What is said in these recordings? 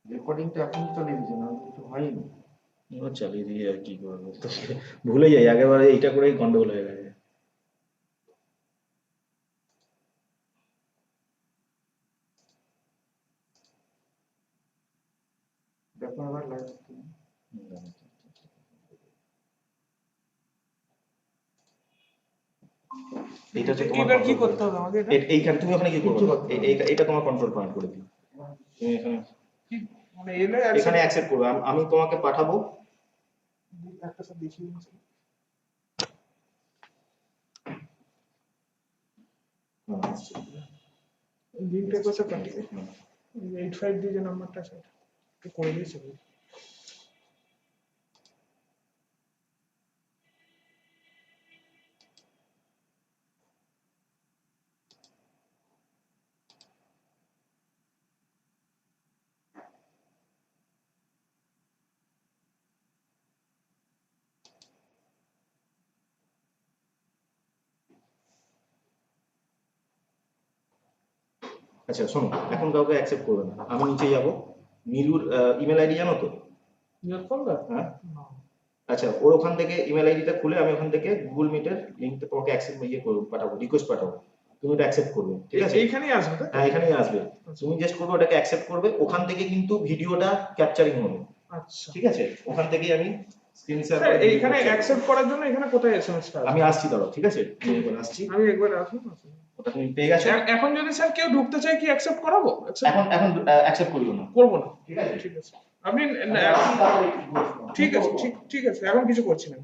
রেকর্ডিংটা এখন চালিয়ে দিচ্ছে না, কিছু হয়নি। চালিয়ে দিয়ে আর কি করবো, তো ভুলে যাই, আগেবারে এইটা করেই গন্ডগোল হয়ে গেছে। দেখো আবার লাইভ। এইটা হচ্ছে তোমার এবার কি control করতে point। হবে আমাকে? এইখানে তুমি ওখানে কি করবে, এইটা তোমার কন্ট্রোল পয়েন্ট করে দিও। তুমি এখানে মানে এলে এখানে অ্যাকসেপ্ট করবে, আমি তোমাকে পাঠাবো। একটা সব দেখিয়ে দিচ্ছি। লিঙ্কটা কোথায় পাঠিয়ে 85 দিয়ে যে নাম্বারটা আছে একটু করে দিয়েছি। আচ্ছা শোনো, এখন কাউকে অ্যাকসেপ্ট করবে না, আমি নিচে যাব। নীলুর ইমেল আইডি জানো তো? হ্যাঁ, আচ্ছা ওর ওখান থেকে ইমেল আইডিটা খুলে আমি ওখান থেকে গুগল মিটের লিঙ্কটা তোমাকে অ্যাকসেপ্ট করবো, পাঠাবো, রিকোয়েস্ট পাঠাবো, তুমি ওটা অ্যাকসেপ্ট করবে, ঠিক আছে? এইখানেই আসবে তো? হ্যাঁ এখানেই আসবে, তুমি জাস্ট করবে ওটাকে অ্যাকসেপ্ট করবে, ওখান থেকে কিন্তু ভিডিওটা ক্যাপচারিং হবে। আচ্ছা ঠিক আছে, ওখান থেকেই আমি স্ক্রিন শেয়ার স্যার, করে এইখানে অ্যাকসেপ্ট করার জন্য এখানে কোথায় এসএমএসটা আমি আসছি, দাঁড়াও, ঠিক আছে আমি একবার আসছি। আমি একবার আসবো। ওটা তুমি পেয়ে গেছো। এখন যদি স্যার কেউ ঢুকতে চায় কি অ্যাকসেপ্ট করাবো? এখন অ্যাকসেপ্ট করিও না, করবো না। ঠিক আছে? ঠিক আছে আপনি ঠিক আছে, ঠিক আছে এখন কিছু করছি না।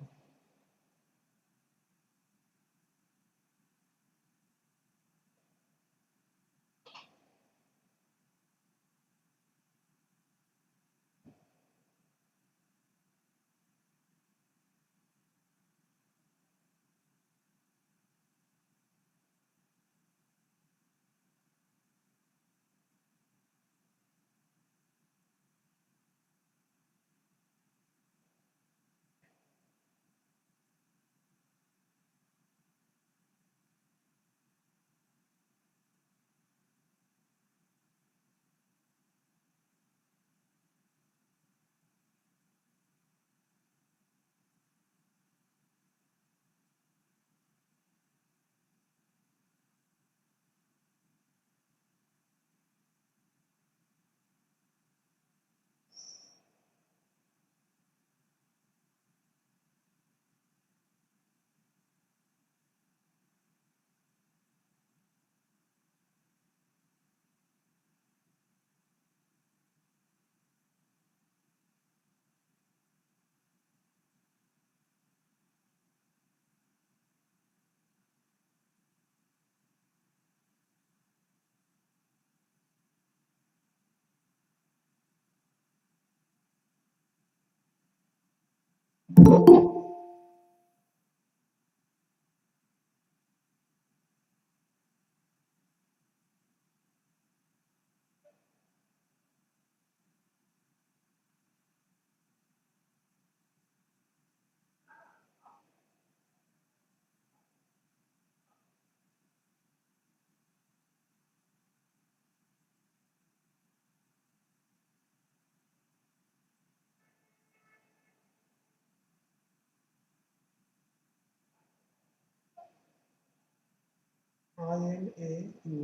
INAU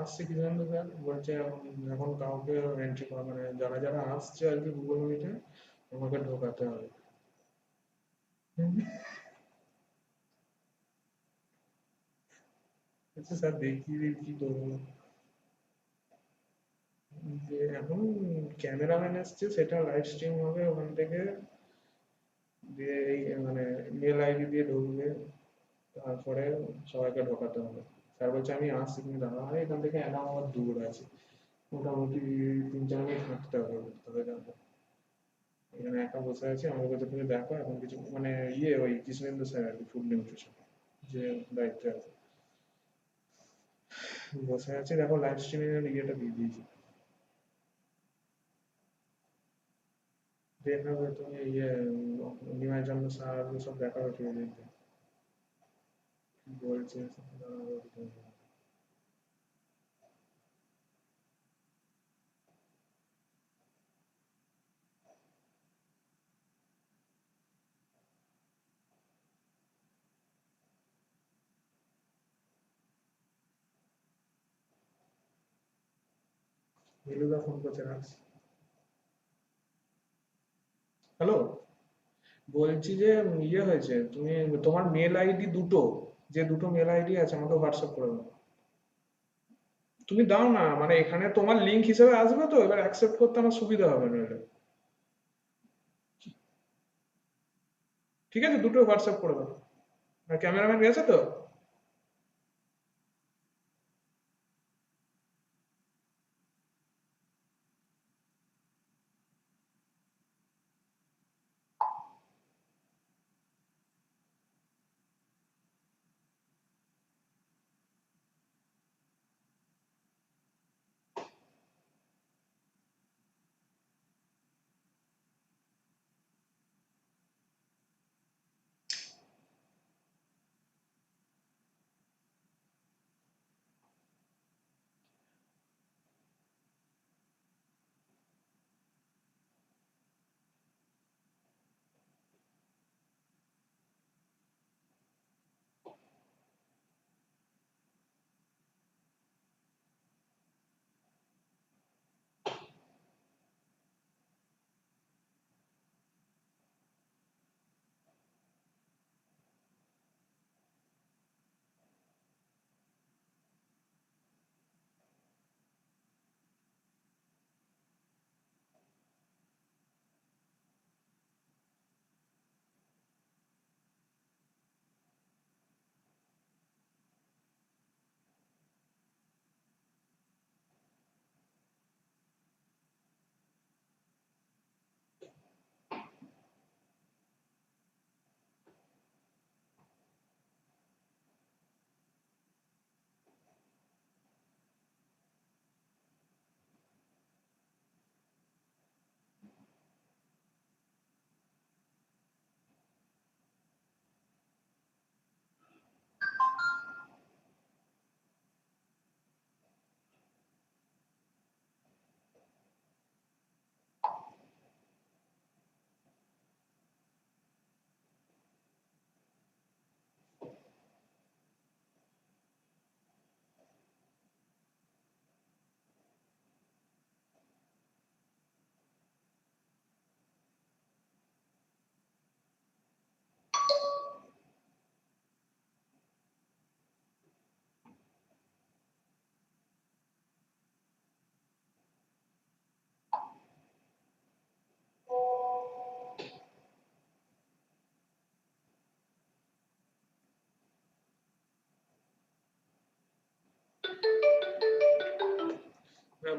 আসছে কি জানেন তো স্যার, বলছে এখন কাউকে এন্ট্রি করা মানে যারা যারা আসছে আর কি গুগল মিটে আমাকে ঢোকাতে হবে। আচ্ছা স্যার দেখি কি করবো। যে এখন ক্যামেরাম্যান এসছে, সেটা লাইভ স্ট্রিম হবে ওখান থেকে, দিয়ে এই মানে মেল আইডি দিয়ে ঢুকবে, তারপরে সবাইকে ঢোকাতে হবে। স্যার বলছে আমি আসছি, তুমি দাঁড়াও, আমি এখান থেকে এলাম আমার দূর আছে, মোটামুটি 3-4 মিনিট হাঁটতে হবে, তবে যাবো। এখানে একা বসে আছি, আমাকে বলছে তুমি দেখো এখন কিছু মানে ওই কৃষ্ণেন্দু স্যার আর কি, ফুড নিউট্রিশন যে দায়িত্বে আছে, বসে আছি, দেখো লাইভ স্ট্রিমিং এর ইয়েটা দিয়ে দিয়েছি। দেখবে তুমি নিমাই চন্দ্র স্যার সব দেখা হচ্ছে দেখবে কি বলছে। নীলুদা ফোন করছে, রাখছি। হ্যালো, বলছি যে হয়েছে, তুমি তোমার মেল আইডি দুটো, যে দুটো মেল আইডি আছে আমাকে হোয়াটসঅ্যাপ করে দাও। তুমি দাও না, মানে এখানে তোমার লিংক হিসেবে আসবে তো, এবার অ্যাকসেপ্ট করতে আমার সুবিধা হবে না এটা। ঠিক আছে, দুটো হোয়াটসঅ্যাপ করে দাও। আর ক্যামেরাম্যান গেছে তো?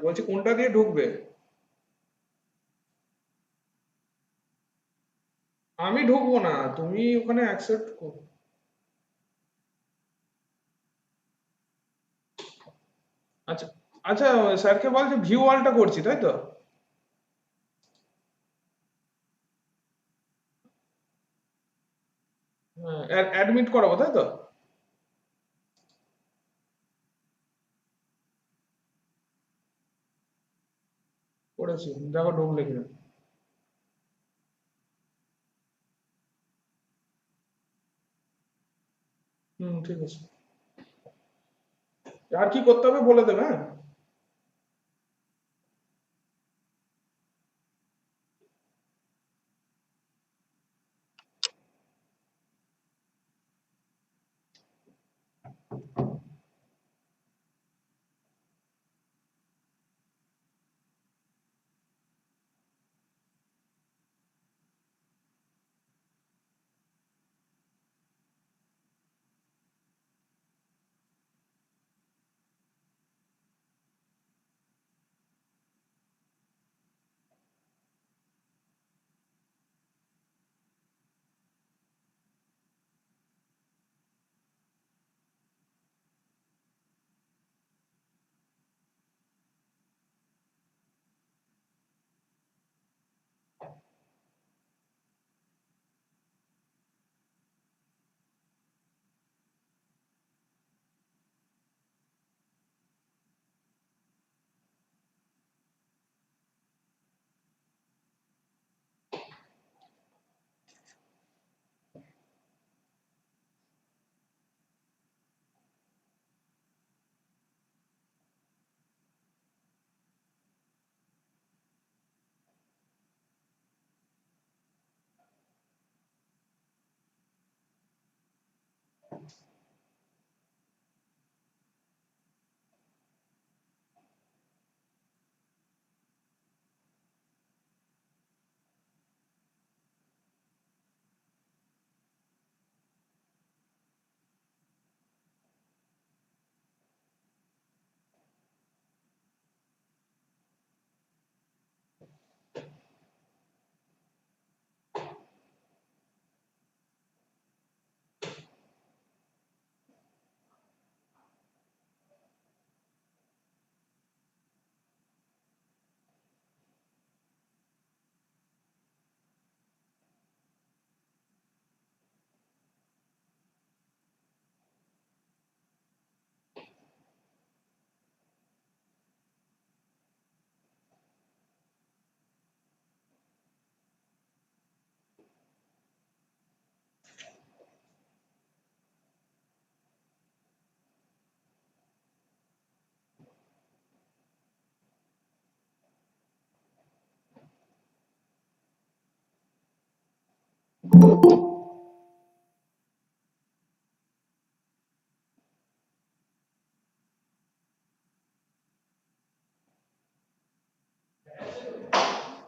বলছি কোনটা দিয়ে ঢুকবে? আমি ঢুকবো না, তুমি ওখানে অ্যাকসেপ্ট করো। আচ্ছা আচ্ছা, স্যারকে বল যে ভিউ অলটা করছি, তাই তো? হ্যাঁ, অ্যাডমিট করাবো, তাই তো? করেছি, দেখো ঢুকলে কিনা। হুম, ঠিক আছে। আর কি করতে হবে বলে দেবে, হ্যাঁ?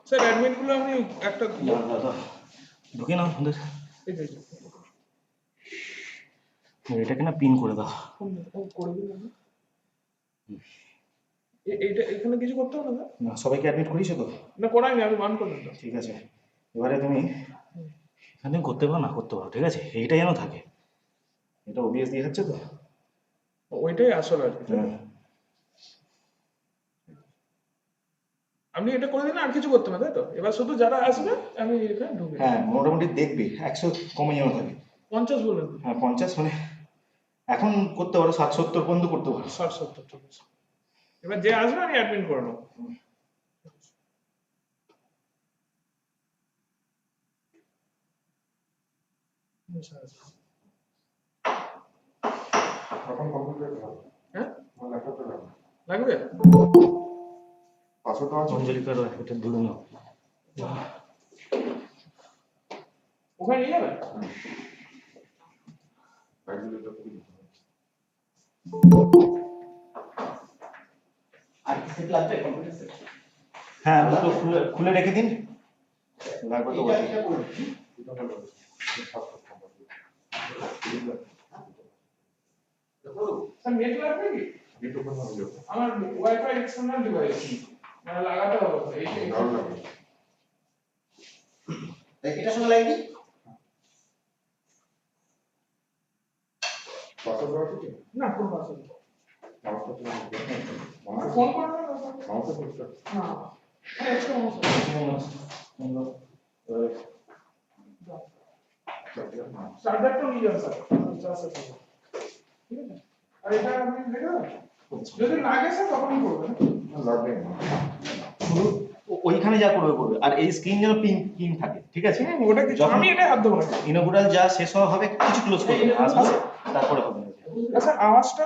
স্যার অ্যাডমিট গুলো আমি একটা দাদা ঢুকে নাও আমাদের, এই যে, এটাকে না পিন করে দাও। ও করে দিন আপনি। এইটা এখানে কিছু করতে হবে না? না, সবাইকে অ্যাডমিট করিয়েছো তো? না, করাইনি, আমি মান করলাম তো। ঠিক আছে, এবারে তুমি এখানে করতে পারো না করতে পারো, ঠিক আছে, এইটা যেন থাকে। এটা ওবিএস দিয়ে যাচ্ছে তো? ওইটাই আসল আর কি। হ্যাঁ। আপনি এটা করে দিন, আর কিছু করতে হবে, তাই তো? এবার শুধু যারা আসবে আমি এখানে ঢুকে হ্যাঁ, মোটামুটি দেখবি 100 কমে যেন থাকে। 50 বললেন তো? হ্যাঁ 50, মানে এখন করতে পারো 60-70 পর্যন্ত করতে পারো। 60-70, ঠিক আছে। এবার যে আসবে আমি অ্যাডমিন করে নেবো। এখন কম্পিউটার হবে। হ্যাঁ, আমার ল্যাপটপে লাগবে। লাগবে? পাসওয়ার্ডটা আছে? অঞ্জলিকারও এটা ধরে নাও। ওখানে নিয়ে যাবেন? ফাইলগুলো তো খুলে দিতে হবে। আর কি সেট লাগবে কম্পিউটার সেট? হ্যাঁ, দুটো খুলে খুলে রেখে দিন, লাগবে তো বলছি। দুটো হলো। স্যার নেট লাগবে কি? আমার ওয়াইফাই এক্সটার্নাল ডিভাইস মানে লাগাতে হবে এই এটার সঙ্গে লাগিয়ে দিই। না কোন পাসওয়ার্ড ফোন করো না এক্সট্রা চার্জারটা নিয়ে যান স্যার চার্জার ঠিক আছে আর এটা আপনি দেখে যদি লাগে স্যার তখনই করবেন শুধু ওইখানে যা করবে করবে, আর এই স্ক্রিন যেন পিং থাকে, ঠিক আছে? ওটা কি আমি এটা হাত দেবো না ইনগুরাল যা শেষ হবে কিছু ক্লোজ করবে তারপরে হবে। আচ্ছা আওয়াজটা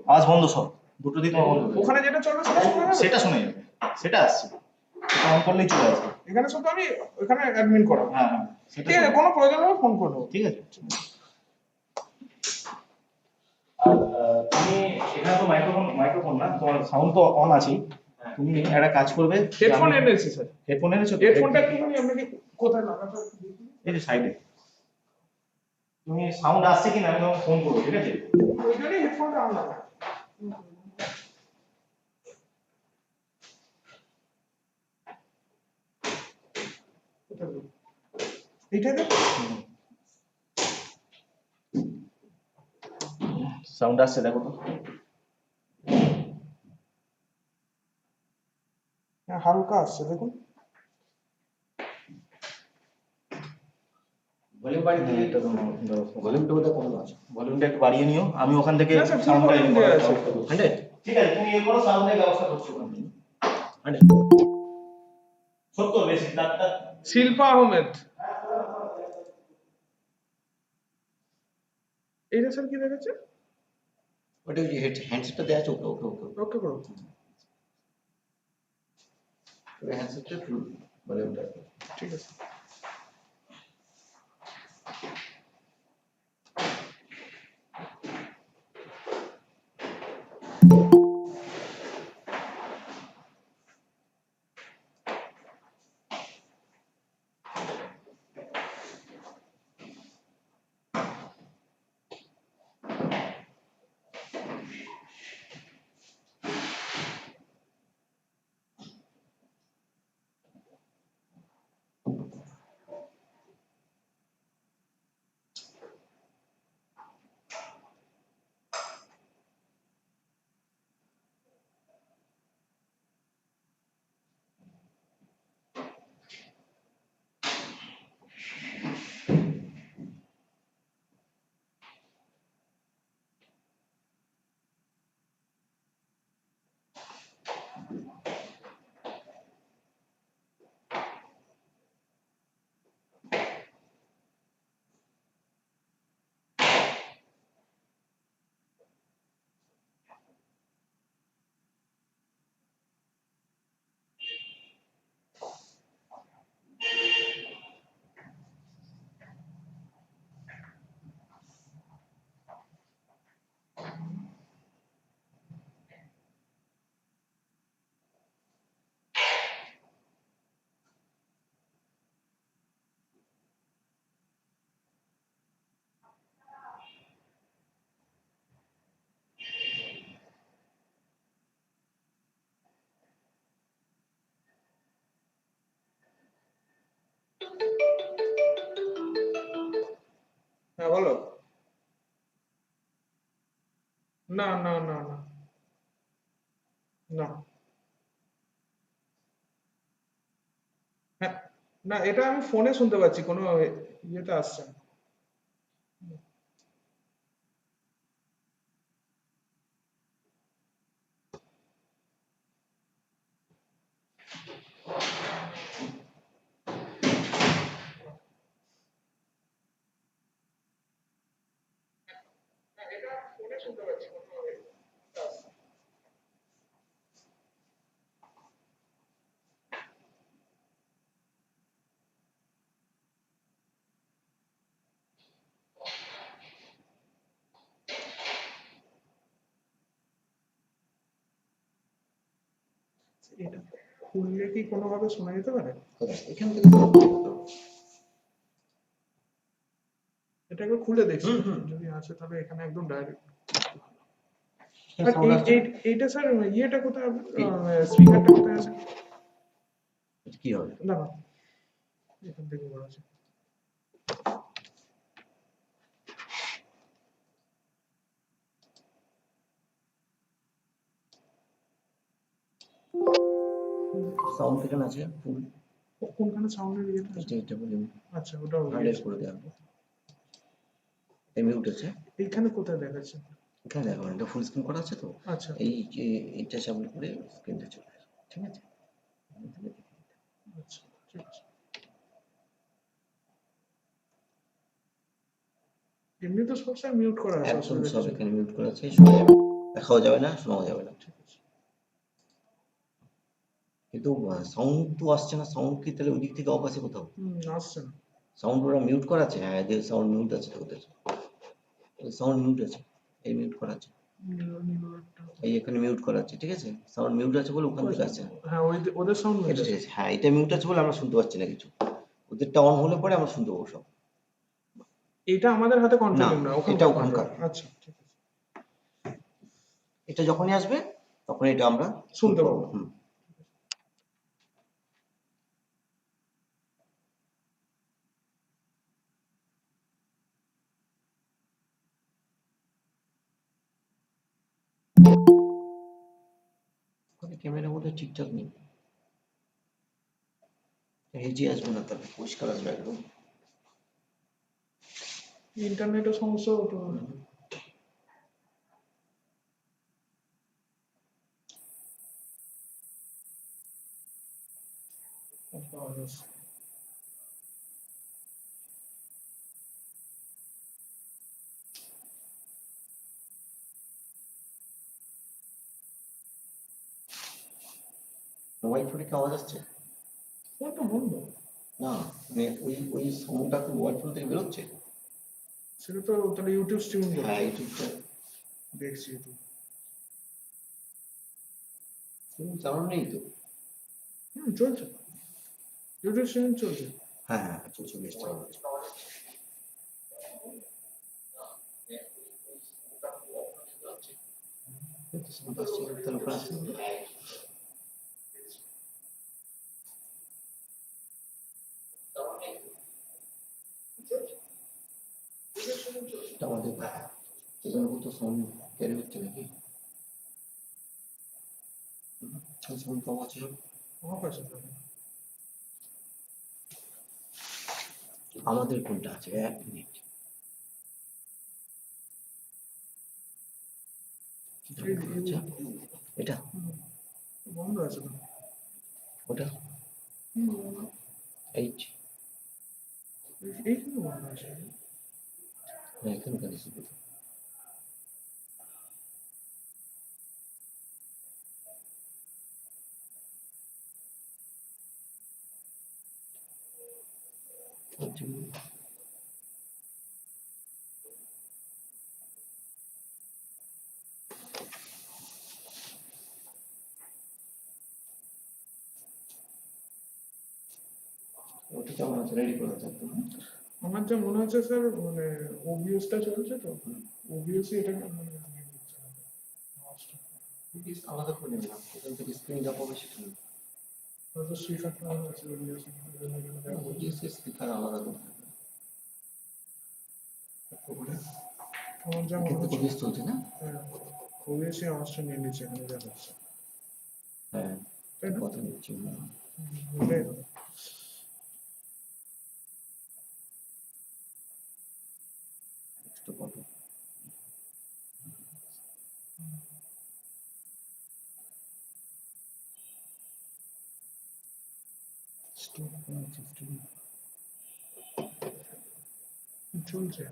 আওয়াজ বন্ধ সব, দুটো দিক বন্ধ। ওখানে যেটা চলবে সেটা শোনা যাবে সেটা শুনে যাবে, সেটা আসছে, সেটা অন করলেই চলে আসবে। এখানে শুধু আমি ওখানে অ্যাডমিন করাবো। হ্যাঁ হ্যাঁ ঠিক আছে, কোনো প্রয়োজন হলে ফোন করবো। ঠিক আছে। আর তুমি এখানে তো মাইক্রোফোন না, তোমার সাউন্ড তো অন আছেই। তুমি একটা কাজ করবে, হেডফোন এনেছি স্যার। হেডফোন এনেছো? হেডফোনটা একটুখানি আপনাকে কোথায় লাগাতে এই যে সাইডে। তুমি সাউন্ড আসছে কিনা আমি তোমাকে ফোন করবো, ঠিক আছে? ওইখানেই হেডফোনটা অন লাগা। এইটা দেখ সাউন্ড আসছে দেখো তো। হ্যাঁ হালকা আসছে দেখুন। ভলিউম বাড়িয়ে দিলে এটা তো ভলিউমটা বোধহয় কম আছে, ভলিউমটা একটু বাড়িয়ে নিও, আমি ওখান থেকে না স্যার ফুল সাউন্ডটা ভলিউম দেওয়া আছে। 100 ঠিক আছে, তুমি এর করো, সাউন্ডের ব্যবস্থা করছো ওখান থেকে 100 বেশি তারটা। শিল্পা আহমেদ এইটা স্যার কি দেখাচ্ছে? ওটা ওই যে হ্যান্ডসেটটা দেয়া আছে, ওকে ওকে ওকে ওকে করো। ওই হ্যান্ডসেটটা ফুল ভলিউমটা। ঠিক আছে। হ্যাঁ বলো। না না না না না হ্যাঁ না এটা আমি ফোনে শুনতে পাচ্ছি, কোনো ইয়েতে আসছে না। এটা ফোনে শুনতে পাচ্ছি, কোনো ইয়েতে আসছে না। এটা খুললে কি কোনোভাবে শোনা যেতে পারে? এখান থেকে এটাকে খুলে দেখছি, যদি আসে তাহলে এখানে একদম ডাইরেক্ট। আর সাউন্ড আসছে না? এইটা স্যার ইয়েটা কোথায় স্পিকারটা কোথায় আছে কি হবে? দাঁড়া এখান থেকে বলা আছে সাউন্ড এখানে আছে ফুল। কোনখানে সাউন্ডের ইয়েটা আছে এটা বলি আচ্ছা ওটা 100 করে দেওয়া। মিউট আছে এইখানে কোথায় দেখাচ্ছে এখানে দেখো এটা ফুল স্ক্রিন করা আছে তো, আচ্ছা এই যে এটা সামনে করে স্ক্রিনটা চলে আসবে, ঠিক আছে? আচ্ছা ঠিক আছে এমনি তো সব স্যার মিউট করা আছে একদম অসুবিধা সব কিছু এখানে মিউট করা আছে, শোনা যাবে না, দেখাও যাবে না, শোনাও যাবে না। ঠিক আছে কিন্তু সাউন্ড তো আসছে না, সাউন্ড কি তাহলে ওই দিক থেকে অফ আছে কোথাও? আসছে না সাউন্ড ওরা মিউট করা আছে? হ্যাঁ এদের সাউন্ড মিউট আছে তো, ওদের সাউন্ড মিউট আছে, এই মিউট করা আছে, এই এখানে মিউট করা আছে, ঠিক আছে? সাউন্ড মিউট আছে বলে ওখান থেকে আসছে না। হ্যাঁ ওদের সাউন্ড মিউট এটা ঠিক আছে আছে, হ্যাঁ এটা মিউট আছে বলে আমরা শুনতে পাচ্ছি না কিছু, ওদেরটা অন হলে পরে আমরা শুনতে পাবো সব। এটা আমাদের হাতে না কন্ট্রোলিং না এটা ওখানকার ওখানকার, control। আচ্ছা ঠিক আছে এটা যখনই আসবে তখন এটা আমরা শুনতে পাবো ক্যামেরার মধ্যে ঠিকঠাক নেই, হেজি আসবে না, তাহলে পরিষ্কার আসবে একদম। ইন্টারনেটের সমস্যা হতো মোবাইল ফোনে কি আওয়াজ আসছে? ফোনটা বন্ধ না মানে ওই ওই সাউন্ডটা কি মোবাইল ফোন থেকে বেরোচ্ছে? সেটা তো তাহলে ইউটিউব স্ট্রিমিং করতে হ্যাঁ হবে। ইউটিউবটা দেখছি ইউটিউব চালানো নেই তো? চলছে ইউটিউব স্ট্রিমিং চলছে হ্যাঁ হ্যাঁ চলছে, বেশ চালানো হচ্ছে। সাউন্ড আসছে তাহলে ওখানে আসছে না? এটা আমাদের এখানে তো সাউন্ড ক্যারি হচ্ছে নাকি? সাউন্ড কম আছে, অফ আছে আমাদের কোনটা আছে? 1 মিনিট, এটা বন্ধ আছে তো ওটা এইচ, এইখানে বন্ধ আছে হ্যাঁ এখানকার এসে ওটা কেমন আছে? রেডি করা আছে একদম? আমার যা মনে হচ্ছে স্যার মানে ওবিএসটা চলছে তো ওবিএসই এটাকে মানে প্লিজ আলাদা করে নিলাম, এখান থেকে স্ক্রিন যা পাবে সেটা নেই, হয়তো স্পিকারটা আছে ওবিএস ওজিএস স্পিকার আলাদা করে থাকবে। আমার যা মনে কিন্তু হচ্ছে ওজিএস চলছে না? হ্যাঁ ওবিএসই আওয়াজটা নিয়ে নিচ্ছে এখানে যা হচ্ছে হ্যাঁ তাই না কথা নিচ্ছি না। ওটাই হবে একটু কত স্টপ চলছে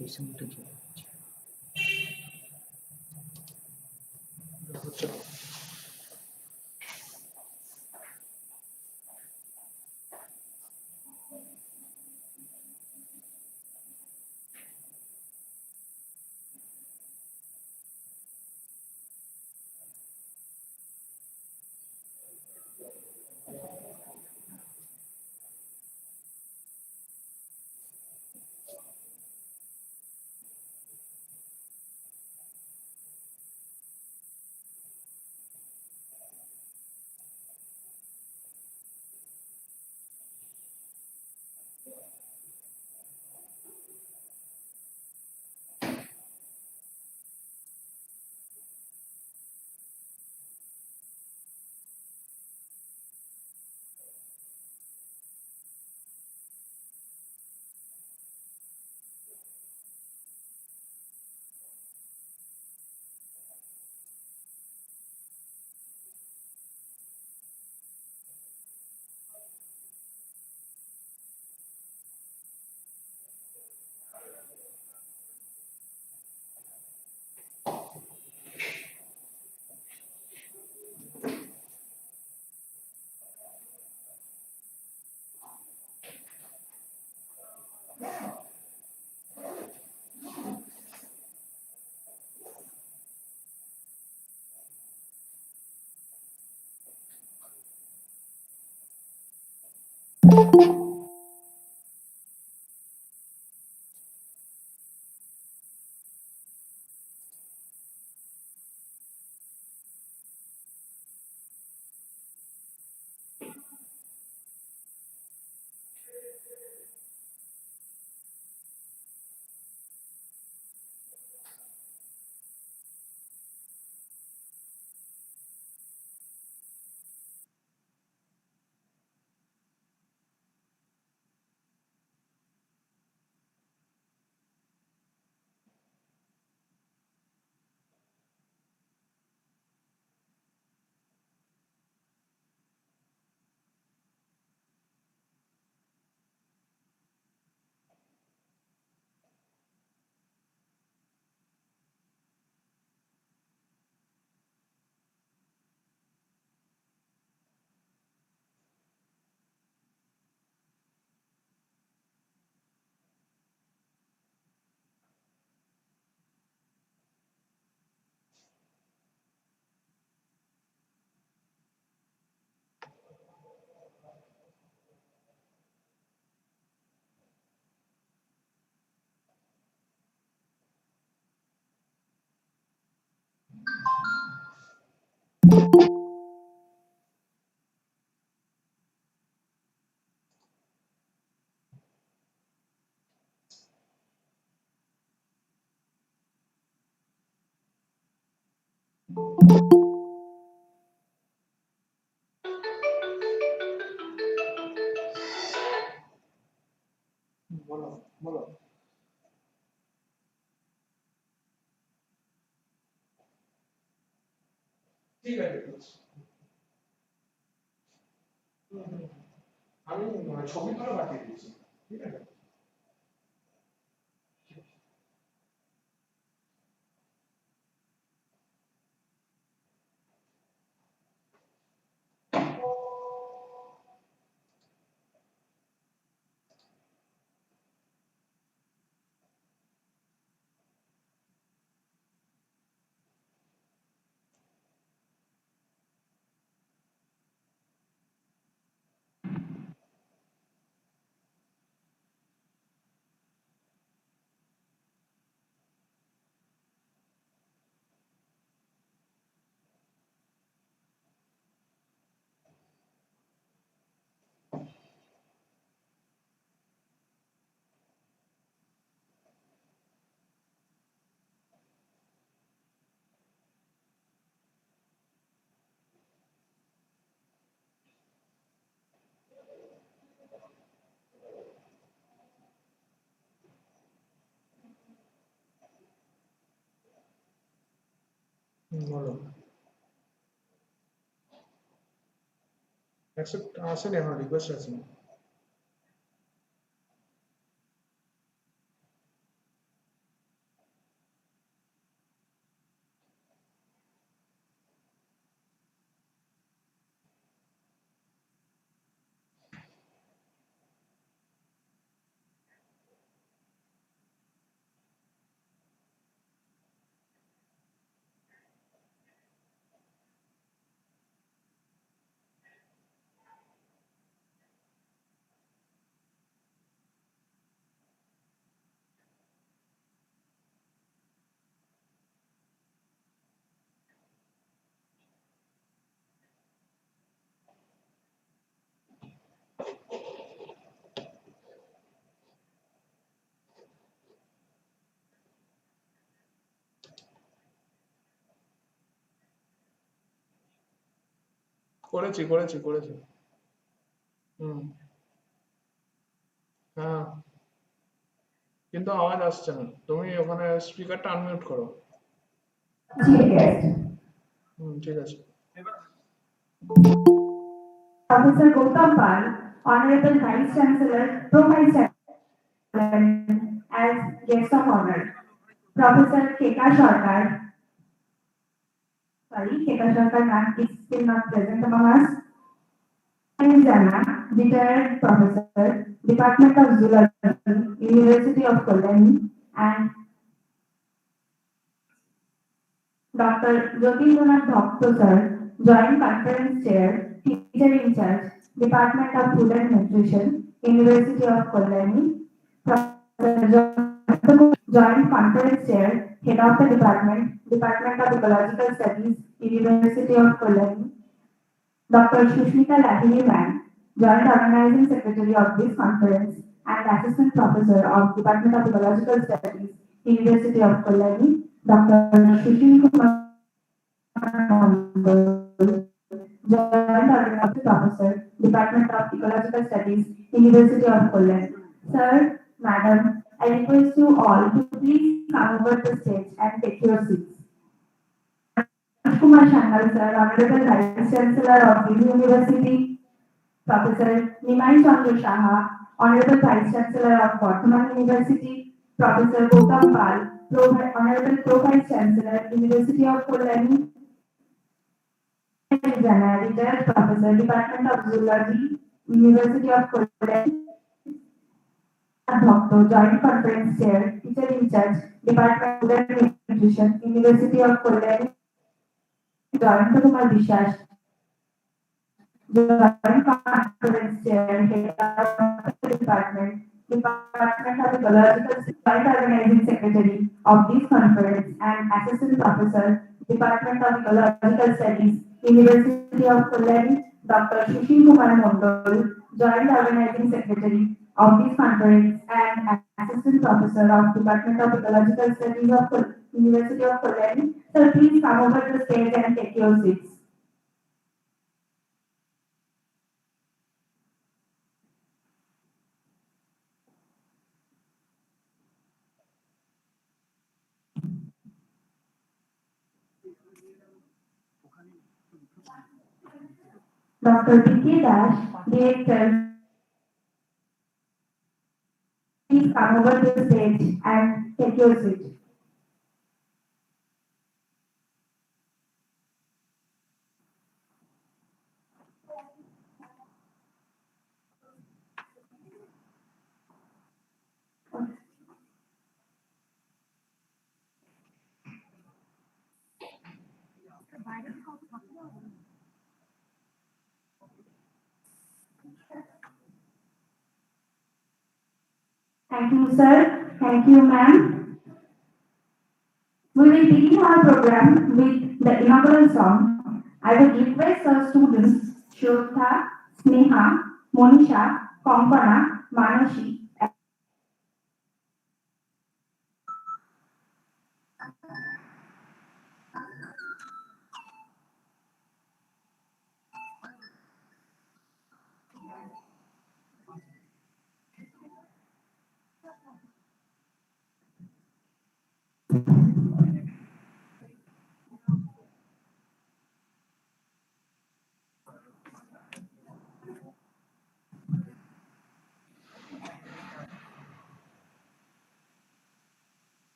এই সাউন্ডটা কি হচ্ছে বলো বলো। ঠিক আছে আমি ছবি তুলে পাঠিয়ে দিচ্ছি, ঠিক আছে। বলো। অ্যাকসেপ্ট আসেনি, এখন রিকোয়েস্ট আসেনি। করেছি করেছি করেছি। হুম। হ্যাঁ, কিন্তু আওয়াজ আসছে না, তুমি ওখানে স্পিকারটা আনমিউট করো। হুম, ঠিক আছে। Professor Gautam Pal, Honorable Vice Chancellor, Pro Vice Chancellor, as guest of honor. Professor Keka Sarkar, Keka Sarkar ma'am is still not present among us. Jana, retired professor, Department of Zoology, University of Kolkata, and Dr. Jyotirnath Bhakto sir, Joint Conference Chair, Teacher in Charge, Department of Food and Nutrition, University of Kolkata. Professor Joint Conference Chair, Head of the Department, Department of Ecological Studies, University of Kolkata. Dr. Shushmita Lahiri Ma'am, Joint Organizing Secretary of this conference and Assistant Professor of Department of Ecological Studies, University of Kolkata. Dr. Sushil Kumar Mondal, Joint Organizing Professor, Department of Ecological Studies, University of Kolkata. Sir, Madam, I request you all to please come over the stage and take your seats. Kumar Shangal, sir, Honorable Vice Chancellor of this university, Professor Nimai Chandra Shaha, Honorable Vice Chancellor of Bardhaman University, Professor Gautam Pal, Honorable Pro Vice Chancellor, University of Kolkata, Retired Professor, Department of Zoology, University of Kolkata, Doctor, Joint Conference Chair, Teacher in Charge, Department of Food and Nutrition, University of Kolkata, Joint Kumar Vishas, Joint Conference Chair, Head of the Department, Department of Ecological, Joint Organizing Secretary of this conference and Assistant Professor, Department of Ecological Studies, University of Kolkata, Dr. Sushil Kumar Mondal, Joint Organizing Secretary of this conference and Assistant Professor of Department of Ecological Studies of University of Kolkata. Sir, please come over the stage and take your seats. Dr. B.K. Dash, Director, please come over the stage and take your seat. Thank you, sir. Thank you, ma'am. We will begin our program with the inaugural song. I would request our students, Shobha, Sneha, Monisha, Konkana, Manashi,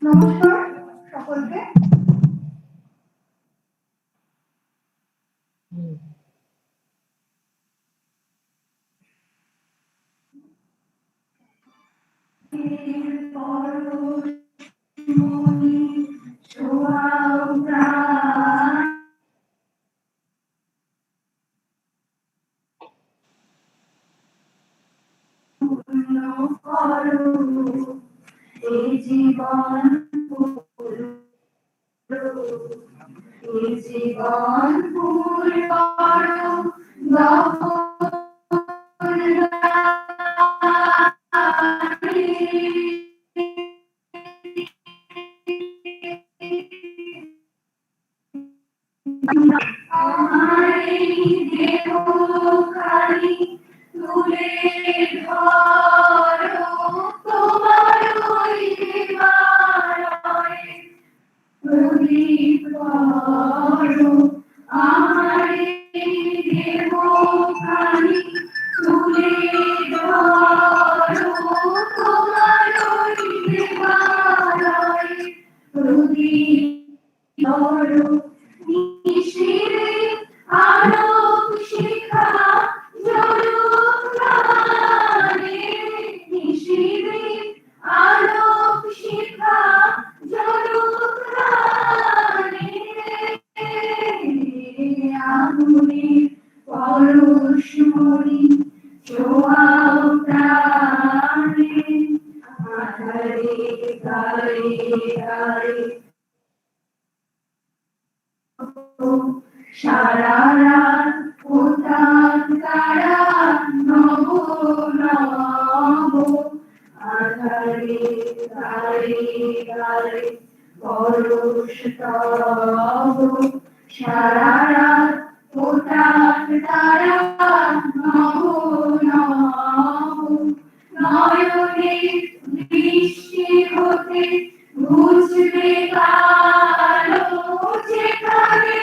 নমস্কার সকলকে এই জীবন এই জীবন ফুল করো আমার এই দেহ খালি তুলে ধরো তোমার ওই মায়ায় প্রদীপ করো আমার এই দেহ খালি তুলে ধরো তোমার ওই মায়ায় প্রদীপ Loro, Nishire, Alok Shikha, Jorugane, Nishire, Alok Shikha, Jorugane, Amuri, Poroshmuri, Joaprane, Hare, Hare, Hare, Shararat utan karan nobu nobu Adhari Hari Hari Porush Tabu Shararat utan karan nobu nobu নয়নে বৃষ্টি হতে বুঝবে কালো যেখানে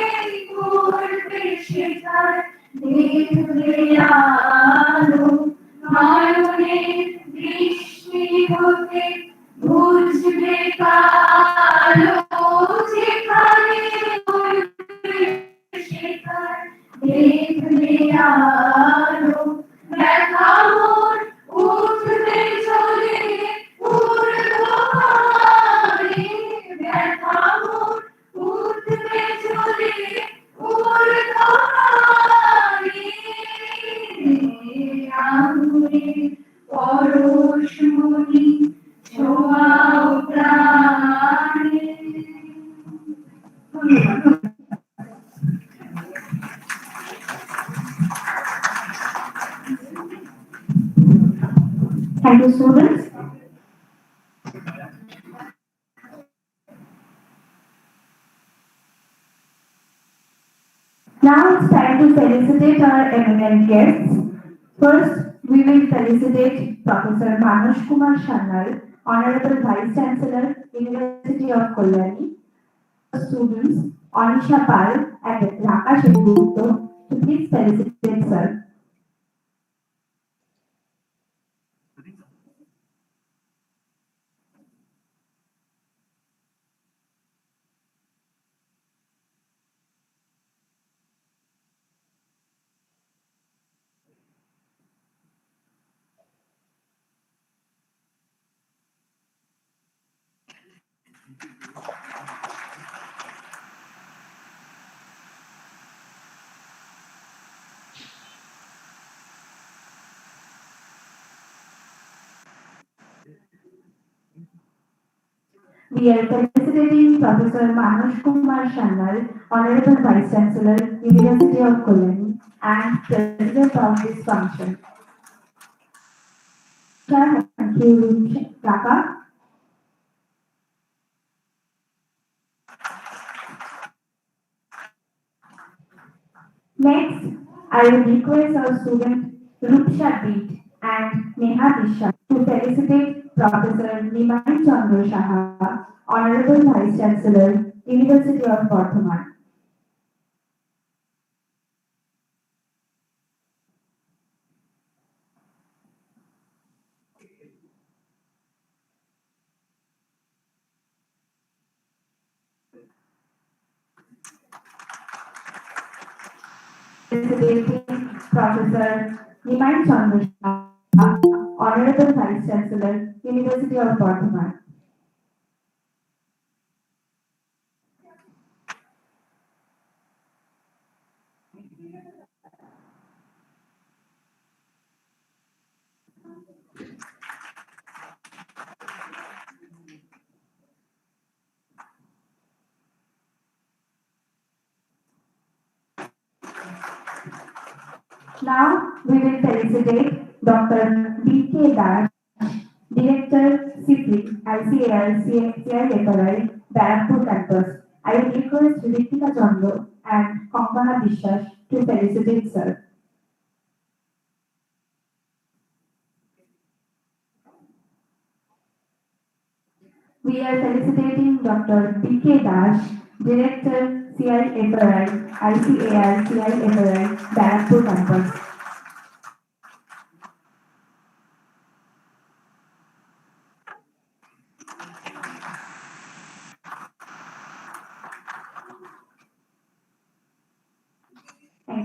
করবে সেখানে দেখবে আলো নয়নে বৃষ্টি হতে বুঝবে কালো যেখানে করবে সেখানে দেখবে আলো দেখা মোর উঠবে চলে ঊর্ধ্বগামী দেখা মোর উঠবে চলে ঊর্ধ্বগামী আঙুরে পরশমণি ছোঁয়াও প্রাণে Thank you, students. Now it's time to felicitate our eminent guests. First, we will felicitate Professor Manush Kumar Sharnal, Honorable Vice Chancellor, University of Kalyani. Students, Anisha Pal and Raka Shethgupta to please felicitate sir. We are felicitating Professor Manush Kumar Sharnal, Honorable Vice Chancellor, University of Kalyani, and President of this function. Thank you, Raka. Next, I will request our student Ruksha Beat and Neha Disha to felicitate Professor Nimai Chandra Shaha, Honorable Vice Chancellor, University of Bardhaman. Felicitating Professor Nimai Chandra Shaha, Honorable Vice Chancellor, University of Bardhaman. Now we will felicitate Dr. B.K. Dash, Director, CIPIC, ICER, CIFRI, Barrackpur Campus. I will request Ritika Chandra and Konkana বিশ্বাস to felicitate sir. We are felicitating Dr. B.K. Dash, Director, CIFRI, ICAR, CIFRI, Barrackpur Campus.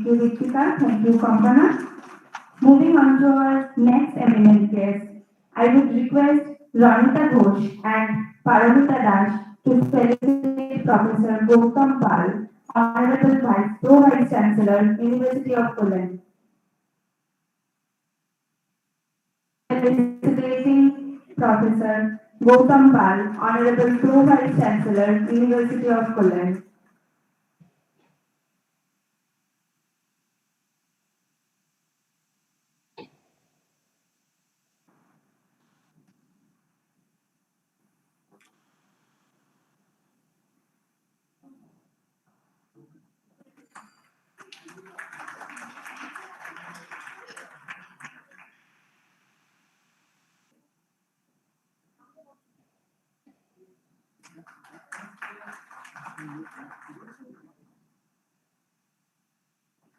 Thank you, Ritika. Thank you, Kampana. Moving on to our next eminent guest, I would request Ronita Ghosh and Paramita Dash to felicitate Professor Gautam Pal, Honorable Pro Vice Chancellor, University of Cologne. Felicitating Professor Gautam Pal, Honorable Pro Vice Chancellor, University of Cologne.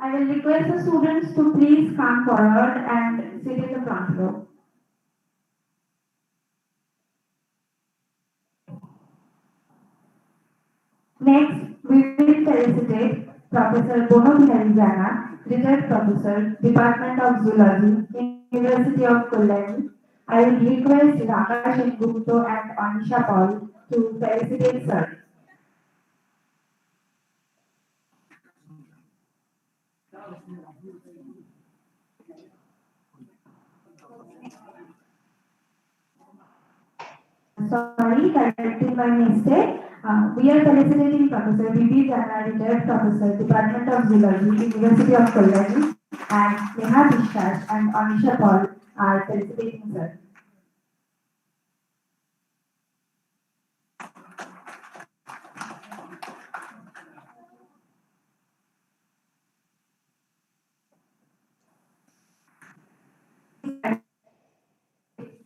I will request the students to please come forward and sit in the front row. Next, we will felicitate Professor Bono Bihari, retired professor, Department of Zoology, University of Cologne. I will request Rakash Gupta and Anisha Paul to felicitate sir. Sorry, correcting my mistake. We are felicitating Professor B.B. Jana, retired professor, Department of Zoology, University of Cologne, and Neha Vishwas and Anisha Paul are felicitating sir.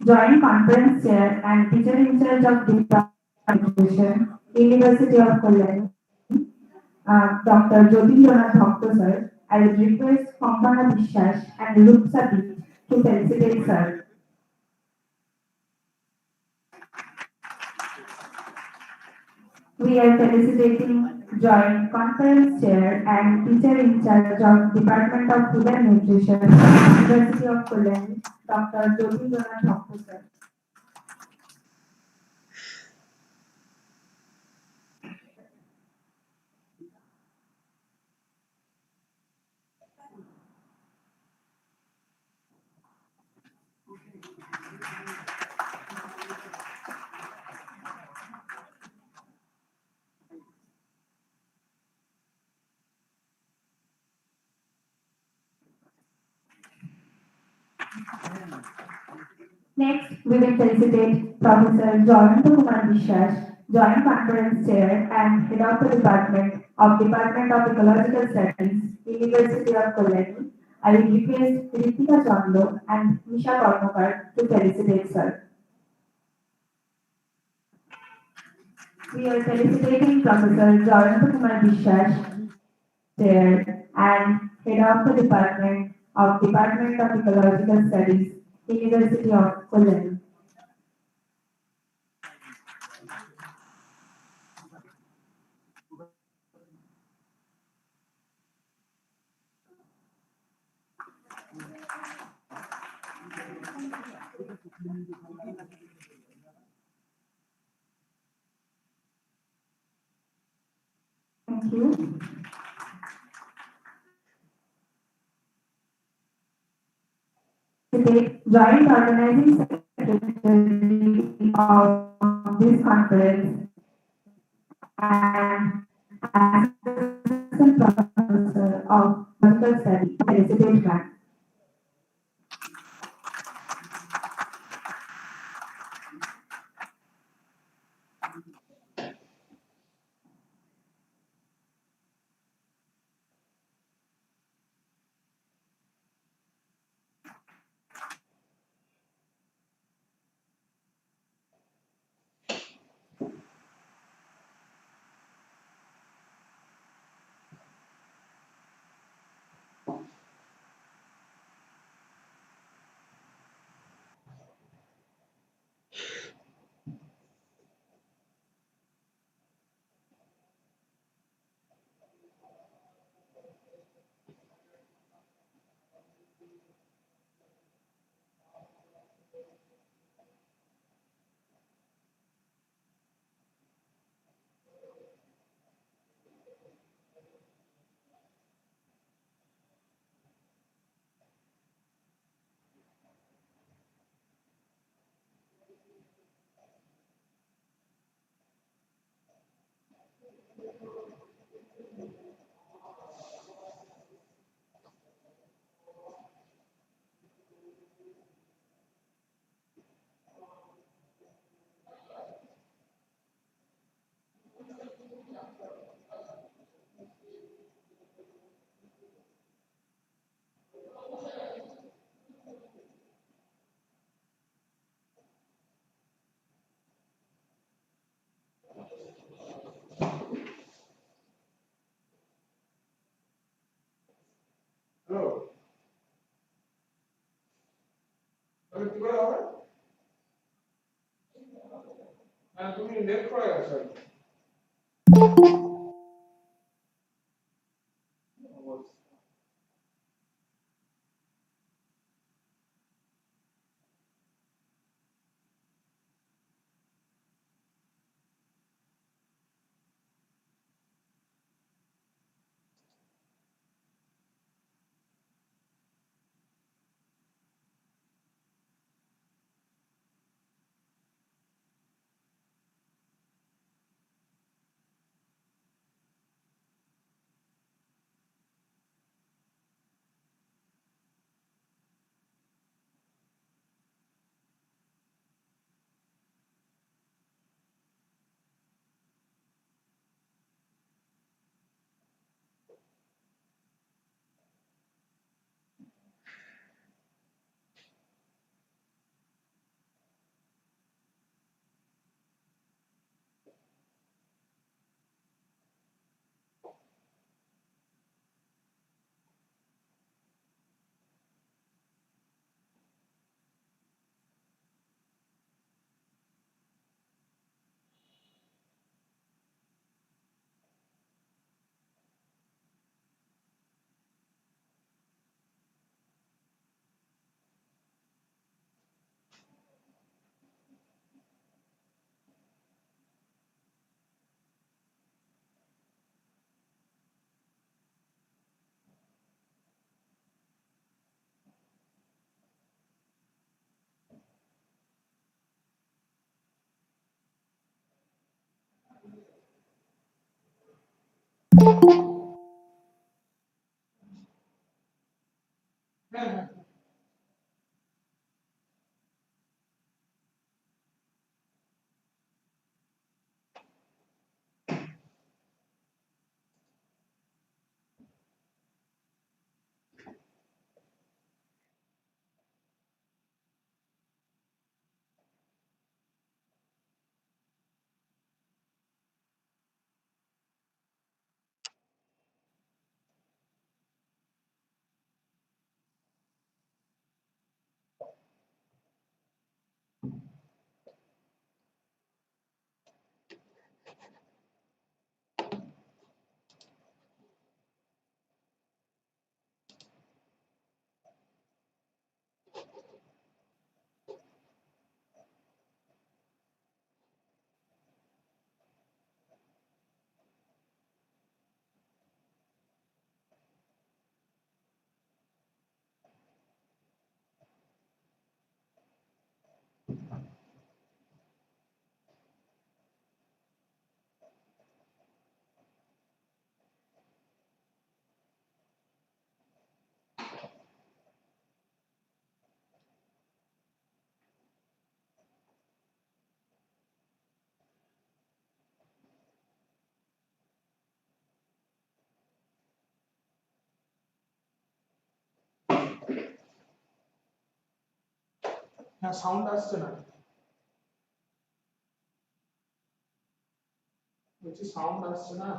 Joint Conference Chair and Teacher in charge of Department of Education, University of Cologne, Dr. Jyotirjana Bhakta sir. I would request Kampana Vishwas and Rupsa B to felicitate sir. We are felicitating Joint Conference Chair and Teacher in charge of Department of Food and Nutrition, University of Cologne, Dr. Jyotirjana Bhakta sir. Next, we will felicitate Professor Jordan Kumar Vishwas, Joint Conference Chair and Head of the Department of Ecological Studies, University of Cologne. I will request Ritika Chando and Misha Kormokar to felicitate sir. We are felicitating Professor Jordan Kumar Vishwas, Chair and Head of the Department of Ecological Studies, University of Cologne. Thank you. Today, Joint Organizing Secretary of this conference and Assistant Professor of Political Studies, President Bank. কি করে হবে? হ্যাঁ তুমি net করে গেছো। হ্যাঁ হ্যাঁ হ্যাঁ সাউন্ড আসছে না বলছি সাউন্ড আসছে না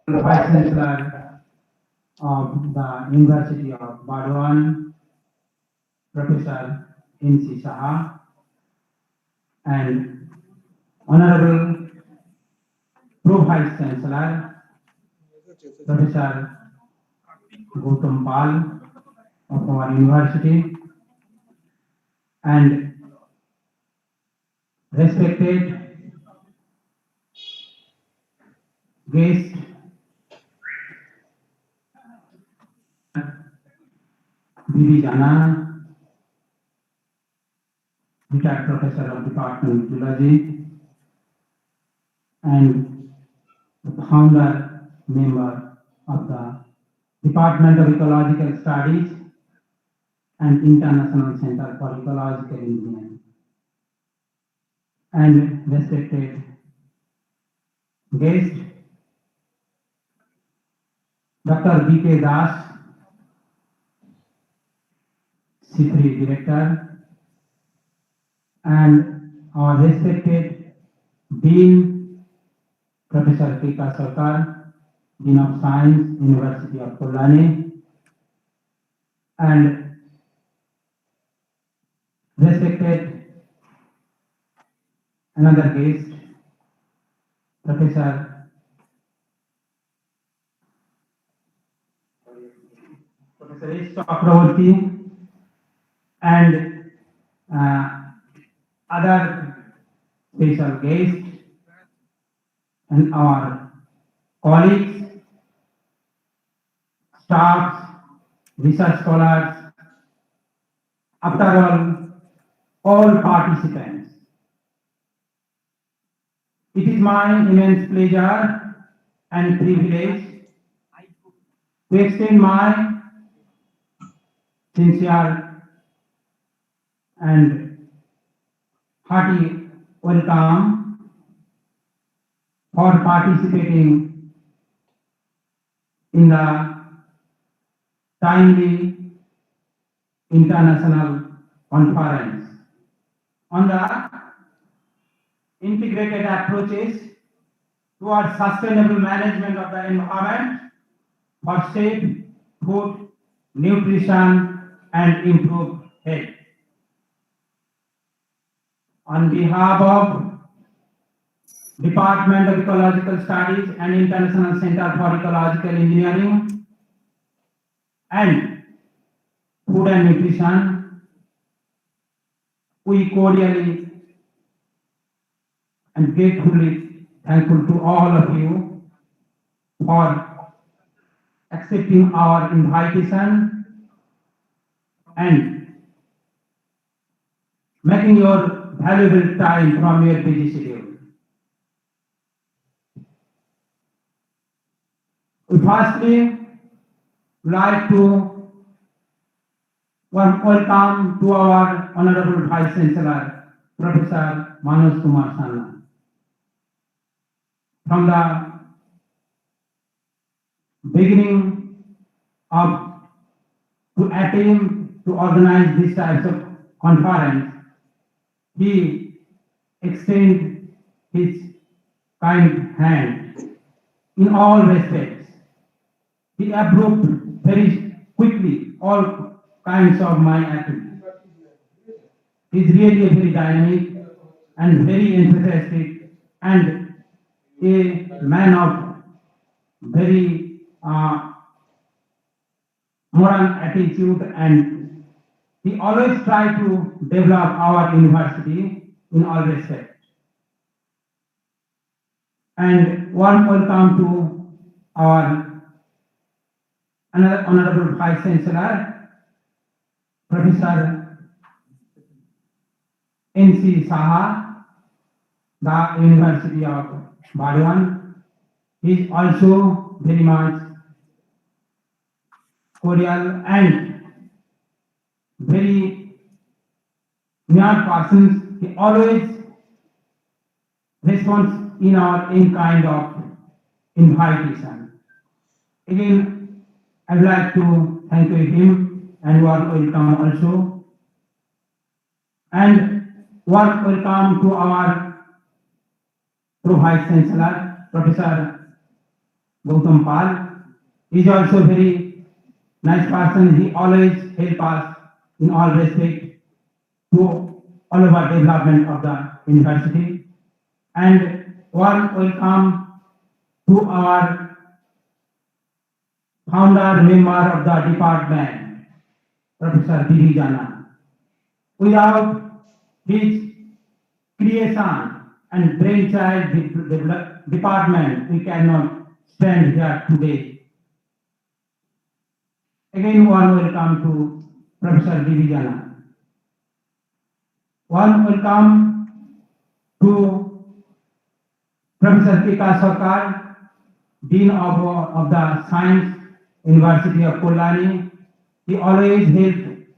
The Vice Chancellor of the University of Burdwan, Professor N.C. Saha, and Honorable Pro Vice Chancellor, Professor Gautam Pal of our university, and respected guests, Bibi Jana, retired professor of Department of Geology, and the founder member of the Department of Ecological Studies and International Center for Ecological Engineering, and respected guest, Dr. B.K. Das, CIFRI Director, and our respected Dean, Professor K.K. Sarkar, Dean of Science, University of Kolkata, and respected another guest, Professor S. Chakraborty, and other special guests, and our colleagues, staffs, research scholars, after all participants. It is my immense pleasure and privilege to extend my sincere and hearty welcome for participating in the timely international conference on the integrated approaches towards sustainable management of the environment for safe food, nutrition, and improved health. On behalf of Department of Ecological Studies and International Center for Ecological Engineering and Food and Nutrition, we cordially and gratefully thankful to all of you for accepting our invitation and making your valuable time from your busy schedule. We firstly like to welcome to our Honorable Vice Chancellor, Professor Manoj Kumar Sanna. From the beginning of to attempt to organize this types of conference, he extended his kind hand in all respects. He approved very quickly all kinds of my activities. He is really a very dynamic and very enthusiastic and a man of very modern attitude, and he always try to develop our university in all respects. And warm welcome to our another Honorable Vice Chancellor, Professor N.C. Saha, the University of Bardwan. He is also very much cordial and very near persons. He always responds in our in kind of invitation. Again, I'd like to thank him and warm welcome also. And warm welcome to our Vice Chancellor, Professor Gautam Pal. He is also very nice person. He always help us in all respect to all over development of the university. And warm welcome to our founder member of the department, Professor D.V. Jana. Without his creation and brainchild department, we cannot stand here today. Again, warm welcome to Professor D.V. Jana. Warm welcome to Professor K.K. Sarkar, Dean of the Science University of Kolani. He always helped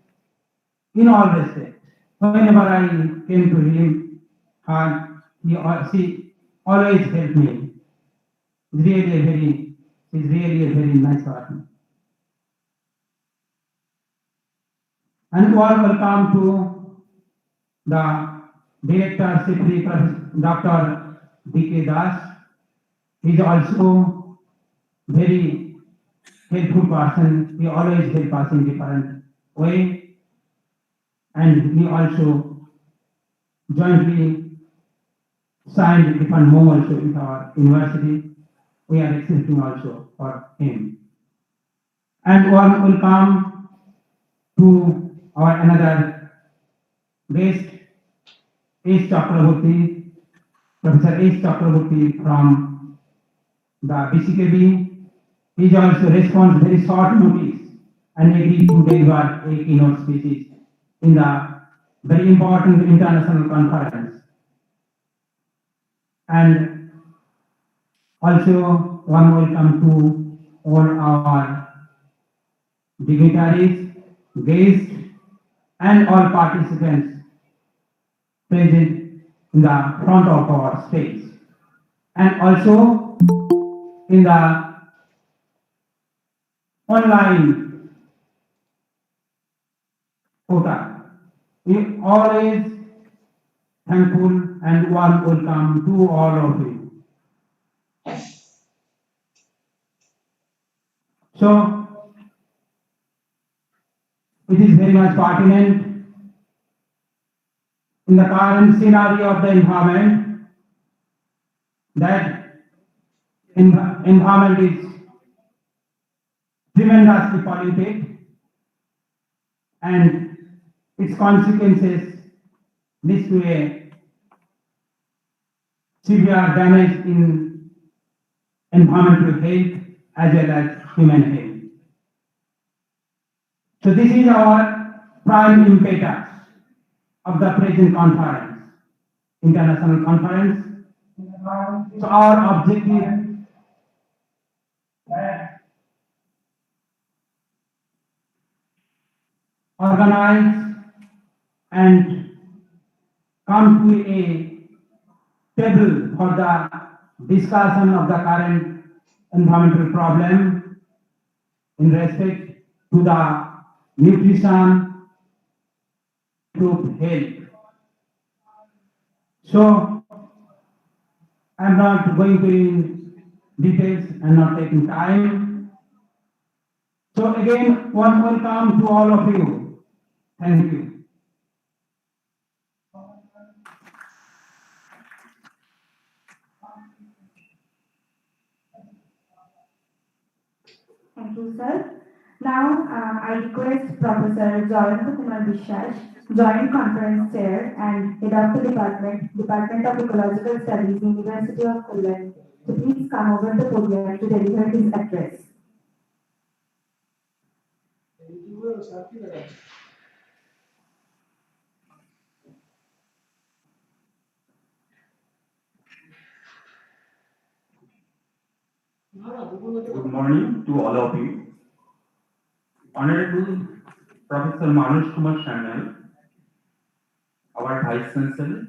in all respects. Whenever I came to him, she always helped me. She's really a very nice person. And warm welcome to the Director Secretary, Dr. D.K. Das. He is also very helpful person. He always helps us in different way, and he also jointly signed different memo also with our university. We are accepting also for him. And warm welcome to our another guest, S. Chakraborty, Professor S. Chakraborty from the BCKB. He is also responds very short notice and agreed to deliver a keynote speech in the very important international conference. And also warm welcome to all our dignitaries, guests, and all participants present in the front of our stage, and also in the online portal. We always thankful and warm welcome to all of you. So it is very much pertinent in the current scenario of the environment that environment is tremendously polluted and its consequences leads to a severe damage in environmental health as well as human health. So this is our prime impetus of the present conference, international conference. So our objective organize and come to a table for the discussion of the current environmental problem in respect to the nutrition, improved health. So I'm not going to in details and not taking time. So again, one welcome to all of you. Thank you. Thank you, sir. Now, I request Professor Jayant Kumar Vishwas, Joint Conference Chair and Head of the Department of Ecological Studies, University of Kolkata, to please come over the podium to deliver his address. Good morning to all of you. Honorable Professor Manoj Kumar Sanyal, our Vice Chancellor,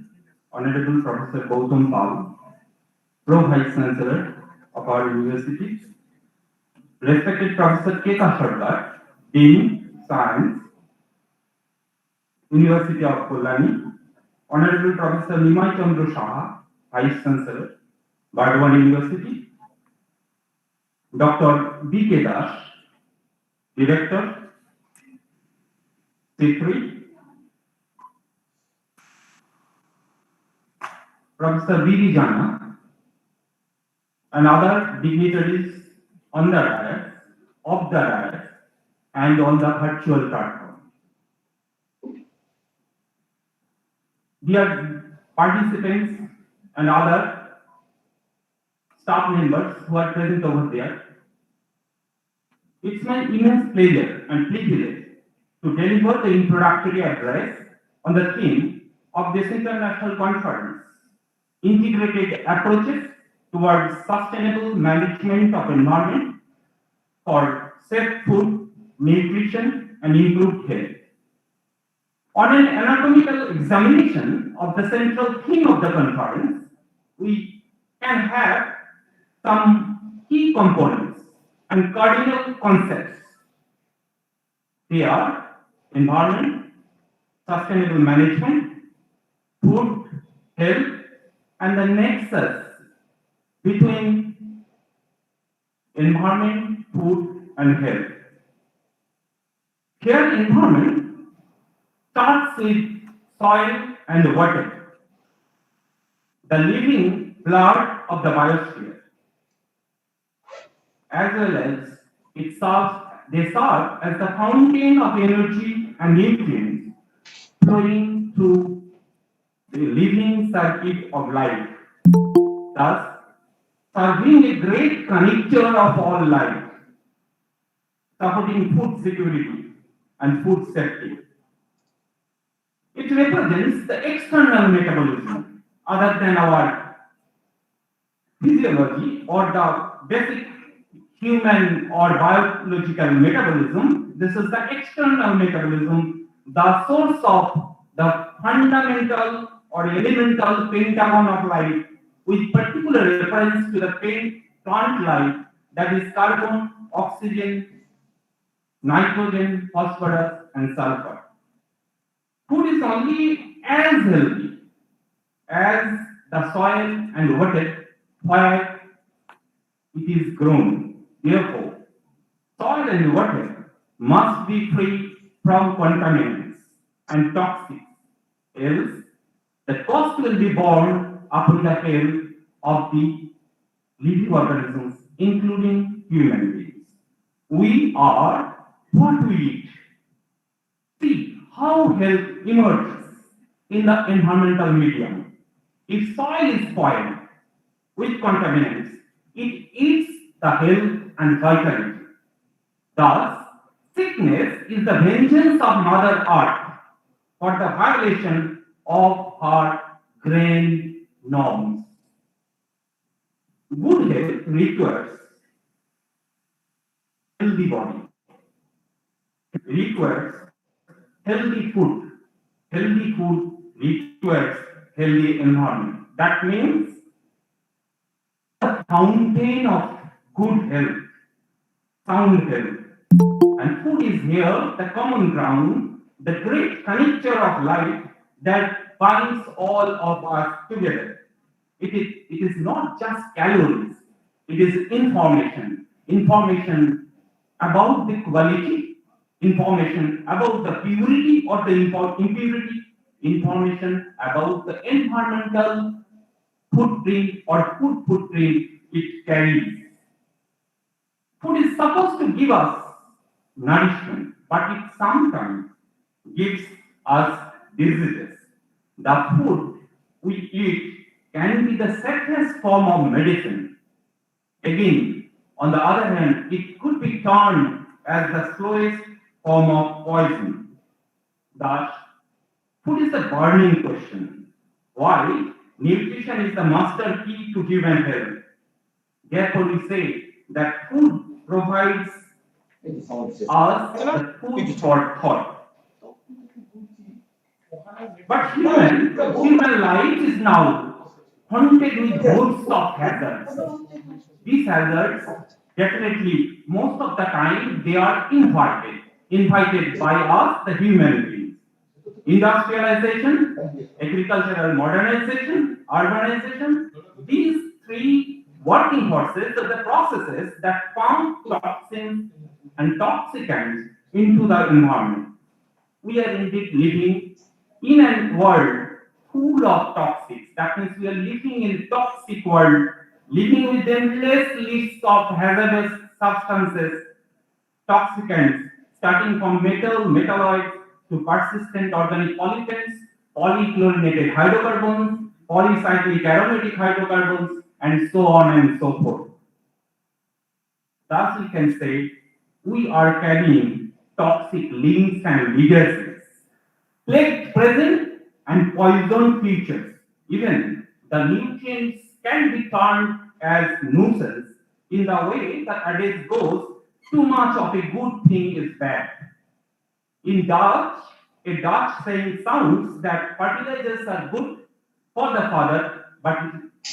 Honorable Professor Gautam Pal, Pro Vice Chancellor of our university, respected Professor K. Sarkar, Dean, Science, University of Kolkata, Honorable Professor Nimai Chandra Saha, Vice Chancellor, Bardwan University, Dr. B. K. Das, Director, Secretary, Professor V. D. Jana, and other dignitaries on the dais, of the dais, and on the virtual platform. Dear participants and other staff members who are present over there, it's my immense pleasure and privilege to deliver the introductory address on the theme of this international conference, Integrated Approaches towards Sustainable Management of Environment for Safe Food, Nutrition, and Improved Health. On an anatomical examination of the central theme of the conference, we can have some key components and cardinal concepts. They are environment, sustainable management, food, health, and the nexus between environment, food, and health. Here, environment starts with soil and water, the living blood of the biosphere, as well as they serve as the fountain of energy and nutrients flowing through the living circuit of life, thus serving a great connector of all life, supporting food security and food safety. It represents the external metabolism other than our physiology or the basic human or biological metabolism. This is the external metabolism, the source of the fundamental or elemental pentagon of life, with particular reference to the plant life, that is carbon, oxygen, nitrogen, phosphorus, and sulfur. Food is only as healthy as the soil and water where it is grown. Therefore, soil and water must be free from contaminants and toxics, else the cost will be borne upon the health of the living organisms, including human beings. We are what we eat. See how health emerges in the environmental medium. If soil is spoiled with contaminants, it eats the health and vitality. Thus, sickness is the vengeance of Mother Earth for the violation of her grain norms. Good health requires healthy body. It requires healthy food. Healthy food requires healthy environment. That means the fountain of good health, sound health. And food is here, the common ground, the great connector of life that binds all of us together. It is not just calories, it is information. Information about the quality, information about the purity or the impurity, information about the environmental footprint or food footprint it carries. Food is supposed to give us nourishment, but it sometimes gives us diseases. The food we eat can be the safest form of medicine. Again, on the other hand, it could be turned as the slowest form of poison. Thus, food is a burning question. Why? Nutrition is the master key to human health. Therefore, we say that food provides us the food for thought. But human life is now haunted with hosts of hazards. These hazards, definitely, most of the time, they are invited by us, the human beings. Industrialization, agricultural modernization, urbanization, these three working forces are the processes that pump toxins and toxicants into the environment. We are indeed living in a world full of toxics. That means we are living in a toxic world, living with endless lists of hazardous substances, toxicants, starting from metalloids to persistent organic pollutants, polychlorinated hydrocarbons, polycyclic aromatic hydrocarbons, and so on and so forth. Thus, we can say we are carrying toxic links and legacies, plague present and poison futures. Even the nutrients can be turned as nuisance in the way the adage goes, too much of a good thing is bad. In Dutch, a Dutch saying sounds that fertilizers are good for the father, but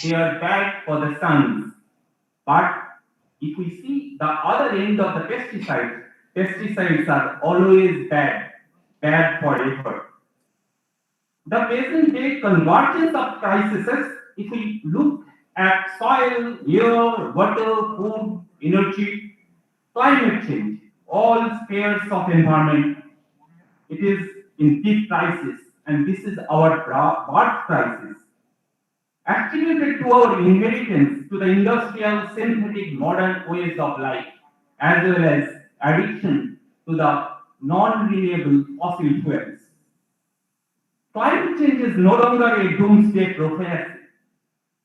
they are bad for the sons. But if we see the other end of the pesticides are always bad forever. The present day convergence of crises, if we look at soil, air, water, food, energy, climate change, all spheres of environment, it is in deep crisis, and this is our birth crisis. Attributed to our inheritance to the industrial, synthetic, modern ways of life, as well as addiction to the non-renewable fossil fuels. Climate change is no longer a doomsday prophecy.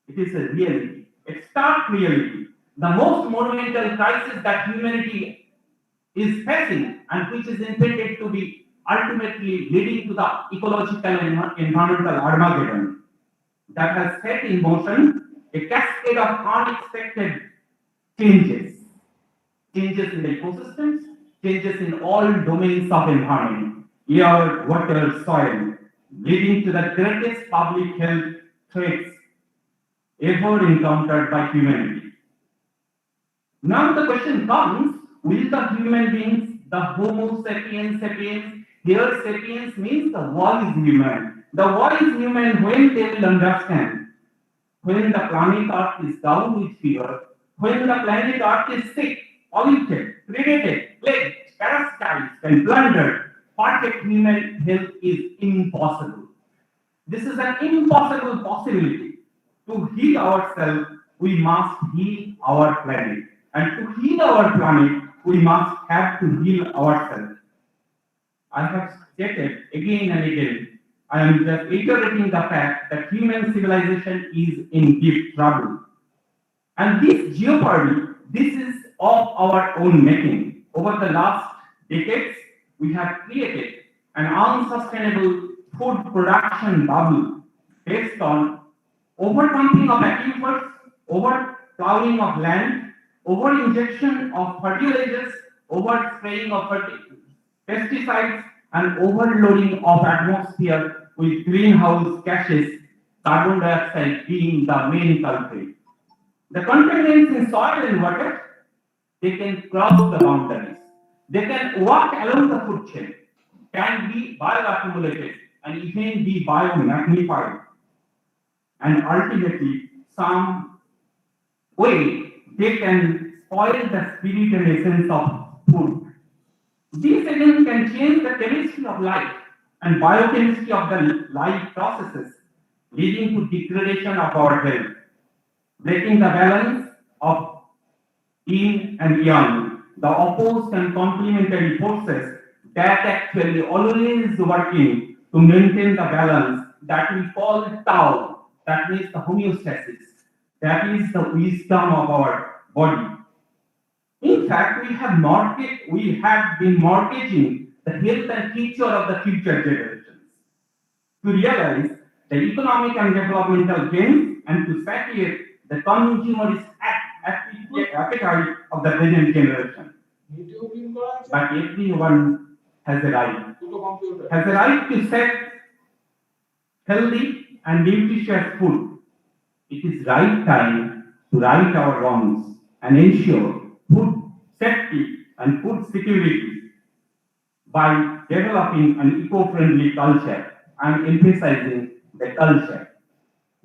It is a reality, a stark reality. The most monumental crisis that humanity is facing and which is intended to be ultimately leading to the ecological and environmental Armageddon that has set in motion a cascade of unexpected changes. Changes in the ecosystems, changes in all domains of environment, air, water, soil, leading to the greatest public health threats ever encountered by humanity. Now the question comes, will the human beings, the Homo sapiens sapiens, here sapiens means the wise human. The wise human, when they will understand, when the planet Earth is down with fever, when the planet Earth is sick, polluted, predated, plagued, parasitized, and plundered, perfect human health is impossible. This is an impossible possibility. To heal ourselves, we must heal our planet. And to heal our planet, we must have to heal ourselves. I have stated again and again, I am just reiterating the fact that human civilization is in deep trouble. And this jeopardy, this is of our own making. Over the last decades, we have created an unsustainable food production bubble based on overpumping of aquifers, over plowing of land, over injection of fertilizers, over spraying of pesticides, and overloading of atmosphere with greenhouse gases, carbon dioxide being the main culprit. The contaminants in soil and water, they can cross the boundaries. They can walk along the food chain, can be bioaccumulated and even be biomagnified, and ultimately some way they can spoil the spirit and essence of food. These again can change the chemistry of life and biochemistry of the life processes, leading to degradation of our health, breaking the balance of yin and yang, the opposed and complementary forces that actually always working to maintain the balance that we call Tao, that means the homeostasis, that is the wisdom of our body. In fact, we have been mortgaging the health and future of the future generations to realize the economic and developmental gains and to satiate the consumerist appetite of the present generation. But everyone has a right to set healthy and nutritious food. It is right time to right our wrongs and ensure food safety and food security by developing an eco-friendly culture and emphasizing the culture.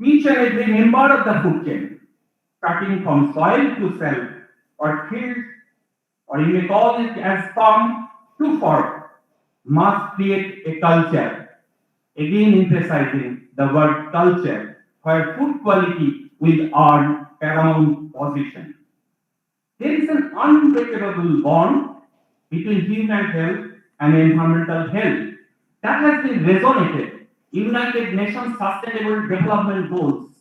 Each and every member of the food chain, starting from soil to cell or field, or you may call it as farm to fork, must create a culture. Again emphasizing the word culture, where food quality will earn paramount position. There is an unbreakable bond between human health and environmental health that has been resonated. United Nations Sustainable Development Goals.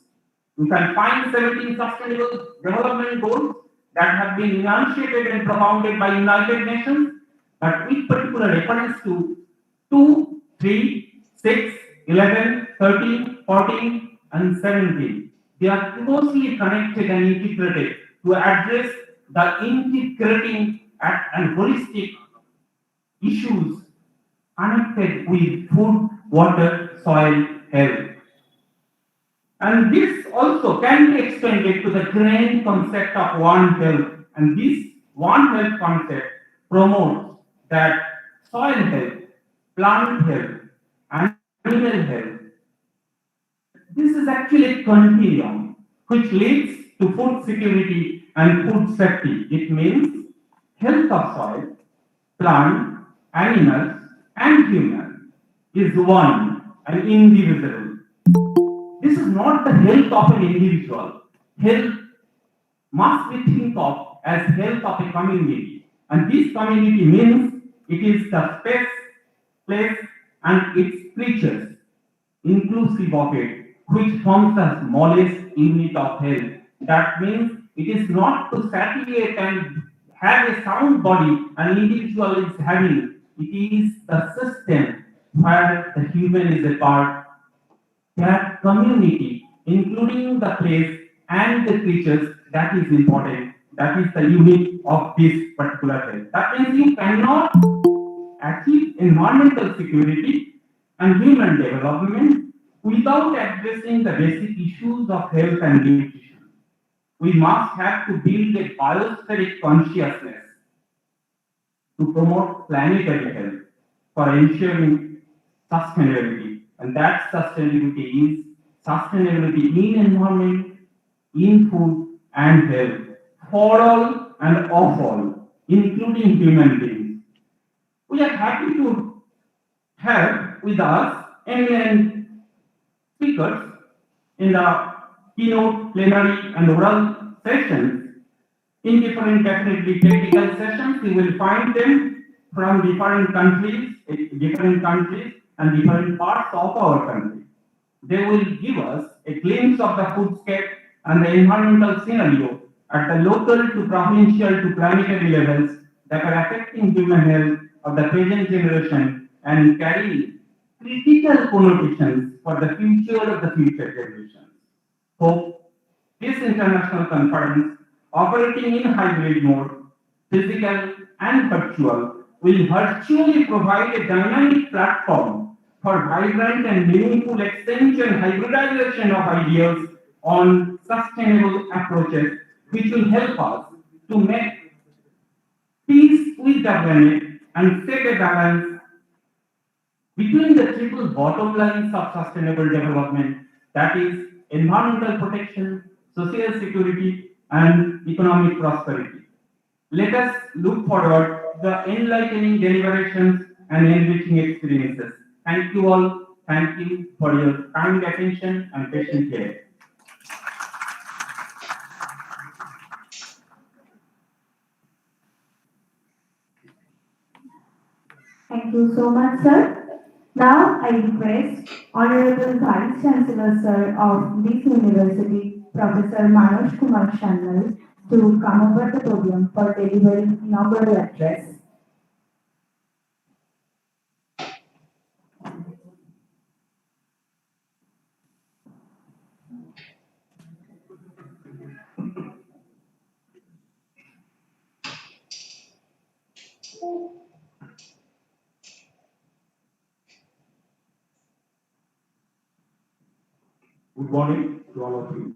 You can find 17 Sustainable Development Goals that have been enunciated and propounded by United Nations, but with particular reference to 2, 3, 6, 11, 13, 14, and 17. They are closely connected and integrated to address the integrating and holistic issues connected with food, water, soil, health. And this also can be extended to the grand concept of One Health. And this One Health concept promotes that soil health, plant health, animal health. This is actually a continuum which leads to food security and food safety. It means health of soil, plant, animals, and human is one and indivisible. This is not the health of an individual. Health must be think of as health of a community. And this community means it is the space, place, and its creatures, inclusive of it, which forms the smallest unit of health. That means it is not to satiate and have a sound body an individual is having. It is the system where the human is a part. That community, including the place and the creatures, that is important. That is the unit of this particular health. That means you cannot achieve environmental security and human development without addressing the basic issues of health and nutrition. We must have to build a biospheric consciousness to promote planetary health for ensuring sustainability. And that sustainability is sustainability in environment, in food and health, for all and of all, including human beings. We are happy to have with us eminent speakers in the keynote, plenary, and oral sessions. In different definitely technical sessions, you will find them from different countries and different parts of our country. They will give us a glimpse of the foodscape and the environmental scenario at the local to provincial to planetary levels that are affecting human health of the present generation and carry critical connotations for the future of the future generations. Hope this international conference, operating in hybrid mode, physical and virtual, will virtually provide a dynamic platform for vibrant and meaningful exchange and hybridization of ideas on sustainable approaches, which will help us to make peace with the planet and set a balance between the triple bottom lines of sustainable development, that is, environmental protection, social security, and economic prosperity. Let us look forward to the enlightening deliberations and enriching experiences. Thank you all. Thank you for your kind attention and patient care. Thank you so much, sir. Now I request Honorable Vice Chancellor, sir, of this university, Professor Manoj Kumar Shanal, to come over the podium for delivering inaugural address. Good morning to all of you.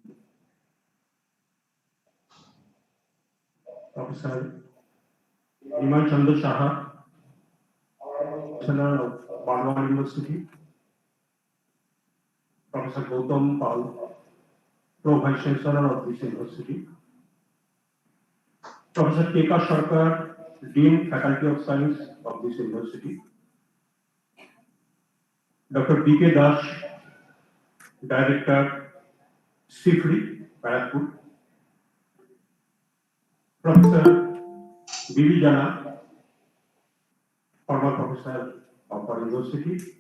Professor Iman Chandra Shaha, Chancellor of Barwar University, Professor Gautam Pal, Pro Vice Chancellor of this university, Professor K. Sarkar, Dean Faculty of Science of this university, Dr. B. K. Das, Director, CIFRI, Barakpur, Professor B. V. Jana, former professor of our university,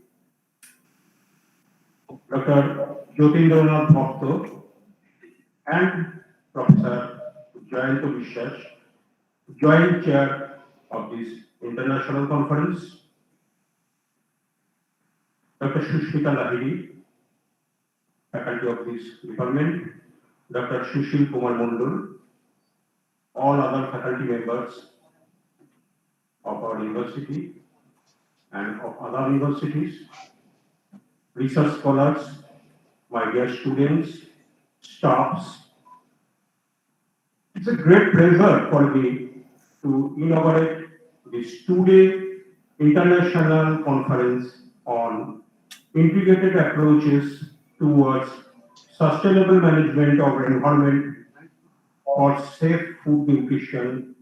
Dr. Jyotindranath Bhakto, and Professor Jayanto Vishwas, Joint Chair of this international conference, Dr. Shushmita Lahiri, Faculty of this department, Dr. Sushil Kumar Mundul, all other faculty members of our university and of other universities, research scholars, my dear students, staffs. It's a great pleasure for me to inaugurate this two-day international conference on integrated approaches towards sustainable management of environment for safe food nutrition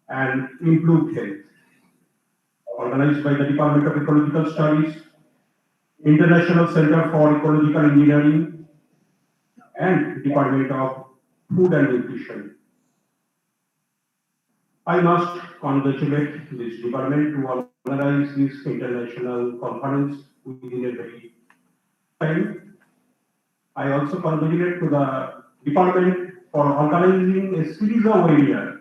and improved health, organized by the Department of Ecological Studies, International Center for Ecological Engineering, and Department of Food and Nutrition. I must congratulate this department to organize this international conference within a very time. I also congratulate to the department for organizing a series of webinars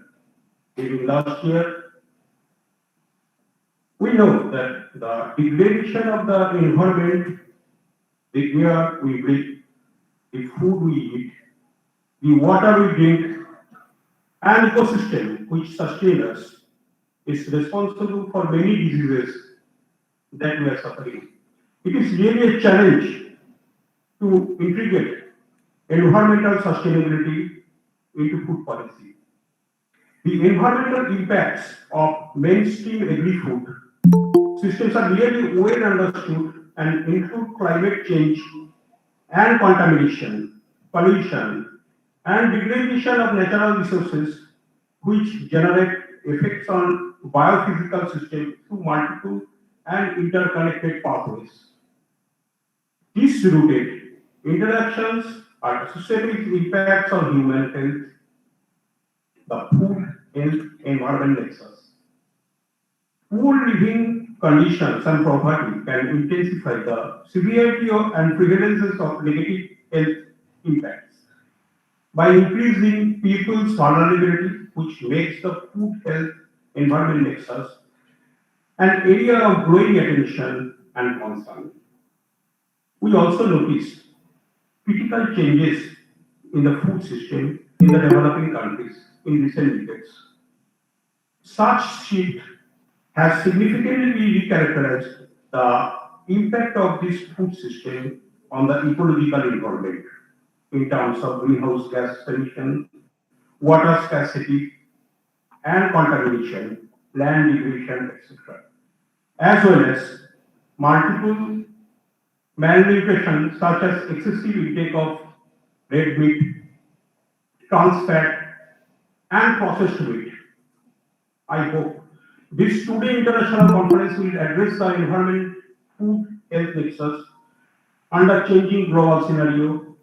during last year. We know that the degradation of the environment, the air we breathe, the food we eat, the water we drink, and ecosystem which sustain us is responsible for many diseases that we are suffering. It is really a challenge to integrate environmental sustainability into food policy. The environmental impacts of mainstream agri-food systems are really well understood and include climate change and contamination, pollution, and degradation of natural resources, which generate effects on biophysical systems through multiple and interconnected pathways. These rooted interactions are associated with impacts on human health, the food and environment nexus. Poor living conditions and poverty can intensify the severity and prevalences of negative health impacts by increasing people's vulnerability, which makes the food health environment nexus an area of growing attention and concern. We also notice critical changes in the food system in the developing countries in recent decades. Such shift has significantly recharacterized the impact of this food system on the ecological environment in terms of greenhouse gas emission, water scarcity and contamination, land degradation, etc., as well as multiple malnutrition such as excessive intake of red meat, trans fat, and processed meat. I hope this today international conference will address the environment, food, health nexus under changing global scenario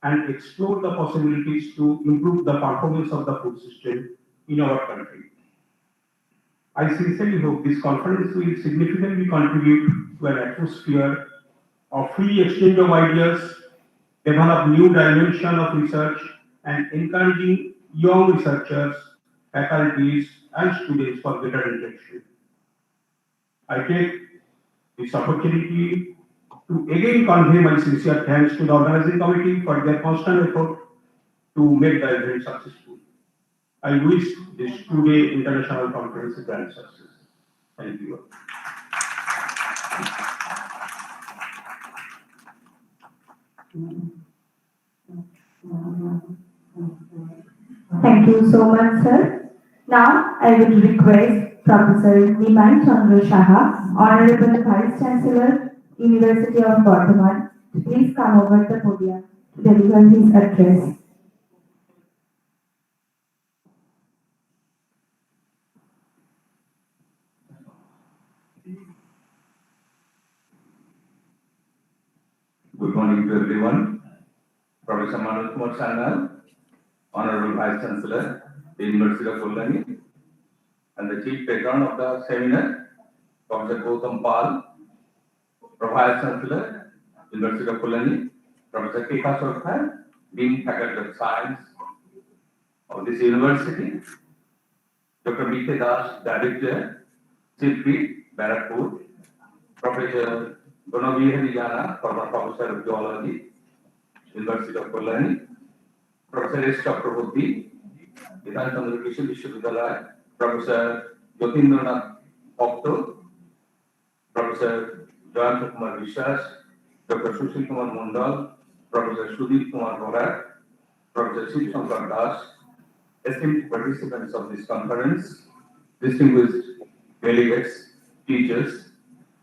and explore the possibilities to improve the performance of the food system in our country. I sincerely hope this conference will significantly contribute to an atmosphere of free exchange of ideas, develop new dimension of research, and encouraging young researchers, faculties, and students for better interaction. I take this opportunity to again convey my sincere thanks to the organizing committee for their constant effort to make the event successful. I wish this two-day international conference a grand success. Thank you. Thank you so much, sir. Now, I would request Professor Nimai Chandra Shaha, Honorable Vice Chancellor, University of Bardhaman, to please come over the podium to deliver his address. Good morning to everyone. Professor Manoj Kumar Sanyal, Honorable Vice Chancellor, the University of Kolkata, and the Chief Patron of the seminar, Professor Gautam Pal, Vice Chancellor, University of Kolkata, Professor Keka Sarkar, Dean Faculty of Science of this university, Dr. B.K. Das, Director, Chief Barakpur, Professor Gunavir Jana, former Professor of Geology, University of Kolkata, Professor S. Chakraborty, Vidhan Chandra Krishi Vishwavidyalaya, Professor Jyotindranath Bhakto, Professor Jayant Kumar Vishwas, Dr. Sushil Kumar Mondal, Professor Sudip Kumar Bhagat, Professor Shiv Shankar Das, esteemed participants of this conference, distinguished delegates, teachers,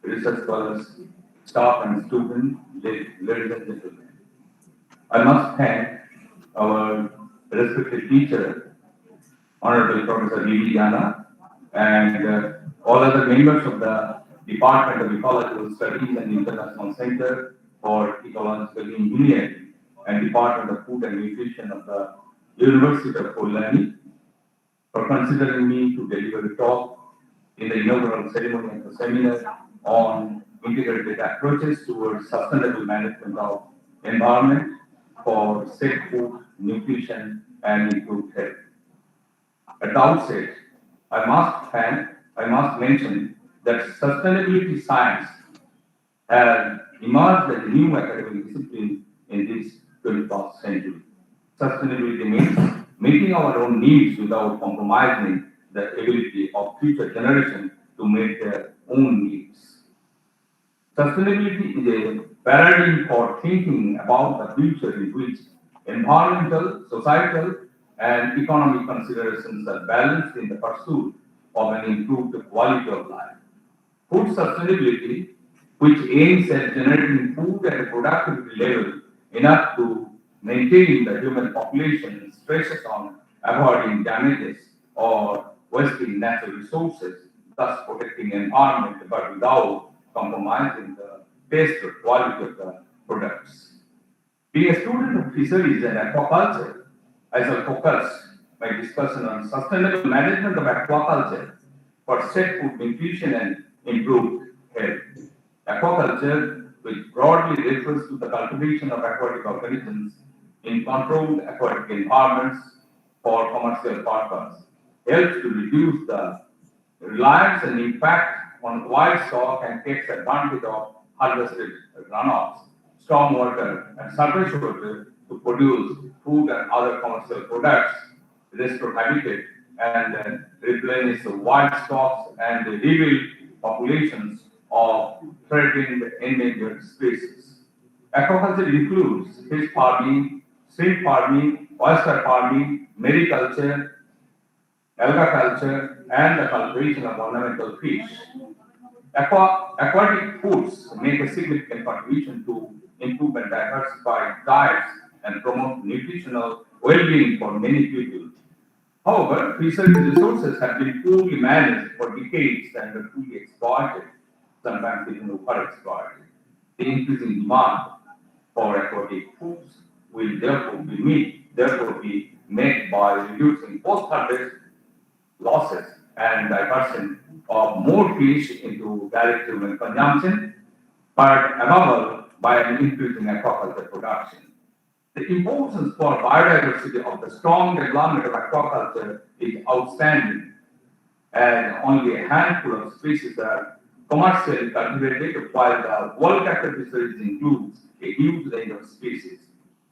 research scholars, staff and students, ladies and gentlemen. I must thank our respected teacher, Honorable Professor V.V. Jana, and all other members of the Department of Ecological Studies and International Center for Ecological Engineering and Department of Food and Nutrition of the University of Kolkata for considering me to deliver a talk in the inaugural ceremony of the seminar on integrated approaches towards sustainable management of environment for safe food, nutrition, and improved health. At the outset, I must mention that sustainability science has emerged as a new academic discipline in this 21st century. Sustainability means meeting our own needs without compromising the ability of future generations to meet their own needs. Sustainability is a paradigm for thinking about the future in which environmental, societal, and economic considerations are balanced in the pursuit of an improved quality of life. Food sustainability, which aims at generating food at a productivity level enough to maintain the human population, stresses on avoiding damages or wasting natural resources, thus protecting environment, but without compromising the taste or quality of the products. Being a student of fisheries and aquaculture, I shall focus my discussion on sustainable management of aquaculture for safe food nutrition and improved health. Aquaculture, which broadly refers to the cultivation of aquatic organisms in controlled aquatic environments for commercial purpose, helps to reduce the reliance and impact on wild stock and takes advantage of harvested runoffs, stormwater, and surface water to produce food and other commercial products, restore habitat, and replenish the wild stocks and rebuild populations of threatened endangered species. Aquaculture includes fish farming, shrimp farming, oyster farming, mariculture, alga culture, and the cultivation of ornamental fish. Aquatic foods make a significant contribution to improve and diversify diets and promote nutritional well-being for many people. However, fisheries resources have been poorly managed for decades and are fully exploited, sometimes even overexploited. The increasing demand for aquatic foods will therefore be met by reducing post-harvest losses and diversion of more fish into direct human consumption, but above all, by an increase in aquaculture production. The importance for biodiversity of the strong development of aquaculture is outstanding, and only a handful of species are commercially cultivated, while the world capture fisheries includes a huge range of species.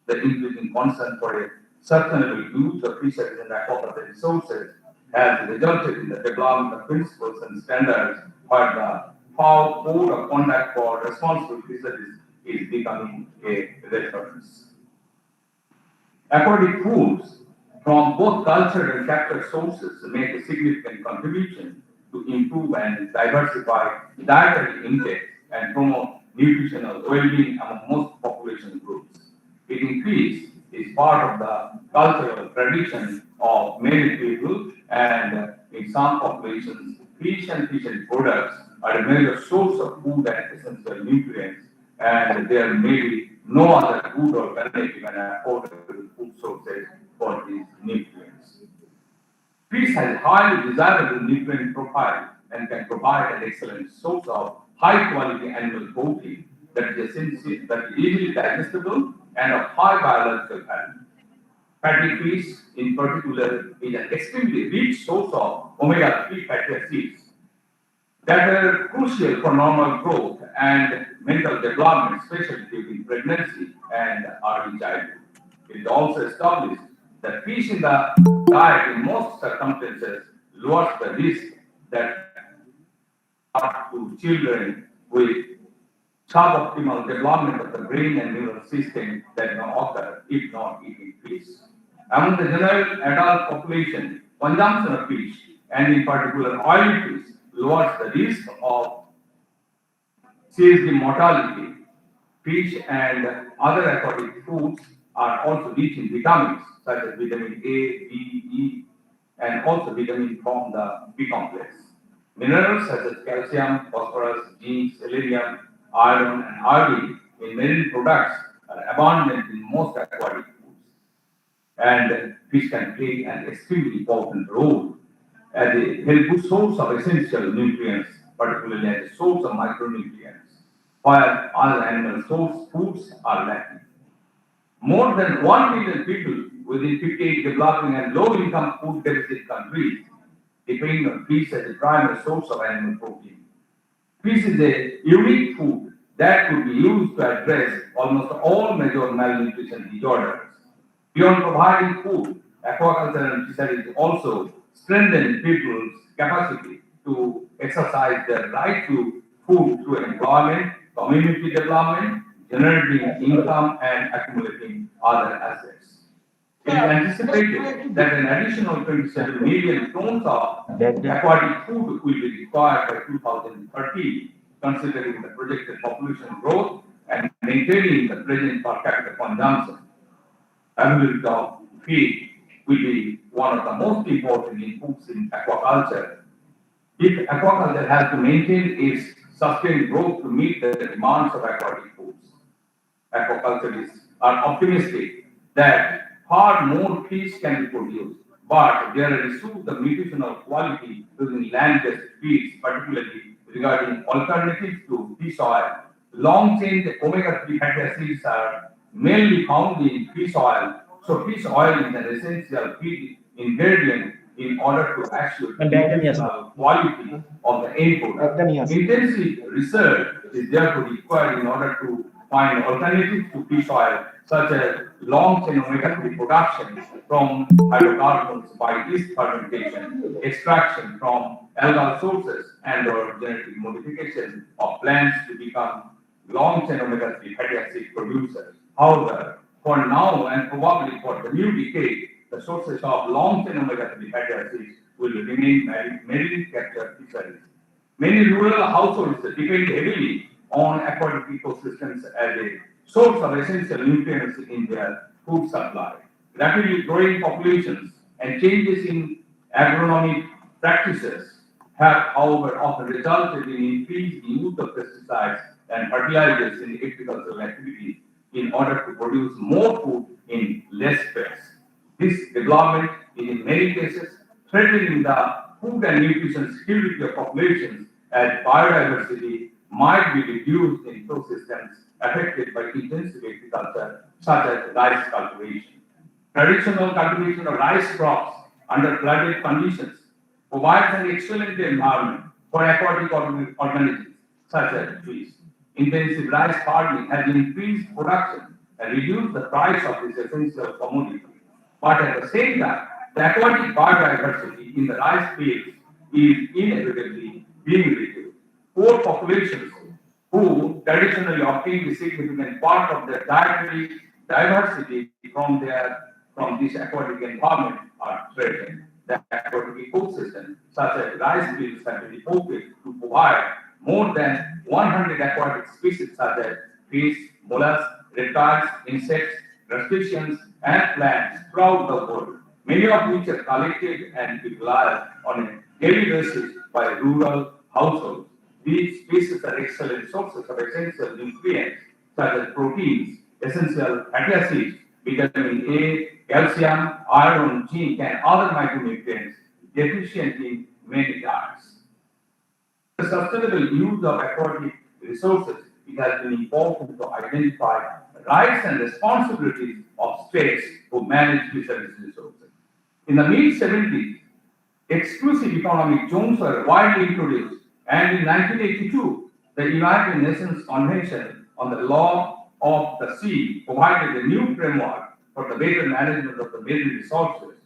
The increasing concern for a sustainable use of fisheries and aquaculture resources has resulted in the development of principles and standards where the code of conduct for responsible fisheries is becoming a reference. Aquatic foods from both cultured and captured sources make a significant contribution to improve and diversify dietary intake and promote nutritional well-being among most population groups. Its increase is part of the cultural tradition of many people, and in some populations, fish and fishery products are a major source of food and essential nutrients, and there may be no other good alternative and affordable food sources for these nutrients. Fish has highly desirable nutrient profile and can provide an excellent source of high quality animal protein that is easily digestible and of high biological value. Fatty fish, in particular, is an extremely rich source of omega-3 fatty acids that are crucial for normal growth and mental development, especially during pregnancy and early childhood. It is also established that fish in the diet in most circumstances lowers the risk that to children with suboptimal development of the brain and neural system that may occur if not eating fish. Among the general adult population, consumption of fish, and in particular oily fish, lowers the risk of CSD mortality. Fish and other aquatic foods are also rich in vitamins such as vitamin A, B, E, and also vitamin from the B complex. Minerals such as calcium, phosphorus, zinc, selenium, iron, and iodine in marine products are abundant in most aquatic foods. And fish can play an extremely important role as a helpful source of essential nutrients, particularly as a source of micronutrients, while other animal source foods are lacking. More than 1 million people within 58 developing and low-income food deficit countries depend on fish as a primary source of animal protein. Fish is a unique food that could be used to address almost all major malnutrition disorders. Beyond providing food, aquaculture and fisheries also strengthen people's capacity to exercise their right to food through employment, community development, generating income, and accumulating other assets. It is anticipated that an additional 27 million tons of aquatic food will be required by 2030, considering the projected population growth and maintaining the present per capita consumption. Availability of feed will be one of the most important inputs in aquaculture. If aquaculture has to maintain its sustained growth to meet the demands of aquatic foods, aquaculturists are optimistic that far more fish can be produced, but there are issues of nutritional quality using land-based feeds, particularly regarding alternatives to fish oil. Long-chain omega-3 fatty acids are mainly found in fish oil, so fish oil is an essential feed ingredient in order to assure the nutritional quality of the end product. Intensive research is therefore required in order to find alternatives to fish oil such as long chain omega-3 production from hydrocarbons by yeast fermentation, extraction from algal sources, and/or genetic modification of plants to become long chain omega-3 fatty acid producers. However, for now and probably for the new decade, the sources of long chain omega-3 fatty acids will remain marine capture fisheries. Many rural households depend heavily on aquatic ecosystems as a source of essential nutrients in their food supply. Rapidly growing populations and changes in agronomic practices have, however, often resulted in increased use of pesticides and fertilizers in agricultural activities in order to produce more food in less space. This development is in many cases threatening the food and nutrition security of populations, as biodiversity might be reduced in ecosystems affected by intensive agriculture, such as rice cultivation. Traditional cultivation of rice crops under flooded conditions provides an excellent environment for aquatic organisms, such as fish. Intensive rice farming has increased production and reduced the price of this essential commodity. But at the same time, the aquatic biodiversity in the rice fields is inevitably being reduced. Poor populations who traditionally obtain a significant part of their dietary diversity from this aquatic environment are threatened. The aquatic ecosystem, such as rice fields, have been reported to provide more than 100 aquatic species such as fish, mollusks, reptiles, insects, crustaceans, and plants throughout the world, many of which are collected and utilized on a daily basis by rural households. These species are excellent sources of essential nutrients such as proteins, essential fatty acids, vitamin A, calcium, iron, zinc, and other micronutrients deficient in many diets. The sustainable use of aquatic resources, it has been important to identify rights and responsibilities of states who manage fisheries resources. In the mid-70s, exclusive economic zones were widely introduced, and in 1982, the United Nations Convention on the Law of the Sea provided a new framework for the better management of the marine resources.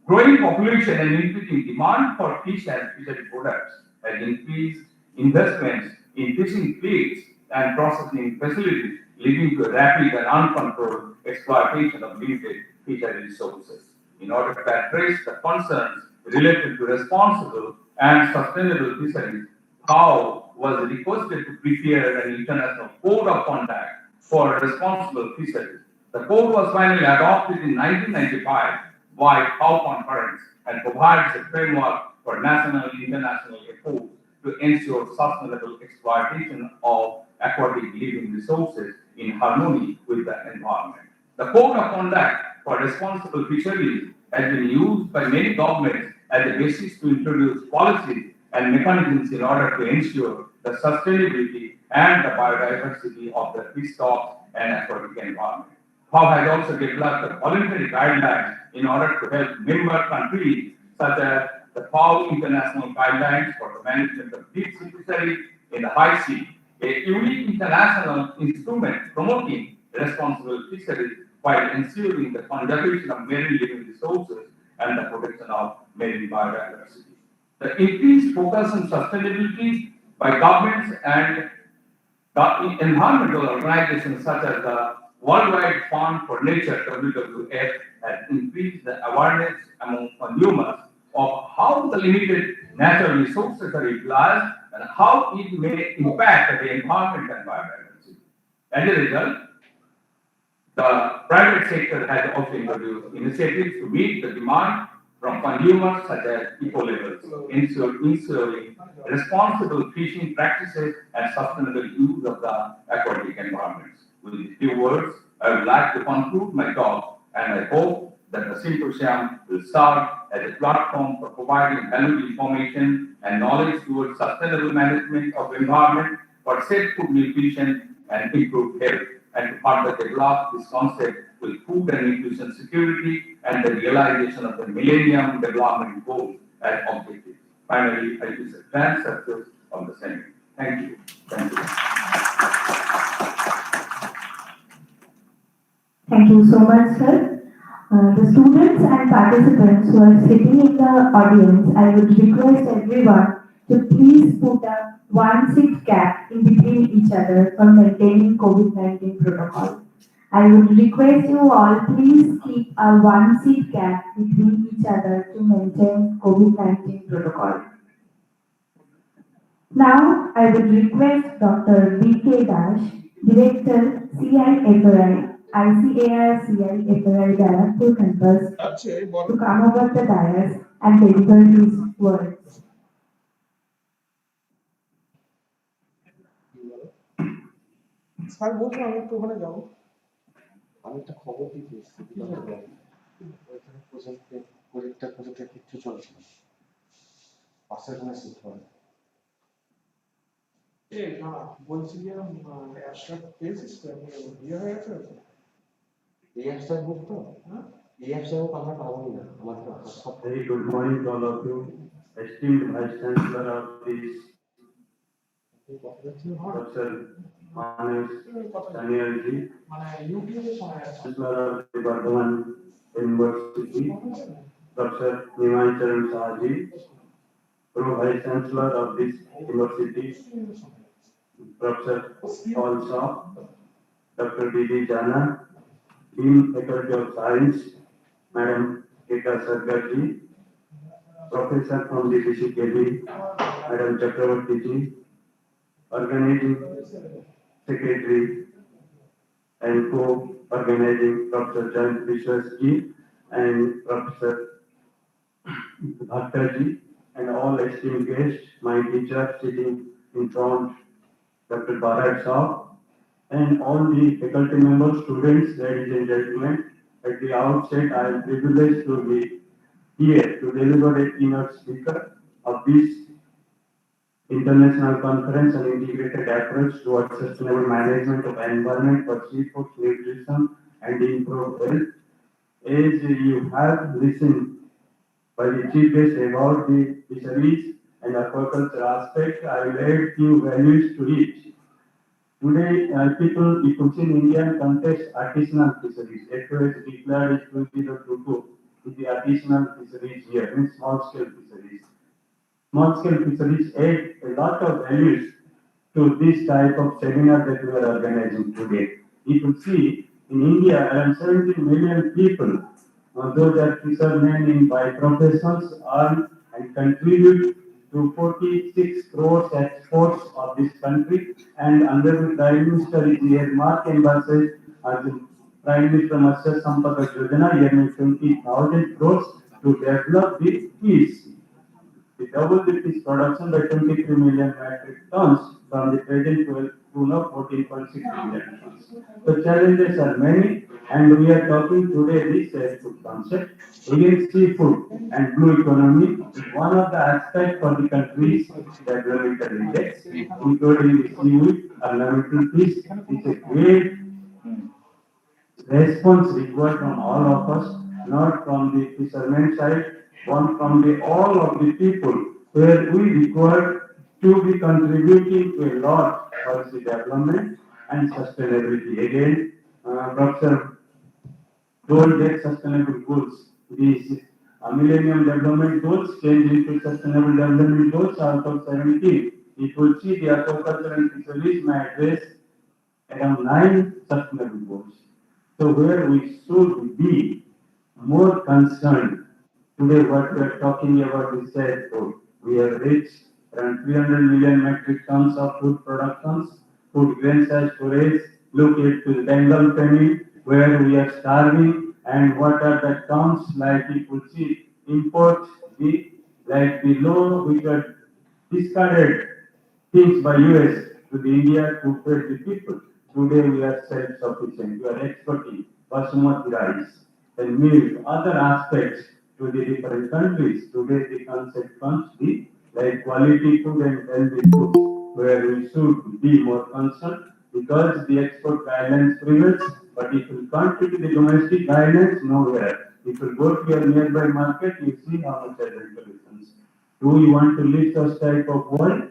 Growing population and increasing demand for fish and fishery products has increased investments in fishing fleets and processing facilities, leading to a rapid and uncontrolled exploitation of limited fishery resources. In order to address the concerns related to responsible and sustainable fisheries, FAO was requested to prepare an international code of conduct for responsible fisheries. The code was finally adopted in 1995 by FAO conference and provides a framework for national and international efforts to ensure sustainable exploitation of aquatic living resources in harmony with the environment. The Code of Conduct for Responsible Fisheries has been used by many governments as a basis to introduce policies and mechanisms in order to ensure the sustainability and the biodiversity of the fish stocks and aquatic environment. FAO has also developed a voluntary guidelines in order to help member countries, such as the FAO International Guidelines for the Management of Deep Sea Fisheries in the ICEE, a unique international instrument promoting responsible fisheries while ensuring the conservation of marine living resources and the protection of marine biodiversity. The increased focus on sustainability by governments and environmental organizations such as the Worldwide Fund for Nature (WWF) has increased the awareness among consumers of how the limited natural resources are utilized and how it may impact the environment and biodiversity. As a result, the private sector has also introduced initiatives to meet the demand from consumers such as eco-labels, ensuring responsible fishing practices and sustainable use of the aquatic environments. With these few words, I would like to conclude my talk, and I hope that the symposium will serve as a platform for providing valuable information and knowledge towards sustainable management of the environment for safe food nutrition and improved health, and to further develop this concept with food and nutrition security and the realization of the Millennium Development Goals as objectives. Finally, I wish a grand success of the seminar. Thank you. Thank you. Thank you so much, sir. The students and participants who are sitting in the audience, I would request everyone to please put a 1 seat gap in between each other for maintaining COVID-19 protocol. I would request you all please keep a 1 seat gap between each other to maintain COVID-19 protocol. Now, I would request Dr. B.K. Dash, Director, CIFRI, ICAR CIFRI Director Campus, আচ্ছা এই বল to come over the dais and deliver his words. Sir বলছো আমি একটু ওখানে যাবো। আমি একটা খবর দিতে এসেছি ওইখানে প্রজেক্টটা কিচ্ছু চলছে না, পাশের ওখানে শিফট হবে। এই না বলছি যে অ্যাবস্ট্রাক্ট পেয়েছিস তো ইয়ে হয়ে গেছে এই অ্যাপসটার বুক তো, এই অ্যাপসটার বুক আমরা পাবো না, আমার তো সব। Very good morning to all of you, esteemed Vice Chancellor of this Professor Manas Sanyalji, মানে ইউটিউবে শোনা যাচ্ছে। Chancellor of the Bardhaman University, Professor Nimancharan Sahaji, Pro Vice Chancellor of this university, Professor Paul Shaw, Dr. D.D. Jana, Dean Faculty of Science, Madam Eka Sarkarji, Professor from the DCKB, Madam Chakravarti ji, Organizing Secretary and co-organizing Professor Jayant Vishwas ji and Professor Bhatta ji, and all esteemed guests, my teacher sitting in front, Dr. Bharat Shaw, and all the faculty members, students, ladies and gentlemen. At the outset, I am privileged to be here to deliver a keynote speaker of this international conference on integrated approach towards sustainable management of environment for seafood, nutrition, and improved health. As you have listened by the chief guest about the fisheries and aquaculture aspect, I will add few values to it. Today, people, you could see in Indian context artisanal fisheries. FOS declared it 2022 is the artisanal fisheries year, means small scale fisheries. Small scale fisheries add a lot of values to this type of seminar that we are organizing today. You could see in India around 17 million people, those are fishermen in by professions, earn and contribute to 46 crores exports of this country, and under the Prime Minister is here Mark Embassy as the Prime Minister Matsya Sampada Yojana, earning 20,000 crores to develop the fish. We double the fish production by 23 million metric tons from the present 12 to now 14.6 million tons. The challenges are many, and we are talking today this food concept. Again, seafood and blue economy is one of the aspects for the country's developmental index, including the seaweed, ornamental fish. It's a great response required from all of us, not from the fishermen side, one from the all of the people, where we require to be contributing to a lot for the development and sustainability. Again, Professor told that sustainable goals, these Millennium Development Goals change into Sustainable Development Goals out of 17. It will see the aquaculture and fisheries may address around 9 sustainable goals. So where we should be more concerned today, what we are talking about is said food. We have reached around 300 million metric tons of food productions, food grains as storage. Look at the Bengal famine where we are starving, and what are the terms like we could see imports, the like the law which are discarded things by US to the India to feed the people. Today we are self-sufficient. We are exporting basmati rice and milk, other aspects to the different countries. Today the concept comes the like quality food and healthy food, where we should be more concerned because the export guidelines prevails, but if you come to the domestic guidelines, nowhere. If you go to your nearby market, you see how much are the regulations. Do you want to live such type of world?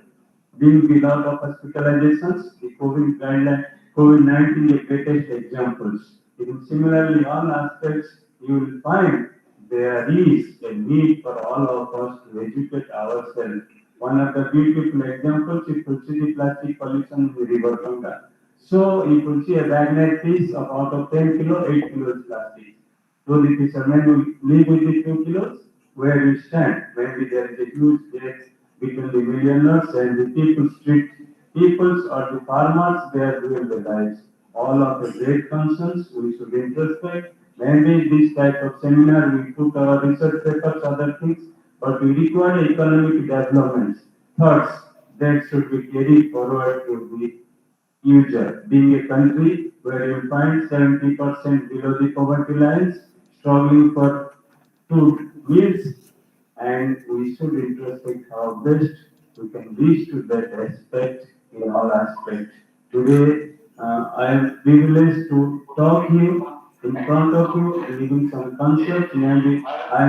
Being without of hospitalizations, the COVID guideline, COVID-19 the greatest examples. In similarly, all aspects, you will find there is a need for all of us to educate ourselves. One of the beautiful examples, you could see the plastic pollution in the river Ganga. So you could see a magnet piece of out of 10 kilo, 8 kilos plastic. So the fishermen will live with the 2 kilos, where you stand. Maybe there is a huge gap between the millionaires and the people, street peoples or the farmers, they are doing their lives. All of the great concerns we should introspect. Maybe this type of seminar we put our research papers, other things, but we require economic developments. Thoughts that should be carried forward to the user. Being a country where you find 70% below the poverty lines, struggling for food meals, and we should introspect how best we can reach to that aspect in all aspects. Today, I am privileged to talk you in front of you, giving some concepts. Maybe I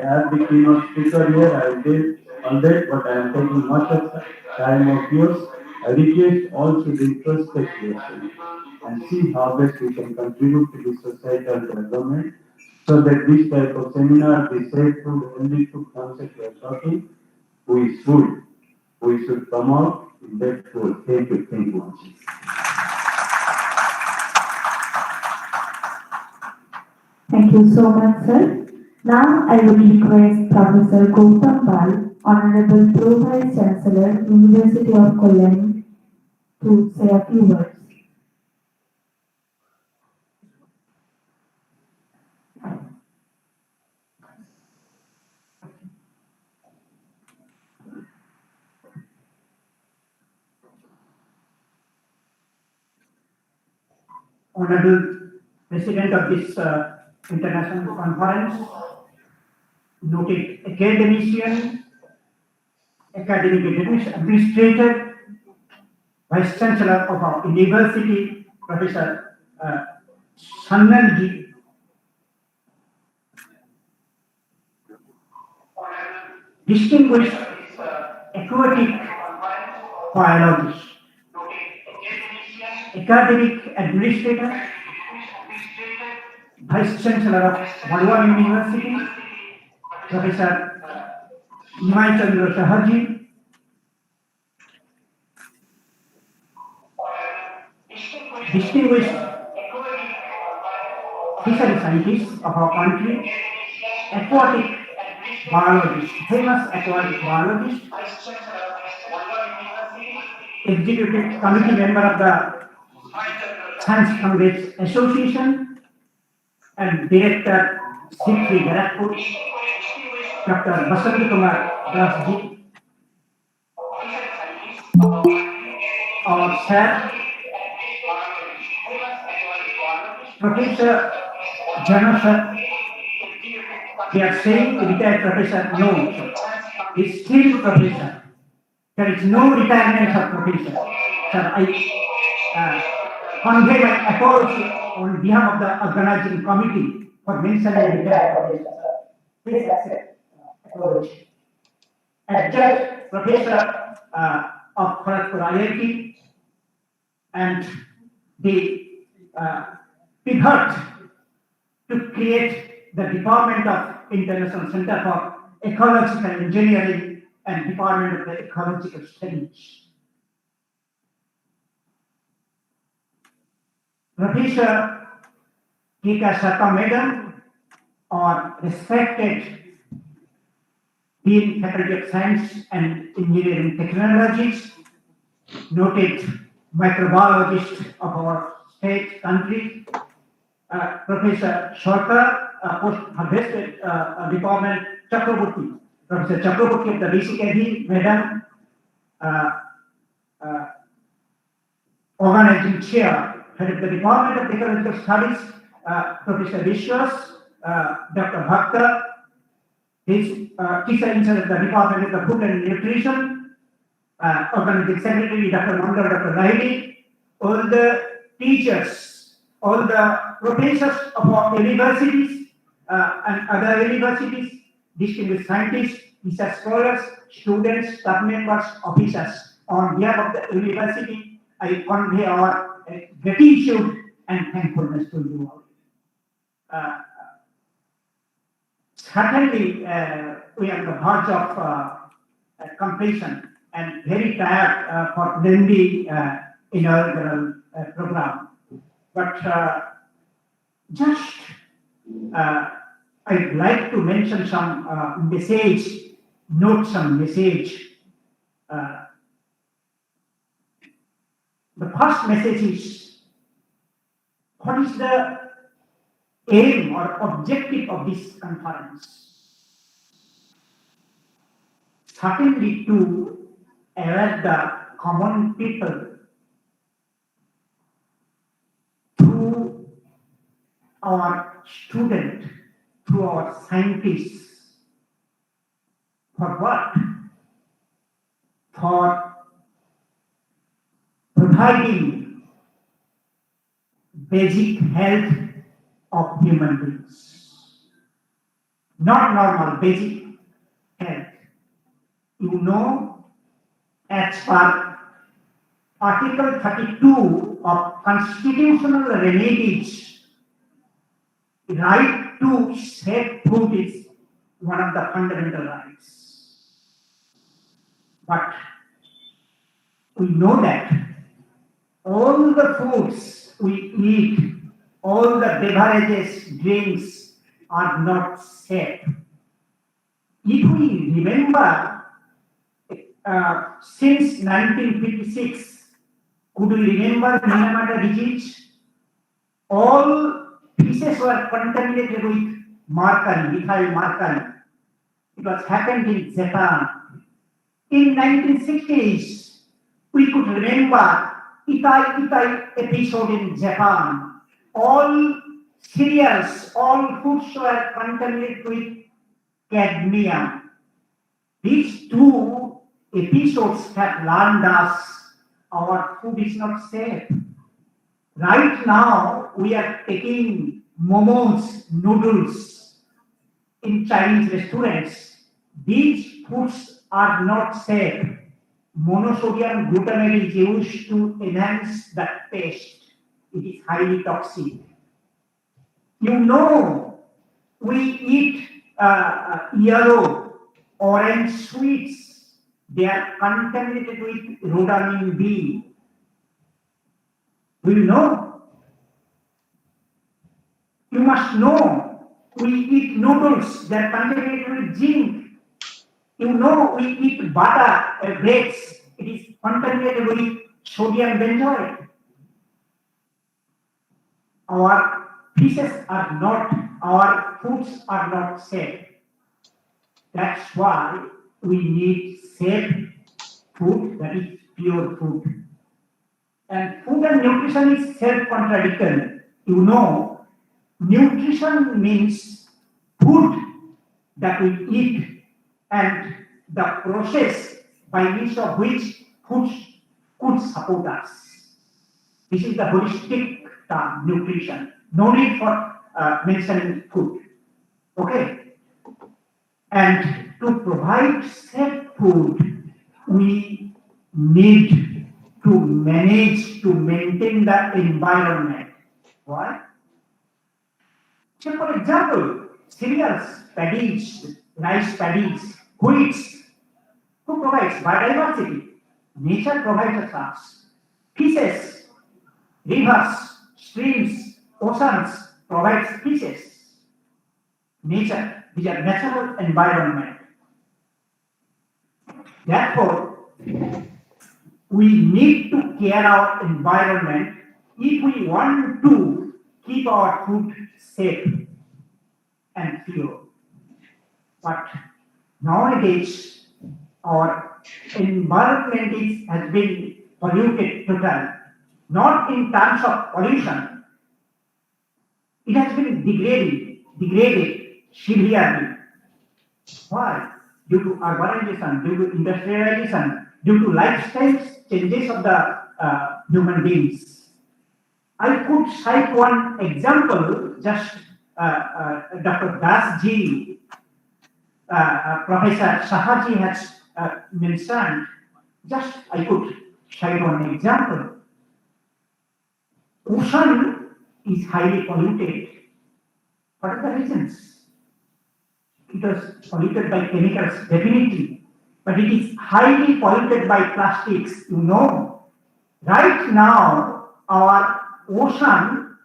have the keynote speaker here. I will tell on that, but I am taking much of the time of yours. I request all should introspect yourself and see how best we can contribute to the societal development so that this type of seminar, the safe food, healthy food concept we are talking, we should come out in that goal. Thank you. Thank you once again. Thank you so much, sir. Now I would request Professor Gautam Pal, Honorable Pro Vice Chancellor, University of Kolkata, to say a few words. Honorable President of this international conference, noted academician, academic administrator, Vice Chancellor of our university, Professor Sannanji, distinguished aquatic biologist, academic administrator, Vice Chancellor of Madhuban University, Professor Nimai Chandra Sahaji, distinguished fishery scientists of our country, aquatic biologist, famous aquatic biologist, executive committee member of the Science Congress Association and director Sri Barakpur, Dr. Basant Kumar Das ji, our sir, Professor Janasha, we are saying retired professor, no, he's still professor. There is no retirement of professor. Sir, I convey my apology on behalf of the organizing committee for mentioning retired professor. Please accept apology. Adjunct professor of Kharagpur IIT and the pivot to create the Department of International Center for Ecological Engineering and Department of the Ecological Studies. Professor Kika Sarka Madam, or respected Dean Faculty of Science and Engineering Technologies, noted microbiologist of our state country, Professor Shorter, post-harvested department Chakraborty, Professor Chakraborty of the BCKD, Madam, organizing chair, head of the Department of Ecological Studies, Professor Vishwas, Dr. Bhakta, his teacher in charge of the Department of the Food and Nutrition, organizing secretary, Dr. Mandar, Dr. Raidi, all the teachers, all the professors of our universities and other universities, distinguished scientists, research scholars, students, staff members, officers. On behalf of the university, I convey our gratitude and thankfulness to you all. Certainly, we are on the verge of completion and very tired for lengthy inaugural program. But just I'd like to mention some note some message. The first message is, what is the aim or objective of this conference? Certainly to aware the common people through our student, through our scientists. For what? For providing basic health of human beings. Not normal, basic health. You know, as per Article 32 of Constitutional Remedies, right to safe food is one of the fundamental rights. But we know that all the foods we eat, all the beverages, drinks are not safe. If we remember, since 1956, could we remember Minamata disease? All fishes were contaminated with mercury, methyl mercury. It was happened in Japan. In 1960s, we could remember ICEE episode in Japan. All cereals, all foods were contaminated with cadmium. These two episodes have learned us our food is not safe. Right now, we are taking momos, noodles in Chinese restaurants. These foods are not safe. Monosodium glutamate is used to enhance the taste. It is highly toxic. You know, we eat yellow, orange sweets. They are contaminated with rhodamine B. Do you know? You must know. We eat noodles. They are contaminated with zinc. You know, we eat butter, breads. It is contaminated with sodium benzoate. Our fishes are not, our foods are not safe. That's why we need safe food, that is pure food. And food and nutrition is self-contradictory. You know, nutrition means food that we eat and the process by means of which food could support us. This is the holistic term, nutrition. No need for mentioning food. Okay? And to provide safe food, we need to manage to maintain the environment. Why? So for example, cereals, paddies, rice paddies, wheats. Who provides biodiversity? Nature provides us. Fishes, rivers, streams, oceans provides fishes. Nature, these are natural environment. Therefore, we need to care our environment if we want to keep our food safe and pure. But nowadays, our environment has been polluted totally. Not in terms of pollution. It has been degraded severely. Why? Due to urbanization, due to industrialization, due to lifestyle changes of the human beings. I could cite one example, just Dr. Das ji, Professor Sahaji has mentioned, just I could cite one example. Ocean is highly polluted. What are the reasons? It was polluted by chemicals, definitely, but it is highly polluted by plastics. You know, right now our ocean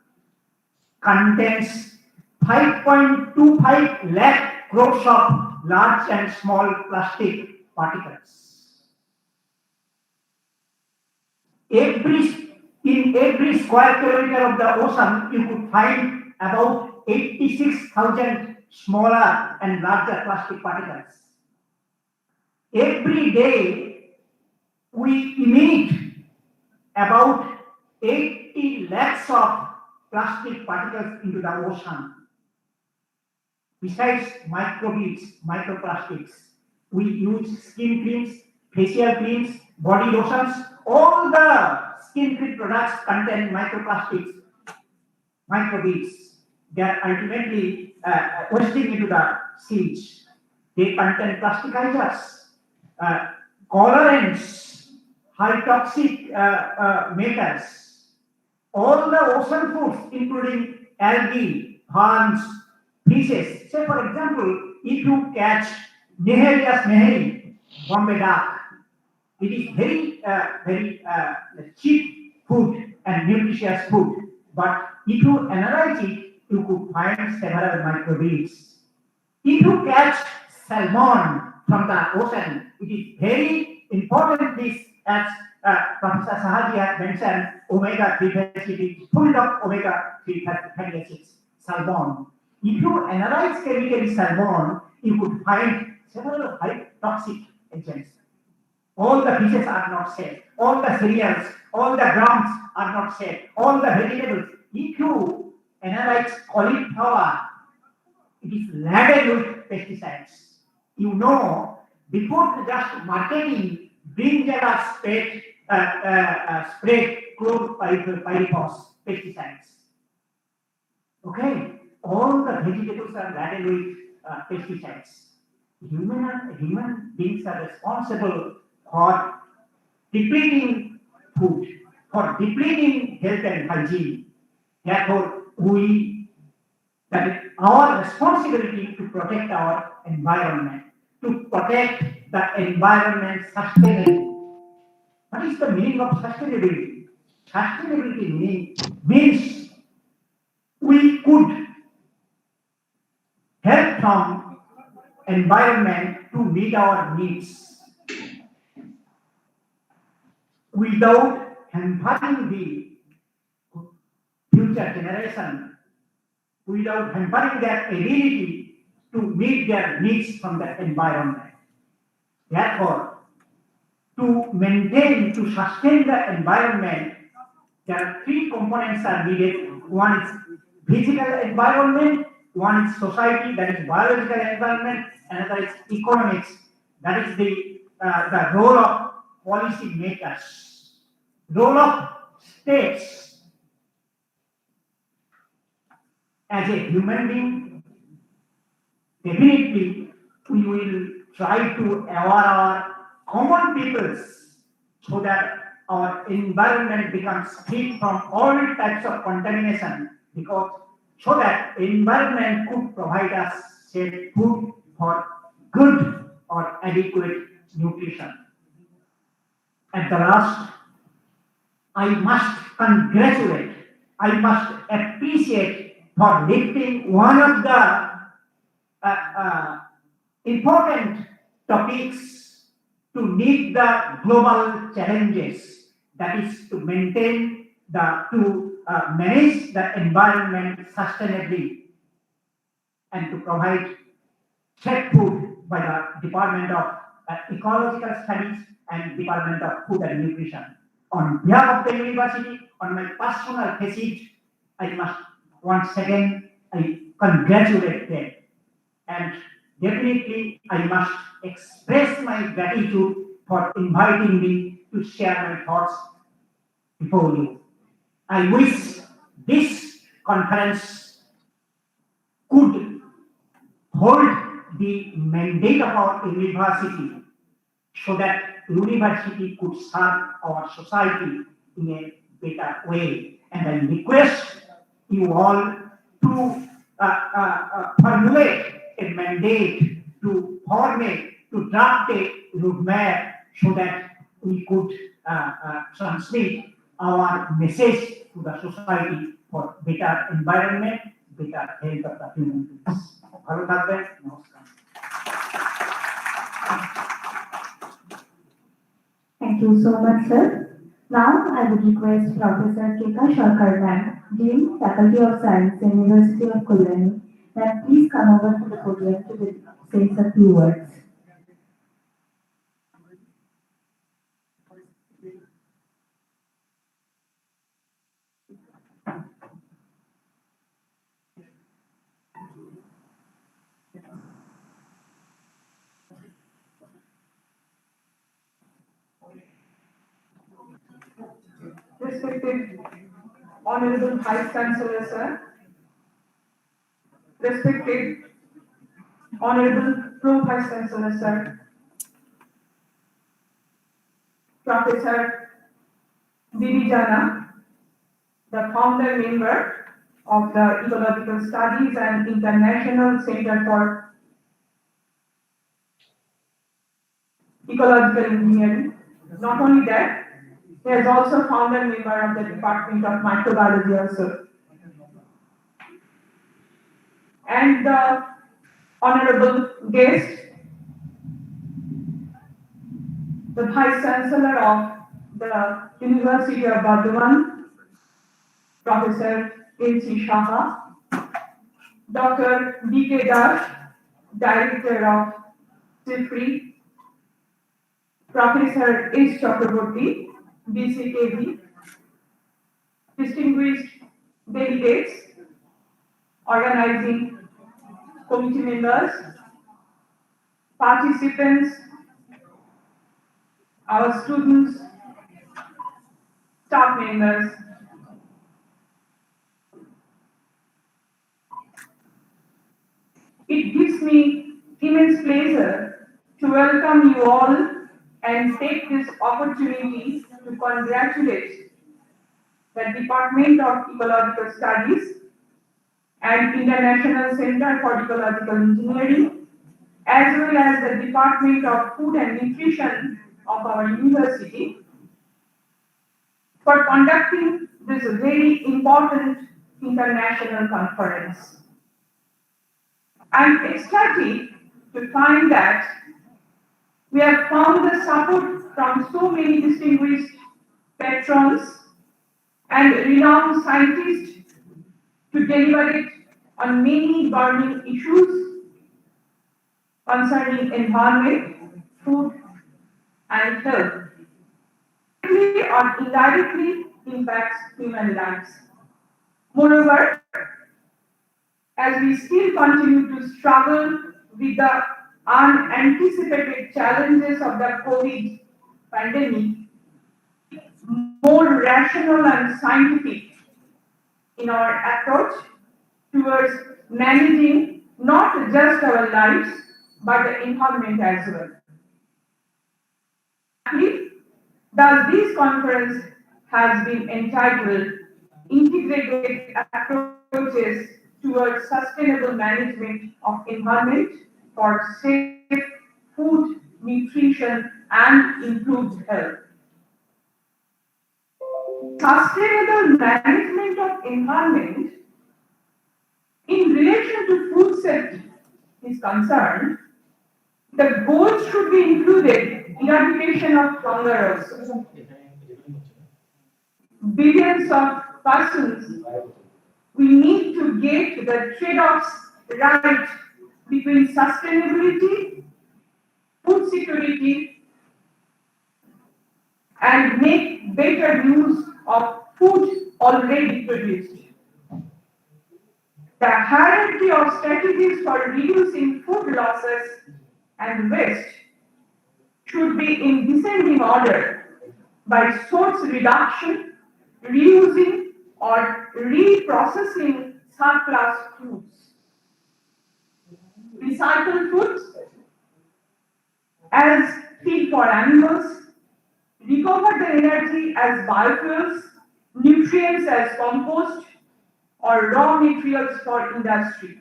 contains 5.25 lakh crores of large and small plastic particles. In every square kilometer of the ocean, you could find about 86,000 smaller and larger plastic particles. Every day, we emit about 80 lakhs of plastic particles into the ocean. Besides microbeads, microplastics, we use skin creams, facial creams, body lotions. All the skin cream products contain microplastics, microbeads. They are ultimately wasting into the seas. They contain plasticizers, colorants, high toxic metals. All the ocean foods, including algae, worms, fishes. Say, for example, if you catch Neherias neheri, Bombay duck, it is very cheap food and nutritious food. But if you analyze it, you could find several microbeads. If you catch salmon from the ocean, it is very important dish, as Professor Sahaji had mentioned, omega-3 fatty acids, full of omega-3 fatty acids, salmon. If you analyze chemically salmon, you could find several high toxic agents. All the fishes are not safe. All the cereals, all the grams are not safe. All the vegetables. If you analyze cauliflower, it is laden with pesticides. You know, before just marketing, brinjal sprayed chlorpyrifos pesticides. Okay, all the vegetables are laden with pesticides. Human beings are responsible for depleting food, for depleting health and hygiene. Therefore, that is our responsibility to protect our environment, to protect the environment sustainability. What is the meaning of sustainability? Sustainability means we could help from environment to meet our needs without hampering the future generation, without hampering their ability to meet their needs from the environment. Therefore, to maintain, to sustain the environment, there are three components are needed. One is physical environment, one is society, that is biological environment, another is economics, that is the role of policy makers, role of states. As a human being, definitely we will try to aware our common peoples so that our environment becomes free from all types of contamination, because so that environment could provide us safe food for good or adequate nutrition. At the last, I must congratulate, I must appreciate for lifting one of the important topics to meet the global challenges, that is to maintain manage the environment sustainably and to provide safe food by the Department of Ecological Studies and Department of Food and Nutrition. On behalf of the university, on my personal basis, I must once again I congratulate them, and definitely I must express my gratitude for inviting me to share my thoughts before you. I wish this conference could hold the mandate of our university so that university could serve our society in a better way. And I request you all to formulate a mandate, to formulate, to draft a roadmap so that we could transmit our message to the society for better environment, better health of the human beings. ভালো থাকবেন, নমস্কার। Thank you so much, sir. Now, I would request Professor Keka Sharkar ma'am, Dean, Faculty of Science, University of Kolkata, that please come over to the podium to say a few words. Respected Honorable Vice Chancellor, sir. Respected Honorable Pro Vice Chancellor, sir. Professor Dirijana, the founder member of the Ecological Studies and International Center for Ecological Engineering. Not only that, he is also founder member of the Department of Microbiology also. And the honorable guest, the Vice Chancellor of the University of Bardhaman, Professor A.C. Shaha, Dr. D.K. Das, Director of CIFRI, Professor H. Chakraborty, BCKV, distinguished delegates, organizing committee members, participants, our students, staff members. It gives me immense pleasure to welcome you all and take this opportunity to congratulate the Department of Ecological Studies and International Center for Ecological Engineering, as well as the Department of Food and Nutrition of our university for conducting this very important international conference. I'm ecstatic to find that we have found the support from so many distinguished patrons and renowned scientists to deliberate on many burning issues concerning environment, food, and health. Directly or indirectly impacts human lives. Moreover, as we still continue to struggle with the unanticipated challenges of the COVID pandemic, more rational and scientific in our approach towards managing not just our lives, but the environment as well. Thus, this conference has been entitled Integrated Approaches Towards Sustainable Management of Environment for Safe Food, Nutrition, and Improved Health. Sustainable management of environment in relation to food safety is concerned, the goals should be included eradication of hunger also. Billions of persons, we need to get the trade-offs right between sustainability, food security, and make better use of food already produced. The hierarchy of strategies for reducing food losses and waste should be in descending order by source reduction, reusing, or reprocessing surplus foods. Recycled foods as feed for animals, recover the energy as biofuels, nutrients as compost, or raw materials for industry.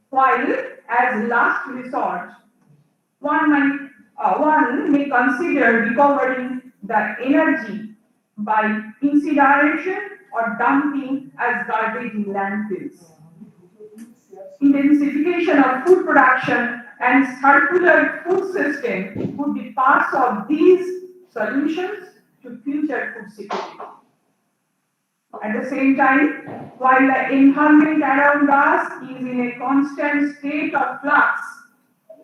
While, as last resort, one may consider recovering the energy by incineration or dumping as garbage in landfills. Intensification of food production and circular food system would be parts of these solutions to future food security. At the same time, while the environment around us is in a constant state of flux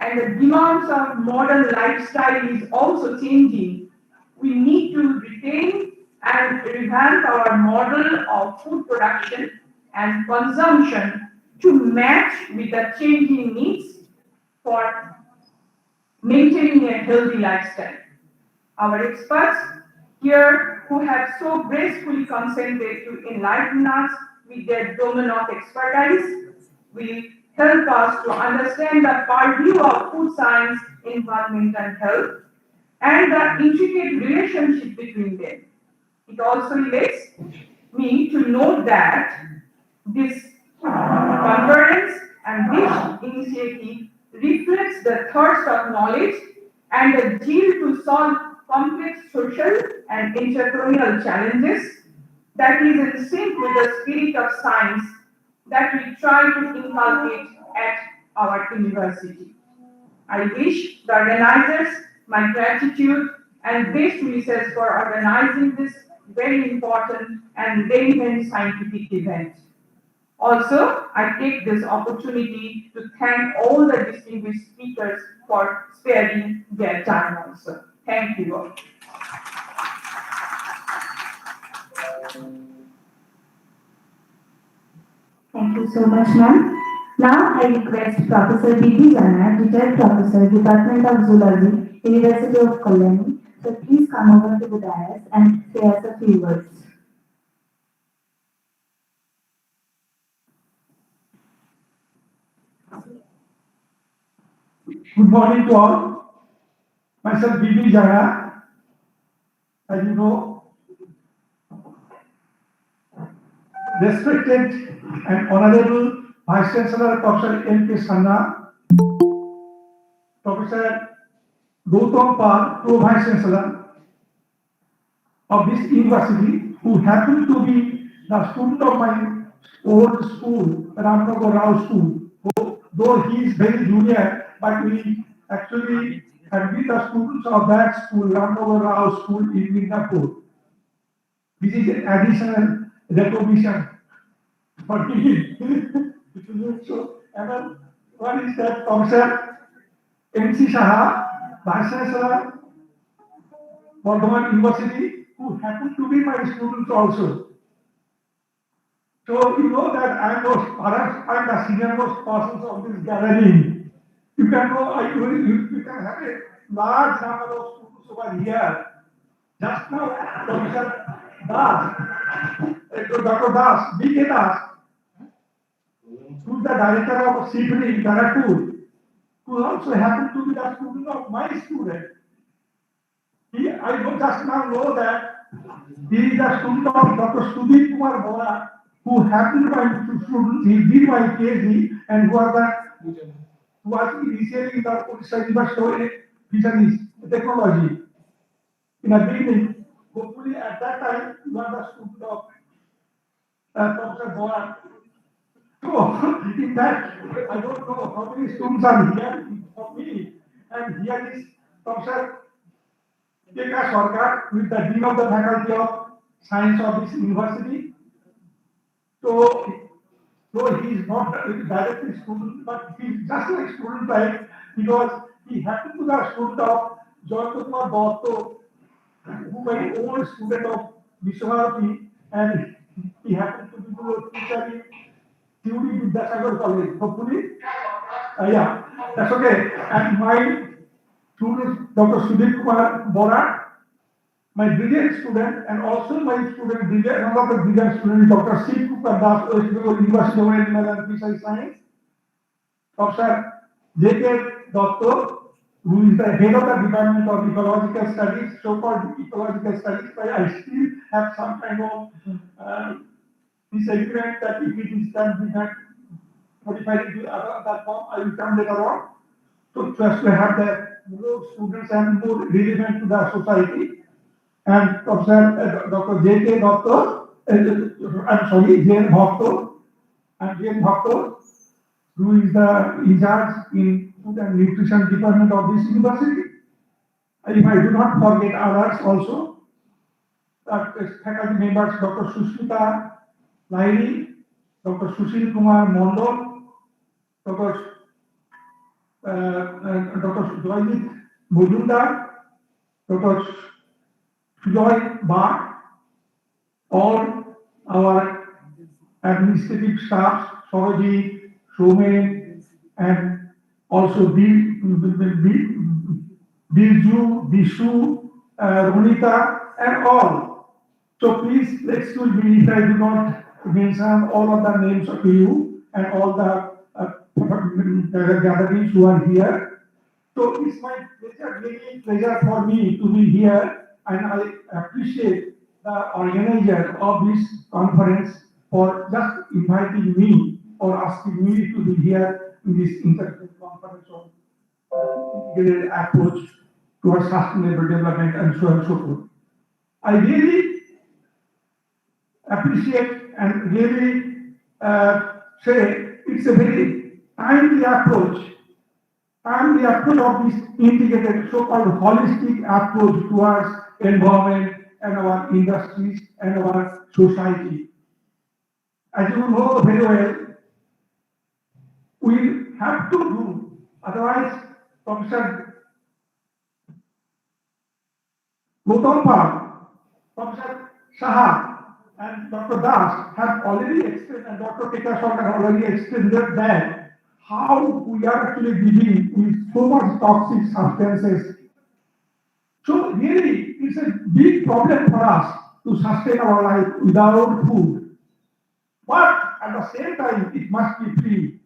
and the demands of modern lifestyle is also changing, we need to retain and revamp our model of food production and consumption to match with the changing needs for maintaining a healthy lifestyle. Our experts here, who have so gracefully consented to enlighten us with their domain of expertise, will help us to understand the purview of food science, environment, and health, and the intricate relationship between them. It also lets me to note that this conference and this initiative reflects the thirst of knowledge and the zeal to solve complex social and entrepreneurial challenges that is in sync with the spirit of science that we try to inculcate at our university. I wish the organizers my gratitude and best wishes for organizing this very important and relevant scientific event. Also, I take this opportunity to thank all the distinguished speakers for sparing their time also. Thank you all. Thank you so much, ma'am. Now I request Professor B.B. Jana, Retired Professor, Department of Zoology, University of Kolkata, so please come over to the dais and say us a few words. Good morning to all. Myself B.B. Jana, as you know, respected and honorable Vice Chancellor Professor N.K. Khanna, Professor Gautam Pal, Pro Vice Chancellor of this university, who happened to be the student of my old school, Ramnagar Rao School. Though he is very junior, but we actually have been the students of that school, Ramnagar Rao School in Midnapur. This is an additional recognition for me. So, and one is that Professor M.C. Saha, Vice Chancellor, Bardhaman University, who happened to be my students also. So you know that perhaps I'm the senior most persons of this gathering. You can know, you can have a large number of students over here. Just now, Professor Das, Dr. Das, B.K. Das, who is the director of CPD in Karakur, who also happened to be the student of my student. I just now know that he is the student of Dr. Sudip Kumar Bora, who happened to be my student. He did my PhD and who was initially in the Odisha University of Fisheries Technology. In the beginning, hopefully at that time, you are the student of Professor Bora. So, in that, I don't know how many students are here for me. And here is Professor K.K. Sarkar, who is the Dean of the Faculty of Science of this university. So he is not directly student, but he is just like student like, because he happened to be a student of Jaykumar Bhatto, who my old student of Vishwabharati, and he happened to be the teacher in Theory Vidyasagar College, hopefully. Yeah, that's okay. And my student, Dr. Sudip Kumar Bora, my brilliant student, and also my student, another brilliant student, Dr. C. Kumar Das, University of Animal and Fisheries Science, Professor J.K. Dotto, who is the head of the Department of Ecological Studies, so-called Ecological Studies, but I still have some kind of this agreement that if it is can be modified into that form, I will come later on. So just to have the more students and more relevant to the society. And Professor Dr. J.K. Doctor, I'm sorry, J.N. Bhakto, and J.N. Bhakto, who is the in charge in Food and Nutrition Department of this university. If I do not forget others also, faculty members Dr. Sushmita Lairi, Dr. Sushil Kumar Mondol, Dr. Dr. Joyjit Mujumdar, Dr. Joy Bhatt, all our administrative staff, Sauraji, Somen, and also Bilju, Bishu, Ronita, and all. So please, excuse me if I do not mention all of the names of you and all the gatherings who are here. So it's my pleasure, really pleasure for me to be here, and I appreciate the organizer of this conference for just inviting me or asking me to be here in this interfaith conference on integrated approach towards sustainable development and so on and so forth. I really appreciate and really say it's a very timely approach. And the approach of this integrated, so-called holistic approach towards environment and our industries and our society. As you know very well, we have to do, otherwise Professor Gautam Pal, Professor Saha, and Dr. Das have already explained, and Dr. Keka Sarkar already explained that how we are actually dealing with so much toxic substances. So really, it's a big problem for us to sustain our life without food. But at the same time, it must be free.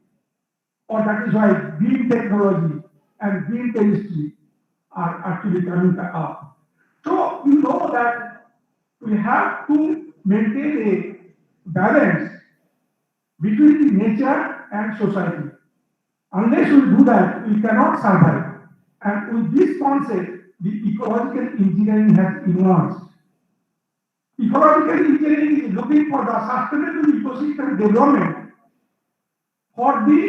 Or that is why green technology and green chemistry are actually coming up. So you know that we have to maintain a balance between nature and society. Unless we do that, we cannot survive. And with this concept, the ecological engineering has emerged. Ecological engineering is looking for the sustainable ecosystem development for the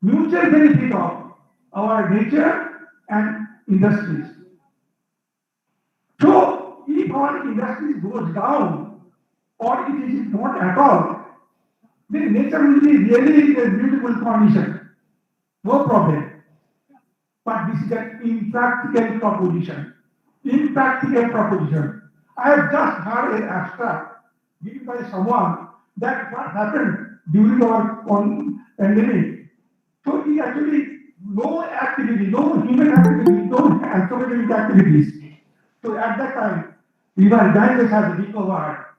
mutual benefit of our nature and industries. So, if our industry goes down, or it is not at all, then nature will be really in a beautiful condition. No problem. But this is an impractical proposition. Impractical proposition. I have just heard an abstract given by someone that what happened during our pandemic. So he actually no activity, no human activity, no anthropogenic activities. So at that time, river Ganges has recovered.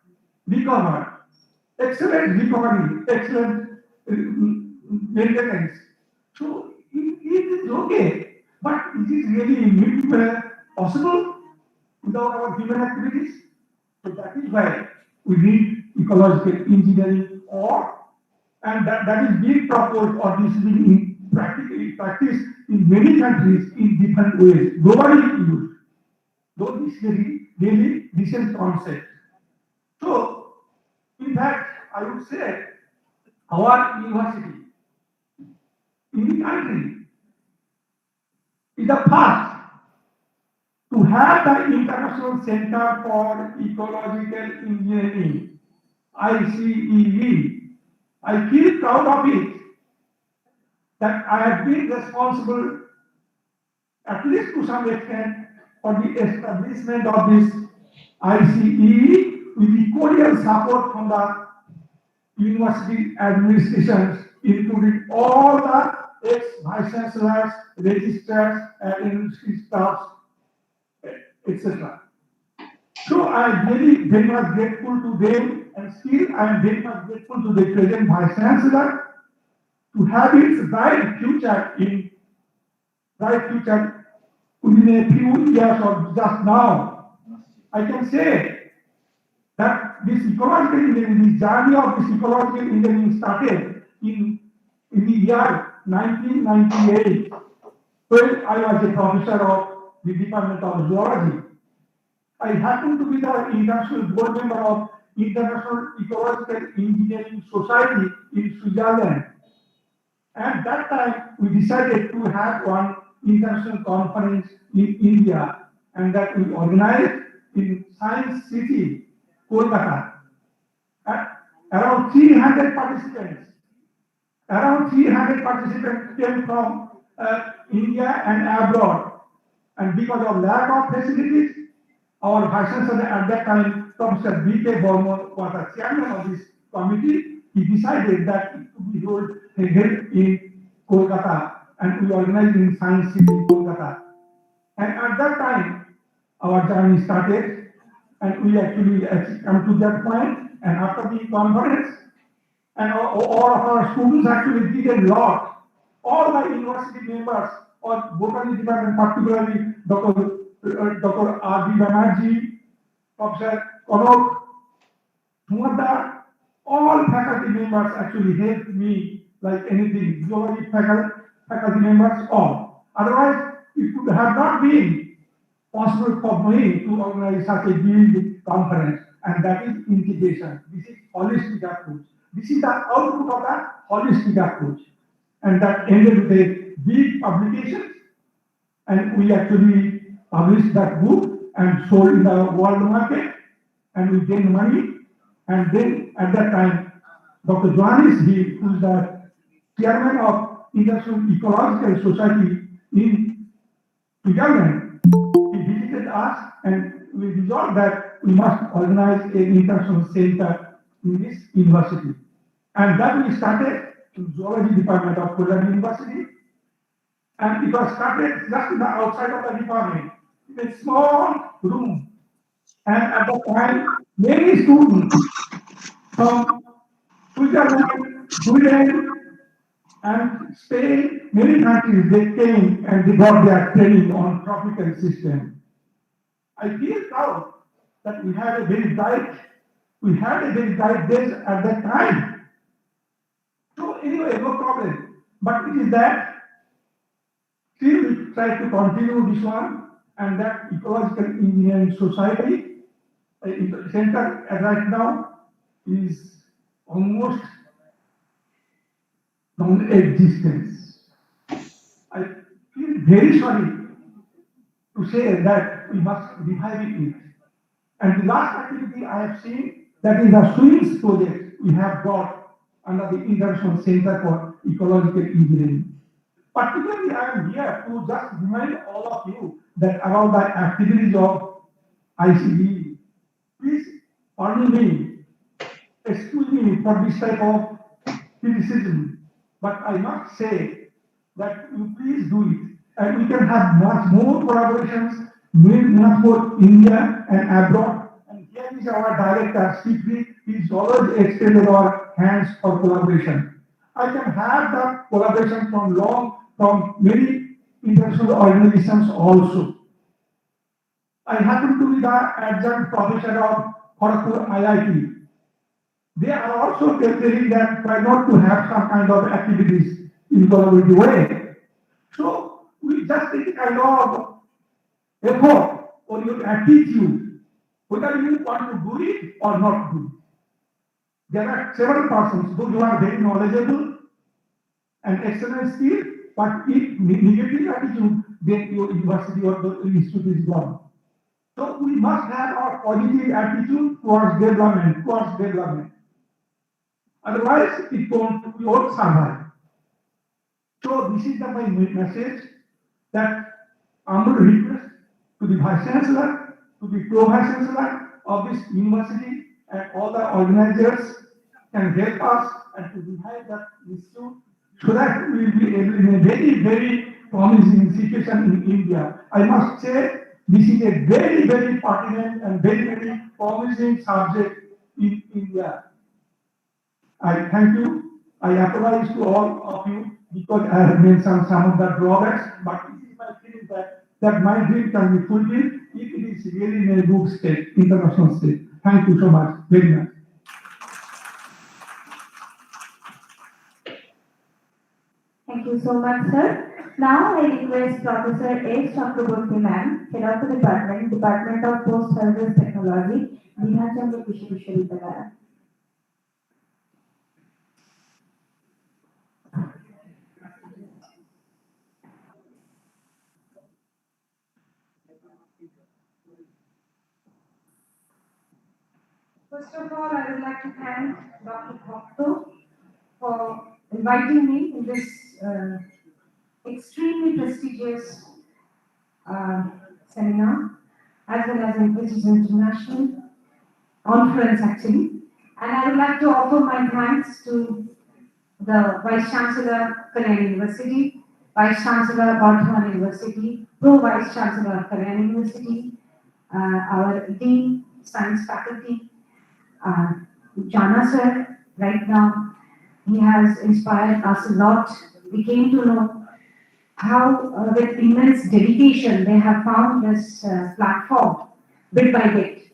Excellent recovery, excellent maintenance. So it is okay, but is it really possible without our human activities? So that is why we need ecological engineering, and that is being proposed or this is being practiced in many countries in different ways, globally used. Though this is a really recent concept. So, in fact, I would say our university in the country is the first to have the International Center for Ecological Engineering, ICEE. I feel proud of it that I have been responsible, at least to some extent, for the establishment of this ICEE with the cordial support from the university administrations, including all the ex-vice chancellors, registrars, and university staffs, etc. So I am really very much grateful to them, and still I am very much grateful to the present vice chancellor to have its bright future within a few years or just now. I can say that this ecological engineering, this journey of this ecological engineering started in the year 1998, when I was a professor of the Department of Zoology. I happened to be the international board member of International Ecological Engineering Society in Switzerland. At that time, we decided to have one international conference in India, and that we organized in Science City, Kolkata. Around 300 participants. Around 300 participants came from India and abroad. And because of lack of facilities, our vice chancellor at that time, Professor B.K. Burman, was the chairman of this committee. He decided that it could be held in Kolkata, and we organized in Science City, Kolkata. And at that time, our journey started, and we actually come to that point. And after the conference, and all of our students actually did a lot. All the university members or botany department, particularly Dr. R.B. Banerjee, Professor Konok, Sumata, all faculty members actually helped me like anything. Zoology faculty members, all. Otherwise, it would have not been possible for me to organize such a big conference, and that is integration. This is holistic approach. This is the output of that holistic approach, and that ended with a big publication, and we actually published that book and sold in the world market, and we gained money. And then at that time, Dr. Johannes, who is the chairman of International Ecological Society in Switzerland, he visited us, and we resolved that we must organize an international center in this university. And that we started in zoology department of Kolkata University. And it was started just in the outside of the department, in a small room. And at that time, many students from Switzerland, Sweden, and Spain, many countries, they came and they got their training on tropical system. I feel proud that we had a very bright days at that time. So anyway, no problem. But it is that still we try to continue this one, and that Ecological Engineering Society center right now is almost non-existence. I feel very sorry to say that we must revive it. And the last activity I have seen, that is the SWIMS project we have got under the International Center for Ecological Engineering. Particularly, I am here to just remind all of you that about the activities of ICEE. Please pardon me, excuse me for this type of criticism, but I must say that you please do it, and we can have much more collaborations, much more India and abroad. And here is our director, Sikri, he's always extended our hands for collaboration. I can have the collaboration from many international organizations also. I happen to be the adjunct professor of Kharagpur IIT. They are also telling that why not to have some kind of activities in collaborative way. So we just take a kind of effort or your attitude, whether you want to do it or not do it. There are several persons who are very knowledgeable and excellent skill, but if negative attitude, then your university or the institute is gone. So we must have our positive attitude towards development. Otherwise, we won't survive. So this is my message, that I'm going to request to the Vice Chancellor, to the Pro-Vice Chancellor of this university, and all the organizers can help us and to revive that issue, so that we will be able in a very, very promising situation in India. I must say, this is a very, very pertinent and very, very promising subject in India. I thank you. I apologize to all of you because I have mentioned some of the drawbacks, but it is my feeling that my dream can be fulfilled if it is really in a good state, international state. Thank you so much, very much. Thank you so much, sir. Now I request Professor S. Chakraborty ma'am, Head of the Department of Post Service Technology, Binachandra Krishi Vishwavidyalaya. First of all, I would like to thank Dr. Bhakto for inviting me in this extremely prestigious seminar, as well as which is an international conference actually. And I would like to offer my thanks to the Vice Chancellor, Kalyan University, Vice Chancellor, Bardhaman University, Pro-Vice Chancellor, Kalyan University, our Dean, Science Faculty, Jana sir, right now, he has inspired us a lot. We came to know how, with immense dedication, they have found this platform bit by bit.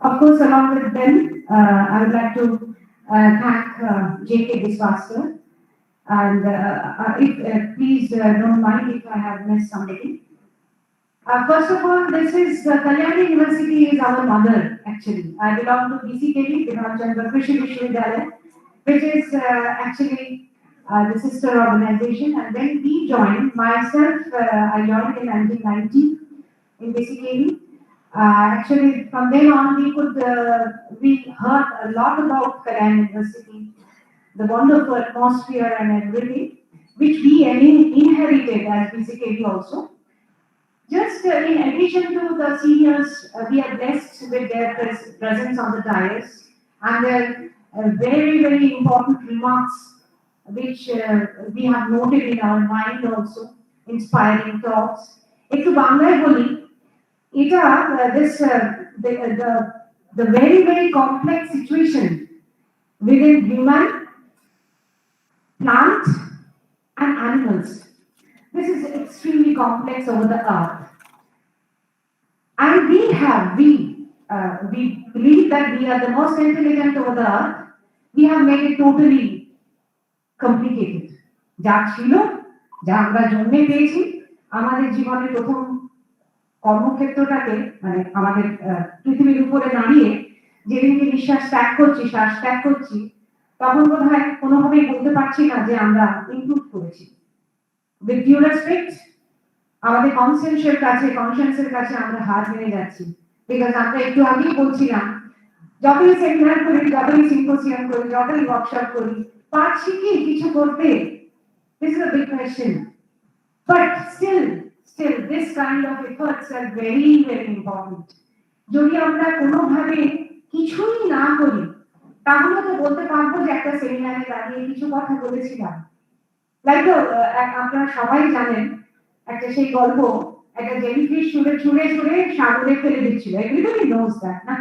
Of course, along with them, I would like to thank J.K. Biswaster. And if please don't mind if I have missed somebody. First of all, this is Kalyan University is our mother actually. I belong to BCKD, Binachandra Krishi Vishwavidyalaya, which is actually the sister organization. And then we joined. Myself, I joined in 1990 in BCKD. Actually, from then on, we heard a lot about Kalyan University, the wonderful atmosphere and everything, which we inherited as BCKD also. Just in addition to the seniors, we are blessed with their presence on the dais and their very, very important remarks, which we have noted in our mind also, inspiring talks. Ekটু বাংলায় বলি, এটা the very, very complex situation within human, plant, and animals. This is extremely complex over the earth. And we believe that we are the most intelligent over the earth. We have made it totally complicated. যা ছিল, যা আমরা জন্মে পেয়েছি, আমাদের জীবনের প্রথম কর্মক্ষেত্রটাকে মানে আমাদের পৃথিবীর উপরে দাঁড়িয়ে যেদিনকে নিঃশ্বাস ত্যাগ করছি, শ্বাস ত্যাগ করছি, তখন বোধহয় কোনোভাবেই বলতে পারছি না যে আমরা ইমপ্রুভ করেছি। With due respect, আমাদের কনসেন্সের কাছে আমরা হার মেনে যাচ্ছি। বিকজ আমরা একটু আগেই বলছিলাম, যতই সেমিনার করি, যতই সিম্পোজিয়াম করি, যতই ওয়ার্কশপ করি, পারছি কি কিছু করতে? This is a big question. But still, this kind of efforts are very, very important. যদি আমরা কোনোভাবে কিছুই না করি, তাহলে তো বলতে পারবো যে একটা সেমিনারে দাঁড়িয়ে কিছু কথা বলেছিলাম। লাইক আপনারা সবাই জানেন একটা সেই গল্প, একটা জেলিফিশ ছুঁড়ে সাগরে ফেলে দিচ্ছিল। এভরিবডি নোজ দ্যাট না?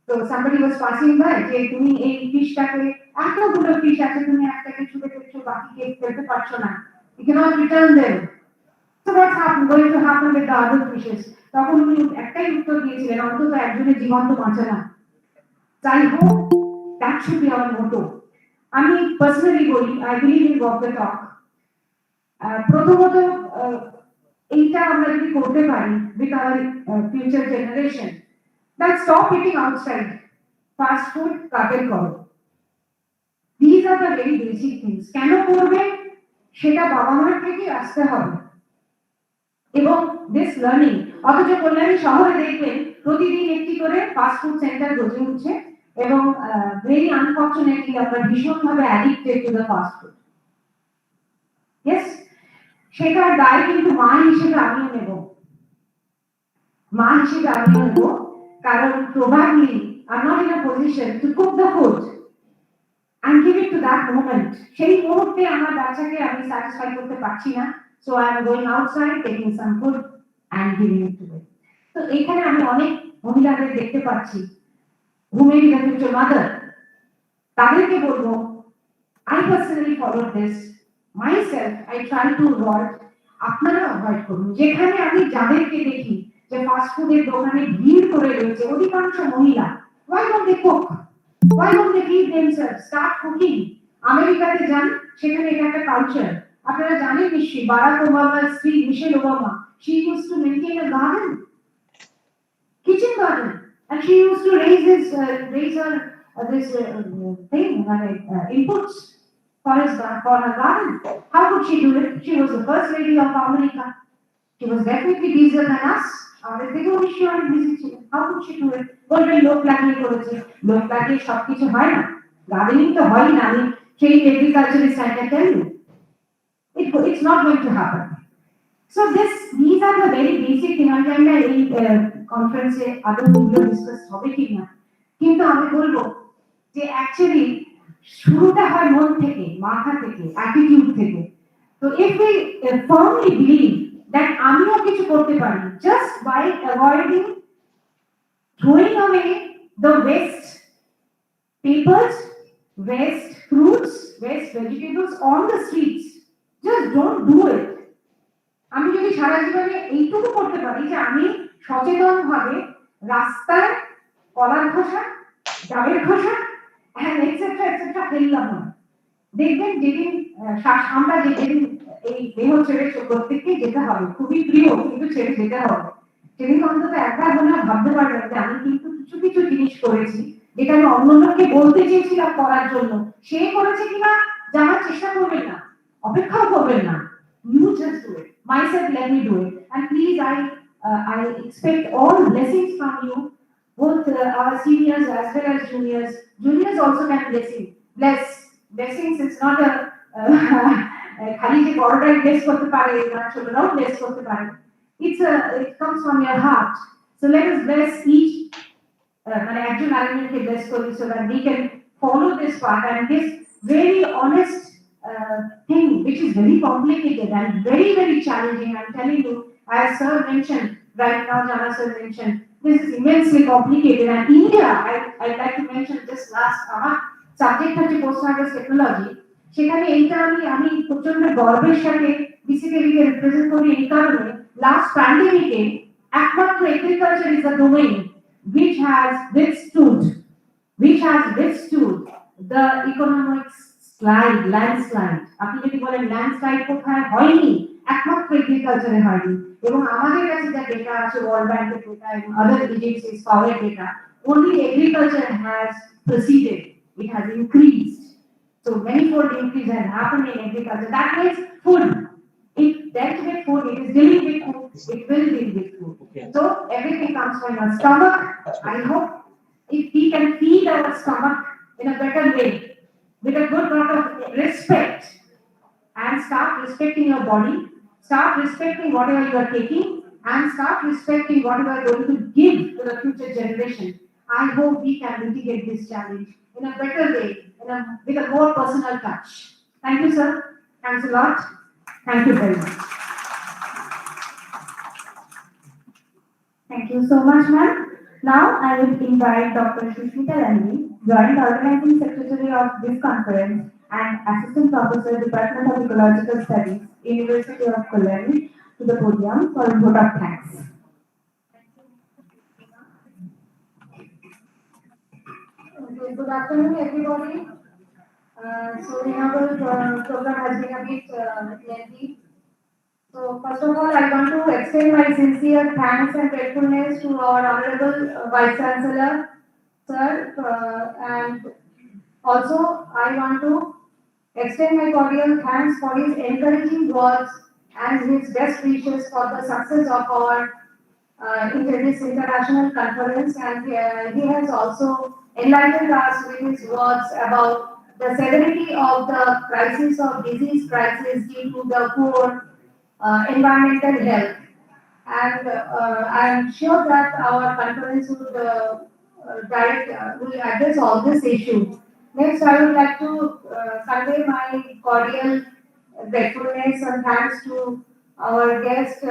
তো somebody was passing by যে তুমি এই ফিশটাকে, এতগুলো ফিশ আছে, তুমি একটাকে ছুঁড়ে ফেলছো, বাকিকে ফেলতে পারছো না, you cannot return them. So what's going to happen with the other fishes? তখন উনি একটাই উত্তর দিয়েছিলেন, অন্তত একজনের জীবন তো বাঁচে না। তাই হোক, that should be our motto. আমি পার্সোনালি বলি, I believe in walk the talk. প্রথমত এইটা আমরা যদি করতে পারি with our future generation, that stop eating outside, fast food কাটেল করো। These are the very basic things. কেন করবে সেটা বাবা মার থেকে আসতে হবে। এবং this learning, অথচ কল্যাণী শহরে দেখবেন প্রতিদিন একটি করে ফাস্ট ফুড সেন্টার গড়ে উঠছে এবং very unfortunately আমরা ভীষণভাবে addicted to the fast food. Yes, সেটার দায় কিন্তু মা হিসেবে আমিও নেব, কারণ probably I'm not in a position to cook the food and give it to that moment. সেই মুহূর্তে আমার বাচ্চাকে আমি স্যাটিসফাই করতে পারছি না, so I am going outside, taking some food and giving it to them. তো এখানে আমি অনেক মহিলাদের দেখতে পাচ্ছি who may be the future mother. তাদেরকে বলবো, I personally followed this myself. I try to avoid. আপনারা অ্যাভয়েড করুন। যেখানে আমি যাদেরকে দেখি যে ফাস্ট ফুডের দোকানে ভিড় করে রয়েছে, অধিকাংশ মহিলা, Why don't they cook? Why don't they feed themselves? Start cooking. আমেরিকাতে যান, সেখানে এটা একটা কালচার। আপনারা জানেন নিশ্চয়ই বারাক ওবামার স্ত্রী Michelle Obama, she used to maintain a garden, kitchen garden, and she used to raise her this thing, inputs for her garden. How could she do it? She was the first lady of America. She was definitely busier than us. আমাদের থেকেও নিশ্চয়ই অনেক busy ছিলেন। How could she do it? বলবেন লোক লাগিয়ে করেছে, লোক লাগিয়ে সবকিছু হয় না, গার্ডেনিং তো হয় না। আমি সেই agriculturist, I can tell you, it's not going to happen. So these are the very basic things. আমি জানি না এই কনফারেন্সে আদৌ এগুলো ডিসকাস হবে কিনা, কিন্তু আমি বলবো যে অ্যাকচুয়ালি শুরুটা হয় মন থেকে, মাথা থেকে, অ্যাটিটিউড থেকে। তো if we firmly believe that আমিও কিছু করতে পারি just by avoiding throwing away the waste papers, waste fruits, waste vegetables on the streets, just don't do it. আমি যদি সারা জীবনে এইটুকু করতে পারি যে আমি সচেতন ভাবে রাস্তায় কলার খোসা, ডাবের খোসা এটসেট্রা ফেললাম না, দেখবেন যেদিন আমরা যেদিন এই দেহ ছেড়ে প্রত্যেককে যেতে হবে, খুবই প্রিয় কিন্তু ছেড়ে যেতে হবে, সেদিন অন্তত একবার মনে ভাবতে পারবেন যে আমি কিন্তু কিছু কিছু জিনিস করেছি যেটা আমি অন্য লোককে বলতে চেয়েছিলাম করার জন্য, সে করেছে কিনা জানার চেষ্টা করবেন না, অপেক্ষাও করবেন না। You just do it. Myself, let me do it. And please, I expect all blessings from you, both our seniors as well as juniors. Juniors also can bless. Blessings is not a খালি যে বড়রাই bless করতে পারে না, ছোটরাও bless করতে পারে। It comes from your heart. So let us bless each মানে একজন আরেকজনকে bless করি so that we can follow this path and this very honest thing, which is very complicated and very, very challenging. I'm telling you, as Sir mentioned, right now, Jana Sir mentioned, this is immensely complicated. And India, I'd like to mention this last subject হচ্ছে post harvest technology. সেখানে এইটা আমি প্রচন্ড গর্বের সাথে basically represent করি এই কারণে, লাস্ট প্যান্ডেমিকে একমাত্র agriculture is the domain which has withstood the economic landslide. আপনি যদি বলেন ল্যান্ডস্লাইড কোথায় হয়নি, একমাত্র এগ্রিকালচারে হয়নি। এবং আমাদের কাছে যা ডেটা আছে, ওয়ার্ল্ড ব্যাংকের ডেটা এবং other agencies power data, only agriculture has proceeded, it has increased. So manifold increase has happened in agriculture. That means food. It dealt with food, it is dealing with food, it will deal with food. So everything comes from our stomach. I hope if we can feed our stomach in a better way, with a good lot of respect, and start respecting your body, start respecting whatever you are taking, and start respecting what you are going to give to the future generation. I hope we can mitigate this challenge in a better way, with a more personal touch. Thank you, sir. Thanks a lot. Thank you very much. Thank you so much, ma'am. Now I will invite Dr. Shushmita Rani, Joint Organizing Secretary of this conference and Assistant Professor, Department of Ecological Studies, University of Kolkata, to the podium for a vote of thanks. Good afternoon, everybody. So the inaugural program has been a bit lengthy. So first of all, I want to extend my sincere thanks and gratefulness to our Honorable Vice Chancellor, Sir, and also I want to extend my cordial thanks for his encouraging words and his best wishes for the success of our this international conference, and he has also enlightened us with his words about the severity of the crisis of disease crisis due to the poor environmental health, and I am sure that our conference will address all this issue. Next, I would like to convey my cordial gratefulness and thanks to our guest,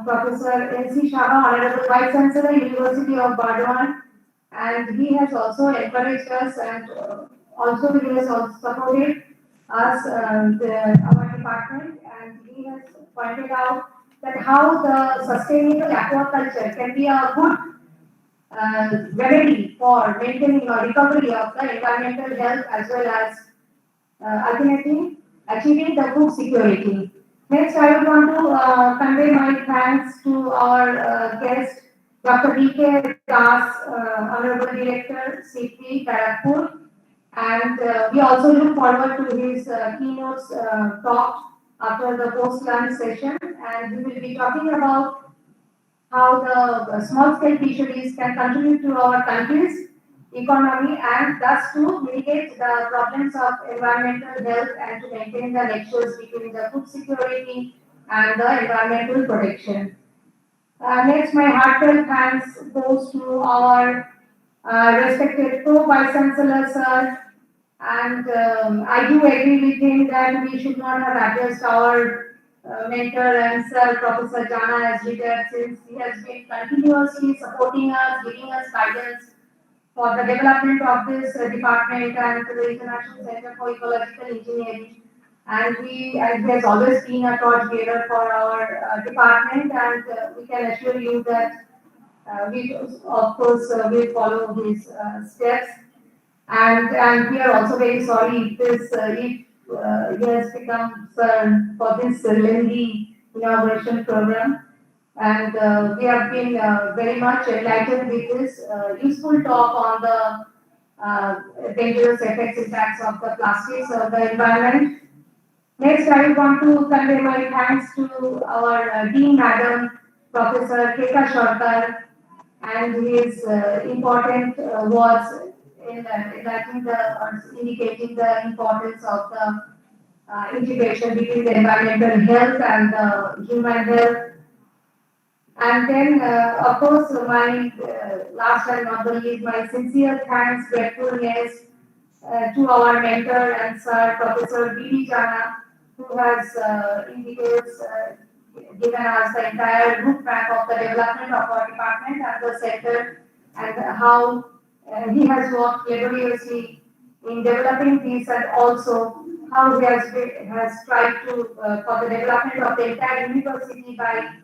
Professor N.C. Shah, Honorable Vice Chancellor, University of Bardhaman, and he has also encouraged us and also he has also supported us, our department, and he has pointed out that how the sustainable aquaculture can be a good remedy for maintaining or recovery of the environmental health as well as ultimately achieving the food security. Next, I would want to convey my thanks to our guest, Dr. D.K. Das, Honorable Director, CP, Kharagpur, and we also look forward to his keynote talk after the post-lunch session, and we will be talking about how the small-scale fisheries can contribute to our country's economy and thus to mitigate the problems of environmental health and to maintain the nexus between the food security and the environmental protection. Next, my heartfelt thanks goes to our respected Vice Chancellor, sir, and I do agree with him that we should not have addressed our mentor and sir, Professor Jana, as retired, since he has been continuously supporting us, giving us guidance for the development of this department and the International Center for Ecological Engineering. And he has always been a torch bearer for our department, and we can assure you that we, of course, will follow his steps. And we are also very sorry if this he has become sir for this lengthy inauguration program. And we have been very much enlightened with this useful talk on the dangerous effects impacts of the plastics on the environment. Next, I want to convey my thanks to our Dean Madam, Professor Keka Sarkar, and his important words in indicating the importance of the integration between the environmental health and the human health. And then, of course, my last and not the least, my sincere thanks, gratefulness to our mentor and sir, Professor B.D. Jana, who has in details given us the entire route map of the development of our department and the center, and how he has worked laboriously in developing this, and also how he has tried to for the development of the entire university by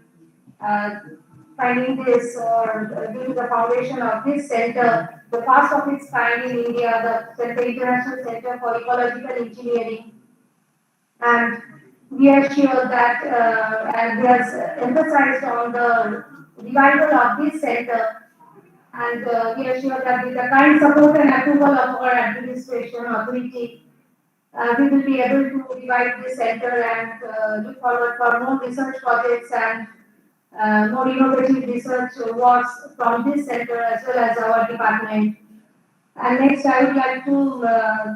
finding this or being the foundation of this center, the first of its kind in India, the International Center for Ecological Engineering. And we are sure that, and we have emphasized on the revival of this center, and we are sure that with the kind support and approval of our administration authority, we will be able to revive this center and look forward for more research projects and more innovative research works from this center as well as our department. And next, I would like to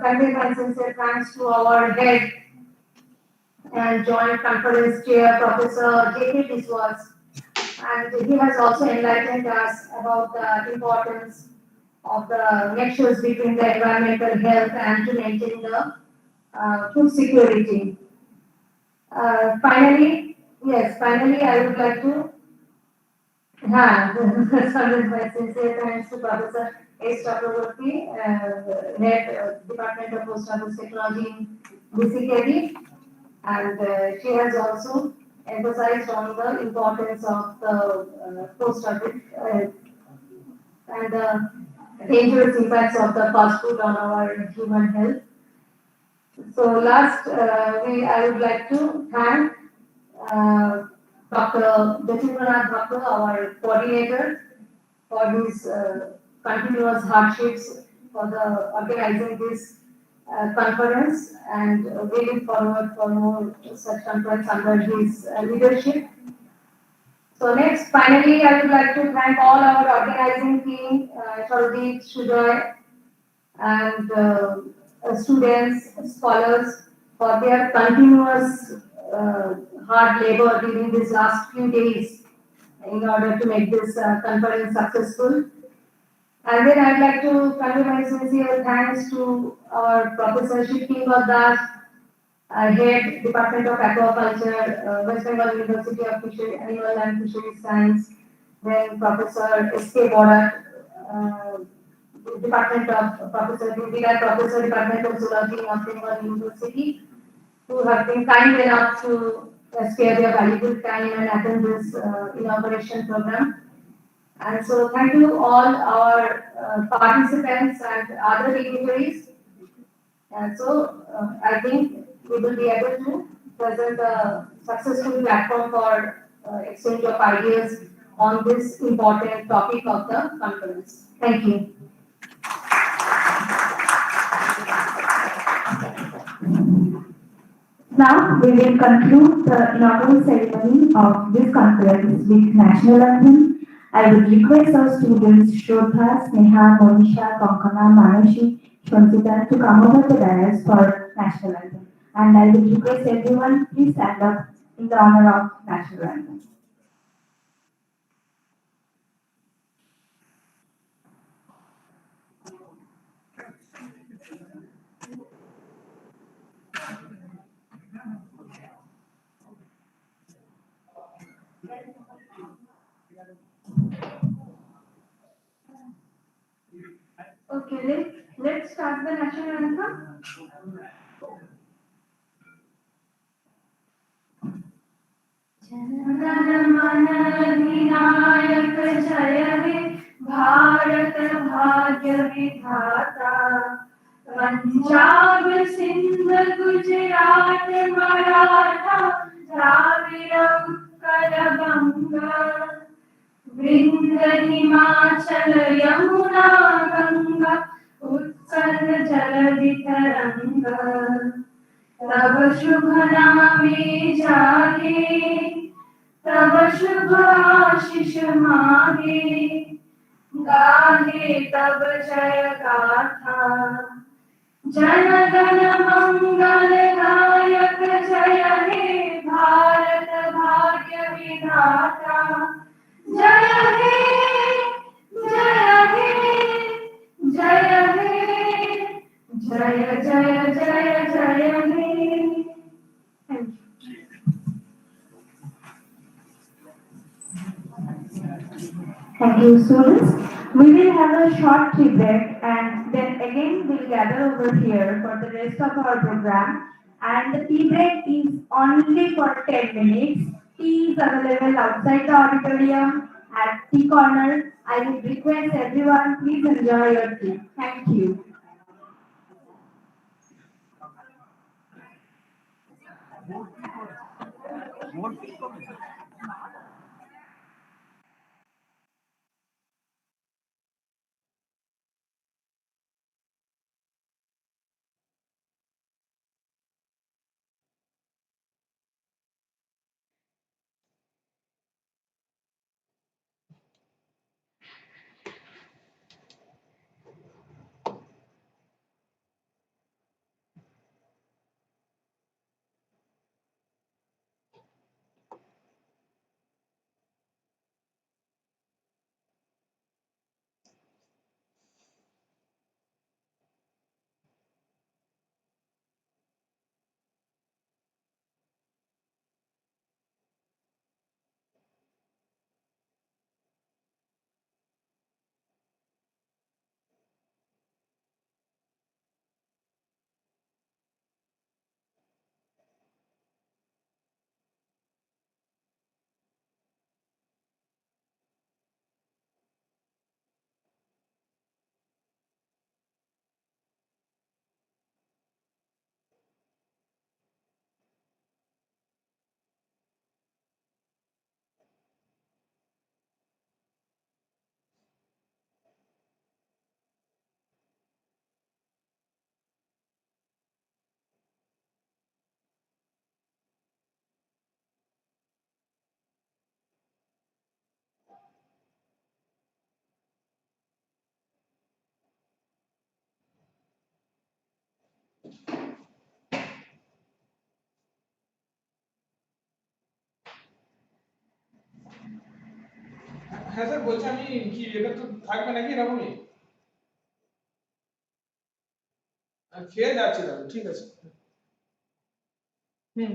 convey my sincere thanks to our head and joint conference chair, Professor J.K. Biswas, and he has also enlightened us about the importance of the nexus between the environmental health and to maintain the food security. Finally, I would like to submit my sincere thanks to Professor S. Chakraborty, Head Department of Post Office Technology in BCKD, and she has also emphasized on the importance of the post office and the dangerous impacts of the fast food on our human health. So last, I would like to thank Dr. Jatindranath Bhatta, our coordinator, for his continuous hardships for the organizing this conference, and we look forward for more such conference under his leadership. So next, finally, I would like to thank all our organizing team, Shardeep, Shujoy, and students, scholars, for their continuous hard labor during these last few days in order to make this conference successful. And then I'd like to convey my sincere thanks to our Professor Shikhi Das, Head Department of Aquaculture, West Bengal University of Fishery, Animal and Fisheries Science, then Professor S.K. Borat, Department of Professor Department of Zoology of Bengal University, who have been kind enough to spare their valuable time and attend this inauguration program. And so thank you all our participants and other dignitaries. And so I think we will be able to present a successful platform for exchange of ideas on this important topic of the conference. Thank you. Now we will conclude the inaugural ceremony of this conference with national anthem. I would request our students Shrodha, Sneha, Monisha, Konkana, Manushi, Shwansita to come over the dais for national anthem. And I would request everyone please stand up in the honor of national anthem. Okay, let's start the national anthem. जनगण मन अधिनायक जय हे भारत भाग्य विधाता पंजाब सिंध गुजरात मराठा द्राविड़ उत्कल गंगा विंध्य हिमाचल यमुना गंगा उत्कल जलधि तरंगा तब शुभ नामे जागे तब शुभ आशीष मागे गाहे तब जय गाथा जन गण मंगल नायक जय हे भारत भाग्य विधाता जय हे जय हे जय हे जय जय जय जय हे Thank you, students. We will have a short tea break and then again we'll gather over here for the rest of our program. And the tea break is only for 10 minutes. Tea is available outside the auditorium at tea corner. I would request everyone please enjoy your tea. Thank you. হ্যাঁ sir বলছি আমি কি এটা তো থাকবে নাকি এরকমই খেয়ে যাচ্ছি তাহলে ঠিক আছে হুম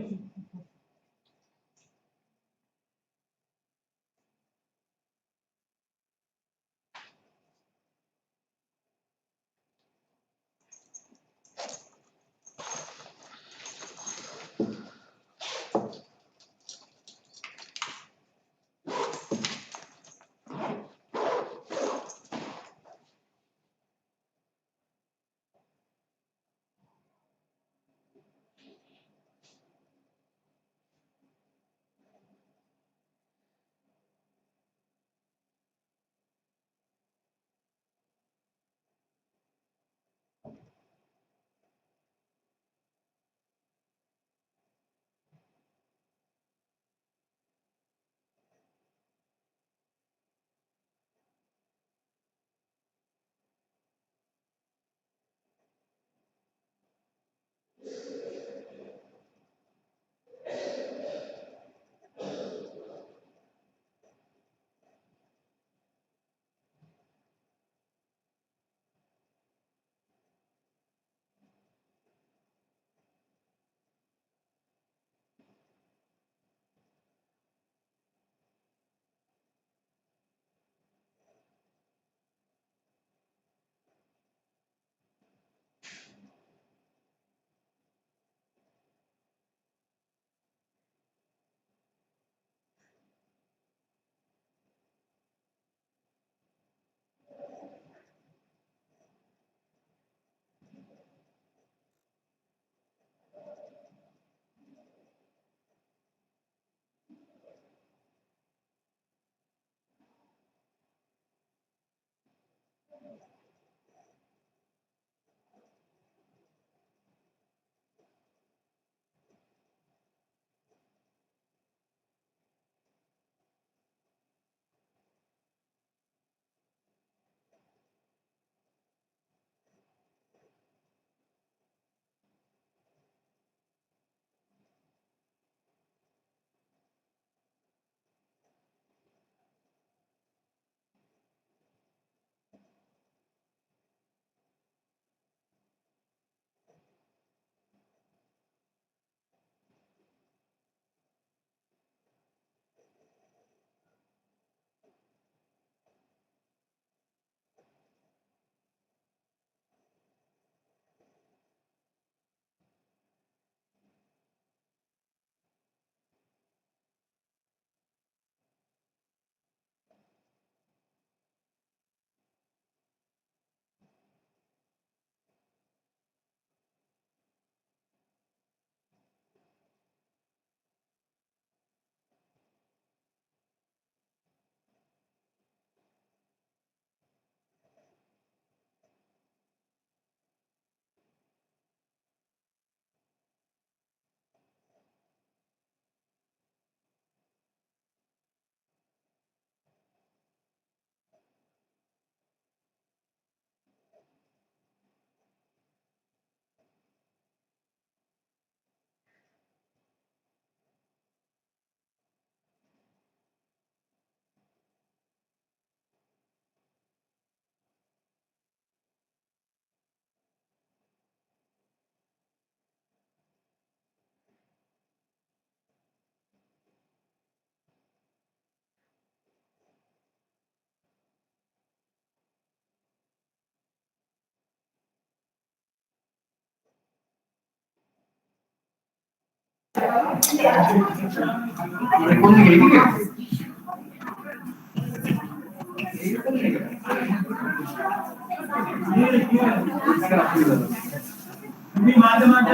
মাঝে মাঝে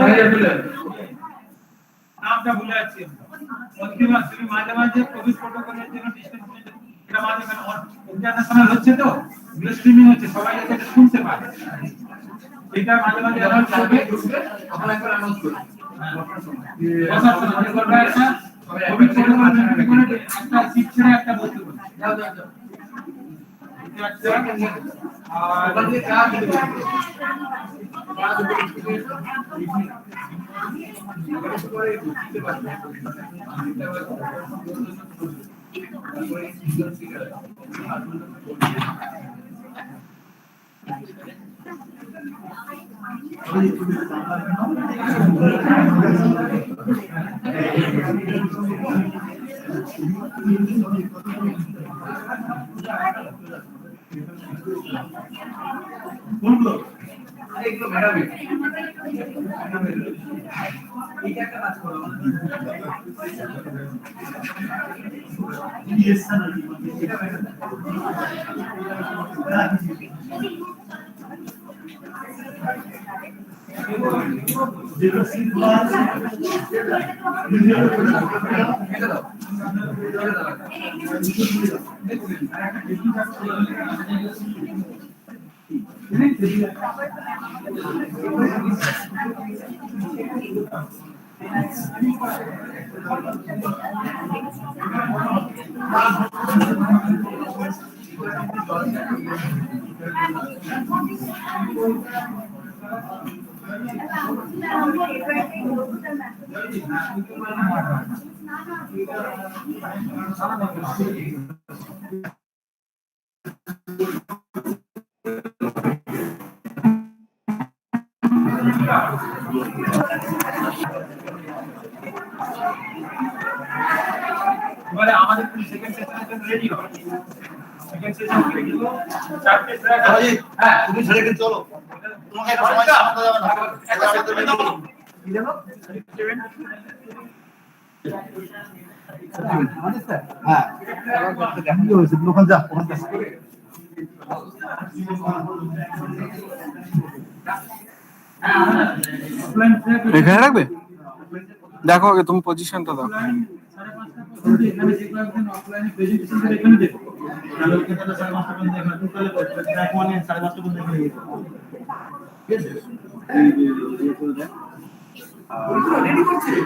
নামটা ভুলে যাচ্ছি তুমি মাঝে মাঝে কোভিড প্রোটোকলের জন্য ডিস্টেন্স এটা মাঝে ইন্টারন্যাশনাল হচ্ছে তো স্ট্রিমিং হচ্ছে সবাই যাতে শুনতে পারে এটা মাঝে মাঝে অ্যানাউন্স করবে আপনারা একবার অ্যানাউন্স করুন বসার সময় করবে একটা কোভিড প্রোটোকল একটা সিট ছেড়ে একটা বলতে বলুন যাও যাও যাও আর বলতে কাজ কোনগুলো এগুলো ম্যাডাম এইটা একটা কাজ করো ইয়েস স্যার এটা ম্যাডাম যেটা সিম্পল এবারে আমাদের সেকেন্ড সেশন রেডি হবে সেকেন্ড সেশন রেডি হলো চারটে স্যার হ্যাঁ তুমি ছেড়ে দিন চলো তোমাকে একটা সময় সামনে যাবে না একটা সাথে কি জানো আমাদের স্যার হ্যাঁ কি হয়েছে ওখানে যা ওখানে এখানে রাখবে দেখো আগে তুমি পজিশনটা দাও এখানে যে কয়েকজন অফলাইনে প্রেজেন্টেশন করে এখানে দেখো তাহলে ওখানে 5:30 পর্যন্ত এখানে টোটালে ট্র্যাক 1 এর 5:30 পর্যন্ত এখানে দেখো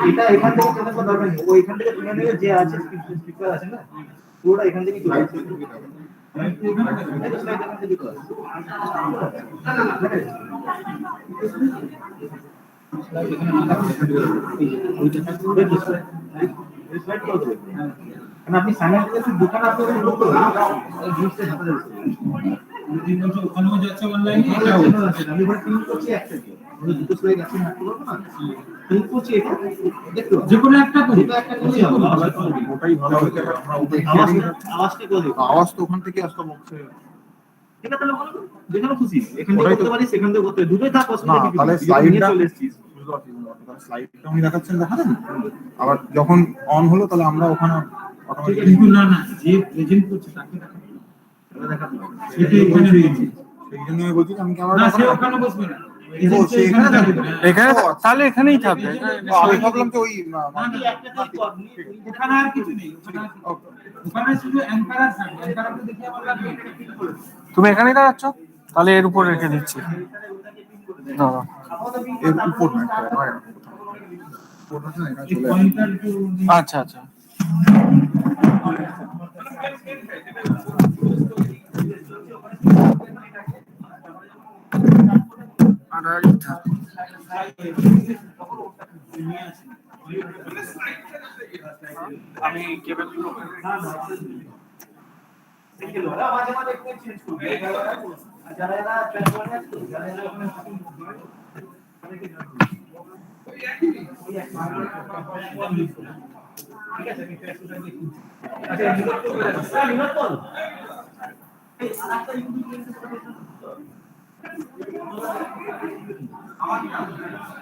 এটা এখান থেকে কেনার কোনো দরকার নেই ও এখান থেকে কিনে নেবে যে আছে স্পিকার আছে না পুরোটা এখান থেকে চলে আসবে আপনি সাইমালটেনিয়াসলি দোকান আপনাদের লোক করুন জিনিসটা হাতে ধরে ওখানেও যাচ্ছে অনলাইনে এটাও আছে আমি বলি প্রিন্ট করছি একসাথে ওই দুটো স্লাইড আছে না করব না প্রিন্ট করছি এটা দেখো যে কোনো একটা করি ওটাই ভালো হবে আমরা আওয়াজটা করে দিই আওয়াজ তো ওখান থেকে আসতো বক্সে ঠিক আছে তাহলে বলো যেখানে খুশি এখান থেকে করতে পারি সেখান থেকে করতে দুটোই থাক অসুবিধা কি তাহলে স্লাইডটা চলে এসেছিস স্লাইডটা আমি দেখাচ্ছেন দেখাবেন আবার যখন অন হলো তাহলে আমরা ওখানে অটোমেটিক কিন্তু না না যে প্রেজেন্ট করছে তাকে দেখাতে হবে সেটা এখানে রয়েছে সেই জন্য আমি বলছি আমি ক্যামেরাটা না সে ওখানে বসবে না এখানে তাহলে এখানেই থাকবে আমি ভাবলাম যে ওই ওখানে আর কিছু নেই ওখানে শুধু অ্যাঙ্কার থাকবে অ্যাঙ্কারটা দেখে আমার লাগবে তুমি এখানেই দাঁড়াচ্ছ তাহলে এর উপর রেখে দিচ্ছি দাদা এর উপর না আচ্ছা আচ্ছা আমি কেবল মাঝে মাঝে একটু চেঞ্জ করবে যারা এরা ট্রান্সফার আছে যারা এরা ওখানে ঠিক আছে আচ্ছা বিনোদ বল এই আরেকটা ইউটিউব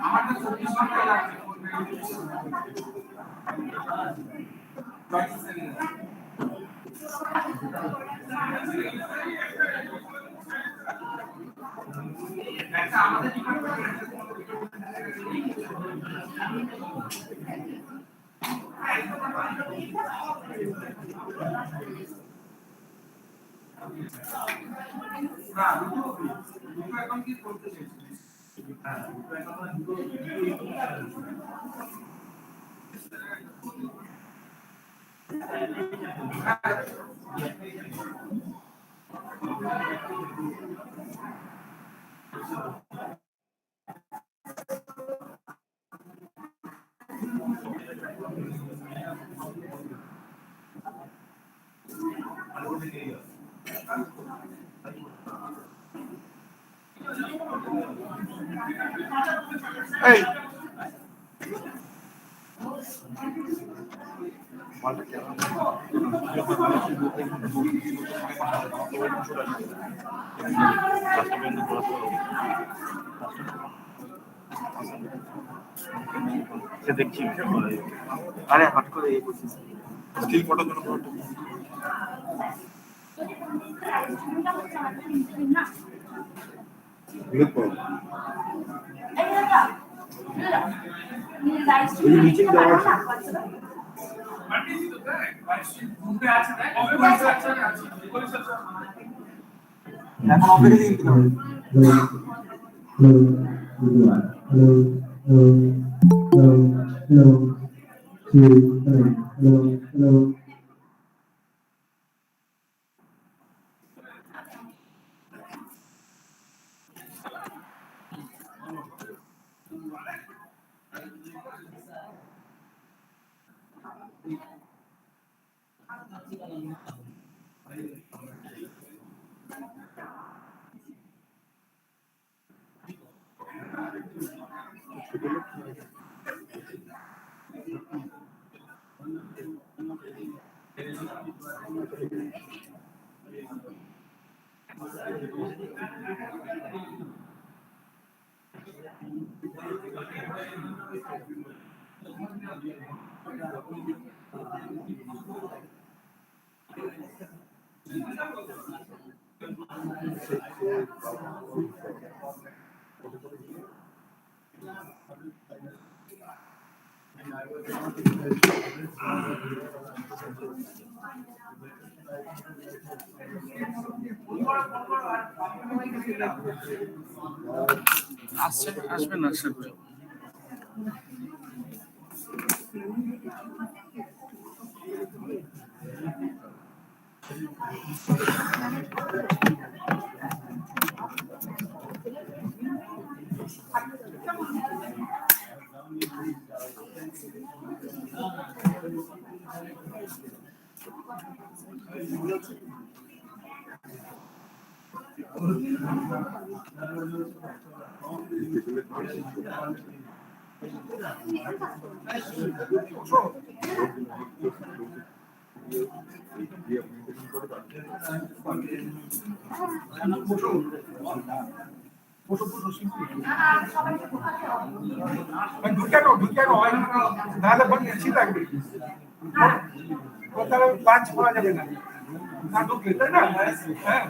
আমারটা 24 ঘন্টা লাগবে এই সে দেখছি আরে হট করে এই বলছিস স্টিল ফটো জন্য নিচে দেওয়া আছে এখন অপেক্ষা দিতে হবে আসবেন আসবেন ঢুকে হয় নাহলে বেশি লাগবে তাহলে লাঞ্চ পাওয়া যাবে না না ঢুকলে তাই না হ্যাঁ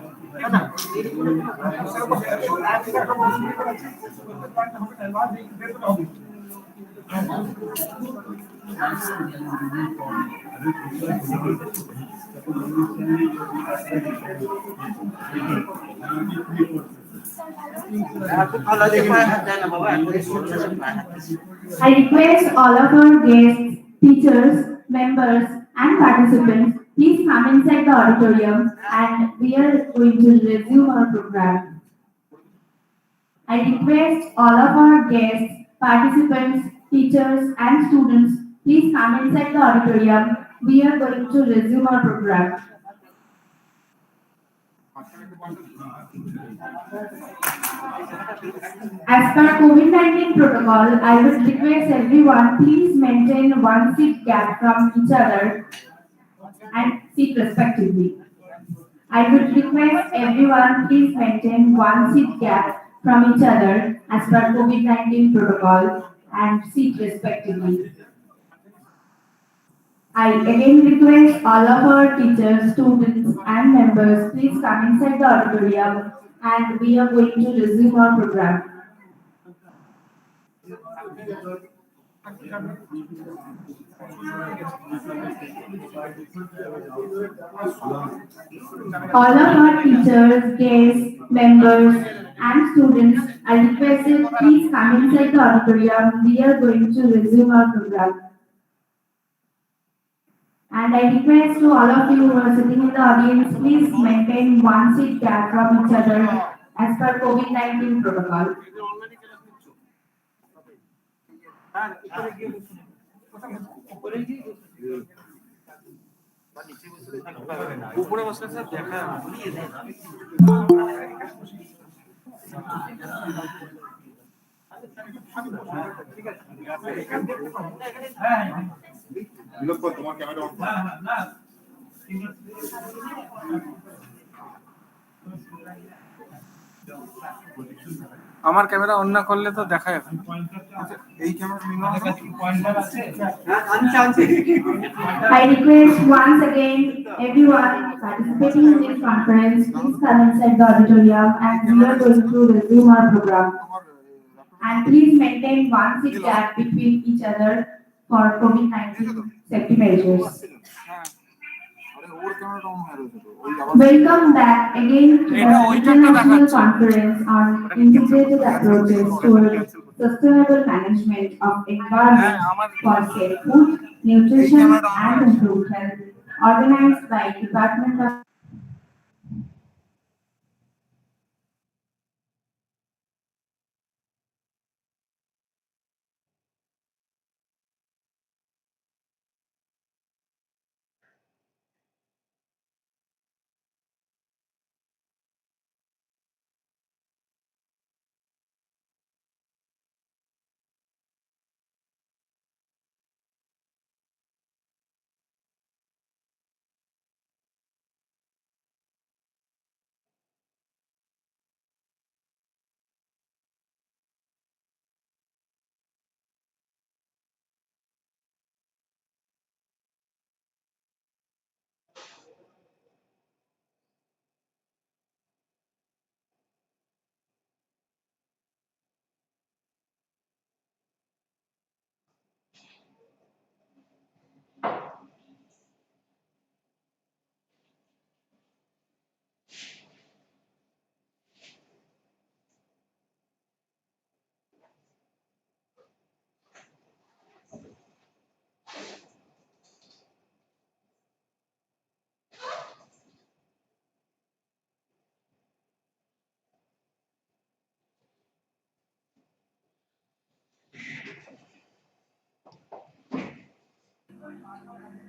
I request all of our guests, teachers, members, and participants, please come inside the auditorium and we are going to resume our program. I request all of our guests, participants, teachers, and students, please come inside the auditorium. We are going to resume our program. As per COVID-19 protocol, I would request everyone please maintain 1 seat gap from each other and seat respectively. I would request everyone please maintain 1 seat gap from each other as per COVID-19 protocol and seat respectively. I again request all of our teachers, students, and members, please come inside the auditorium and we are going to resume our program. All of our teachers, guests, members, and students are requested, please come inside the auditorium. We are going to resume our program. And I request to all of you who are sitting in the audience, please maintain 1 seat gap from each other as per COVID-19 protocol. উপরে বসলে sir দেখা তোমার camera on আমার camera on না করলে তো দেখা যাবে এই I request once again everyone participating in this conference, please come inside the auditorium and we are going to resume our program. And please maintain 1 seat gap between each other for COVID-19 safety measures. Welcome back again to the International Conference on Integrated Approaches towards Sustainable Management of Environment for Safe Food, Nutrition and Improved Health, organized by Department of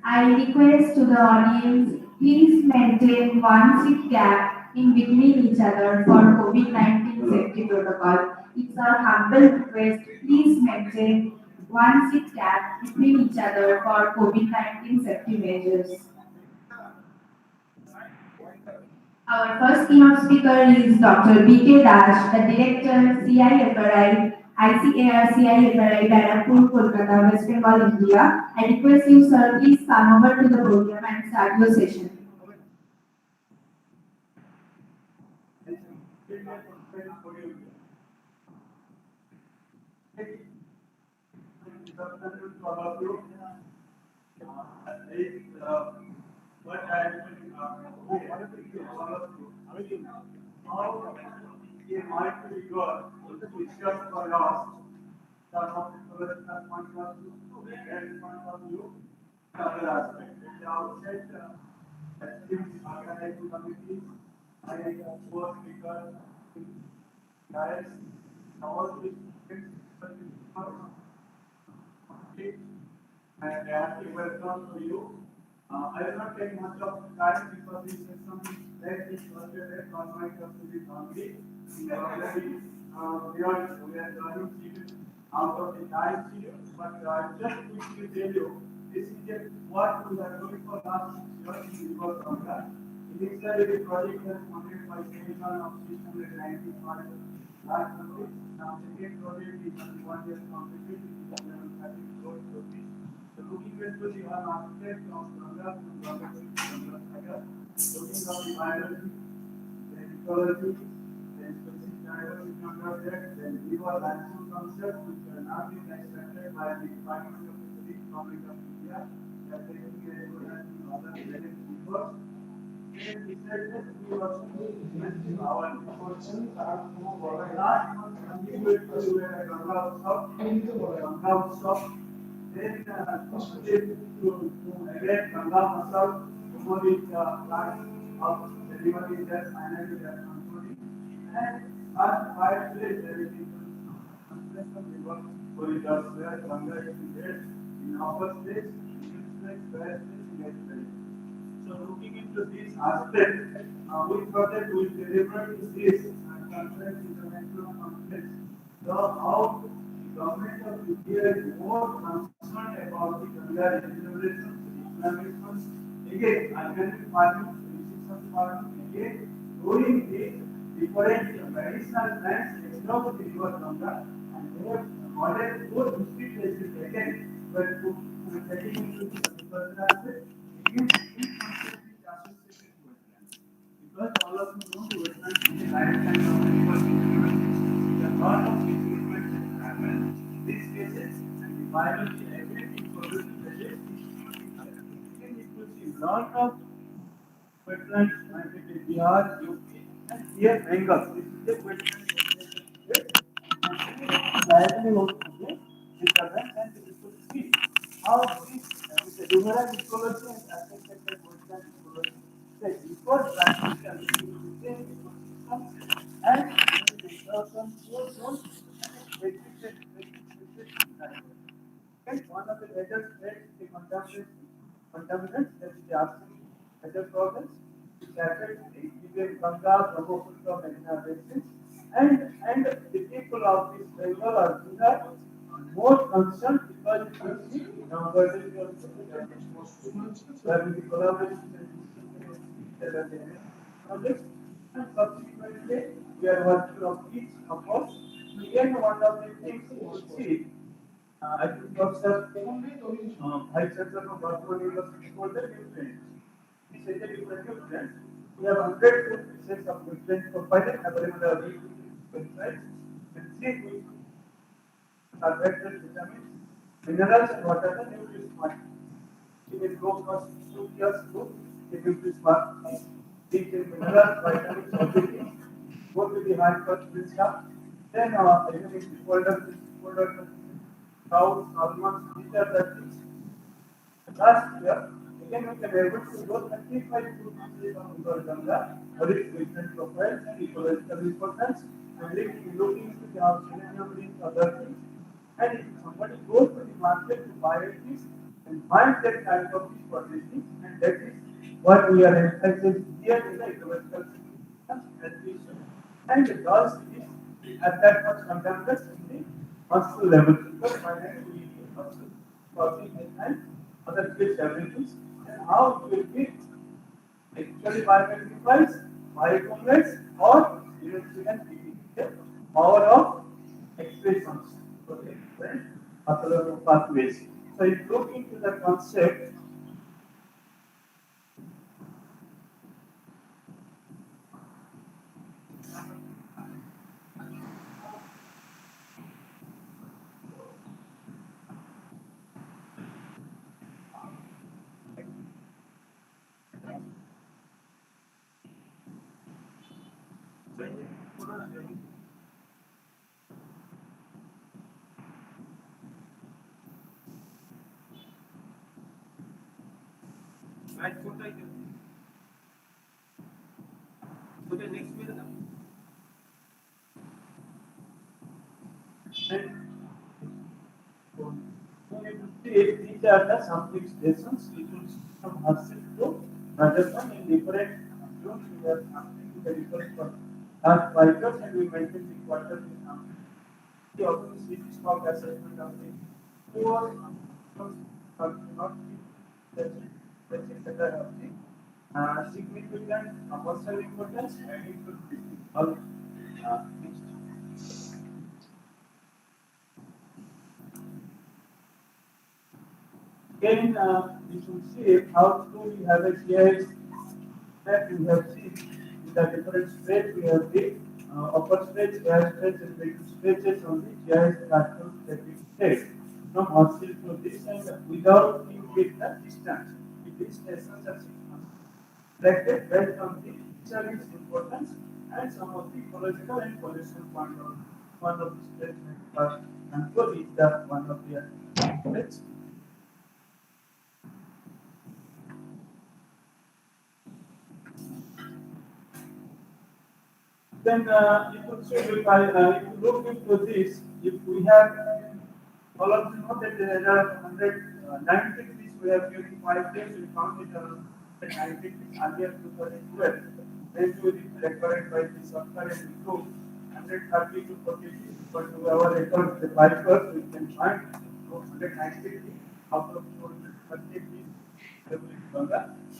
I request to the audience, please maintain 1 seat gap in between each other for COVID-19 safety protocol. It's our humble request, please maintain 1 seat gap between each other for COVID-19 safety measures. Our first keynote speaker is Dr. B.K. Dash, the Director, CIFRI, ICAR CIFRI, Barakpur, Kolkata, West Bengal, India. I request you, sir, please come over to the podium and start your session. And happy welcome to you. I will not take much of time because this session is very frustrated on my community only. We are already we are running out of the time here, but just quickly tell you, this is just what we are doing for last 6 years because of that. Initially, the project was funded by Commission of 695 lakh rupees. Now, second project is 1 year completed, it is 1130 crores rupees. The looking into the one aspect of Ganga, looking at the biology, the ecology, the specific diversity of that, then river landscape concept, which are now being accepted by the Department of History, Government of India, they are taking a other related reports. Then besides that, we also mention our questions are last month contributed to Ganga Utsav, then contributed to again Ganga Utsav, promoting the plant of delivering that finally they are concluding. And last 5 days there is construction river corridors where Ganga is there in upper stage, middle stage, west stage, left stage. So looking into this aspect, we thought that we will deliver this conference international conference. So how the government of India is more concerned about the Ganga regeneration, reclamation, again organic farming, precision farming, again growing the different medicinal plants along the river Ganga, and more modern more history places again were taking into the agricultural aspect. Because all of you know the wetlands in the lifetime of the river there are lot of improvements that happen in these cases and the biology everything for this measure again it will see lot of wetlands like in Bihar, UP and here Bengal. This is the wetland state and diagonal also the disturbance and we could see how this with the numerous ecology and affected wetland ecology the default transition between the ecosystem and the disruption zones and restricted environment. And one of the major threats the contaminants that is the arsenic major problems which affect the even Ganga, Brahmaputra, Meghna basins and the people of this river or Ganga are more concerned because it is the non-burden of where we collaborate projects and subsequently we are working on each of us. Again, one of the things you see, I think Professor Vice Chancellor of Boston University told the nutrients. He said the different nutrients. We have 100 pieces of nutrients provided available on the website and see which carbohydrates, vitamins, minerals, and what are the nutrients quantity. In a low cost 2 years group, the nutrients part rich in minerals, vitamins, everything. Go to the high cost stuff. Then even folder cows, almonds, these are the things. Last year, again we can able to go 35 pieces on Ganga, for its nutrient profiles and ecological importance, and looking into the selenium rich other things. And if somebody goes to the market to buy this and find that type of fish for this thing, and that is what we are emphasizing here in the ecological system. And it does this at that much contaminants in the muscle level because finally we need muscle protein and other fish everything and how it will be actually biomagnetifies, bioaccumulates or eventually can be the power of expressions for the different pathological pathways. So if you look into the concept these are the sampling stations which will from Harsit to Rajasthan in different zones. We are sampling the results for last 5 years and we maintain the quarterly sampling. We also see the stock assessment of the poor not the significant commercial importance and it will be all Again, you should see how to we have a GIS that you have seen in the different states we have the upper states, gas states, and middle stages on the GIS platform that we take from Hostel to this and without being with the distance. It is stations are 6 months. Selected based on the service importance and some of the ecological and pollution point of one of the states control is the one of the states. Then you could say, if you look into this, if we have all of you know that there are 190 trees we have used 5 days, we found it around 90 trees earlier 2012. Then we recorded by the software and improve 130 to 40 trees, but to our record the 5 years we can find 190 trees out of 230 trees.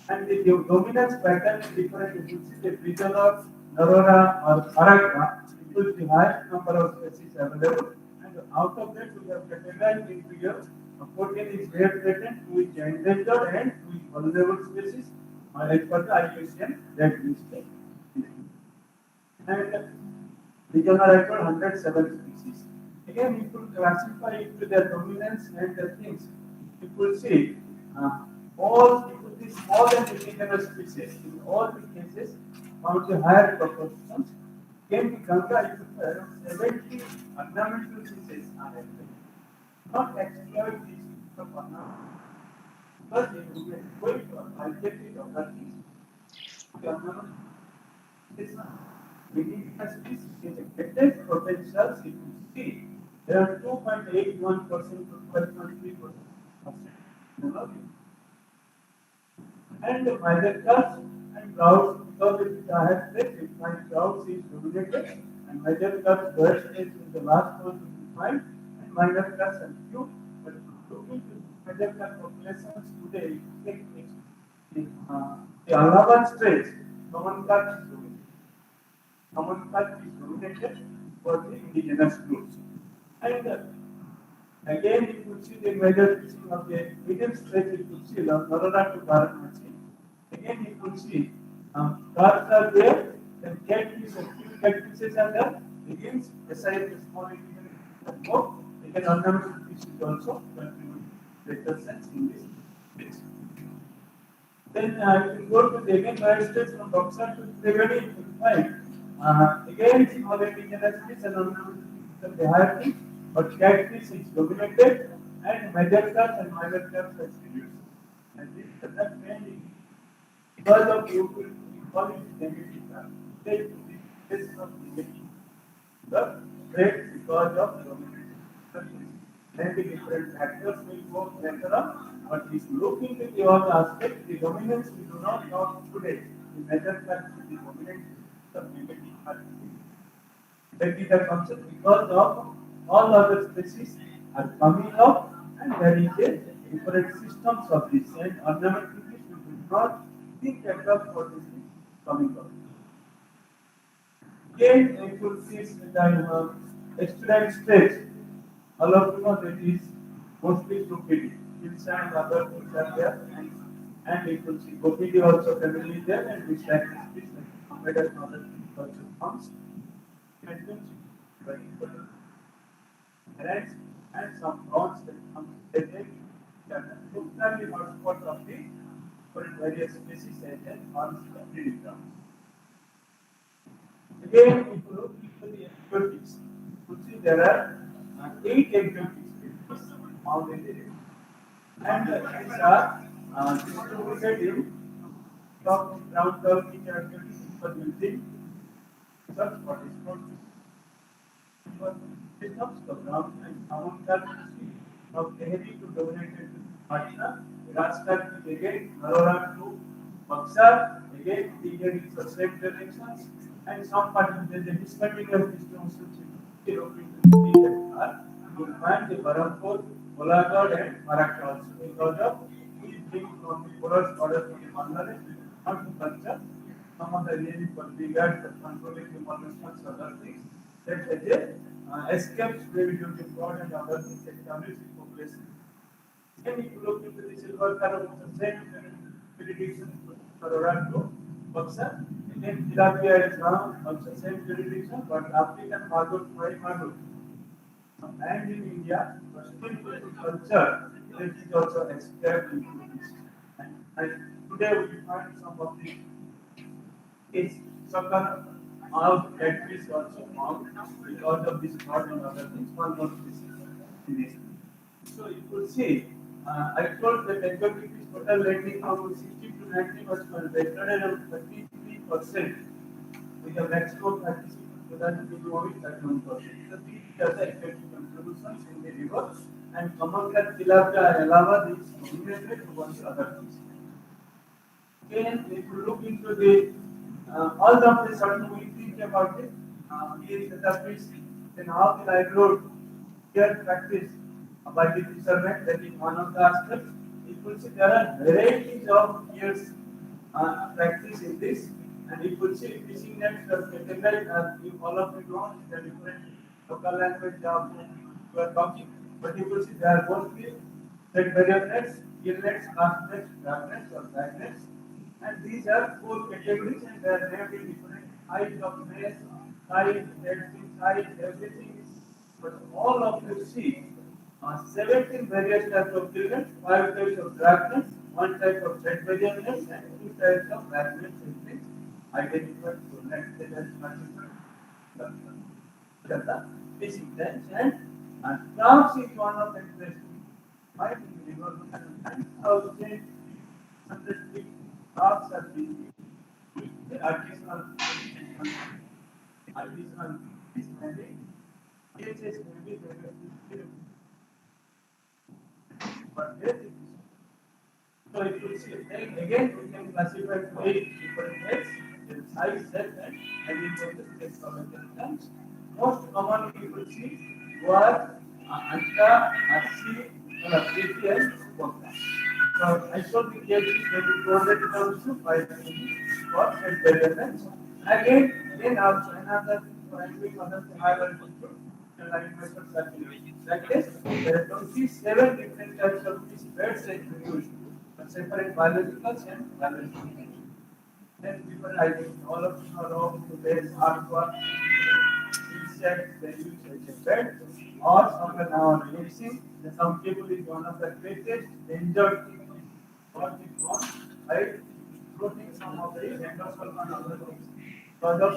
And the dominance pattern is different. You see the region of Aurora or Araka, it will be highest number of species available. And out of that, we have categorized into your 14 is rare threatened, 2 is endangered, and 2 is vulnerable species as per the IUCN red list. And regional record 107 species. Again, if you classify into their dominance and the things, you will see all the small and indigenous species in all the cases found the higher proportions. Again, the Ganga is around 70 ornamental species are available. Not exploit these from ornamental, but we are going to identify other things. The ornamental is not indigenous species is a greatest potential if you see. There are 2.81% to 12.3%. And the migrants and droughts, because it is a high place, it finds droughts is dominated, and migrants burst is in the last one to be found, and migrants and few, but looking to migrant populations today, the Allahabad Straits, common cut is dominated. Common cut is dominated for the indigenous groups. And again, you could see the major fishing of the middle stretch, you could see Narora to Varanasi. Again, you could see cars are there, then catfish and few catfishes are there. Again, aside the small indigenous more, again, ornamental fish is also contribute greater sense in this place. Then you can go to the again United States from Boxer to Triveni, you can find again small indigenous fish and ornamental fish are the higher fish, but catfish is dominated and major cuts and minor cuts are reduced. And this is the mainly because of you call it negative cut. This is not negative. The rate because of dominance. Maybe different factors will go later on, but if you look into the other aspect, the dominance we do not know today. The major cut is the dominant, the negative cut. That is the concept because of all other species are coming up and there is a different systems of this and ornamental fish we do not think across what is coming up. Again, you could see the estuarine states. All of you know that is mostly stupidity. Hillside and other things are there and you could see Gopidi also family there and this like this like better knowledge also comes. And some rods that come together totally hotspot of the various species and on the breeding grounds. Again, if you look into the exotics, you see there are 8 exotic species found in the region. And these are distributed in top ground turkey characteristics for using search for responses. Systems of ground and common characteristics of heavy to dominated Martina, Rastar is again Aurora to Baksar, again again it's the same directions, and some particles the discontinuous distribution are you will find the Barampur, Bolagad and Maratha also because of these being from the forest order from the Bangladesh, not to culture, some of the really bigger controlling the molluscs other things that has escapes maybe due to fraud and other things establish the population. And if you look into the silver color, the same jurisdiction for Oranto, Baksa, and then Tilapia is now also same jurisdiction, but African Margot, White Margot. And in India, still culture, it is also extracted into this. And today we find some of the is some kind of factories also found because of this fraud and other things. One more in this. So you could see, I told that equity total lending from 60 to 90 was recorded around 33%, with a maximum participation to that to do with 31%. So these are the equity contributions in the river, and commercial tilapia allowed is dominated to one other things. Then if you look into the all of the certain we think about it, here the fish, then how the livelihood care practice by the fishermen, that is one of the aspects. It will see there are varieties of years practice in this, and you could see fishing nets are categorized as you all of you know the different local language of you are talking, but you could see they are mostly set barrier nets, gill nets, cast nets, grab nets or bag nets. And these are four categories and they are named in different height of nest, size, size, everything is, but all of you see 17 various types of gill nets, 5 types of drag nets, 1 type of set barrier nets, and 2 types of bag nets has been identified for nets that has the fishing nets and crabs is one of the interesting. I think the river and 1,000 crabs are being the artisanal fish handling. It is maybe very but there it is. So if you see, then again we can classify to 8 different heads, the size, set, and in the six terms. Most commonly you will see was Anta, Asi, Priti, and Kota. So I showed the case maybe 200 terms to 5 for set variants. Again also another primary other higher control. Like this, there are 27 different types of fish beds and used, separate biologicals and biological. Then people I think all of you know today's artwork, insects they use as a bed, or somewhere now mixing. Some people is one of the greatest danger what is known by floating some of the endosulfan and other things. Because of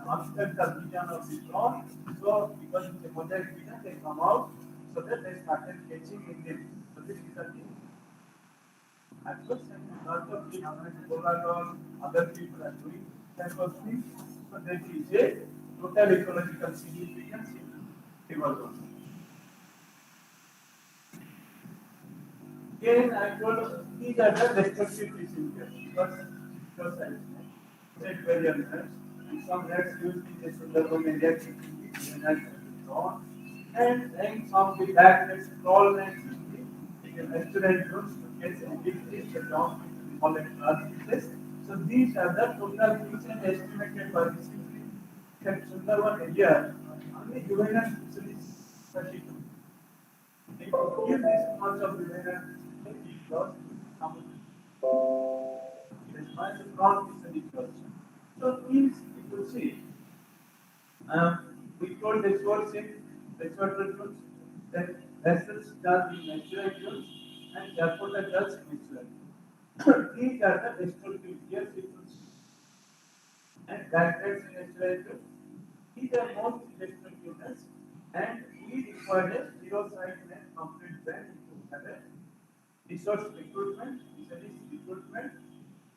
constant vision of the drone, so because it's a mosaic vision, they come out so that they started catching in the so this is the thing. At first, lot of people, other people are doing type of things, so that is a total ecological significance in river zone. Again, I told these are the destructive fishing gears. First set various nets, and some nets used in the Sundarban area fishing drawn, and then some with back nets, trawl nets in the restaurant rooms to catch and fish the down small and large fishes. So these are the total fish and estimated by the city that Sundarban area only juvenile fisheries 32. If you give this much of juvenile fisheries loss, how much? It is much from fisheries loss. So means you could see, we told the source in freshwater fuels, then vessels does in natural fuels, and Japota does natural. These are the destructive gears fuels. And directors in natural fuels. These are most destructiveness, and we require a zero site and complete ban to have a resource recruitment, service recruitment,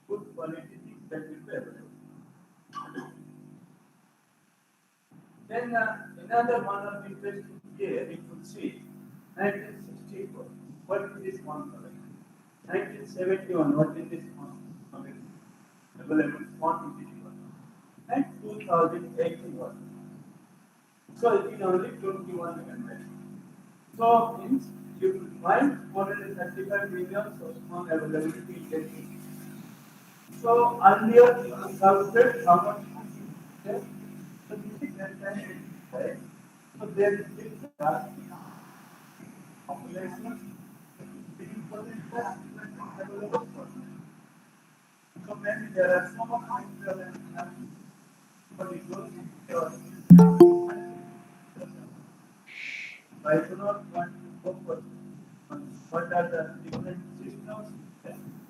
good quality things that will be available. Then another one of interest here we could see 1964. What is this one collection? 1971. What is this one collection? Available quantity and 2081. So it is only 21 million. So means you will find 435 million of small availability in testing. So earlier you calculated how much is so this is less than 85. So there is still population But in fact, available for them. So maybe there are some of them, but it goes I do not want to focus on what are the different systems.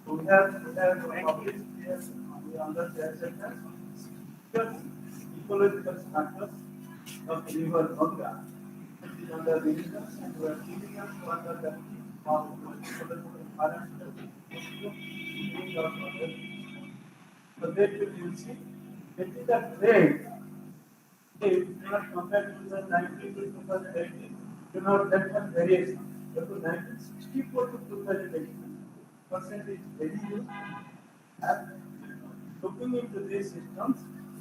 We have published here, we understand that just ecological factors of the river Ganga, which is under revisions, and we are giving us what are the ecological parameters. So that you will see, that is the trade. If you not compare 2019 to 2018, you know that one variation. But to 1964 to 2018, percentage very huge. And looking into these systems,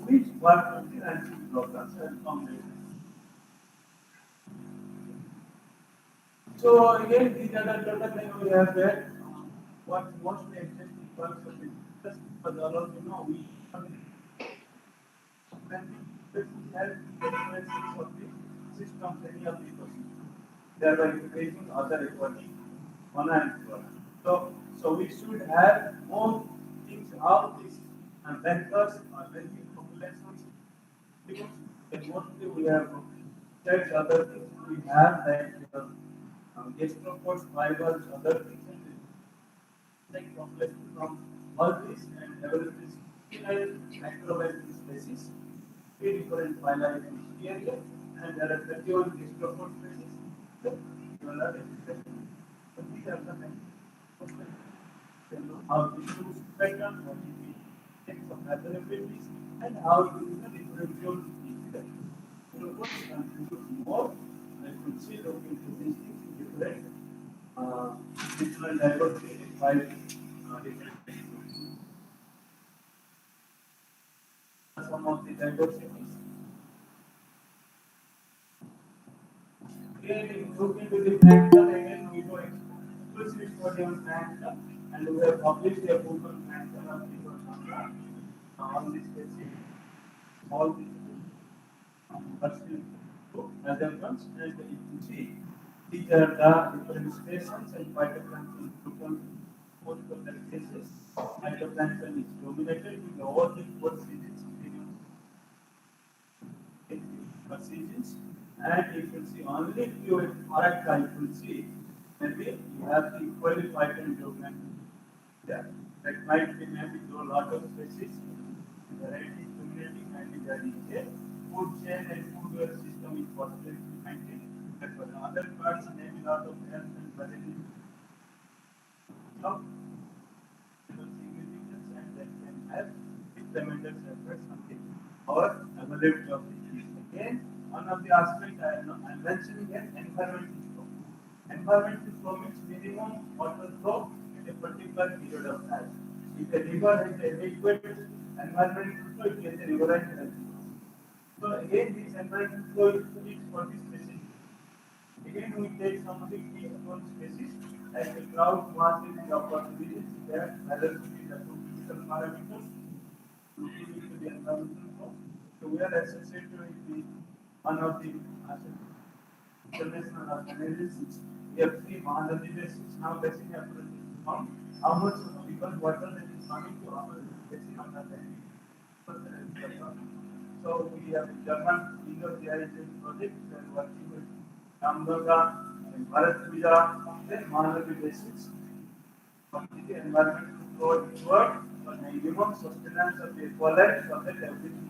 which work on the ranking programs and combinations. So again, these are the total thing we have there. What mostly interesting parts of it, just for all of you know, we have influences of the systems, any of the ecosystem, thereby increasing other equality on and on. So we should have more things how these vectors or ranking populations, because mostly we have checked other things we have like gastropods, fibers, other things, and like population from all these and available microbial species, three different phyla in each area, and there are 21 gastropod species. So you will have education. So these are the how to choose pattern, what is the types of availabilities, and how to use the differential equation. So what you can do more, I could see looking into these things in different diversity by different some of the diversities. Creating look into the plankton again we go exclusively for the plankton, and we have published a book on plankton of the all these species, all these measurements, and you can see these are the different stations and phytoplankton most of the cases. Phytoplankton is dominated with all the four seasons. Seasons, and you can see only few correct you can see maybe you have to equally fight and document. Yeah, that might be maybe do a lot of species, variety dominating, and there is a food chain and food web system is possible to maintain. But for the other parts, maybe lot of health and variety. So, significance and that can have tremendous efforts on the or availability of the trees. Again, one of the aspects I am mentioning here, environmental flow. Environmental flow means minimum water flow in a particular period of time. If a river has adequate environmental flow, it gets a riverine energy. So again, this environmental flow is for this specific. Again, we take some of the key species like the cloud mass in the upper regions, there velocity, the two physical parameters, looking into the environmental flow. So we are associated with the one of the international organizations. We have three Mahanadi basins now basically on how much because water that is coming to our basin on the so we have German Indo-Eurasian project and working with Ramganga and Bharat Puja, then Mahanadi basins. The environmental flow inward for minimum sustenance of the equalize for that everything.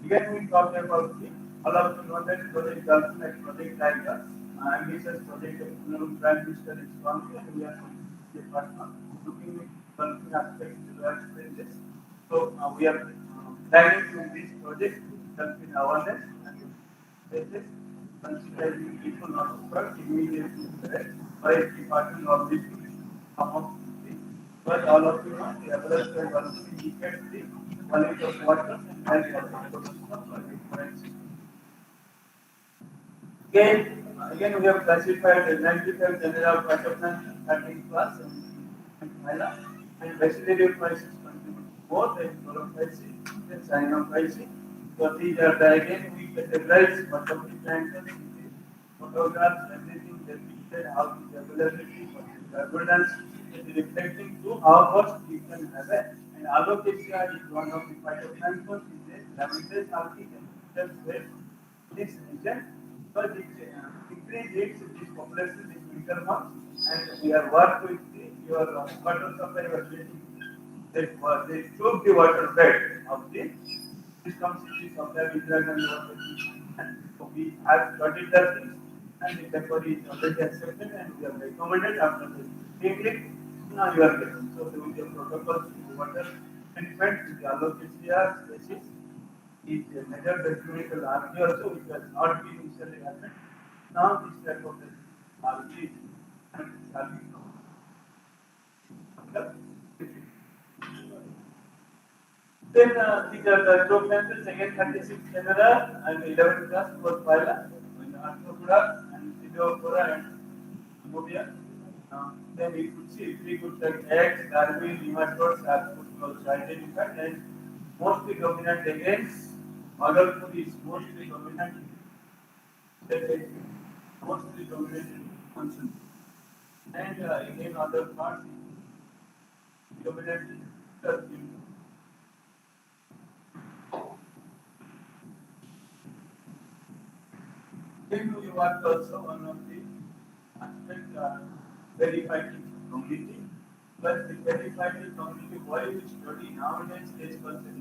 Again, we talked about the all of you know that project Gulf project Tiger, ambitious project of Prime Minister is strongly, and we are the partner looking at Gulf aspects to explain this. So we are planning to this project Gulf awareness and basis, considering people not work immediately by departing of this among the but all of you know the average will also indicate the quality of water and health of the ecosystem. Again, we have classified the 95 general phytoplankton, 13 class, and phyla, and vegetative crisis contribute both in chlorophyceae and cyanophyceae. So these are the again we categorize what of the plankton, photographs, everything that we how the availability for the abundance is reflecting to how much you can have it. And alopecia is one of the phytoplankton disease, limited algae and this region, but it increases this population in winter months, and we are work with your water supply facility. They choke the water bed of the system cities of the Gujarat and water. And so we have studied the things, and the paper is already accepted, and we have recommended after the clinic. Now you are getting. So there will be a protocol to water treatment with the alopecia species is a major detrimental algae also, which has not been initially happened. Now this type of algae and algae. Then these are the zooplankton, again 36 genera and 11 class for phyla, Arthropoda and Pseudopoda and Amobia. Then we could see three good like eggs, larvae, nematodes are also identified, and mostly dominant again. Adult food is mostly dominant. Mostly dominant in function. And again other parts dominant in then we want also one of the aspect verified community. But the verified community, why we study nowadays stage culture?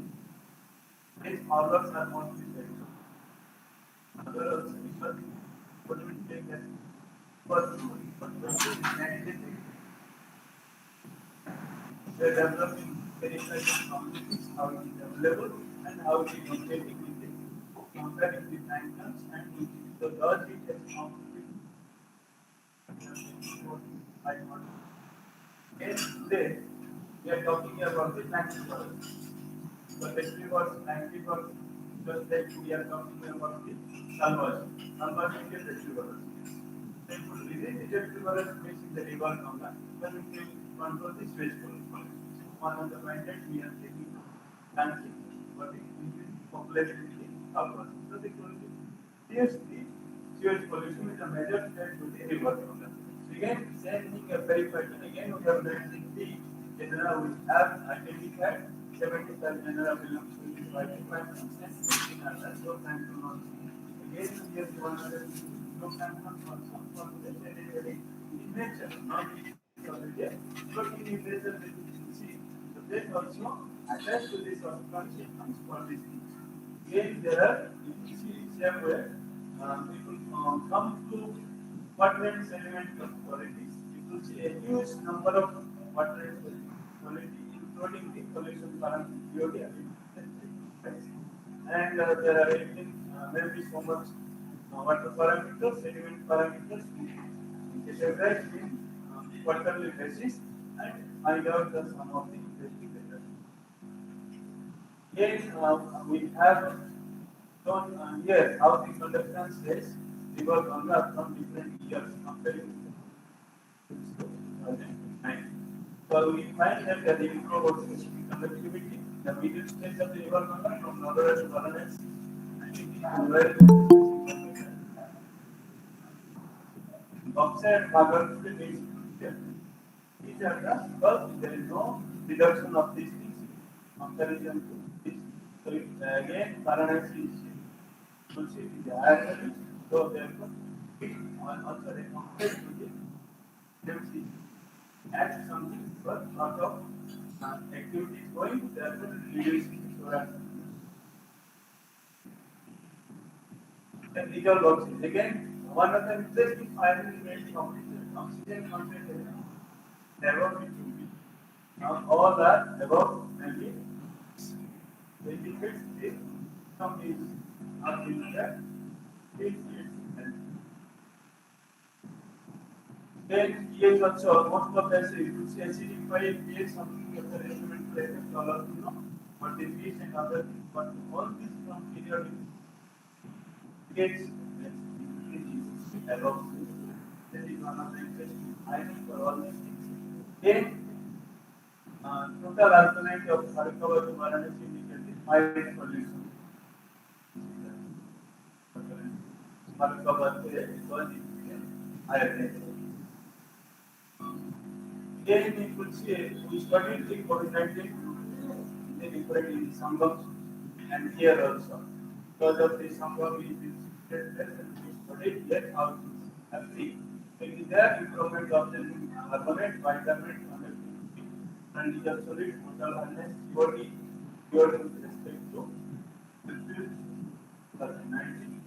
These models are mostly verified. Other also because what we take as first they are developing verified communities, how it is available and how it is competing with it, comparing with sanctions and with the large it has competition. And today we are talking about the sanctions. So basically what 90% just like we are talking about the salvage. Salvage is the retrieval. Within the retrieval space in the river Ganga, then we can control the sewage flow. One of the point that we are taking dancing, but it increases population in the salvage. So the seriously, sewage pollution is a major threat to the river Ganga. So again, same thing verified. Again, we have 93 genera we have identified. 75 genera belongs to the phytoplankton and 15 are the zooplankton also. Again, here 100 zooplankton also for the very in nature, not in India, but in nature we can see. So they also attached to this substantial comes for these things. Again, there are, you can see same way, people come to water and sediment qualities. You will see a huge number of water and sediment quality, including the pollution parameter. And there are 18, maybe so much water parameters, sediment parameters, categorized in quarterly basis and find out the sum of the investigators. Again, we have shown here how the conductance rates river Ganga from different years comparing to 2009. So we find that the improved conductivity, the middle stage of the river Ganga from Nodara to Varanasi, and it is very good. Oxide carbon is here. These are the because there is no reduction of these things in comparison to this. So again, Varanasi is Tulsi is higher than so therefore it also recommended to the MC add something for lot of activities going, therefore reducing solar. Then these are oxygen. Again, one of the interesting findings made oxygen concentration above it will be. Now all are above 90. The indicates the some is not in that. Then pH also most of the you see acidified pH something of the element like color, you know, but the pH and other things, but all this from periodic pH is above. That is one of the interesting findings for all these things. Then total alkalinity of Harikava to Varanasi indicated high pollution. Harikava is higher than Then we could see we studied the COVID-19 in different in Sangam and here also. Because of the Sangam we visited there and we studied yet how to agree. It is there improvement of the permanent, vitamin, connectivity, and the absolute total harness, purely with respect to the 19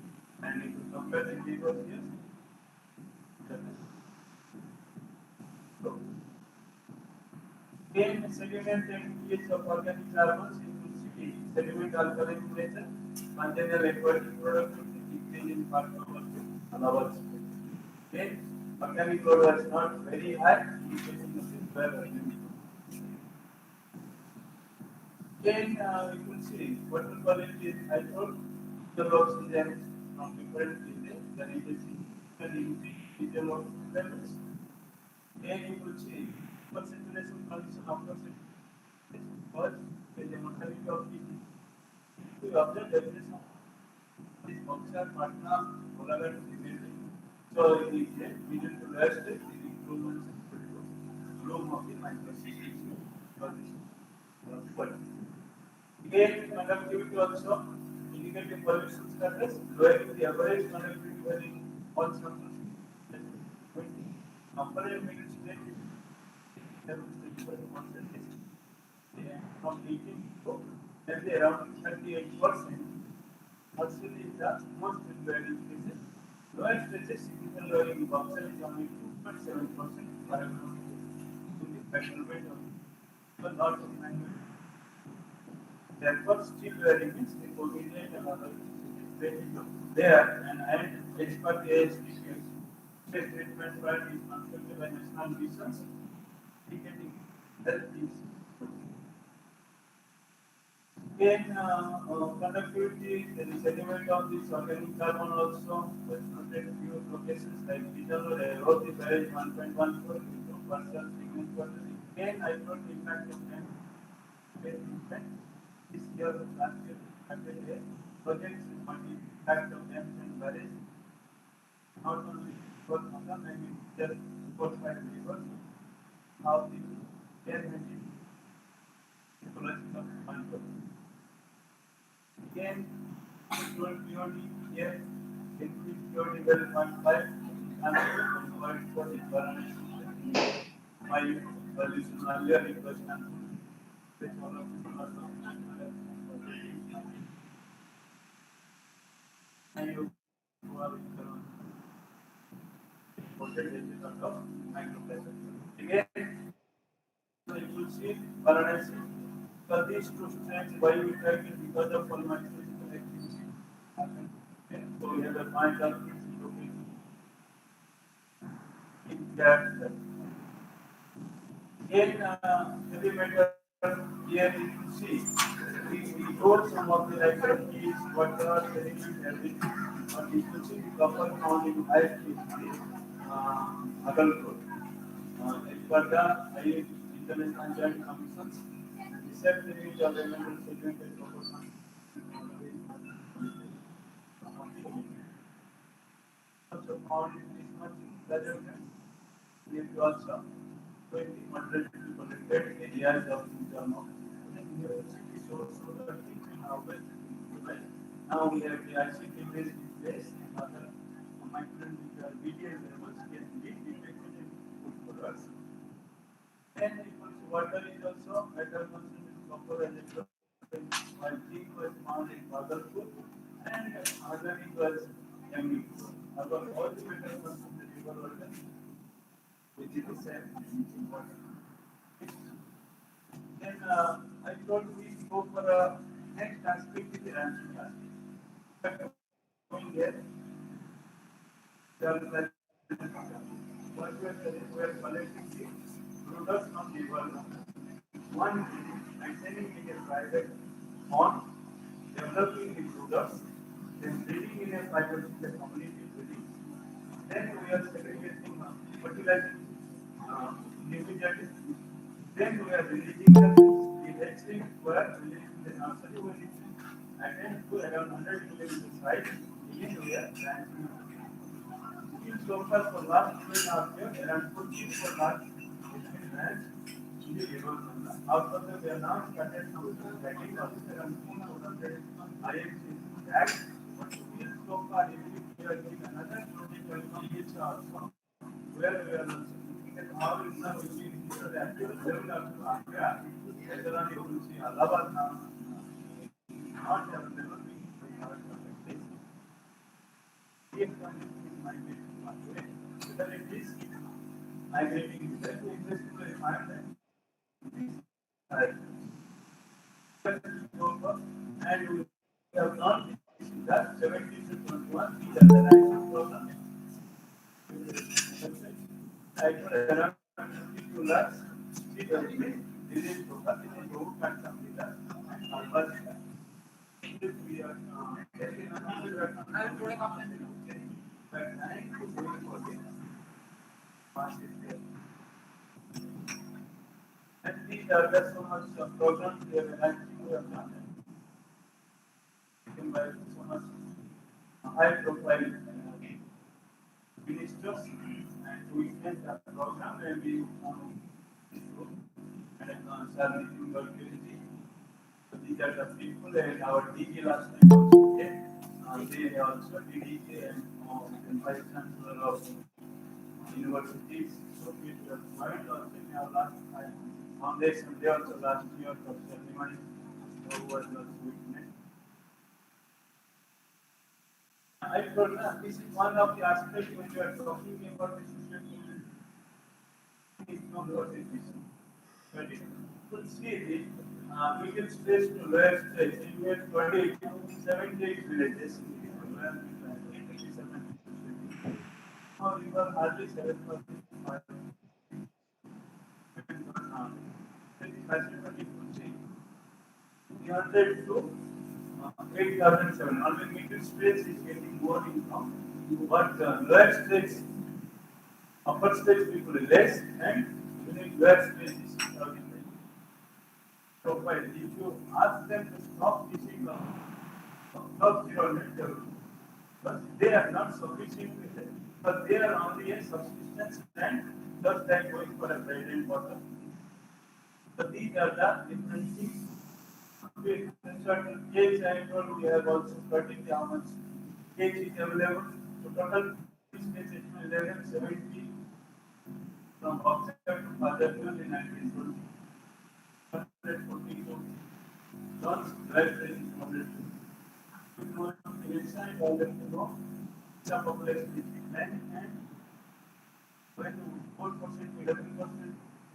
and if you compare the previous years, so then sediment and pH of organic carbons in city, sediment alkaline nature, marginal aquatic productivity, decrease in performance allowance. Then organic load was not very high, indicating of the well organic. Then we could see water quality is high for the oxygen from different places, then it is increase in oxygen levels. Then you could see concentration condition of concentration was with the mortality of the we observe definition of this function partner molecular rebuilding. So it is a medium to large state is improvements in bloom of the microsystem condition. Again, conductivity also indicating pollution status, lowering the average conductivity value in all surfaces. Upper and middle state concentration from 18 to maybe around 38%. Also is the most varying cases. Lower stretches significant lowering of oxygen is only 2.7% for everyone in the spectral rate of but not in language. Therefore, still remains the coordinate and other there and expert ASPCS. State treatment plan is constructed by national missions indicating health is then conductivity, there is element of this organic carbon also, but noted few locations like Vital or Erode, the barrage 1.14 percent significantly. Again, I thought the impact of them impact this year last year happened here. Projects on the impact of dams and barrage, not only for Assam, maybe just 4-5 rivers, how the air handling ecological control. Again, purity here, increase purity level 0.5, and avoid for the environment. My solution earlier it was confused with all of the you who are important of microplastic. Again, so you will see Varanasi. So these two states why we track it because of formality physical activity happen. So we have a point of location in that. In heavy metal here you can see we wrote some of the like keys, water, sediment, everything. But you can see the copper found in high speed adulthood. Ekbada, high international joint commissions, and the set limit of elemental sediment and proportion. Also found in this much graduation. We have also 20 moderate collected areas of internal. University shows so that we can always implement. Now we have the ICT base in place and other micronuclear BDS levels can be detected in food products. Then water is also metal consumed copper and electrolyte, while zinc was found in other food and organic was amines. About all the metal consumed in river water, which is the same water. Then I thought we go for a next aspect is the ranching aspect. Going there, what we are doing, we are collecting the products from the world. One is maintaining in a private pond, developing the products, then breeding in a private community breeding. Then we are segregating fertilizing individually. Then we are releasing the hatchling were releasing the nursery when it attend to around 100 kilometers size. Again we are transferring. So far for last 2.5 years, around 40 for last branch in the river Ganga. After that, they are now started some writing officer and ICEE that, but we so far every year doing another project on this also, where we are looking at how is now we see the actual level of Agra, whether or you will see Allahabad now, not available in our country. If one is migrating pathway, whether it is migrating to the environment, and we have not seen that 70 to 21 these are the lines of program. Actually, around 52 lakhs, see the this is focus, this is road and something that we are and these are the so much programs we have done by so much high profile ministers and we sent a program and we and serving community. So these are the people and our DG last time also came. They also DG and vice chancellor of universities. So we have joined also in our last time. Foundation they also last year Professor Limani who was also witness. I told you, this is one of the aspects when you are talking about the system. It's not what it is. But it could see the middle space to lower space. In year 78 villages. Now you are hardly 7.5. We are to 8,007. Only middle space is getting more income, but lower space, upper space people is less, and lower space is 1,000. So, if you ask them to stop fishing, stop zero net development, but they are not sufficient with it, but they are only a subsistence and just like going for a bread and water. So these are the different things. In certain case, I told we have also studied how much cake is available. So total space is 1170 from offset to father in 1920. 142 tons, right in 102. Inside all that you know, some population is declining and when 4%, 11%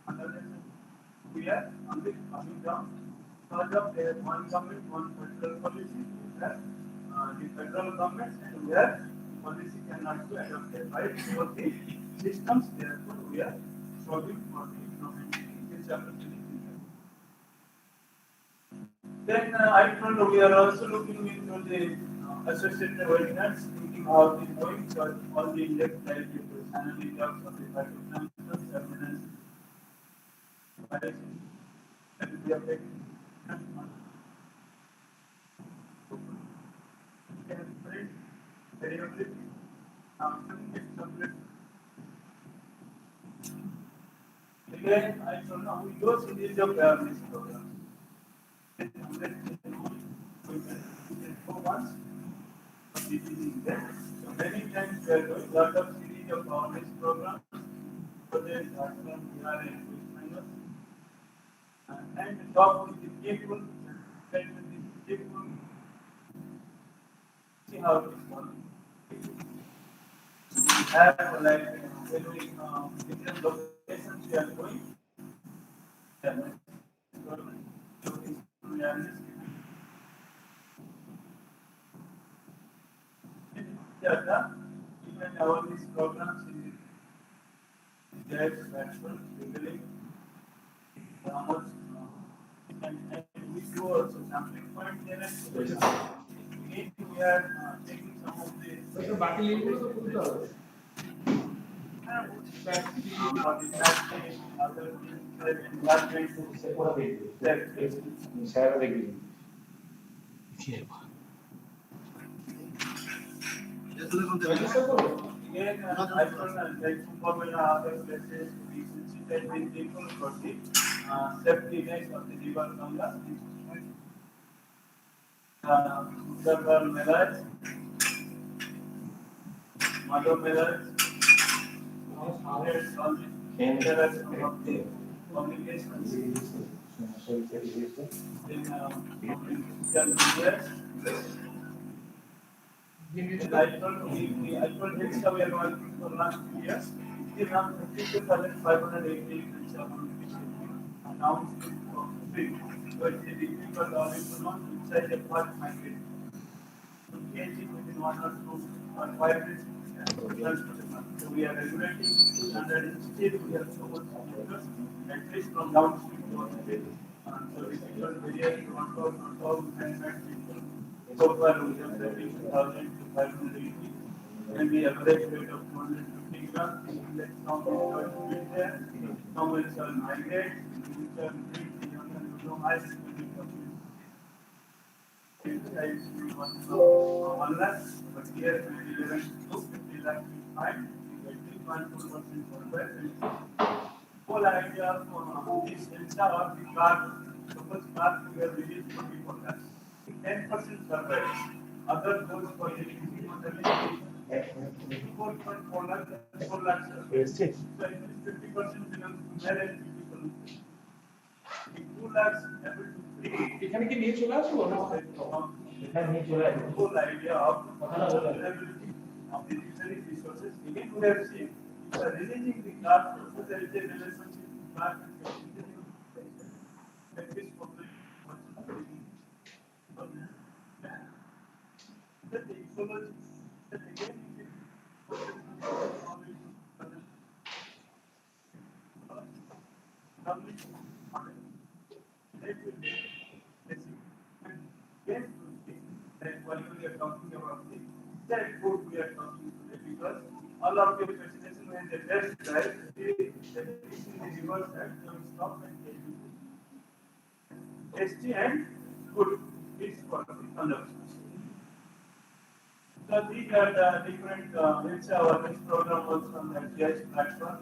undernation, we are only coming down. Because of there one government, one federal policy, that the federal government and where policy cannot be adopted by both the systems, therefore we are solving for the economic opportunity. Then I told we are also looking into the associated ordinance, thinking how it is going, so all the index like the sanity terms of the phytochemical surveillance, and we are taking variability. Again, I don't know, we go series of awareness programs. We can go once, but it is there. So many times we are doing a lot of series of awareness programs. So there is one we are in minus. And talk with the people, and with the people, see how it is working. We have like when we different locations we are going. Even our these programs in the actual legally and we do also sampling point there we are taking some of the can be people for the safety of the river Ganga. Sugar millers, mother millers, all there are some of the publications in social media. I told you we are working for last 2 years. We have 52,580 announced for free. So it's a difficult to know inside the part market. To change it within 1 or 2 or 5 days. So we are regulating and then still we have so much interest, at least from downstream to upstream. So difficult areas to control and people. So far we have 32,000 to 580 and the average weight of 250 grams. Let's now start with there. Now it's on migrate, which are ice. One lakh, but here 11 to 50 lakh is fine. 20.4% whole idea of this delta or the car, suppose car we are released 24 lakhs. 10% survives. Other goes for the only 4.4 lakhs, 4 lakhs. So 50% becomes where 2 lakhs able to free. এখানে কি নিয়ে চলে আসবো না এখানে নিয়ে চলে আসবো whole idea of availability of the necessary resources again we have seen releasing the class so there is a relationship class at least probably that the ecology that again when we are talking about the that food we are talking today because all of the vegetation when the best drive the in the reverse side will stop and take you tasty and good is for the consumption. So these are the different which our this program was on the GIS platform.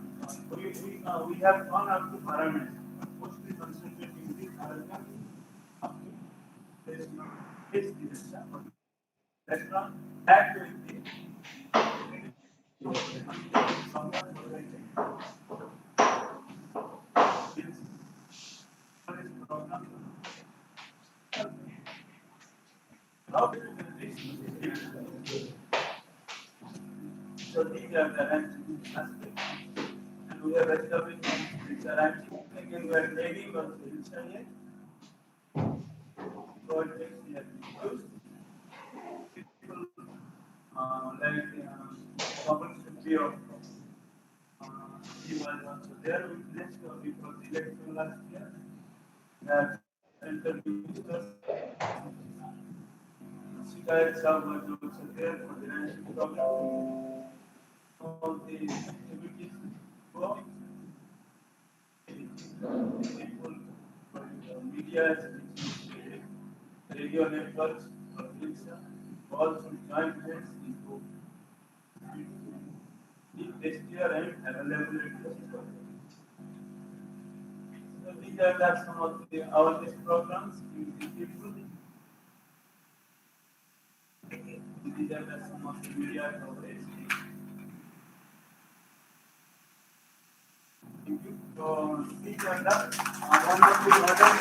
We have gone up to parameters, mostly concentrating the parameter up to this example. Let's not add with the so these are the ranking aspects. And we have established this ranking. Again, we are taking on solution here. Projects here used. People like complexity of he was also there with this because election last year. That central ministers. Shikayat Shah was also there for the national problem. All the activities growing. People, media, radio networks, all should join hands into tastier and availability. So these are some of the our these programs. These are some of the media coverage. So these are the one of the modern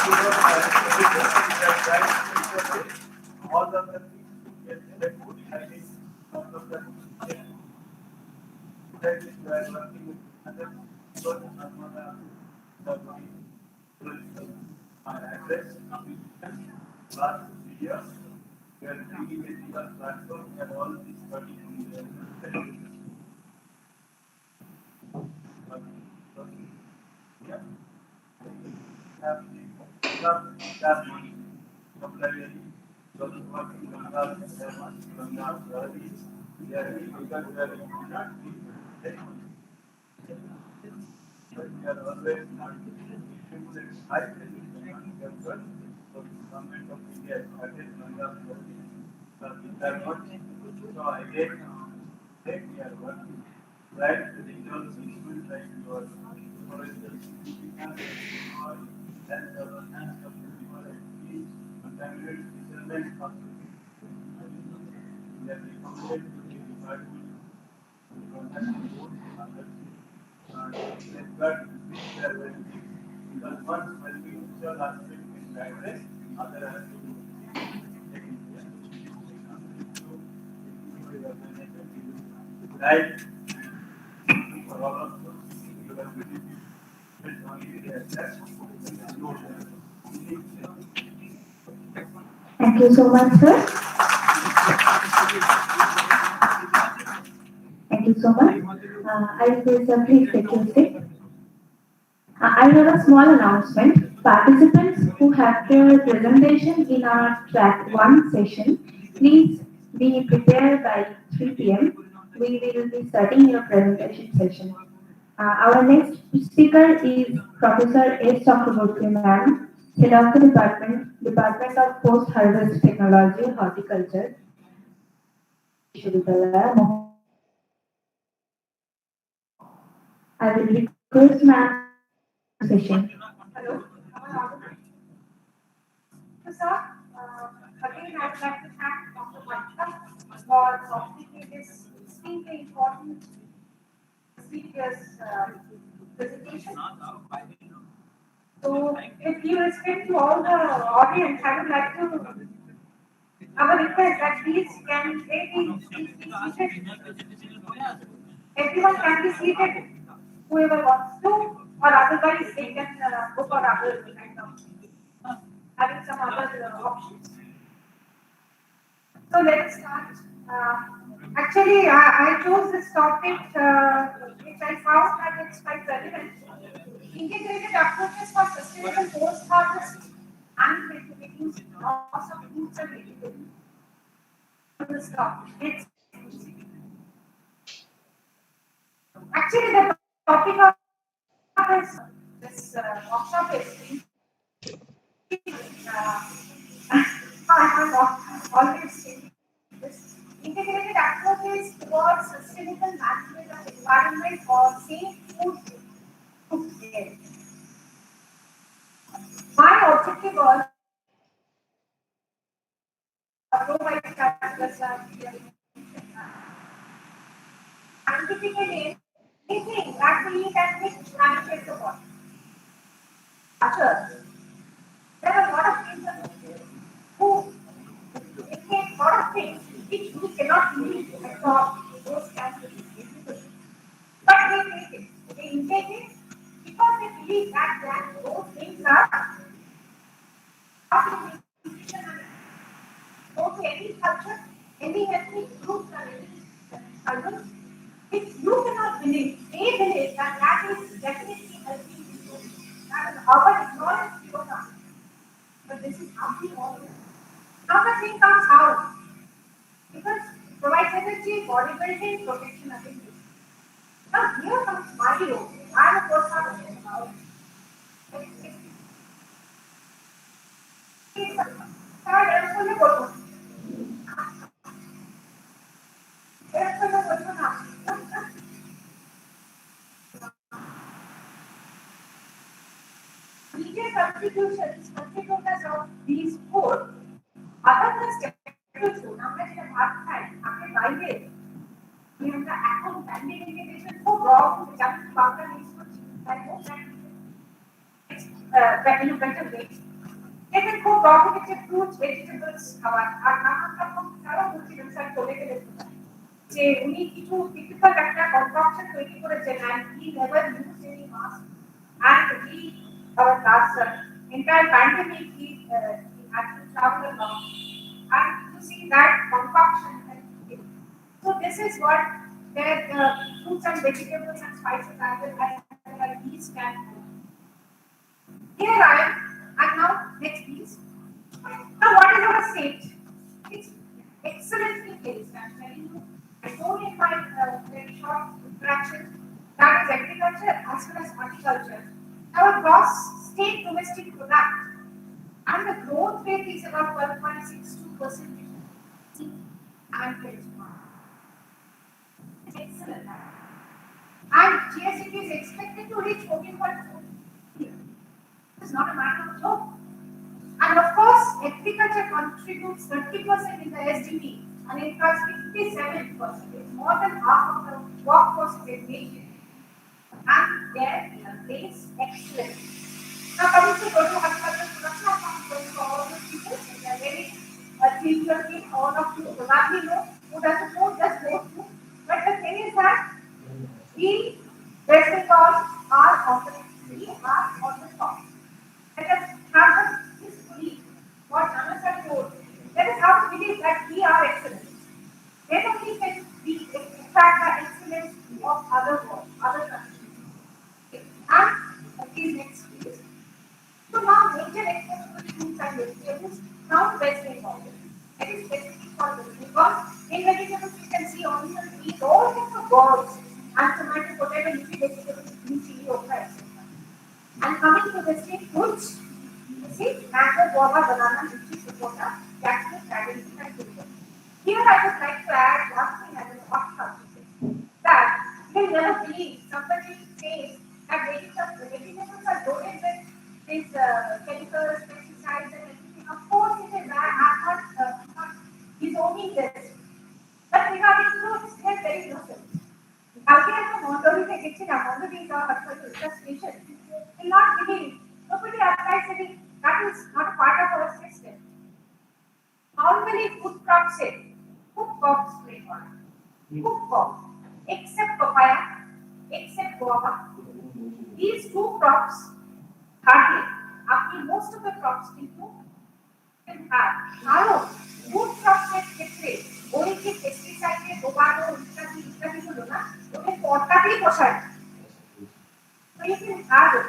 all of the things that would have all of the that is we are working with other address last 2 years. We are bringing a digital platform and all these particular have that money vocabulary those working Ganga Ganga studies because we are not but we are always not high so government of India started Ganga studies but we are not so again we are working right the results will like your ecological significance of soil, land governance of the river and trees, contaminant fishermen of we are recommended to the department to contact both others to safeguard increase the awareness. Because once multi-usual aspect is addressed, other aspects will be taken care. Right for all of us, you have only the access. Thank you so much, sir. Thank you so much. I request please take your seat. I have a small announcement. Participants who have their presentation in our track 1 session, please be prepared by 3 p.m. We will be starting your presentation session. Our next speaker is Professor S. Chakraborty ma'am, Head of the Department of Post Harvest Technology, Horticulture. I will request ma'am session. Hello. So, sir, again, I would like to thank Dr. Matta for offering this extremely important speaker's presentation. So, with due respect to all the audience, I would like to have a request that please can they be seated? Everyone can be seated, whoever wants to, or otherwise they can go for other kind of having some other options. So let's start. Actually, I chose this topic which I found that it's quite relevant. Integrated approaches for sustainable post-harvest and reduce loss of fruits and vegetables. This topic. Actually, the topic of this workshop is I have already stated this. Integrated approaches towards sustainable management of environment or safe food care. My objective was provide scientifically anything that we can manipulate the body. There are a lot of people who indicate a lot of things which we cannot use at all. Those cancers. But they take it. They intake it because they believe that those things are not in nutrition and go to any culture, any ethnic group or any culture. If you cannot believe, they believe that is definitely healthy. That is our ignorance goes on. But this is something all. Now the thing comes out because it provides energy, bodybuilding, protection against this. Now here comes my role. I am a person about Media substitutions contributors of these four other than steptoe আমরা যেটা ভাত খাই আপনি বাইরে আমরা এখন banding integration খুব রং যেমন বাংলা মিক্স করছি তাই হোক better way. Even খুব raw হচ্ছে fruits, vegetables খাবার আর নানান রকম তারা multi-nutrition চলে গেলে যে উনি কিছু টিপিক্যাল একটা কনসাম্পশন তৈরি করেছেন and he never used any mask and he our last entire pandemic he had to travel along and to see that concoction. So this is what their fruits and vegetables and spices as these can do. Here I am, and now next please. Now what is our state? It's excellently placed. I'm telling you. I told in my very short interaction that is agriculture as well as horticulture. Our gross state domestic product and the growth rate is about 12.62%. And excellent. And GST is expected to reach 14.4. It's not a matter of joke. And of course, agriculture contributes 30% in the SDP and it has 57%. It's more than half of the workforce of the nation. And there we are placed excellent. Now coming to total agricultural production, I'm not going to all those figures. They are very clearly all of you probably know. Who doesn't know, just go through. But the thing is that we West Bengal are on the top. Let us have this belief, what Anas had told. Let us have a belief that we are excellent. Then only can we extract the excellence of other world, other countries. And please next please. So now major exports of the fruits and vegetables from West Bengal. It is specific for this because in vegetables you can see onion, wheat, all kinds of birds and tomato, potato, leafy vegetables, green chili, okra, etc. And coming to the state foods, you see mango, guava, banana, lychee, sapota, jackfruit, dragon fruit, and cucumber. Here I would like to add one thing as a hot topic that you will never believe somebody says that vegetables are loaded with these chemicals, pesticides, and everything. Of course, it is. I'm not disowning this, but regarding fruits, they are very innocent. কালকে একটা মন্ডলীতে গেছিলাম মন্ডলী station will not believe nobody applies it that is not a part of our system. Normally food crops say food crops spray করা food crops except papaya except guava these two crops hardly after most of the crops কিন্তু can have কারণ food crops এর ক্ষেত্রে ওই যে পেস্টিসাইডের ডোবানো ইত্যাদি হলো না ওদের পটকাতেই পোষায় so you can have it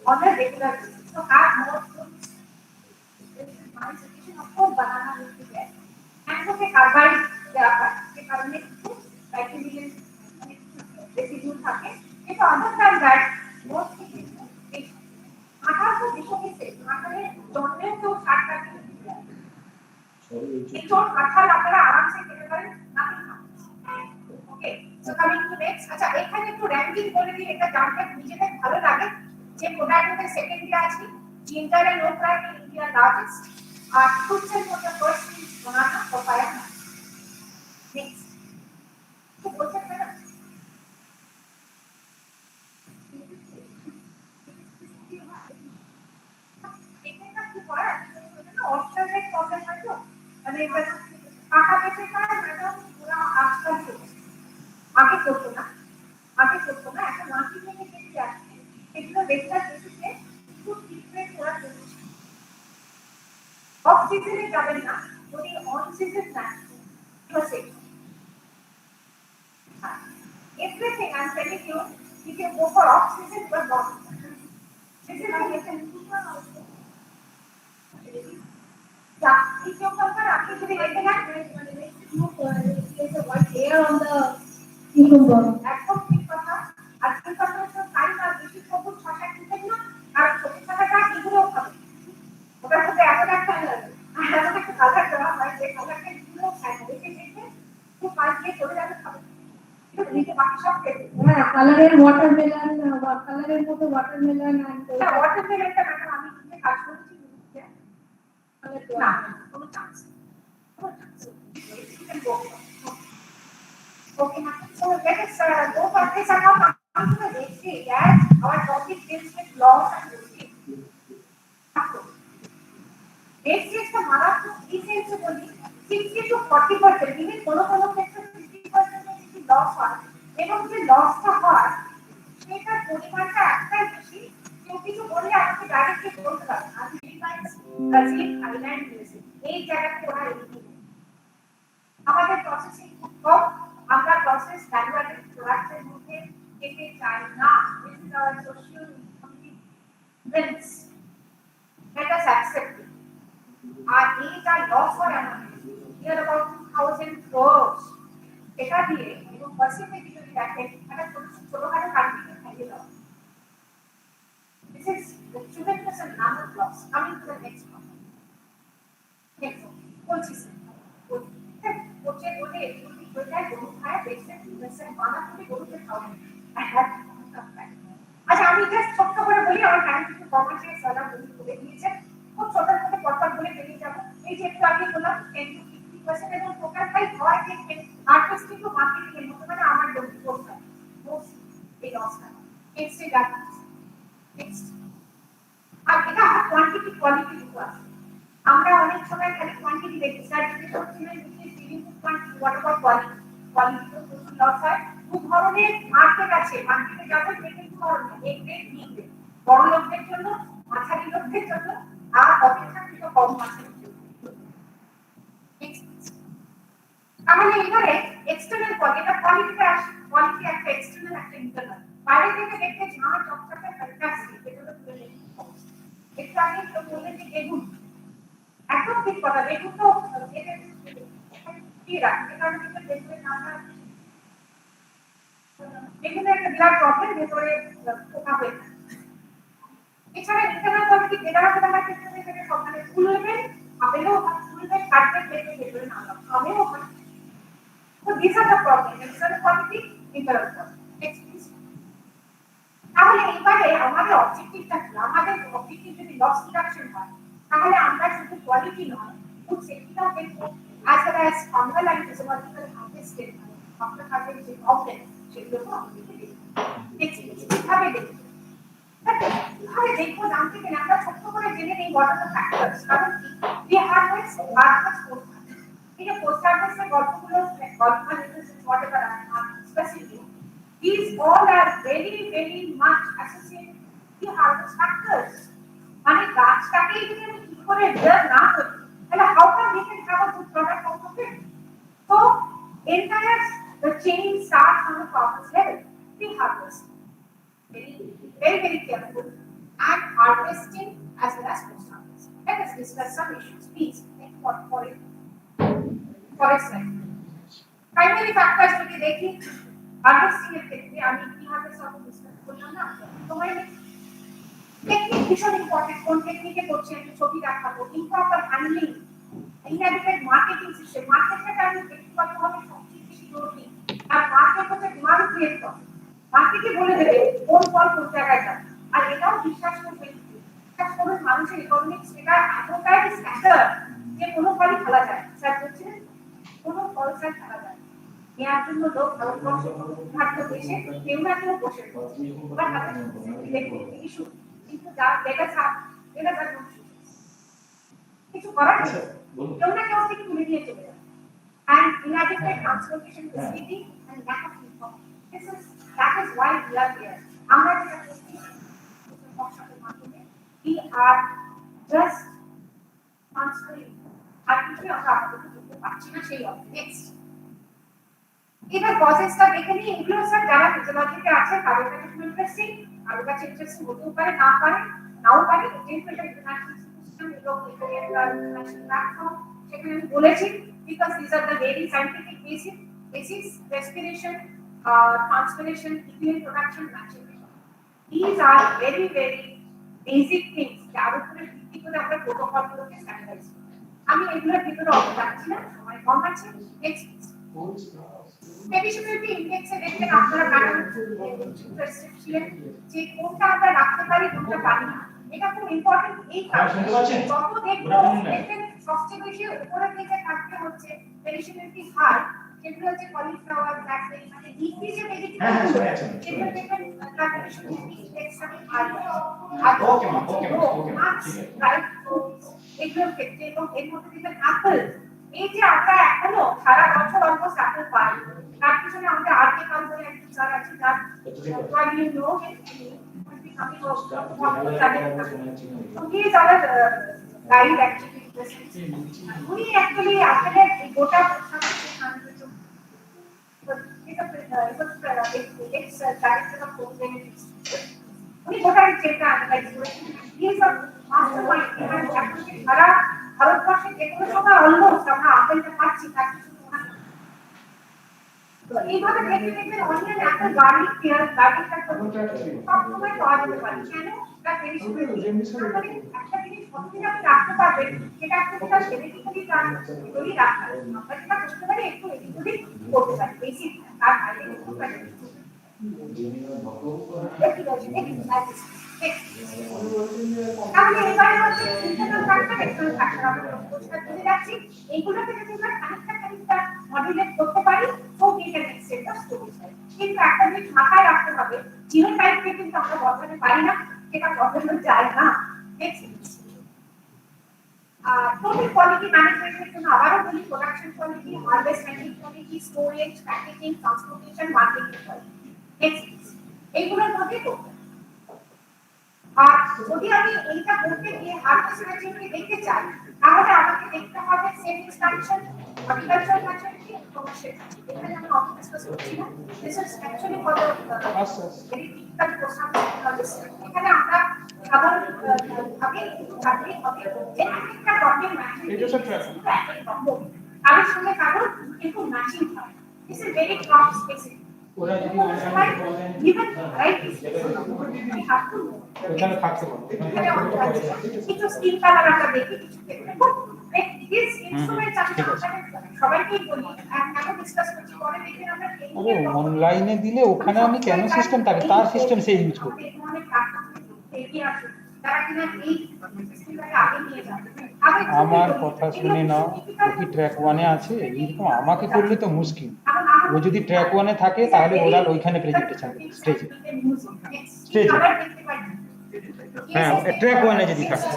on a regular basis so have more fruits this is my suggestion of course banana will be there and so carbide দেওয়া হয় সে কারণে একটু vitamin residue থাকে কিন্তু other than that mostly আঠার তো বিষয়তে আঠারে জন্মেও কেউ 60 টাকা একটু কাঁঠাল আপনারা আরামসে খেতে পারেন okay so coming to next আচ্ছা এখানে একটু র‍্যাঙ্কিং করে দিই এটা জানতে নিজেদের ভালো লাগে যে পোটাটোতে সেকেন্ডে আছে ginger and okra in India largest আর ফ্রুটস এর মধ্যে first is banana papaya next তো বলতে পারেন এটা কি করে অস্ট্রেলিয়ার প্রবলেম হয় তো মানে টাকা পেতে পারে ম্যাডাম পুরো আজকাল আগে করতো না এখন মাটি থেকে কেটে যাচ্ছে এগুলো রেগুলার বেসিসে খুব ট্রিটমেন্ট করা চলছে অফ সিজনে যাবেন না যদি অন সিজন যান ঠিক everything I'm telling you you can go for off season but not this is how you can yeah if you compare after the there's a white layer on the cucumber একদম ঠিক কথা আজকে কথা তো time আর বেশি সবুজ ছটা কিনতে না আর সবুজ ছটাটা এগুলো খাবে ওটার সাথে এত একটা আর এত একটা কালার দেওয়া হয় যে কালারটা এগুলো খায় না দেখে দেখে খুব পাঁচ দিয়ে চলে যাবে খাবে হ্যাঁ কালারের ওয়াটারমেলন কালারের মতো ওয়াটারমেলন এন্ড ওয়াটারমেলনটা ম্যাডাম আমি কিনে কাজ করেছি না কোনো chance Okay, so let us go for this and now come to the next stage. As our topic deals with laws and rules. Next stage the Maharashtra essentially 60 to 40%, even কোনো ক্ষেত্রে 50% যদি loss হয় এবং যে লসটা হয় সেটার পরিমাণটা একটাই বেশি কেউ কিছু বললে আমাকে ডাইরেক্টলি বলতে পারে আমি ফিলিপাইন্স ব্রাজিল থাইল্যান্ড ইউএসএ এই জায়গাতে ওরা আমাদের প্রসেসিং খুব কম আমরা প্রসেস ভ্যালুয়েটেড প্রোডাক্টের মধ্যে যেতে চাই না this is our social Prince let us accept it আর এইটা লস হয় আমাদের নিয়ার অ্যাবাউট 2000 crores এটা দিয়ে এবং পার্সেন্টেজ যদি দেখেন একটা ছোটখাটো কান্ট্রিতে থাকে দাও this is the tremendous amount of loss coming to the next one next one বলছি স্যার বলে বলে বলে গরু খায় বেসে বাঁধাকপি গরুকে খাওয়াবে। আচ্ছা আমি জাস্ট ছোট্ট করে বলি আমার টাইম একটু কম আছে সারা বলে দিয়েছে খুব ছোট ছোট কথা বলে বেরিয়ে যাবো এই যে একটু আগে বললাম 10-50% এবং টোটাল প্রাইস হয় দেখবেন হারভেস্টিং টু মার্কেটিং এর মধ্যে মানে আমার ডোজি করতে মোস্ট এই লসটা নেক্সট এ যাচ্ছি নেক্সট আর এটা কোয়ান্টিটি কোয়ালিটি দুটো আছে আমরা অনেক সময় খালি কোয়ান্টিটি দেখি সার্টিফিকেট ছিলেন বিশেষ dealing quantity what about quality quality তো প্রচুর লস হয় দু ধরনের মার্কেট আছে মার্কেটে যাবেন দেখবেন দু ধরনের এক গ্রেড বি গ্রেড বড় লোকদের জন্য মাঝারি লোকদের জন্য আর অপেক্ষাকৃত কম মাছের জন্য তাহলে এবারে এক্সটার্নাল কোয়ালিটি এটা কোয়ালিটিতে আসে কোয়ালিটি একটা এক্সটার্নাল একটা ইন্টারনাল বাইরে থেকে দেখতে ঝাঁ চকচকে ফ্যান্টাস্টিক এগুলো তুলে একটু আগে তো বললেন যে বেগুন একদম ঠিক কথা বেগুন তো দিয়ে রাখতে কারণ এটা বেগুনের নামটা বেগুনের একটা বিরাট প্রবলেম ভেতরে পোকা হয়ে থাকে এছাড়া ইন্টারনাল কোয়ালিটি যেটা আছে আমার ক্ষেত্রে থেকে সকালে ফুলবেন আপেলও ফুলবেন কাটবেন দেখবেন ভেতরে না আমেও হয় So these are the problems. External quality, internal quality. Next please. তাহলে এবারে আমাদের অবজেক্টিভটা কি আমাদের অবজেক্টিভ যদি লস রিডাকশন হয় তাহলে আমরা শুধু কোয়ালিটি নয় ফুড সেফটিটাও দেখবো as well as fungal and physiological harvested আপনার কাছে যে প্রবলেম সেগুলো আমাদের দেখবো নেক্সট কিভাবে দেখবো কিভাবে দেখবো জানতে গেলে আমরা ছোট্ট করে জেনে নেই what are the factors কারণ we harvest post এই যে পোস্ট হারভেস্টের গল্পগুলো whatever are specific these all are very much associated with harvest factors মানে গাছটাকে যদি আমি ঠিক করে বের না করি তাহলে how come we can have a good product out of it so entire the chain starts on the farmer's level pre-harvest very careful and harvesting as well as post harvest let us discuss some issues please for it forest life primary factors যদি দেখি harvesting এর ক্ষেত্রে আমি কিভাবে সব discuss করলাম না তোমার টেকনিক ভীষণ ইম্পর্টেন্ট কোন টেকনিকে করছি আমি ছবি দেখাবো improper handling inadequate marketing system মার্কেটটা আমি ব্যক্তিগতভাবে সবচেয়ে বেশি জোর দিই আর মার্কেট হচ্ছে ডিমান্ড ক্রিয়েট করে মার্কেটে বলে দেবে কোন ফল কোন জায়গায় যাবে আর এটাও বিশ্বাস করবেন বিশ্বাস করুন মানুষের ইকোনমিক্স এটা এতটাই স্ক্যাটার যে কোনো ফলই ফেলা যায় স্যার বলছিলেন কোনো ফল স্যার ফেলা যায় নেওয়ার জন্য লোক ভারতবর্ষে ভারত দেশে কেউ না কেউ বসে ইস্যু কিন্তু যা দেখা ছাপ এটা তার কিছু করার নেই কেউ না কেউ থেকে তুলে নিয়ে চলে যাবে and inadequate transportation facility and lack of information that is why we are here আমরা যেটা করছি বর্ষার মাধ্যমে we are just transferring আর কিছু আমরা আপনাদের করতে পারছি না সেই নেক্সট এবার প্রসেসটা দেখে নিই এগুলো স্যার যারা ফিজিওলজিতে আছে তাদের কাছে খুব ইন্টারেস্টিং আর কাছে ইন্টারেস্টিং হতেও পারে না পারে নাও পারে টেম্পারেচার ইন্টারন্যাশনাল সিস্টেম এবং ইন্টারন্যাশনাল প্ল্যাটফর্ম সেখানে আমি বলেছি because this are the very scientific basis respiration transpiration ethylene production maturation these are very basic things যার উপরে ভিত্তি করে আমরা প্রোটোকলগুলোকে স্ট্যান্ডার্ডাইজ করি আমি এগুলোর ভিতরে অত যাচ্ছি না সময় কম আছে নেক্সট পেরিশাবিলিটি ইনডেক্সে দেখেন আপনারা ম্যাডাম ইন্টারেস্টেড ছিলেন যে কোনটা আমরা রাখতে পারি কোনটা পারি না এটা খুব ইম্পর্টেন্ট এই কারণে যত দেখবেন সবচেয়ে বেশি উপরের দিকে থাকতে হচ্ছে পেরিশাবিলিটি হার যেগুলো হচ্ছে কলিফ্লাওয়ার ব্ল্যাকবেরি মানে লিফি যে ভেজিটেবল যেগুলো দেখবেন তার পেরিশাবিলিটি ইনডেক্সটা হাই আর ওকে রাইট এগুলোর ক্ষেত্রে এবং এর মধ্যে দেখবেন অ্যাপল এই যে আমরা এখনো সারা বছর অলমোস্ট অ্যাপল পাই তার পিছনে আমাদের আর্টিকাল বলে একজন স্যার আছে যার ওয়াইডলি নো গাইড অ্যাকচুয়ালি উনি অ্যাকচুয়ালি আপেলের গোটা উনি গোটা চেকটা অ্যানালাইজ করেছেন সারা ভারতবর্ষে যে কোনো সময় অলমোস্ট আমরা আপেলটা পাচ্ছি তার কিছু এইভাবে দেখতে দেখবেন অনিয়ন অ্যাপেল গার্লিক পেঁয়াজ গার্লিকটা সবসময় পাওয়া যেতে পারে কেন তার পেরিশাবিলিটি একটা জিনিস কতদিন আপনি রাখতে পারবেন সেটা আপনি সেটা জেনেটিক্যালি তৈরি রাখতে আমরা যেটা করতে পারি একটু এদিক ওদিক করতে পারি বেসিক আর বাইরে কিন্তু তাহলে এবারে হচ্ছে ইন্টারনাল ফ্যাক্টর এক্সটার্নাল ফ্যাক্টর আমরা পরিষ্কার করে যাচ্ছি এইগুলোকে যদি আমরা খানিকটা মডুলেট করতে পারি তো we can extend the storage time কিন্তু একটা জিনিস মাথায় রাখতে হবে জিনোটাইপকে কিন্তু আমরা বদলাতে পারি না সেটা বদলানো যায় না নেক্সট total quality management এর জন্য আবারও বলি production quality harvest handling quality storage packaging transportation marketing quality next এইগুলোর মধ্যে করতে আর যদি আমি এইটা করতে গিয়ে হারভেস্ট ম্যানেজমেন্ট দেখতে চাই তাহলে আমাকে দেখতে হবে cell expansion horticulture management commercial এখানে আমি অফ ডিসকাস করছি না this is actually for the very typical question এখানে আমরা সাধারণ ভাবে চাকরি হবে যে একটা প্রবলেম ম্যানেজমেন্ট কারোর সঙ্গে কারোর কিন্তু ম্যাচিং হয় this is very top specific ওরা যদি অনলাইন ইভেন রাইট এখানে থাকতে পারে কিছু স্কিল কালার আমরা দেখি কিছু দিস ইনস্ট্রুমেন্ট সবাইকেই বলি এখন ডিসকাস করছি পরে দেখি আমরা অনলাইনে দিলে ওখানে আমি কেন সিস্টেম থাকে তার সিস্টেম সে ইউজ করবে আমার কথা শুনে নাও ও কি ট্র্যাক 1 এ আছে এরকম আমাকে করলে তো মুশকিল ও যদি ট্র্যাক 1 এ থাকে তাহলে ওরা ওইখানে প্রেজেন্টেশন দেবে স্টেজে হ্যাঁ ট্র্যাক 1 এ যদি থাকে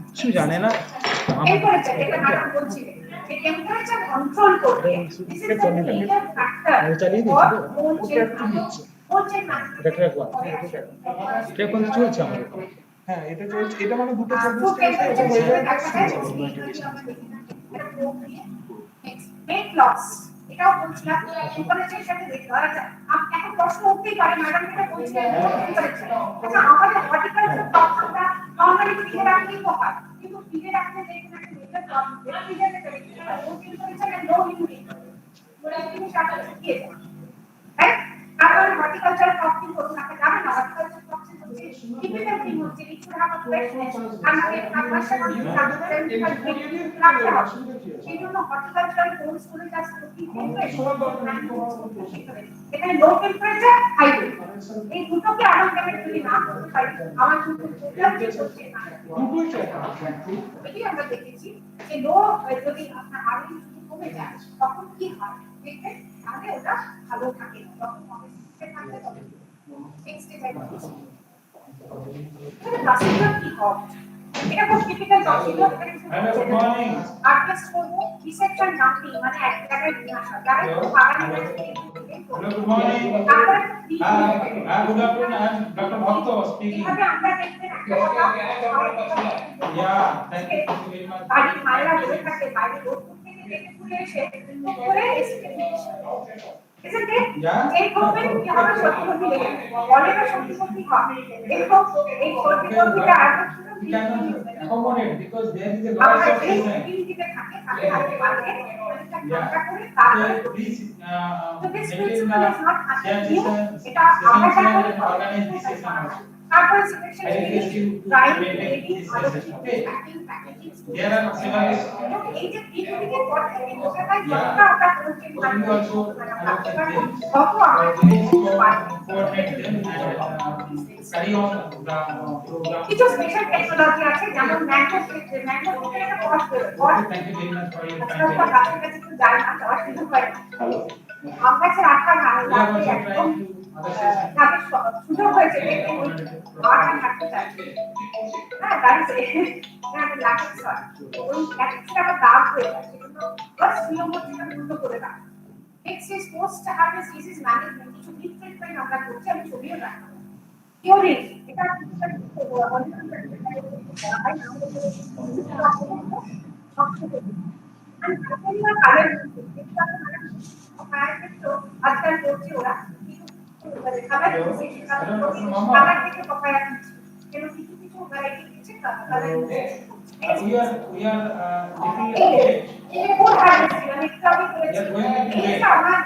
কিছু জানে না টেম্পারেচার কন্ট্রোল করতে this is the major factor চালিয়ে দিচ্ছি এটা ট্র্যাক 1 ট্র্যাক 1 চলছে আমাদের হ্যাঁ এটা চলছে এটা মানে দুটো চলছে মেক লস এটাও বলছিলাম টেম্পারেচারের সাথে দেখতে হয় আচ্ছা এখন প্রশ্ন উঠতেই পারে ম্যাডাম এটা বলছিলেন আচ্ছা আমাদের হর্টিকালচার প্রবলেমটা নরমালি ফিরে রাখলেই তো হয় কিন্তু ফিরে রাখতে দেখুন একটা মেজর প্রবলেম ফিরে রাখতে low temperature and low humidity ওরা কিন্তু সাথে শুকিয়ে যায় রাইট তারপরে হর্টিকালচার প্রবলেম করুন আপনি জানেন না হর্টিকালচার প্রবলেম হচ্ছে টিপিক্যাল থিং হচ্ছে it should have a freshness আমাকে আপনার সেই জন্য হর্টিকালচারাল কোর্স স্কুলে যা স্টুডেন্ট এখানে লো টেম্পারেচার হাই টেম্পারেচার এই দুটোকে আমাদের যদি না করতে পারি আমার কিন্তু প্রবলেম যে হচ্ছে না এটি আমরা দেখেছি যে লো যদি আপনার আরো যদি কমে যায় তখন কি হয় দেখবেন তাহলে ওটা ভালো থাকে তখন অবশ্যই থাকতে হবে নেক্সট স্টেপ প্রসিডিউর কি হবে এটা খুব টিপিক্যাল প্রসিডিউর আর্টিস্ট করব রিসেপশন ডাম্পিং মানে এক জায়গায় নিয়ে আসা যারা খুব বাগানে good morning good afternoon I am doctor Bhakta speaking এভাবে আমরা দেখতে yeah thank you very much বাড়ির মায়েরা বলে থাকে বাইরে রোদ থেকে দেখে ঘুরে এসে করে Isn't it? Yeah. এই করবেন কি হবে সত্যি লেগে বলে না সত্যি হবে দেখো এই সত্যি সত্যিটা we cannot accommodate because there is a loss of season. Yeah. So please maintain the session and organize this session also. I request you to maintain this session. Okay. There are several. Yeah. Also allocate them. Please coordinate them and carry on the program. কিছু special technology আছে যেমন mango একটা cost Thank you very much for your আজকাল time. কাছে কাছে তো যাই না যাওয়ার সুযোগ হয় না আমরা স্যার আটটা We are also trying to other session. তাদের সুযোগ হয়েছে দেখতে আটটা থাকতে চাই হ্যাঁ দাঁড়িয়ে হ্যাঁ লাগে স্যার ওই একটা আবার দাগ হয়ে যায় সেজন্য বাস নিয়ম হচ্ছে আমি দ্রুত করে রাখ next is post harvest disease management কিছু ডিপ ট্রিটমেন্ট আমরা করছি আমি ছবিও রাখবো কিউরিং এটা আজকাল করছে ওরা খাবার থেকে পকায়া কিন্তু কিছু কিছু ভ্যারাইটি দিচ্ছে We are little late. এটা কোন হারভেস্টিং আমি একটু আগে We are বলেছি going to এটা আমার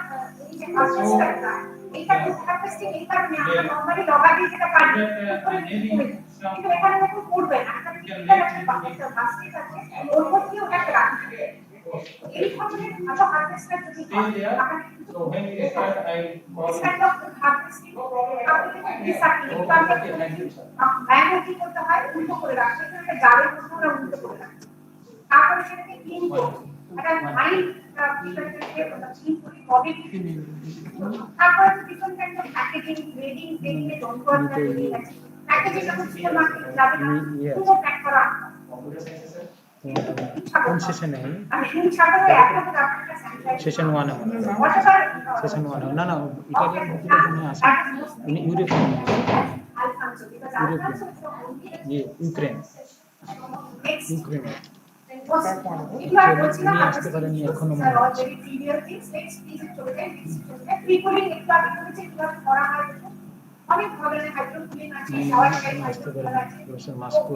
এই যে হারভেস্টারটা এটা কোন হারভেস্টিং এই কারণে আমরা নরমালি লগা দিয়ে যেটা পারি কিন্তু এখানে দেখুন করবে না একটা ক্রিটিক্যাল একটা বাস্কেট আছে ওর মধ্যে ওটা রাখা থাকে এই ধরনের ভালো হারভেস্টার যদি So when we start, I call this kind of harvesting আপনি রিসাইক্লিং ম্যানুয়ালি কি করতে হয় উল্টো করে রাখতে হয় একটা জারের মধ্যে ওরা উল্টো করে রাখতে তারপরে সেটাকে ক্লিন করতে একটা ফাইন বিষয়টাকে ক্লিন করে কবে তারপরে different kind of packaging grading grading এর যন্ত্র আছে প্যাকেজিং যখন সুপার মার্কেটে যাবে না পুরো প্যাক করা কোন সেশনে হয় আমি শুনি ছাড়া হয়ে এখন তো আপনারা স্যানিটাইজ সেশন 1 সেশন 1 না না ইটালিয়ান পপুলেশনে আছে ইন ইউরোপ ইউক্রেন উনি আসতে পারেনি এখনো মনে হচ্ছে অনেক ধরনের হাইড্রোক্লিন আছে আসতে পারেনি প্রফেসর মাস্কুল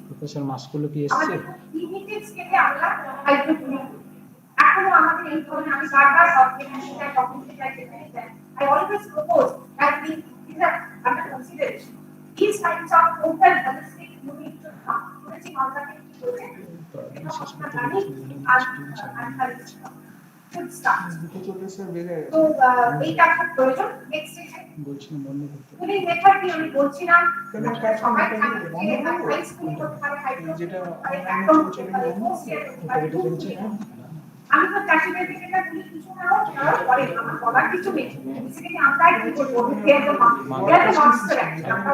প্রফেসর মাস্কুল কি এসেছে লিমিটেড স্কেলে আমরা হাইড্রোক্লিন এখনো আমাদের এই ধরনের আমি বারবার অবজেকশনটা ডকুমেন্টারি চাই I always propose that these are under consideration. These kinds of open holistic unit should come. Tourism alternative should start. So, এইটা খুব প্রয়োজন নেক্সট স্টেশন বলছিলাম বন্ধ করতে উনি মেথড কি আমি বলছিলাম সবাই হাই স্কুল করতে পারে যেটা আমি তো চাষিদের দিকে না বলি কিছু না হোক পরে আমার বলার কিছু নেই বেসিক্যালি আমরা কি করব মাস্টার আমরা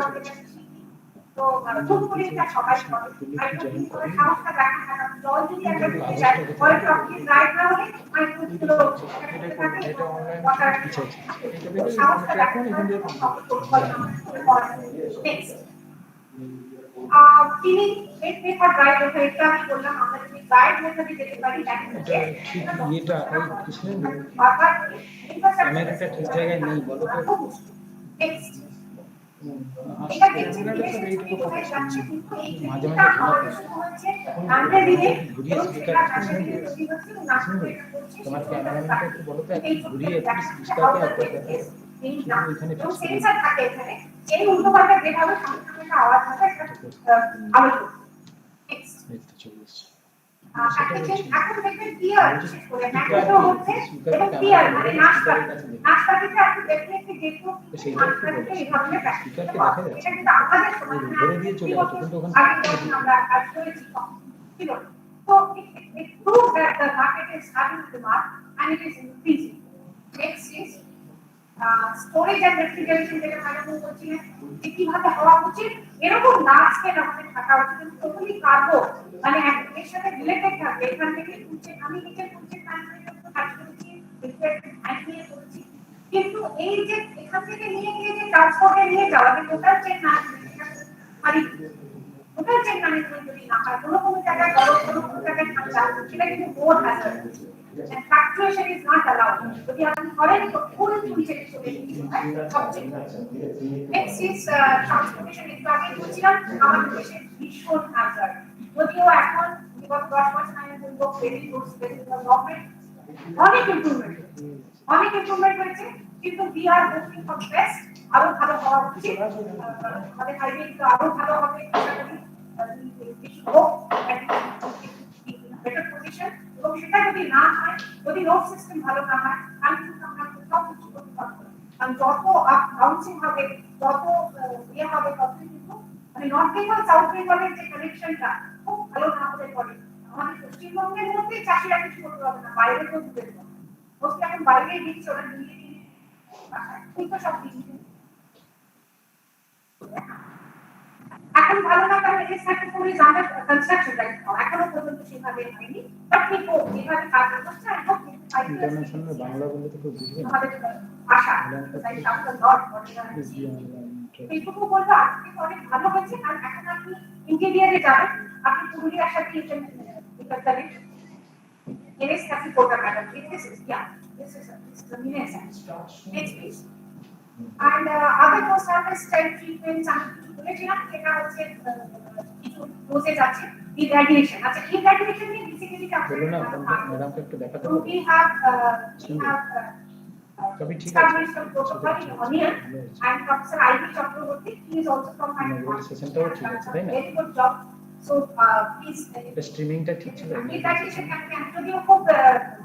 তো খুব করে এটা সবাই করে আর যদি করে সাহসটা দেখা থাকা জল যদি একটা দিতে চাই পরে তো আপনি রাইট না হলে আমি পুরো এটা অনলাইন ওয়াটার কিছু সাহসটা দেখা নেক্সট তিনি এর মেথড রাইট এটা আমি বললাম আমরা যদি গাইড মেথডে যেতে পারি এটা ঠিক এটা এই কৃষ্ণের আমেরিকা ঠিক জায়গায় নেই বলো তো নেক্সট মাঝে মাঝে আমরা দিনে ঘুরিয়ে স্পিকার তোমার ক্যামেরাম্যানটা একটু বলো তো একটু ঘুরিয়ে একটু স্পিকারকে এখানে সেন্সর থাকে এখানে এই উল্টোপাল্টা যেভাবে সামনে আওয়াজ হবে একটা আলো নেক্সট চলে এসেছে এখন দেখবেন ক্লিয়ার বিশেষ করে ম্যাক্রো হচ্ছে এবং ক্লিয়ার মানে নাশপাতিতে আপনি ডেফিনেটলি দেখুন নাশপাতিতে এই ধরনের স্পিকারকে দেখা যাচ্ছে এটা কিন্তু আমাদের ধরে দিয়ে চলে গেছে কিন্তু ওখানে আমরা কাজ করেছি ঠিক আছে so it proves that the market is starting to demand and it is increasing next is storage and refrigeration যেটা ম্যাডাম বলছিলেন যে কিভাবে হওয়া উচিত এরকম লার্জ স্কেল আমাদের থাকা উচিত টোটালি কার্বো মানে এর সাথে রিলেটেড থাকবে এখান থেকে তুলছে আমি নিজে তুলছে ম্যানুফ্যাকচার কাজ করেছি আইসিএ করেছি কিন্তু এই যে এখান থেকে নিয়ে গিয়ে যে ট্রান্সপোর্টে নিয়ে যাওয়া যে টোটাল চেন ম্যানেজমেন্ট মানে টোটাল চেন ম্যানেজমেন্ট যদি না হয় কোনো জায়গায় গরম কোনো জায়গায় ঠান্ডা সেটা কিন্তু বোর্ড আছে and fluctuation is not allowed. যদি আপনি করেন তো ফুল তুলছে next is transportation একটু আগে বলছিলাম আমাদের দেশের ভীষণ হ্যাজার্ড যদিও এখন বিগত 10 মাস আগে বলবো ভেরি গুড গভর্নমেন্ট অনেক ইমপ্রুভমেন্ট হয়েছে কিন্তু we are hoping for best আরো ভালো হওয়া উচিত আমাদের হাইওয়ে আরো ভালো হবে better position এবং সেটা যদি না হয় যদি রোড সিস্টেম ভালো না হয় তাহলে কিন্তু আমরা সব কিছু করতে পারবো কারণ যত আপ বাউন্সিং হবে যত হবে তত কিন্তু মানে নর্থ বেঙ্গল সাউথ বেঙ্গলের যে কানেকশনটা খুব ভালো না হলে পরে আমাদের পশ্চিমবঙ্গের মধ্যে চাষিরা কিছু করতে পারবে না বাইরে তো দিতে পারবে মোস্টলি এখন বাইরে দিচ্ছে ওরা দিল্লি কিন্তু সব দিচ্ছে এখন ভালো না কারণ এই সেক্টরে জানা কনস্ট্রাকশন রাইট এখনো পর্যন্ত সেভাবে হয়নি বাট কিন্তু যেভাবে কাজ করছে আর খুব ইন্টারন্যাশনাল বাংলা বলে তো খুব বুঝবে না আশা তাই সামনে লট এইটুকু বলবো আজকে অনেক ভালো হয়েছে কারণ এখন আপনি ইন্টেরিয়ারে যাবেন আপনি পুরুলিয়ার সাথে ইন্টারনেট এনএস কাছে quota madam this is the main essence next please and other post harvest type treatments আমি বলেছিলাম যেটা হচ্ছে কিছু প্রসেস আছে ইরাডিয়েশন আচ্ছা ইরাডিয়েশন নিয়ে বেসিক্যালি বলুন না ম্যাডামকে একটু দেখাতে we have তবে ঠিক আছে established a protocol in Onion, and Professor I.V. Chakraborty, he is also from my ইনঅগ্রাল সেশনটাও ঠিক আছে তাই না very good job. So please. স্ট্রিমিংটা ঠিক ছিল Graduation can যদিও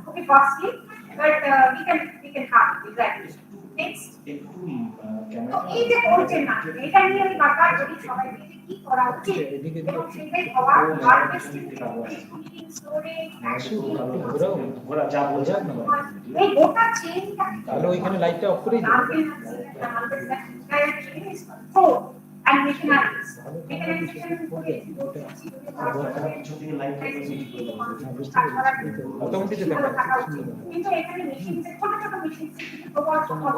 খুবই costly, but we can have the graduation. Next. তো এই যে বলছেন না এটা নিয়ে আমি বারবার বলি সবাইকে যে কি করা উচিত এবং সেটাই হওয়া হারভেস্টিং স্টোরেজ ঘোরা যা বোঝায় না এই গোটা চেইনটা তাহলে ওইখানে লাইটটা অফ করেই দিই and missionaries. মোটামুটি যেটা কিন্তু এখানে মেশিন ছোট ছোট মেশিন প্রবল সম্ভব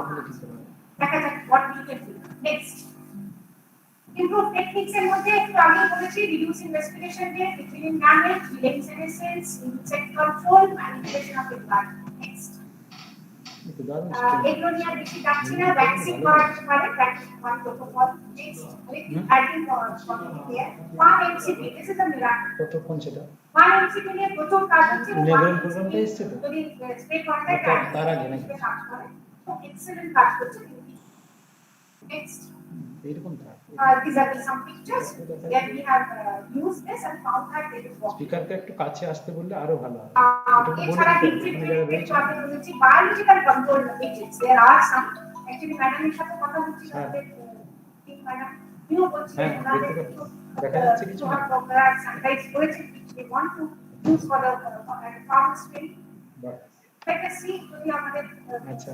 দেখা যাক what we can do next improve techniques এর মধ্যে একটু আগে বলেছি reducing respiration rate decreasing damage delaying senescence insect control manipulation of environment next এগুলো নিয়ে আর বেশি যাচ্ছি না ভ্যাকসিন করার পারে vaccine one protocol next adding one MCP this is the miracle কতক্ষণ সেটা ওয়ান এমসিপি নিয়ে প্রচুর কাজ হচ্ছে লেভেল প্রোগ্রামটা এসেছে তো যদি স্প্রে করাটা তার আগে নাকি তো এক্সেলেন্ট কাজ করছে নেক্সট এরকম থাক these are some pictures that we have used this and found that it is working. স্পিকারকে একটু কাছে আসতে বললে আরো ভালো হবে এছাড়া biological control agents there are some actually ম্যাডামের সাথে কথা বলছি ম্যাডাম নিউ বলছি দেখা যাচ্ছে কিছু প্রোগ্রাম সানরাইজ করেছে they want to use for the farmers training let us see যদি আমাদের আচ্ছা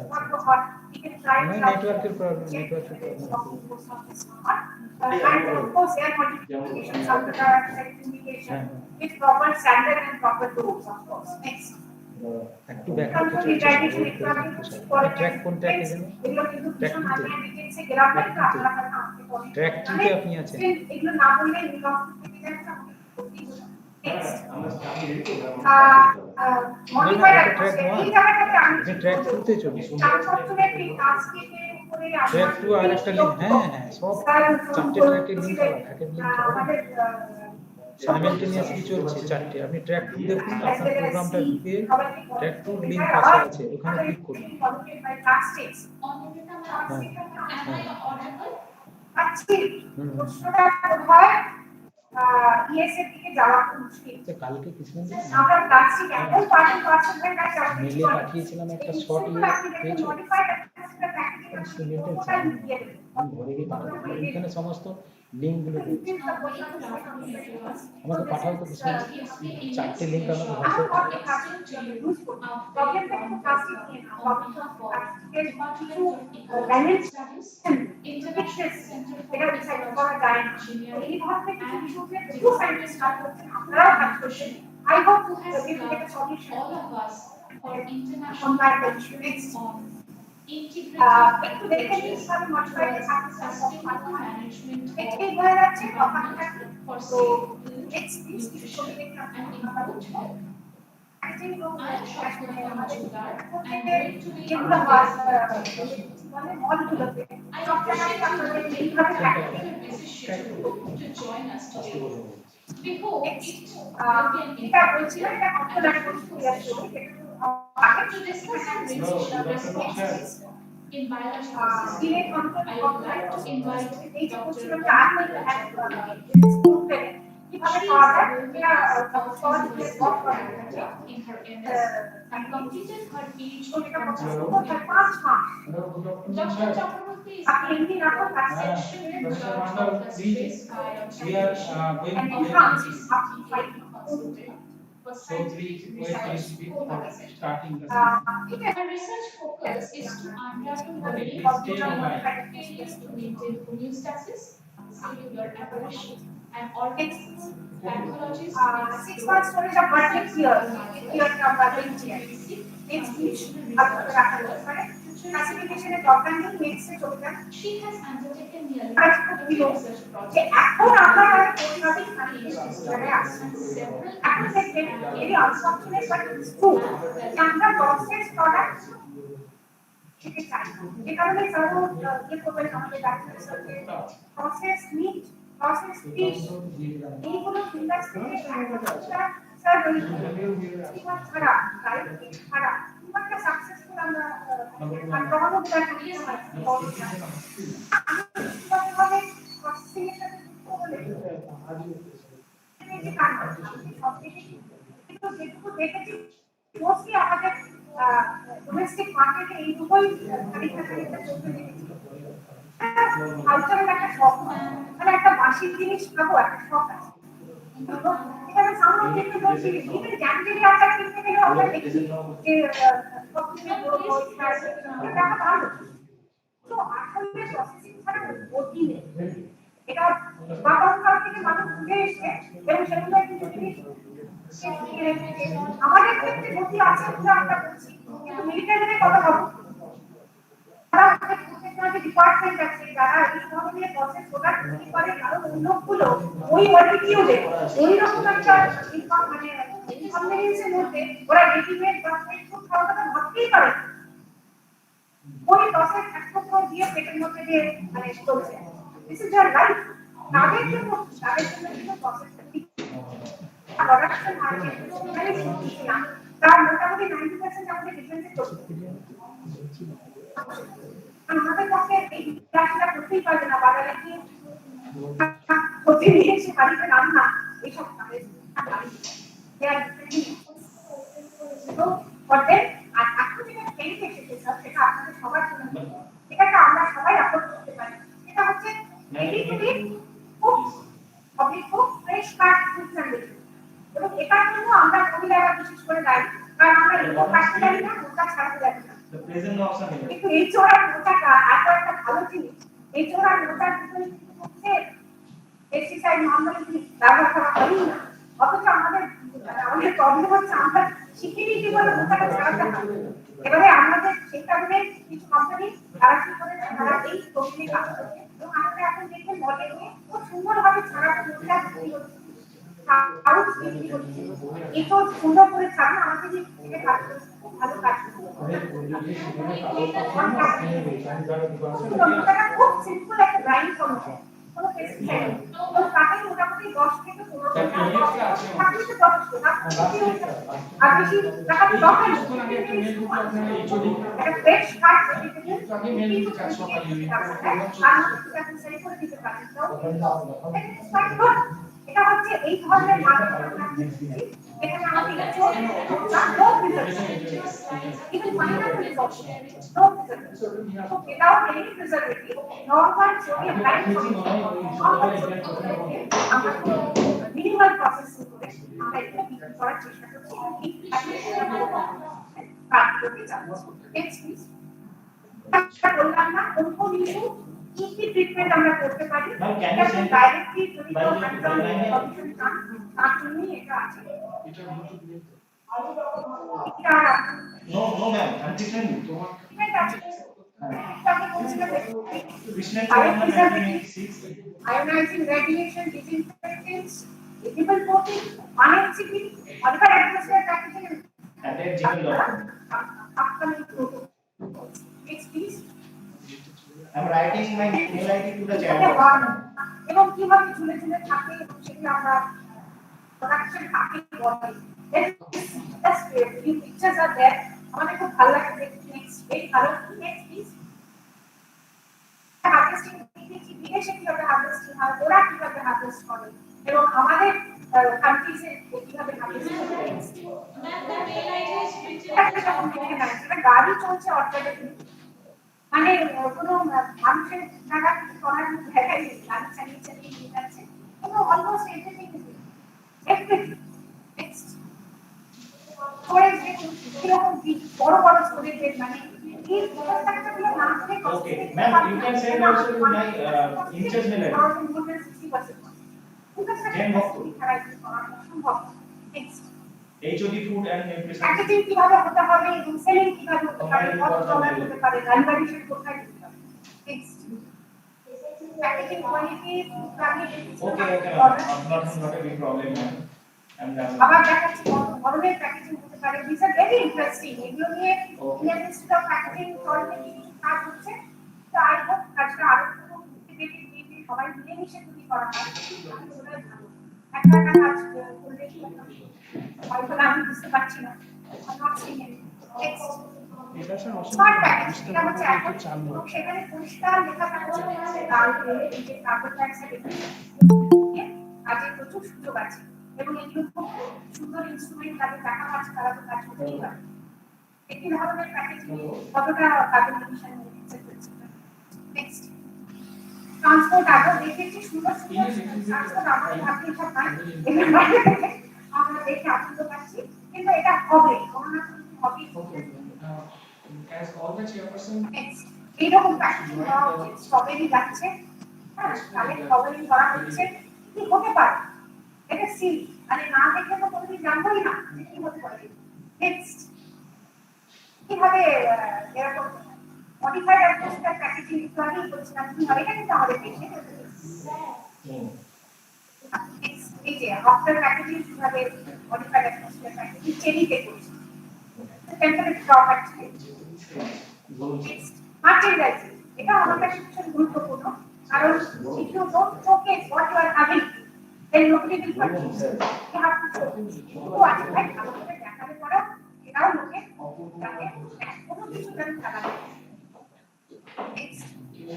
we can try নেটওয়ার্কের problem and of course air modification certification with proper standard and proper tools of course next একটু back করতে track কোন track agent track টিতে আপনি আছেন এগুলো না বললে ট্র্যাক টুতে চলি ট্র্যাক টু আর একটা লিঙ্ক হ্যাঁ সব চারটে ট্র্যাকের লিঙ্ক আলাদা একের লিঙ্ক সাইমালটেনিয়াসলি চলছে চারটে আপনি ট্র্যাক টু দেখুন আপনার প্রোগ্রামটা ঢুকে ট্র্যাক টু লিঙ্ক পাশে আছে ওখানে ক্লিক করুন কালকে কিছু মেলে পাঠিয়েছিলাম একটা শর্ট পেয়েছো ঘরে গিয়ে পাঠাবো এখানে সমস্ত লিঙ্কগুলো রয়েছে আমাকে পাঠাও তো চারটে লিঙ্ক আমাকে I hope we will get a solution. All of us for On that একটু দেখে নিন সব মডিফাইড sustainable management একটু হয়ে যাচ্ছে কখনটা for তো safe next nutrition and improved health. I am Shashwati Majumdar and going to be এগুলো মানে মলগুলোতে I appreciate you for taking your busy schedule to join us today. We hope it will be an এটা বলছিলাম এটা কতটা to discuss and research in biological systems. I would like to invite Dr. কিভাবে পাওয়া যায় এটা in her MS and completed her PhD from Dr. Chakraborty is section in charge of the space biology and in France is consultant for scientific Her research focus is to unravel the link between failure to maintain homeostasis, cellular apparition, and organisms pathologies to 6 months storage of budget here next week classification এর দরকার নেই next এ চলে যান she has undertaken nearly এখন 30 research projects আপনারা পরিভাবে এখন দেখবেন এই আনফরচুনেট বাট ট্রু আমরা প্রসেস প্রোডাক্ট সেটা চাই এই কারণে সার্ভো ইয়ে করবেন আমাদের ডাক্তার সাথে প্রসেস মিট প্রসেস ফিশ এইগুলো ইন্ডাস্ট্রিতে স্যার ওই ছাড়া রাইট ছাড়া একটা সাকসেসফুল আমরা আর প্রবলেম দেখা Yes, ma'am. কিভাবে প্রসেসিং এর সাথে যুক্ত হলে এই যে কাজ সব কিছু কিন্তু যেটুকু দেখেছি মোস্টলি আমাদের ডোমেস্টিক মার্কেটে এই দুটোই খানিকটা চলতে দেখেছি কালচারাল একটা শখ মানে একটা বাসির জিনিস খাবো একটা শখ আছে এখানে সামনে দেখতে বলছি ইভেন ক্যান্টিনে আমরা কিনতে গেলে আমরা দেখি যে সবকিছু বড় বড় এটা ভালো তো আসলে প্রসেসিং ছাড়া গতি নেই এটা বাতাবরণ থেকে মানুষ উঠে এসে এবং সেগুলো কিন্তু জিনিস আমাদের ক্ষেত্রে গতি আছে বলে আমরা বলছি কিন্তু মিলিটারিতে কথা ভাবো ডিপার্টমেন্ট আছে যারা এই ধরনের প্রসেস ওটা তৈরি করে কারণ ওই লোকগুলো ওই অ্যাটিটিউডে ওই রকম একটা মানে কনভেনিয়েন্সের মধ্যে ওরা রেডিমেড বা ফ্রেশ ফুড খাওয়াটা ভাবতেই পারে ওই প্রসেস একটু দিয়ে পেটের মধ্যে দিয়ে মানে চলছে দিস ইজ ইয়ার লাইফ তাদের জন্য কিন্তু প্রসেসটা ঠিক প্রোডাকশন মার্কেট মানে কিছু না তার মোটামুটি 90% আমাদের ডিফারেন্সে চলছে আমাদের পক্ষে এই ক্লাসটা করতেই পারবে না বাজারে কি করতে নিয়ে এসে বাড়িতে রান্না এইসব করতে আর এখন যেটা ট্রেন্ড এসেছে সেটা আপনাদের সবার জন্য এটাকে আমরা সবাই অ্যাফোর্ড করতে পারি এটা হচ্ছে ready to it public food fresh cut food service এবং এটার জন্য আমরা মহিলারা বিশেষ করে দায়ী কারণ আমরা এগুলো কাটতে জানি না ওটা ছাড়াতে জানি না কিন্তু এই চোরার মোটাটা এত একটা ভালো জিনিস এই চোরার মোটার ভিতরে কিন্তু হচ্ছে পেস্টিসাইড নর্মালি ব্যবহার করা হয়ই না অথচ আমাদের প্রবলেম হচ্ছে আমরা শিখিনি কিভাবে মোটাটা ছাড়াতে হবে এবারে আমাদের সেই কারণে কিছু কোম্পানি তারা কি করেছে তারা এই প্রক্রিয়া কাজ করছে এবং আমরা এখন দেখবেন মডেলে খুব সুন্দরভাবে ছাড়াতে মোটা তৈরি হচ্ছে আরো তৈরি হচ্ছে এত সুন্দর করে ছাড়া আমাদের যে কাজ করছে খুব ভালো কাজ করছে খুব সিম্পল একটা গ্রাইন্ড করছে কোনো পেস্টিসাইড তো তাকে মোটামুটি 10 থেকে 15 আর বেশি টাকা দরকার একটা ফ্রেশ কাট এটা হচ্ছে এই ধরনের এখানে আমাদের even pineapple is also no preservative. So without any preservative, normal sodium light normal minimal processing করে আমরা এটা বিক্রি করার চেষ্টা করছি বললাম না কোন ইস্যু কি কি ট্রিটমেন্ট আমরা করতে পারি ডাইরেক্টলি যদি তার জন্যই এটা আছে No, ma'am. I'm different. Ionizing radiation, disinfectants, edible coating, ICEE, modified atmosphere packaging, and then gmail.com. Upcoming protocols. Next, please. I'm writing my email ID to the chat. এবং কিভাবে ঝুলে ঝুলে থাকে সেগুলো আমরা প্রোডাকশন থাকে বলে That's great. The pictures are there. আমাদের খুব ভালো লাগে দেখতে নেক্সট এই ভালো নেক্সট প্লিজ হারভেস্টিং দেখি বিদেশে কিভাবে হারভেস্টিং হয় ওরা কিভাবে হারভেস্ট করে এবং আমাদের কান্ট্রিজে কিভাবে হারভেস্ট করে গাড়ি চলছে অল্টারনেটিভ মানে কোনো মানুষের জায়গা কিছু করার জায়গায় নেই গাড়ি চালিয়ে চালিয়ে নিয়ে যাচ্ছে কোনো almost everything is everything next storage কিরকম বড় বড় স্টোরেজ মানে এই ইনফ্রাস্ট্রাকচারগুলো না করে Okay, ma'am, you can send also to my inches mail ID. HOD food and nutrition. Packaging কিভাবে হতে হবে এবং সেলিং কিভাবে হতে পারে কত ডলার হতে পারে ভ্যালুয়েশন কোথায় দিতে হবে next packaging quality Okay, not a big problem, ma'am. আবার দেখাচ্ছি কত ধরনের প্যাকেজিং হতে পারে দিস আর ভেরি ইন্টারেস্টিং এগুলো নিয়ে Indian institute of packaging already কাজ হচ্ছে তো আই হোপ কাজটা আরো ইন্টিগ্রেটেড সবাই মিলে মিশে যদি করা হয় একটা কাজ করলে হয়তো আমি বুঝতে পারছি না Next. এটা স্যার স্মার্ট অসুবিধা প্যাকেজ বুঝতে এটা পারবো হচ্ছে একটু এখন চালু এবং সেখানে পরিষ্কার লেখা থাকছে যে কার্বন ডাইঅক্সাইড আজকে প্রচুর সুযোগ আছে এবং এগুলো খুব সুন্দর ইনস্ট্রুমেন্ট তাদের দেখা আছে তারা তো কাজ করতেই পারে একটি ধরনের প্যাকেজ কতটা কার্বন এমিশন নেক্সট ট্রান্সপোর্ট আগেও দেখেছি সুন্দর সুন্দর ট্রান্সপোর্ট আমাদের হাতে সব নাই আমরা দেখে আনন্দ পাচ্ছি কিন্তু এটা হবে করোনা হবে as all the chairperson এইরকম প্যাকেজিং হওয়া উচিত স্ট্রবেরি যাচ্ছে হ্যাঁ তাহলে কভারিং করা হচ্ছে কি হতে পারে এটা সি মানে না দেখলে তো কোনোদিন জানবোই না যে কি হতে পারে নেক্সট কিভাবে এরকম মডিফাইড অ্যাটমসফিয়ার প্যাকেজিং একটু আগেই বলছিলাম কিভাবে এটা কিন্তু আমাদের দেশে এই যে আফটার প্যাকেজিং কিভাবে মডিফাইড অ্যাটমসফিয়ার প্যাকেজিং চেরিতে করছে টেম্পারেচার ড্রপ অ্যাকচুয়ালি মার্চেন্ডাইজিং এটা আমার কাছে ভীষণ গুরুত্বপূর্ণ কারণ if you don't showcase what you are having then nobody will purchase you have to show তো আছে রাইট আমাদের দেখাতে পারো এটাও লোকে জানে কোনো কিছু জানে থাকা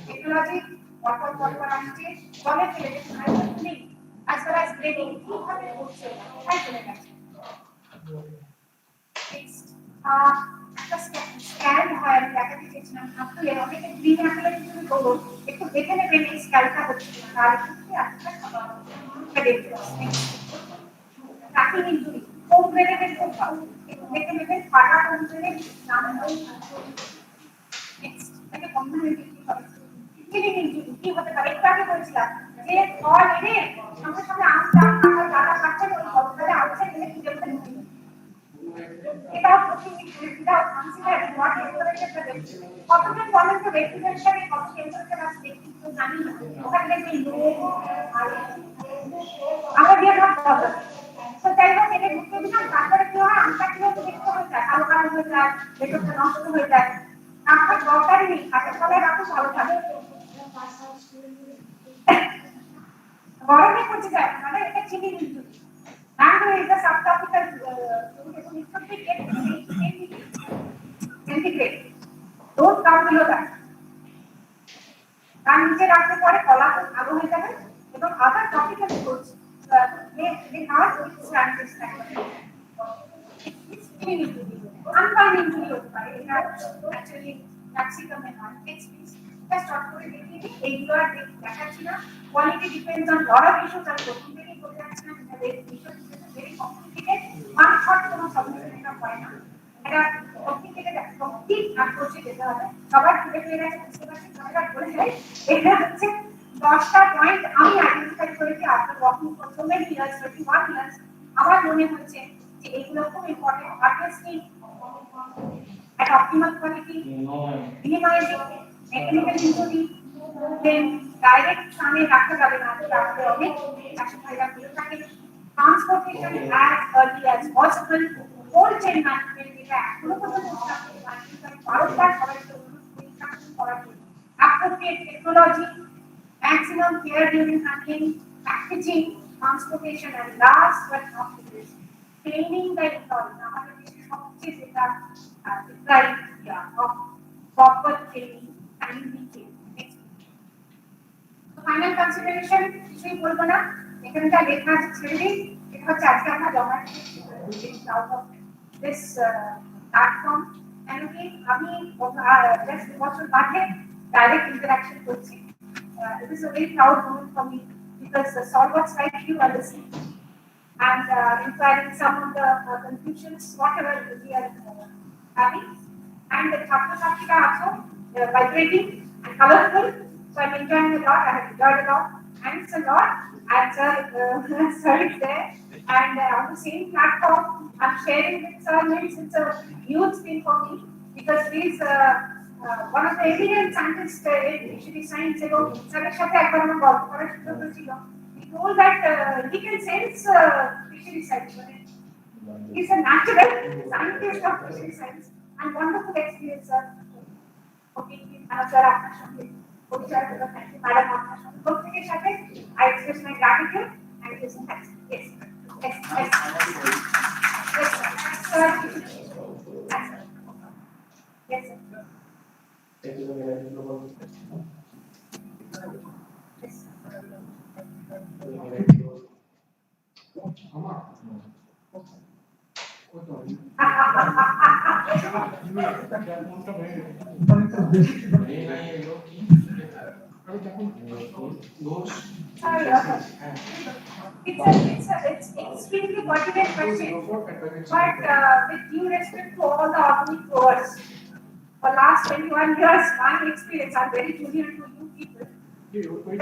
টেকনোলজি পরপর আসছে জলে ফেলে নেই as well as grading কিভাবে করছে কোথায় চলে গেছে একটা স্ক্যান হয় আমি দেখাতে চেয়েছিলাম আসলে অনেকে গ্রিন অ্যাপেলের জন্য করবো একটু দেখে নেবেন এই স্ক্যানটা হচ্ছে তার ক্ষেত্রে আপনার ট্র্যাকিং ইনজুরি কোন গ্রেডের খুব ভালো একটু দেখে নেবেন ফাটা কোন গ্রেডের নাম এটাকে কম্বিনেশন কি হবে কিলিং ইনজুরি কি হতে পারে একটু আগে বলছিলাম যে ফল এনে সঙ্গে সঙ্গে আম চাম কাঁচা দাদা কাটছেন ওই ফলটা আছে এনে কি দেবেন without looking into it, without considering what temperature the কতটা বলেন তো রেফ্রিজারেশনে কত টেম্পারেচার আছে একটু জানি না ওখানে দেখবেন লো আমরা দিয়ে ভাব বলো তো তাই হোক এটা ঢুকে দিলাম তারপরে কি হয় আমটা কি হতে দেখতে হয়ে যায় কালো কালো হয়ে যায় ভেতরটা নষ্ট হয়ে যায় আপনার দরকারই নেই হাতের তলায় রাখো ভালো থাকে গরমে পড়ে যায় মানে এটা চিনি কিন্তু mango is a subtropical it should be kept centigrade don't come below that তার নিচে রাখতে পরে কলা আলো হয়ে যাবে এবং other tropical fruits they are stand this time unbound injury হতে পারে এটা actually capsicum and all next please just short করে দেখিয়ে দিই এইগুলো আর দেখাচ্ছি না quality depends on lot of issues and প্রথম থেকেই বলে যাচ্ছি না এটা very complicated one shot কোনো সলিউশন এটা হয় না এটা কমপ্লিকেটেড কমপ্লিট অ্যাপ্রোচে যেতে হবে সবার খুলে ফেলে বুঝতে পারছি সবার বলে যায় এটা হচ্ছে 10টা পয়েন্ট আমি আইডেন্টিফাই করেছি after working for so many years 31 years আমার মনে হচ্ছে যে এগুলো খুব important harvesting at optimal quality minimizing mechanical injury then direct সামনে রাখতে যাবে না রাখতে হবে চাষি ভাইরা বলে থাকে transportation as early as possible cold chain management যেটা এখনো পর্যন্ত বারবার সবাইকে করা appropriate technology maximum care during handling packaging transportation and last but not least training the employees আমাদের দেশে সবচেয়ে যেটা criteria of proper training and training final consideration কিছুই বলবো না এখানে যা লেখা আছে ছেড়ে দিই এটা হচ্ছে আজকে আমরা জমা দিস প্ল্যাটফর্ম কেন কি আমি জাস্ট বছর বাদে ডাইরেক্ট ইন্টারাকশন করছি it is a very proud moment for me because the solvers like you are listening and inquiring some of the conclusions whatever we are having and the ছাত্রছাত্রীরা also vibrating and colorful. So I'm enjoying a lot. I have enjoyed a lot. Thanks a lot. And sir is there. And on the same platform, I'm sharing with sir. It's a huge thing for me because he's one of the eminent scientists in fishery science. He told that he can sense fishery science. He's a natural scientist of fishery science and wonderful experience, sir. Okay, sir, আপনার সঙ্গে পরিচয় হলো thank you madam আপনার সঙ্গে প্রত্যেকের সাথে I express my gratitude and this thanks yes yes yes It's extremely pertinent question, but with due respect to all the organic growers, for last 21 years, my experience, I'm very junior to you people.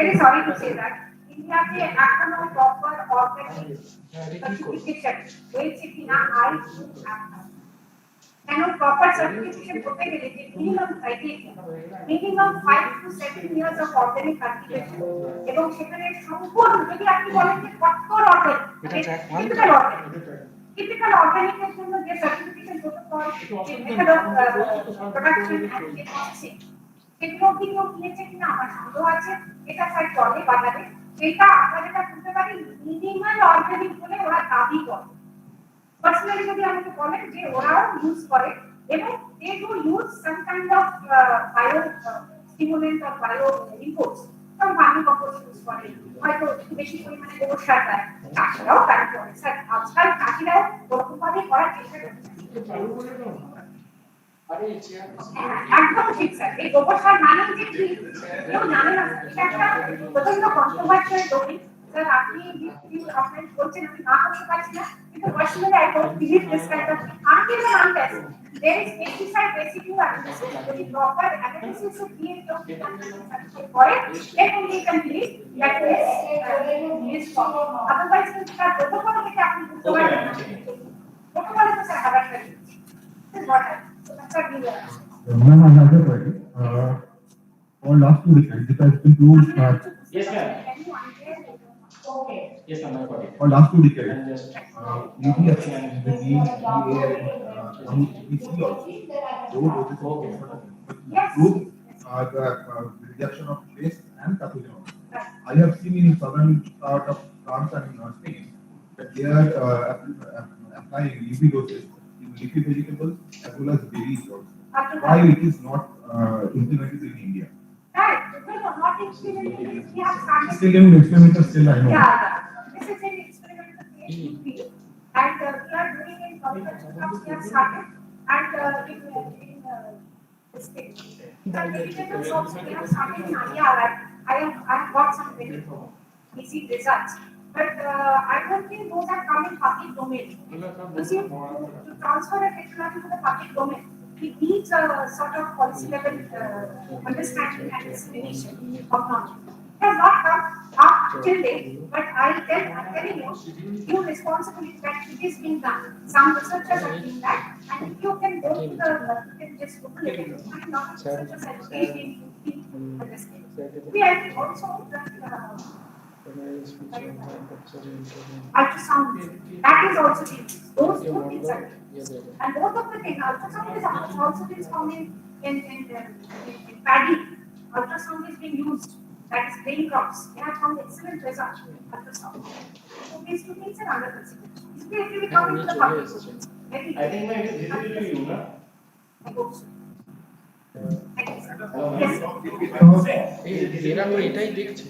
Very sorry to say that. India के एखनो proper organic certification, which is ना ICEE and proper certification होते गए लेकिन minimum criteria, minimum 5 to 7 years of organic cultivation এবং সেখানে সম্পূর্ণ যদি আপনি বলেন যে কঠোর organic, typical organic এর জন্য যে certification protocol, method of production and processing, সেগুলো কি কেউ নিয়েছে কিনা আমার সন্দেহ আছে, এটা স্যার চলে বাজারে, সেটা আমরা যেটা বলতে পারি মিনিমাল অর্গানিক বলে ওরা দাবি করে। পার্সোনালি যদি আমাকে বলেন যে ওরাও ইউজ করে এবং they do use some kind of bio stimulant or bio inputs, some farming compost use করে, হয়তো একটু বেশি পরিমাণে গোবর সার দেয়, চাষিরাও তাই করে। স্যার আজকাল চাষিরাও ওরকমভাবে করার চেষ্টা করছে। একদম ঠিক স্যার, এই গোবর সার মানে যে কি কেউ জানে না, এটা একটা প্রচন্ড কন্ট্রোভার্সিয়াল টপিক। স্যার আপনি আপনার বলছেন আমি না করতে পারছি না, কিন্তু personally I don't believe this kind of until and unless there is pesticide residue analysis, যদি প্রপার অ্যানালিসিস দিয়ে করে then we can believe that is follow. Otherwise তার প্রোটোকল থেকে আপনি বুঝতে পারবেন না, প্রোটোকলে তো স্যার হাবার করে দিচ্ছে। This is what I Ma'am, another question. For last 2 decades, it has been proved that. Yes, ma'am. Yes, ma'am. For last 2 decades, ETS, the DEA, ICEE also, those proved the reduction of waste and pathogen. I have seen in southern part of France and Spain that they are applying UV doses in leafy vegetables as well as berries also. Why it is not implemented in India? Right, not implemented. We have started. Still in experimental still I know. Yeah, this is an experimental phase, and we are doing in culture we have started, and in this thing. The vegetables also we have started in India. I have got some very easy results. But I don't think those are coming public domain. You see, to transfer a technology to the public domain, it needs a sort of policy level understanding and dissemination of knowledge. It has not come up till date, but I'm telling you, due responsibility that it is being done. Some researchers are doing that, and if you can go to the, you can just Google it, and not researchers are engaged in understanding. We have also ultrasound, that is also being used. Those two things are used. And both of the things, ultrasound is also being found in paddy. Ultrasound is being used, that is grain crops. They have found excellent results with ultrasound. So these two things are under consideration. This will be coming to the public. I think it is visible to you, na? I hope so. Thank you, sir. Yes. এরা তো এটাই দেখছে।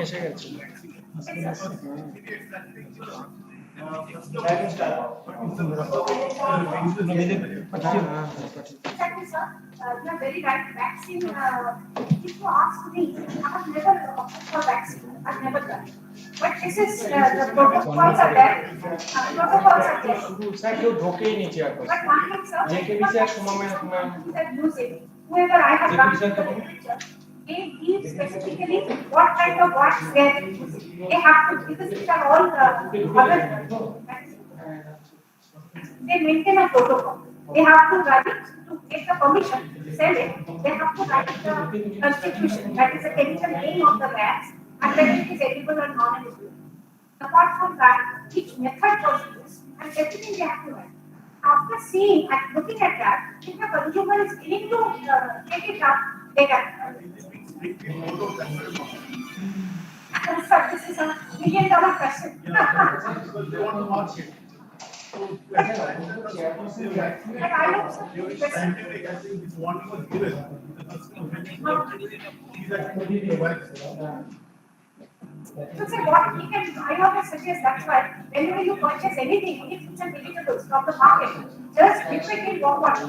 এসে গেছে। Exactly, sir. You are very right. Vaccine, if you ask me, I have never opted for vaccine. I've never done. But this is, the protocols are there. Protocols are there. Sir কেউ ঢোকেই নি chair But one thing, sir, that using, whoever I have done the literature, they give specifically what kind of wax they are using. They have to, because these are all other, they maintain a protocol. They have to write to get the permission to sell it. They have to write the constitution, that is the chemical name of the wax, and whether it is edible or non-edible. Apart from that, each method was used, and everything they have to write. After seeing and looking at that, if the consumer is willing to take it up, they can. Sir, this is a $1 million question. But I hope so. So say what he can, I always suggest that's why whenever you purchase anything, any fruits and vegetables from the market, just dip it in warm water.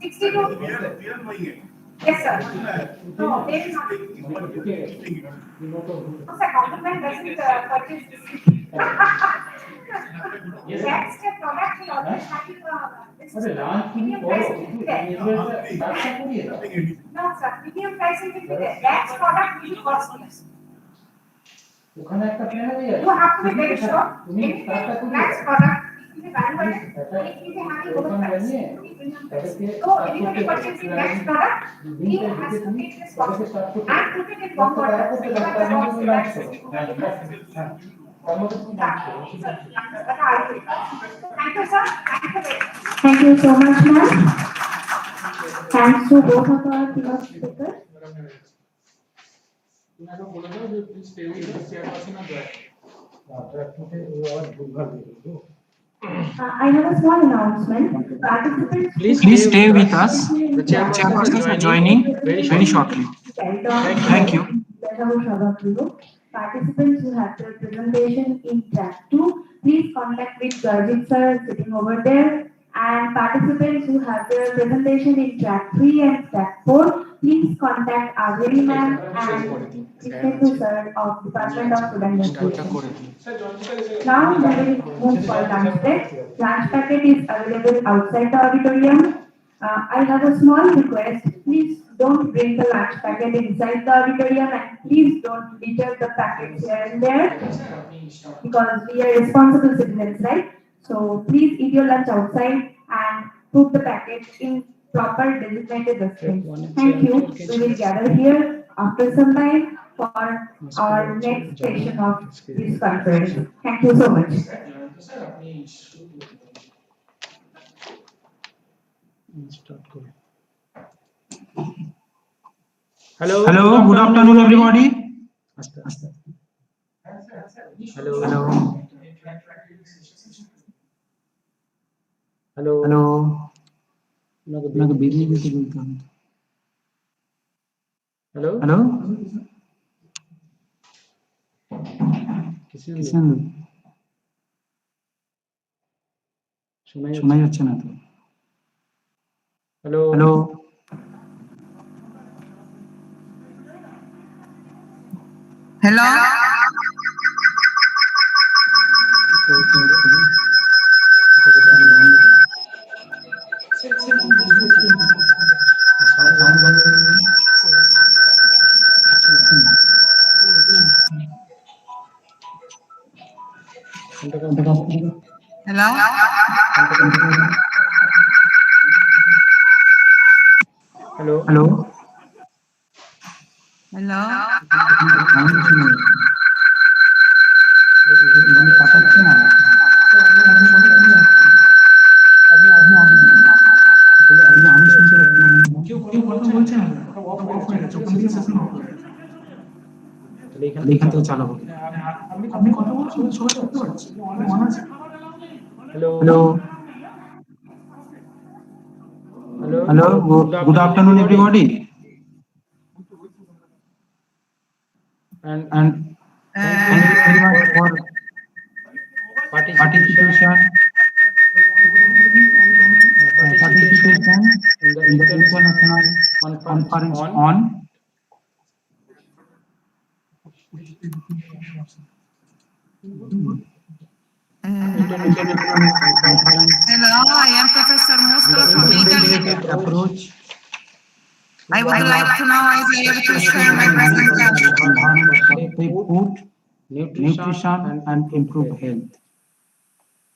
60 to. We are knowing it. Yes, sir. No, they will not. No, sir, government doesn't purchase this. That's the product we always having this medium pricing will be there. No, sir, medium pricing will be there. That's product will be costly. You have to be very sure. Anything that's product, it will be valuable, it will be having lower price. So anybody purchasing that product, he has to take this box and put it in warm water. So you have the box, that's it. Thank you, sir. Thank you so much, ma'am. Thanks to both of our keynote speakers. Please stay with us, chairperson of that. I have a small announcement. Participants, Please stay with us. The chairpersons are joining very shortly. Thank you. Participants who have their presentation in track 2, please contact with Garjit sir sitting over there. And participants who have their presentation in track 3 and track 4, please contact Ajari ma'am and Ismetu sir of Department of Food and Nutrition. Now we will move for lunch break. Lunch packet is available outside the auditorium. I have a small request. Please don't bring the lunch packet inside the auditorium and please don't litter the packets here and there because we are responsible citizens, right? So please eat your lunch outside and put the packet in proper designated dustbin. Thank you. We will gather here after some time for our next session of this conference. Thank you so much. Hello, good afternoon, everybody. Hello. నాకు busy వెళ్తాను. Hello. কিষান শোনা যাচ্ছে না তো. Hello. Hello. আমি শুনতে পাচ্ছি না. এখান থেকে চালাবো. আপনি কথা বলছেন সবাই শুনতে পাচ্ছি. Hello, good afternoon, everybody. And thank you very much for participation in the international conference on Hello, I am Professor Muscolo from Italy. Approach. I would like to know if I have to share my presentation. Food, nutrition and improved health.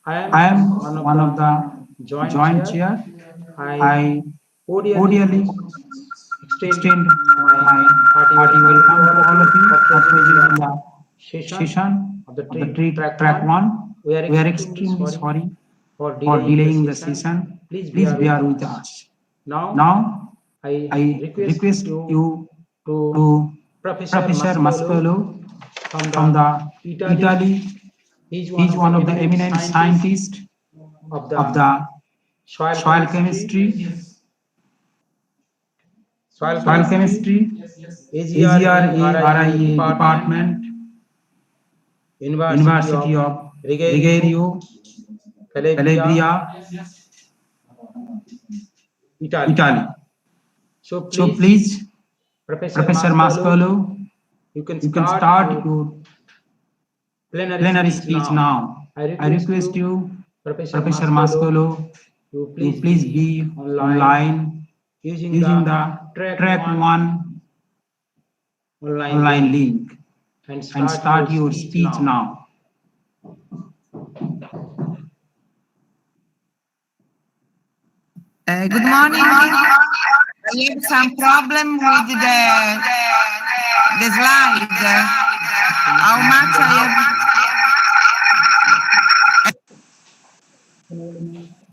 I am one of the joint chair. I cordially extend my hearty welcome to all of you for present in the session of the track 1. We are extremely sorry for delaying the session. Please bear with us. Now I request you to Professor Muscolo from the Italy. He is one of the eminent scientists of the soil chemistry. soil soil chemistry, AGR AGRA department, University of Rigario, Calabria, Italy. So please, Professor Mascolo, you can you can start your plenary speech now. I request you, Professor Mascolo, to please be online using the track 1 online link and start your speech now. Good morning. I have some problem with the slide. How much I have?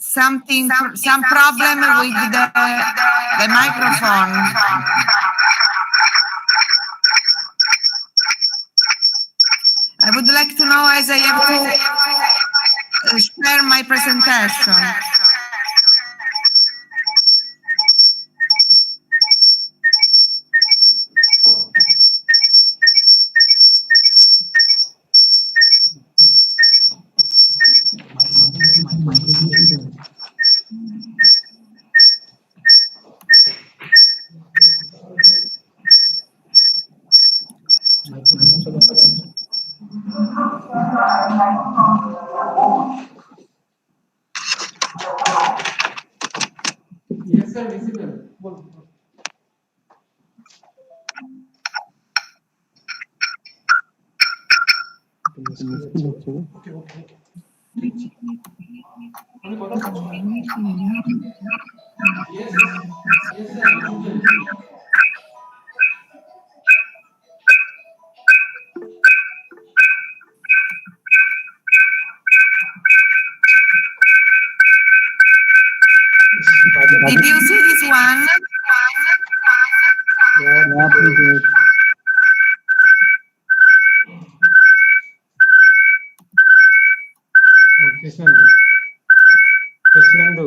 Some problem with the microphone. I would like to know as I have to share my presentation. Yes, sir, visible. Did you see this one? Krishnendu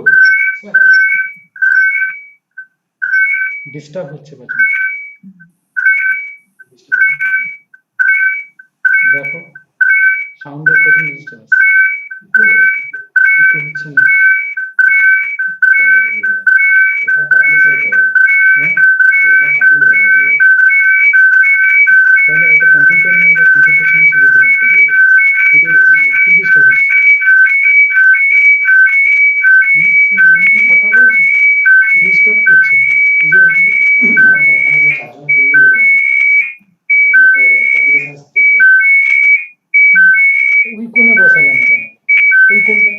disturb হচ্ছে প্রচুর দেখো সাউন্ডের প্রচুর disturb হচ্ছে না তাহলে এটা computer নিয়ে বা কম্পিউটার সায়েন্স যেতে পারতো এটা কি ডিস্টার্ব হচ্ছে কথা বলছে ডিস্টার্ব করছে এই যে ওই কোণে বসালেন কেন ওই কোণটা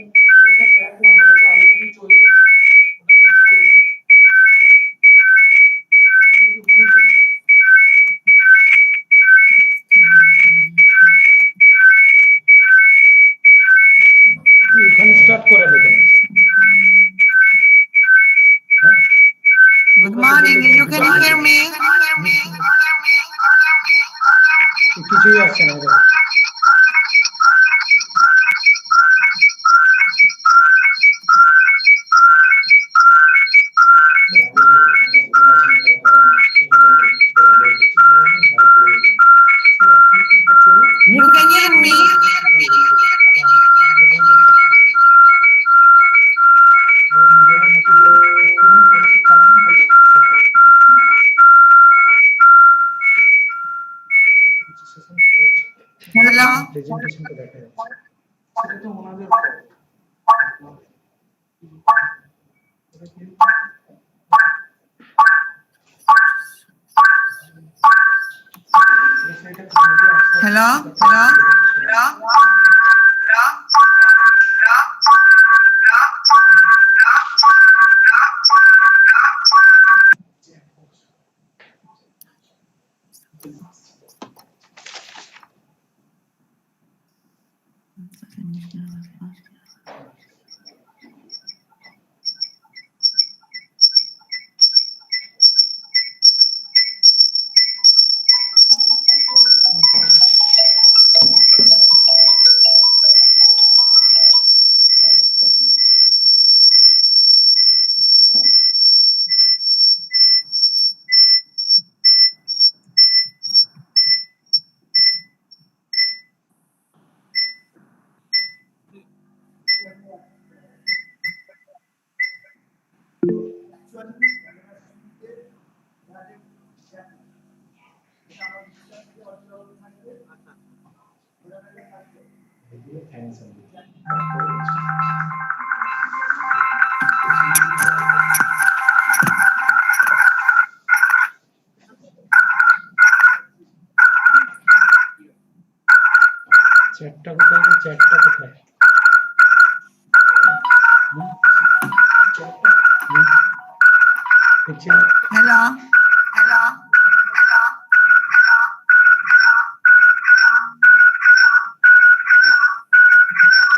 এখানে স্টার্ট করালে কেন Good morning. You can hear me? কিছুই আসছে না You can hear me? Hello? প্রেজেন্টেশনটা দেখা যাচ্ছে সেটা তো ওনাদের Hello? Hello? Hello? চ্যাটটা কোথায় রে? চ্যাটটা কোথায়? Hello.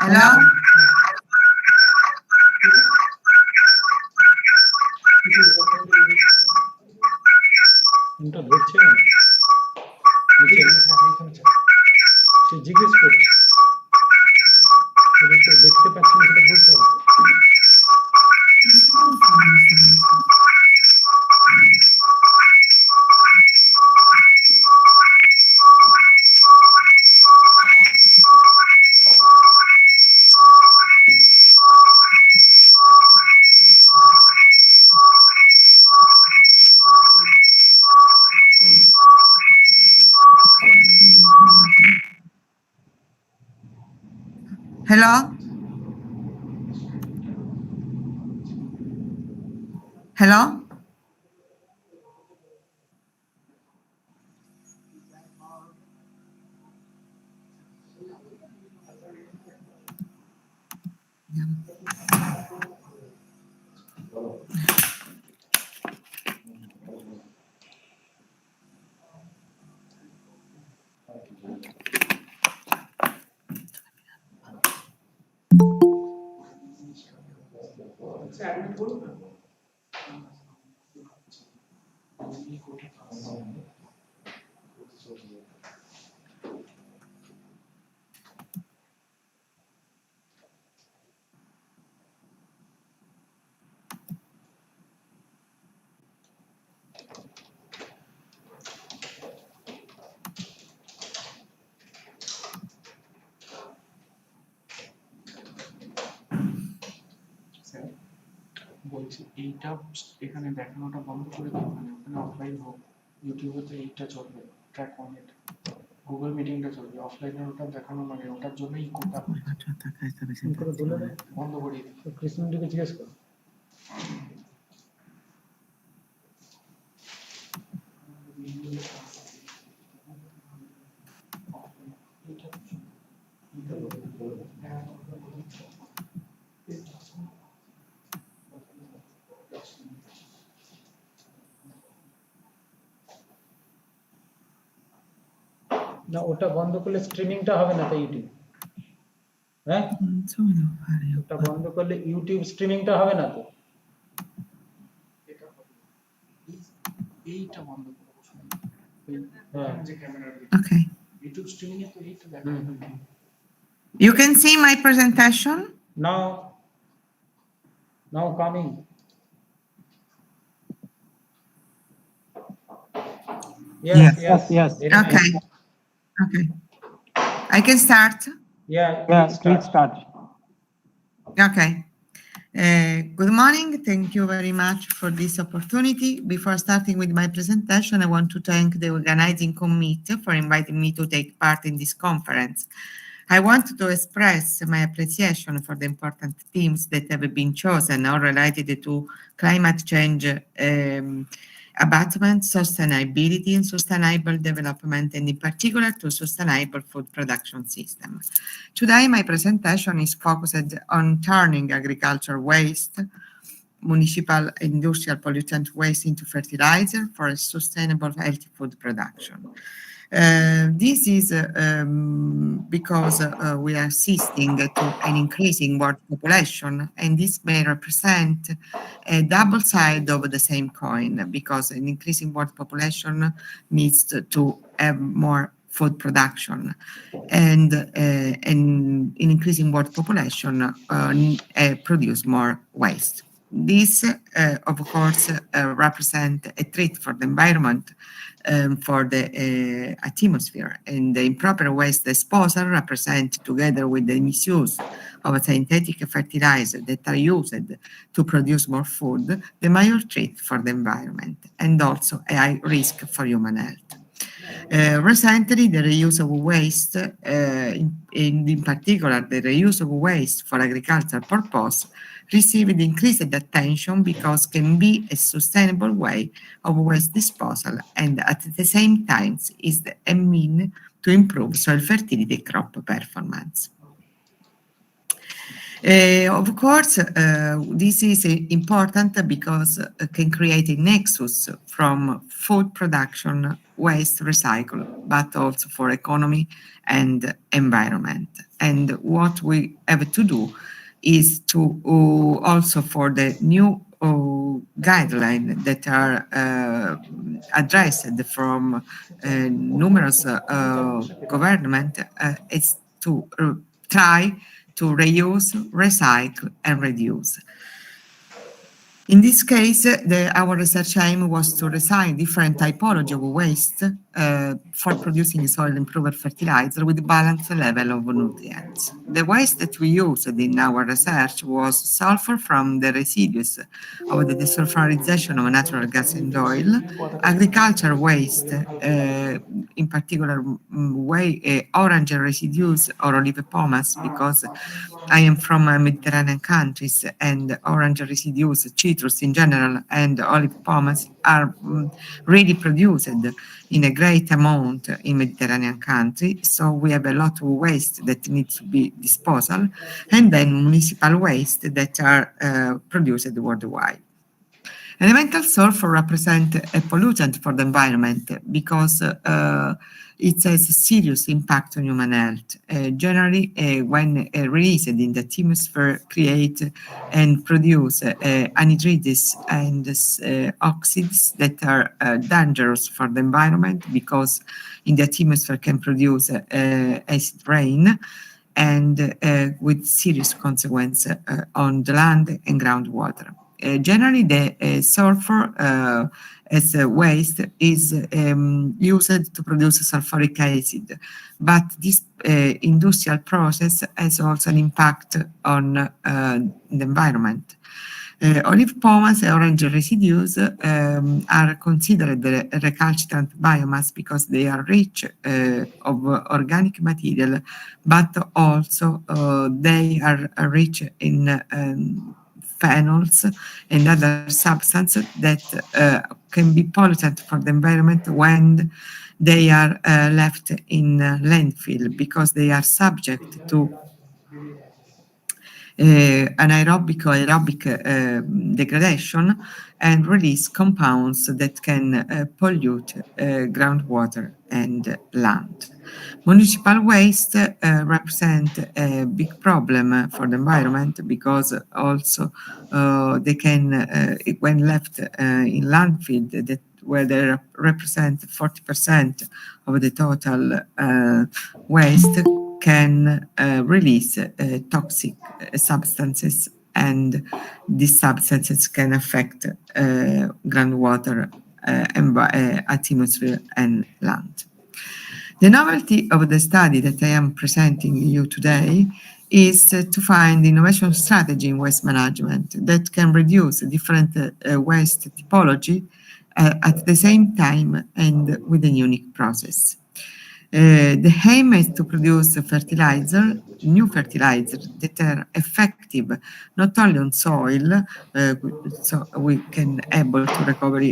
Hello. ফোনটা ধরছে না। সে জিজ্ঞেস করছে দেখতে পাচ্ছি না, সেটা বলতে হবে। Hello. Hello. বলছি এইটা এখানে দেখানোটা বন্ধ করে দিন, মানে ওখানে অফলাইন হোক, ইউটিউবে তো এইটা চলবে, ট্র্যাক ওয়ান এটা, গুগল মিটিংটা চলবে, অফলাইনে ওটা দেখানো মানে ওটার জন্যই কোটা বন্ধ করিয়ে দিন। কৃষ্ণকে জিজ্ঞেস কর। না, ওটা বন্ধ করলে স্ট্রিমিংটা হবে না তো ইউটিউব। হ্যাঁ, ওটা বন্ধ করলে ইউটিউব স্ট্রিমিংটা হবে না তো। এইটা বন্ধ করো। Okay. ইউটিউব স্ট্রিমিং এ তো এইটা দেখানো। You can see my presentation now coming. Yes. Okay. Okay. I can start. Yeah, please start. Okay. Good morning. Thank you very much for this opportunity. Before starting with my presentation, I want to thank the organizing committee for inviting me to take part in this conference. I want to express my appreciation for the important themes that have been chosen, all related to climate change, abatement, sustainability, and sustainable development, and in particular to sustainable food production system. Today, my presentation is focused on turning agriculture waste, municipal and industrial pollutant waste into fertilizer for a sustainable, healthy food production. This is because we are assisting to an increasing world population, and this may represent a double side of the same coin, because an increasing world population needs to have more food production, and an increasing world population produce more waste. This, of course, represent a threat for the environment, for the atmosphere, and the improper waste disposal represent, together with the misuse of synthetic fertilizer that are used to produce more food, the major threat for the environment and also a high risk for human health. Recently, the reuse of waste, in particular the reuse of waste for agricultural purpose, received increased attention because can be a sustainable way of waste disposal and at the same time is a mean to improve soil fertility crop performance. Of course, this is important because it can create a nexus from food production, waste recycle, but also for economy and environment. And what we have to do is to also for the new guidelines that are addressed from numerous government is to try to reuse, recycle, and reduce. In this case, our research aim was to design different typology of waste for producing soil improved fertilizer with balanced level of nutrients. The waste that we used in our research was sulfur from the residues of the desulfurization of natural gas and oil, agricultural waste, in particular orange residues or olive pomace, because I am from Mediterranean countries and orange residues, citrus in general, and olive pomace are really produced in a great amount in Mediterranean countries. So we have a lot of waste that needs to be disposed, and then municipal waste that are produced worldwide. Elemental sulfur represent a pollutant for the environment because it has a serious impact on human health. Generally, when released in the atmosphere, create and produce anhydrides and oxides that are dangerous for the environment because in the atmosphere can produce acid rain and with serious consequence on the land and groundwater. Generally, the sulfur as a waste is used to produce sulfuric acid, but this industrial process has also an impact on the environment. Olive pomace and orange residues are considered recalcitrant biomass because they are rich of organic material, but also they are rich in phenols and other substances that can be pollutant for the environment when they are left in landfill because they are subject to anaerobic or aerobic degradation and release compounds that can pollute groundwater and land. Municipal waste represent a big problem for the environment because also they can, when left in landfill, that where they represent 40% of the total waste, can release toxic substances, and these substances can affect groundwater, atmosphere, and land. The novelty of the study that I am presenting you today is to find innovation strategy in waste management that can reduce different waste typology at the same time and with a unique process. The aim is to produce new fertilizers that are effective not only on soil, so we can able to recover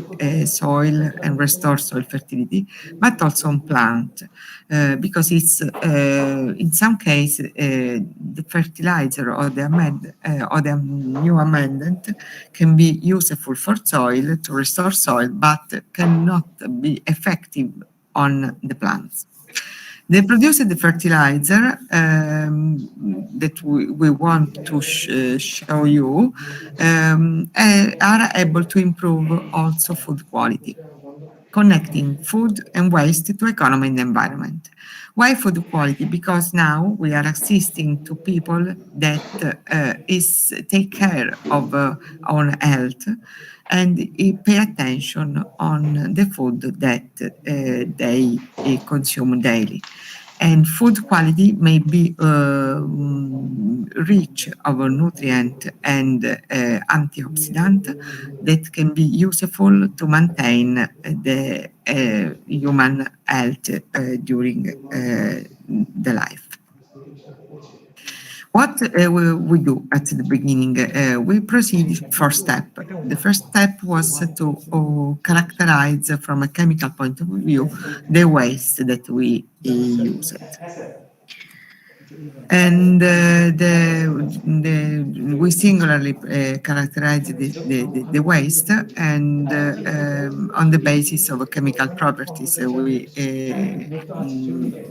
soil and restore soil fertility, but also on plant, because it's in some cases the fertilizer or the new amendment can be useful for soil to restore soil, but cannot be effective on the plants. They produce the fertilizer that we want to show you are able to improve also food quality. connecting food and waste to economy and environment. Why food quality? Because now we are assisting to people that is take care of our health and pay attention on the food that they consume daily. And food quality may be rich of nutrient and antioxidant that can be useful to maintain the human health during the life. What we do at the beginning? We proceed first step. The first step was to characterize from a chemical point of view the waste that we used. And we singularly characterize the waste, and on the basis of chemical properties, we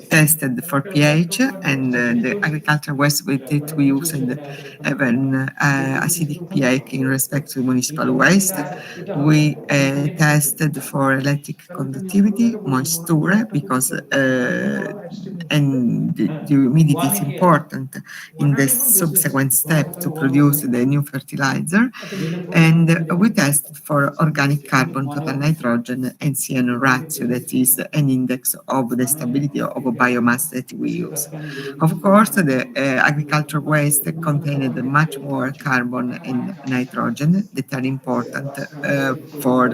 tested for pH, and the agricultural waste that we used have an acidic pH in respect to municipal waste. We tested for electric conductivity, moisture, because and the humidity is important in the subsequent step to produce the new fertilizer. And we tested for organic carbon, total nitrogen, and CN ratio, that is an index of the stability of a biomass that we use. Of course, the agricultural waste contained much more carbon and nitrogen that are important for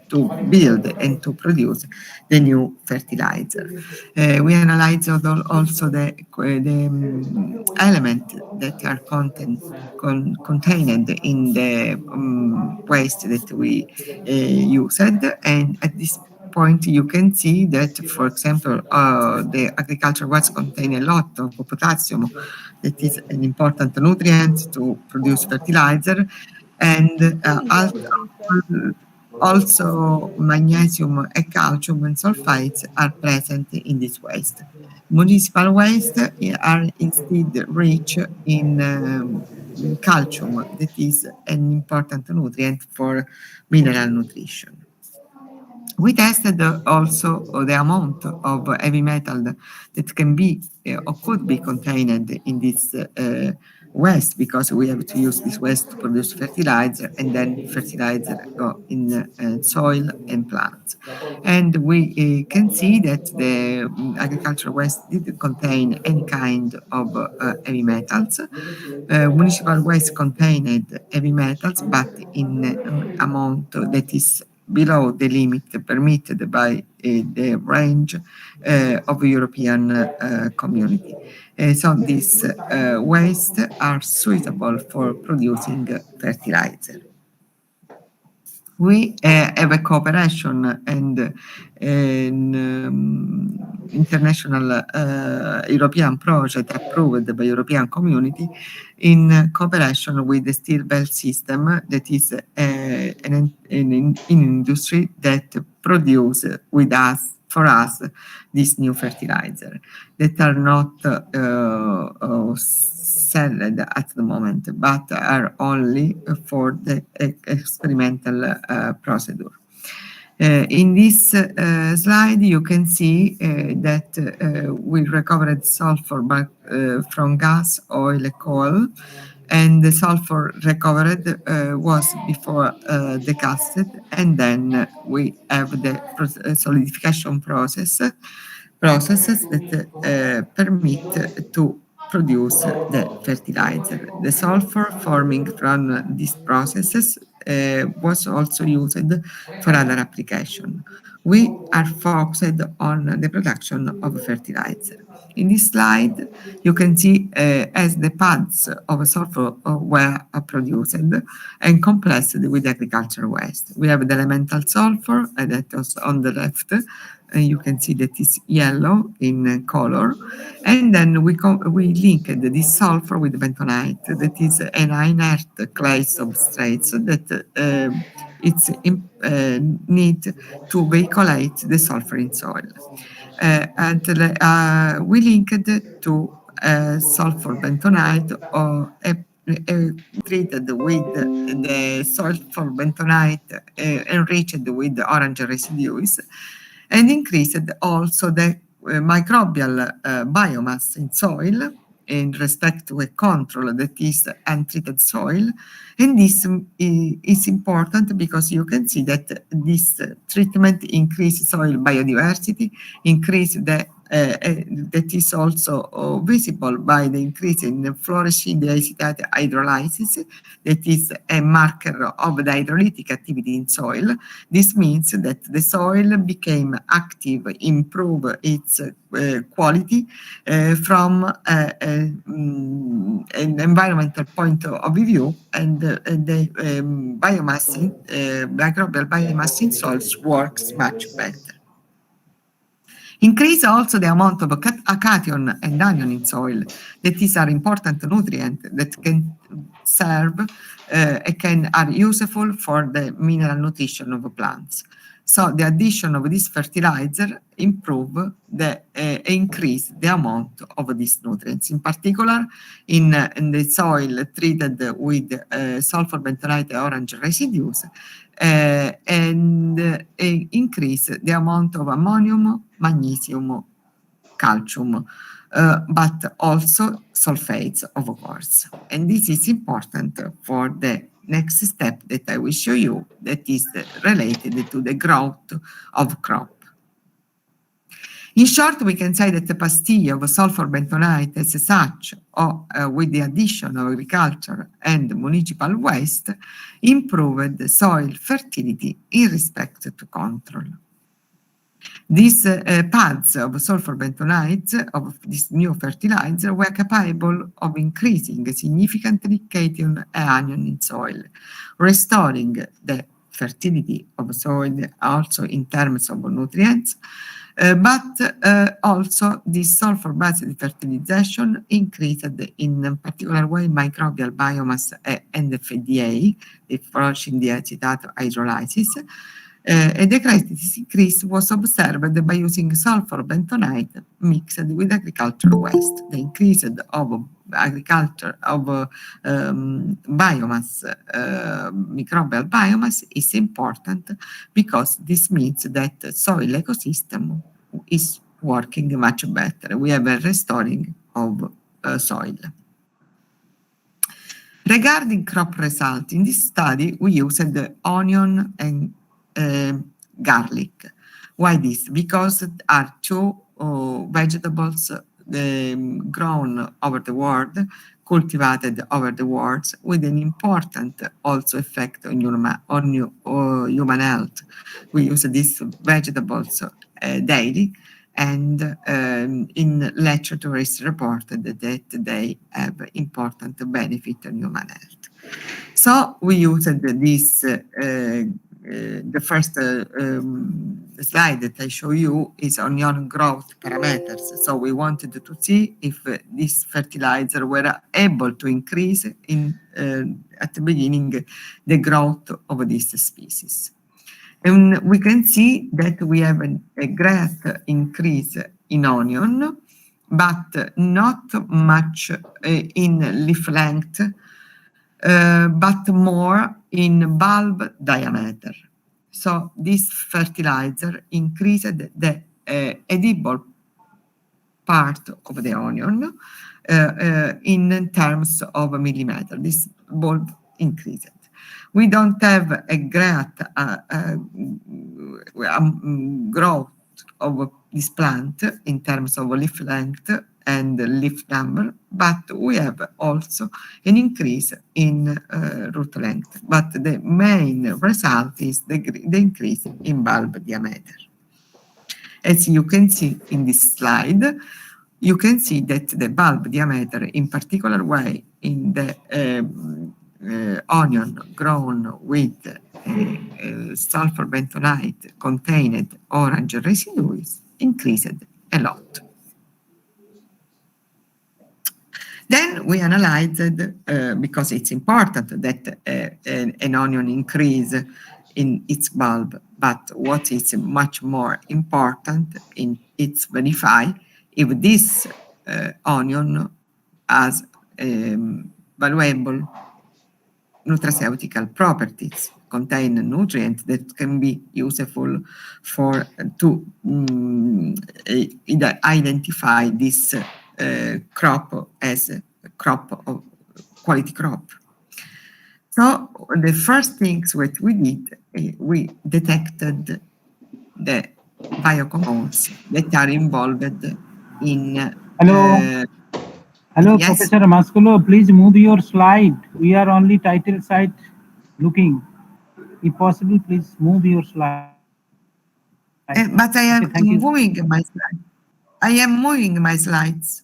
to build and to produce the new fertilizer. We analyzed also the elements that are contained in the waste that we used, and at this point you can see that, for example, the agricultural waste contain a lot of potassium, that is an important nutrient to produce fertilizer, and also magnesium and calcium and sulfites are present in this waste. Municipal waste are instead rich in calcium, that is an important nutrient for mineral nutrition. We tested also the amount of heavy metal that can be or could be contained in this waste, because we have to use this waste to produce fertilizer, and then fertilizer go in soil and plants. And we can see that the agricultural waste didn't contain any kind of heavy metals. Municipal waste contained heavy metals, but in an amount that is below the limit permitted by the range of European community. So these waste are suitable for producing fertilizer. We have a cooperation and an international European project approved by European Community in cooperation with the steel belt system, that is an industry that produce with us, for us, this new fertilizer that are not sold at the moment, but are only for the experimental procedure. In this slide, you can see that we recovered sulfur from gas, oil, and coal, and the sulfur recovered was before decasted, and then we have the solidification processes that permit to produce the fertilizer. The sulfur forming from these processes was also used for other application. We are focused on the production of fertilizer. In this slide, you can see as the pads of sulfur were produced and compressed with agricultural waste. We have the elemental sulfur that was on the left. You can see that it's yellow in color, and then we linked this sulfur with bentonite, that is an inert clay substrate, so that it's need to veiculate the sulfur in soil. And we linked to sulfur bentonite or a treated with the sulfur bentonite enriched with orange residues, and increased also the microbial biomass in soil in respect to a control that is untreated soil. And this is important because you can see that this treatment increases soil biodiversity, increase the that is also visible by the increase in fluorescein acetate hydrolysis, that is a marker of the hydrolytic activity in soil. This means that the soil became active, improve its quality from an environmental point of view, and the biomass, microbial biomass in soils works much better. Increase also the amount of cation and anion in soil. That is an important nutrient that can serve and are useful for the mineral nutrition of plants. So the addition of this fertilizer increase the amount of these nutrients. In particular, in the soil treated with sulfur bentonite orange residues, and increase the amount of ammonium, magnesium, calcium, but also sulfates, of course. And this is important for the next step that I will show you, that is related to the growth of crop. In short, we can say that the pastille of sulfur bentonite as such, or with the addition of agriculture and municipal waste, improved the soil fertility in respect to control. These pads of sulfur bentonite, of this new fertilizer, were capable of increasing significantly cation and anion in soil, restoring the fertility of soil also in terms of nutrients, but also this sulfur-based fertilization increased in a particular way microbial biomass and the FDA, the fluorescein acetate hydrolysis. A decreased increase was observed by using sulfur bentonite mixed with agricultural waste. The increase of agriculture of biomass, microbial biomass, is important because this means that the soil ecosystem is working much better. We have a restoring of soil. Regarding crop result, in this study we used the onion and garlic. Why this? Because are two vegetables grown over the world, cultivated over the world, with an important also effect on human health. We use these vegetables daily, and in literature is reported that they have important benefit on human health. So we used this the first slide that I show you is on onion growth parameters. So we wanted to see if this fertilizer were able to increase in at the beginning the growth of this species. And we can see that we have a great increase in onion, but not much in leaf length, but more in bulb diameter. So this fertilizer increased the edible part of the onion in terms of millimeter. This bulb increased. We don't have a great growth of this plant in terms of leaf length and leaf number, but we have also an increase in root length. But the main result is the increase in bulb diameter. As you can see in this slide, you can see that the bulb diameter, in particular way, in the onion grown with sulfur bentonite contained orange residues, increased a lot. Then we analyzed, because it's important that an onion increase in its bulb, but what is much more important in it's verify if this onion has valuable nutraceutical properties, contain nutrients that can be useful for to identify this crop as a crop of quality crop. So the first things what we did, we detected the biocompounds that are involved in. Hello. Hello, yes? Professor Masculo, please move your slide. We are only title side looking. If possible, please move your slide. But I am moving my slide. I am moving my slides.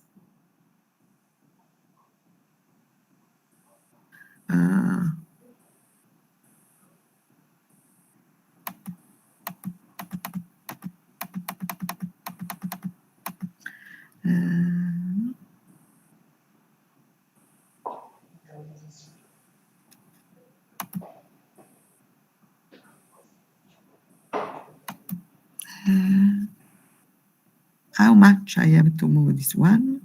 How much I have to move this one?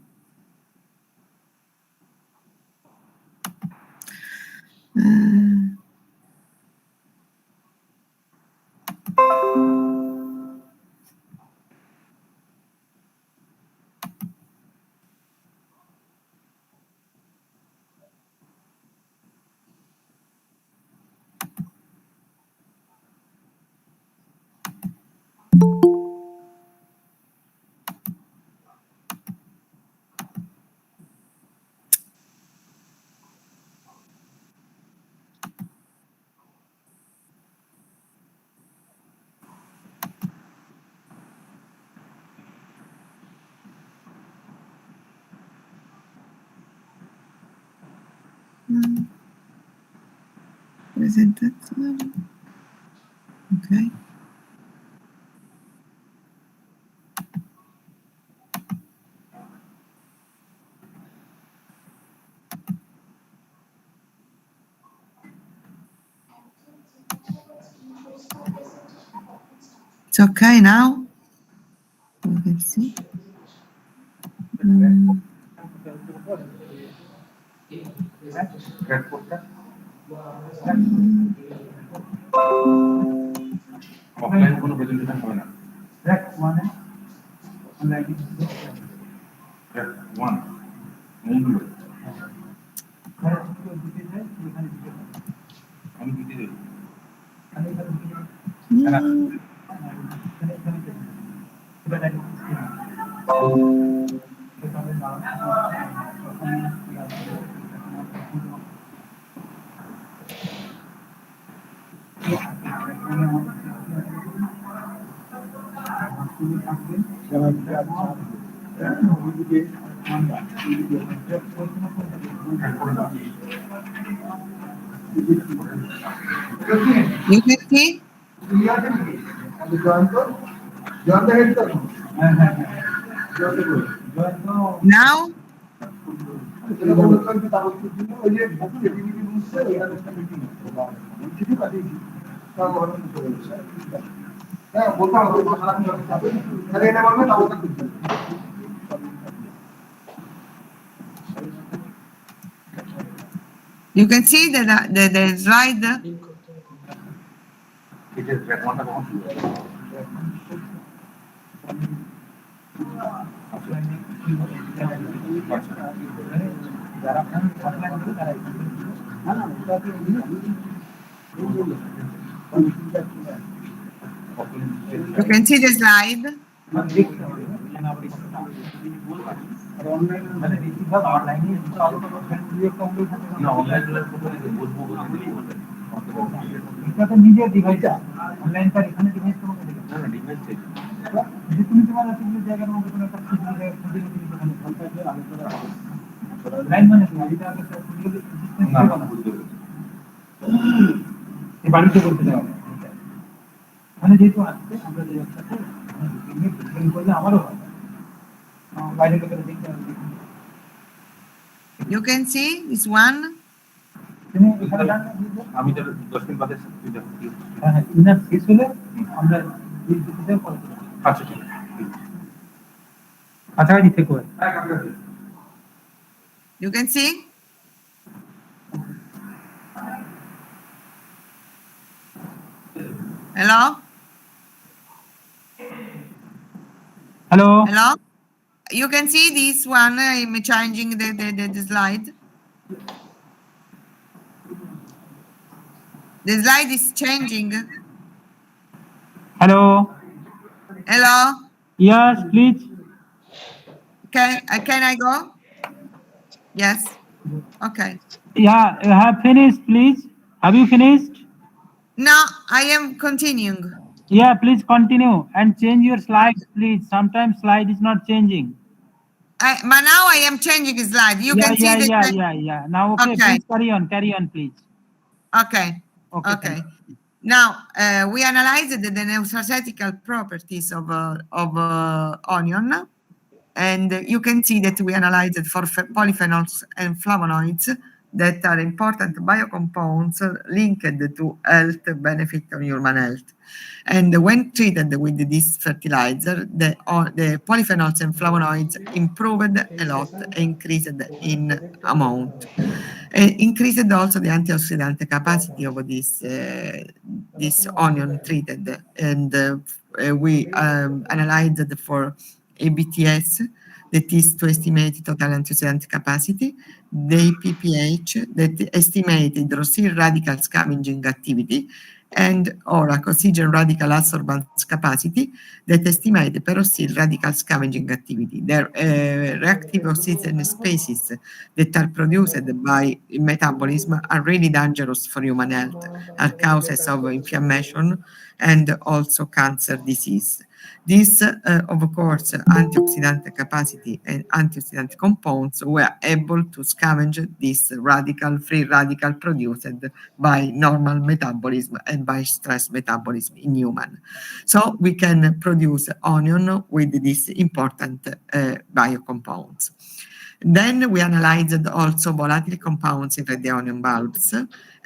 Presentation. Okay. It's okay now? You can see. Offline কোনো presentation হবে না Track 1 online. Track 1 মূলগুলো আমি দিতে দেব You can see? Now? You can see the slide. It is track 1 কখন শুরু হবে You can see the slide. নিজের device online তার এখানে ডিভাইস তোমাকে দেবে না ডিভাইস যে তুমি তোমার আসলে জায়গার মধ্যে কোনো একটা লাইন মানে এটা একটা না এই বাড়িতে করতে দেওয়া মানে যেহেতু আসছে আমরা যে একসাথে করলে আমারও হয় বাইরে লোকেরা দেখতে হবে You can see this one. আমি তো 10 দিন বাদে হ্যাঁ ইনার শেষ হলে আমরা এই দিতে কল করব আচ্ছা ঠিক আছে কাছাকাছি থেকে You can see? Hello? Hello? Hello? You can see this one, I'm changing the slide. The slide is changing. Hello? Hello? Yes, please. Can I go? Yes. Okay. Yeah, you have finished, please. Have you finished? Now I am continuing. Yeah, please continue and change your slides, please. Sometimes slide is not changing. But now I am changing the slide. You can see that. Yeah. Now, okay, please carry on, please. Okay. Okay. Now we analyzed the nutraceutical properties of onion, and you can see that we analyzed for polyphenols and flavonoids that are important biocompounds linked to health benefit of human health. And when treated with this fertilizer, the polyphenols and flavonoids improved a lot, increased in amount. Increased also the antioxidant capacity of this onion treated, and we analyzed for ABTS, that is to estimate total antioxidant capacity, the PPH that estimate hydroxyl radical scavenging activity, and ORAC, oxygen radical adsorbance capacity, that estimate the peroxyl radical scavenging activity. The reactive oxygen species that are produced by metabolism are really dangerous for human health, are causes of inflammation and also cancer disease. This, of course, antioxidant capacity and antioxidant compounds were able to scavenge this free radical produced by normal metabolism and by stress metabolism in human. So we can produce onion with these important biocompounds. Then we analyzed also volatile compounds in the onion bulbs,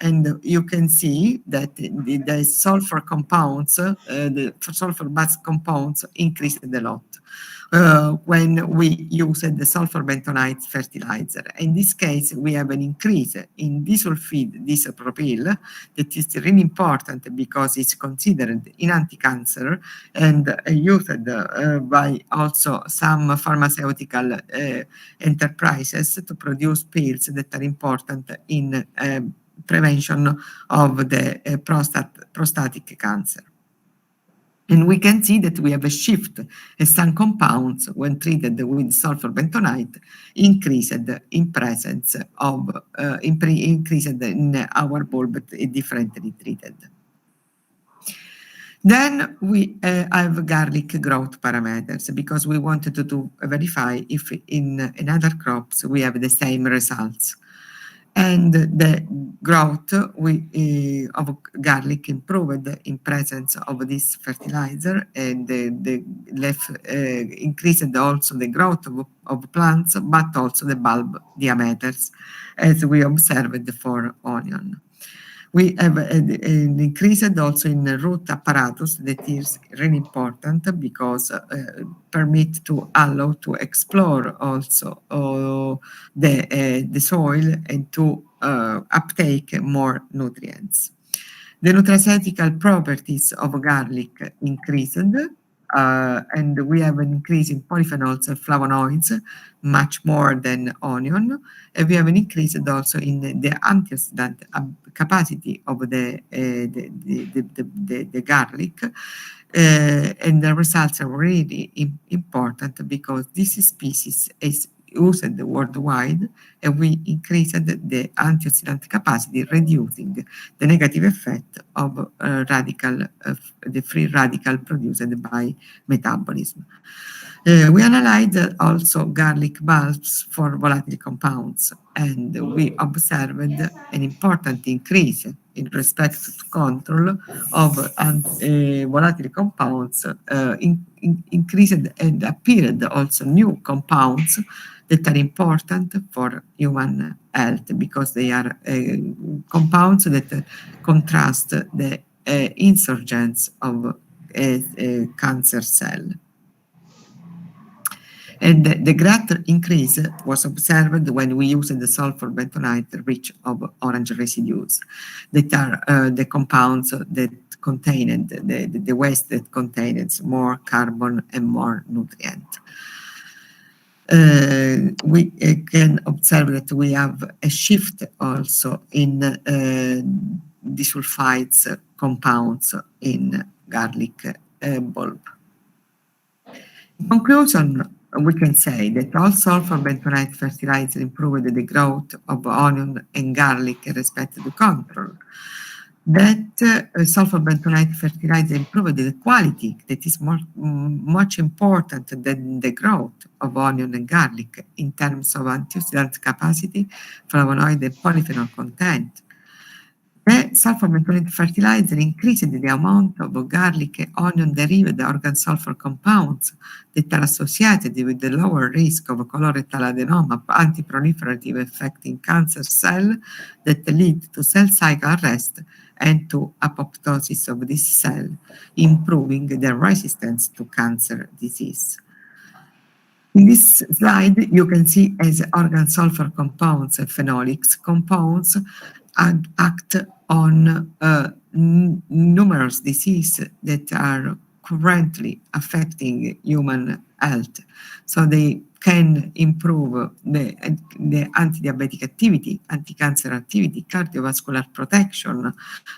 and you can see that the sulfur compounds, the sulfur-based compounds increased a lot when we used the sulfur bentonite fertilizer. In this case, we have an increase in disulfide disopropyl that is really important because it's considered an anti-cancer and used by also some pharmaceutical enterprises to produce pills that are important in prevention of the prostatic cancer. And we can see that we have a shift as some compounds, when treated with sulfur bentonite, increased in presence of, increased in our bulb differently treated. Then we have garlic growth parameters because we wanted to verify if in other crops we have the same results. And the growth of garlic improved in presence of this fertilizer, and the increased also the growth of plants, but also the bulb diameters, as we observed for onion. We have an increase also in root apparatus that is really important because permit to allow to explore also the soil and to uptake more nutrients. The nutraceutical properties of garlic increased, and we have an increase in polyphenols and flavonoids, much more than onion. And we have an increase also in the antioxidant capacity of the garlic. And the results are really important because this species is used worldwide, and we increased the antioxidant capacity, reducing the negative effect of the free radical produced by metabolism. We analyzed also garlic bulbs for volatile compounds, and we observed an important increase in respect to control of volatile compounds, increased and appeared also new compounds that are important for human health because they are compounds that contrast the insurgence of a cancer cell. And the greater increase was observed when we used the sulfur bentonite rich of orange residues that are the compounds that contained, the waste that contains more carbon and more nutrient. We can observe that we have a shift also in disulfides compounds in garlic bulb. In conclusion, we can say that all sulfur bentonite fertilizer improved the growth of onion and garlic in respect to control. That sulfur bentonite fertilizer improved the quality, that is much important than the growth of onion and garlic in terms of antioxidant capacity, flavonoid and polyphenol content. The sulfur bentonite fertilizer increased the amount of garlic and onion-derived organ sulfur compounds that are associated with the lower risk of colorectal adenoma, anti-proliferative effect in cancer cell that lead to cell cycle arrest and to apoptosis of this cell, improving their resistance to cancer disease. In this slide, you can see as organ sulfur compounds and phenolics compounds act on numerous diseases that are currently affecting human health. So they can improve the anti-diabetic activity, anti-cancer activity, cardiovascular protection,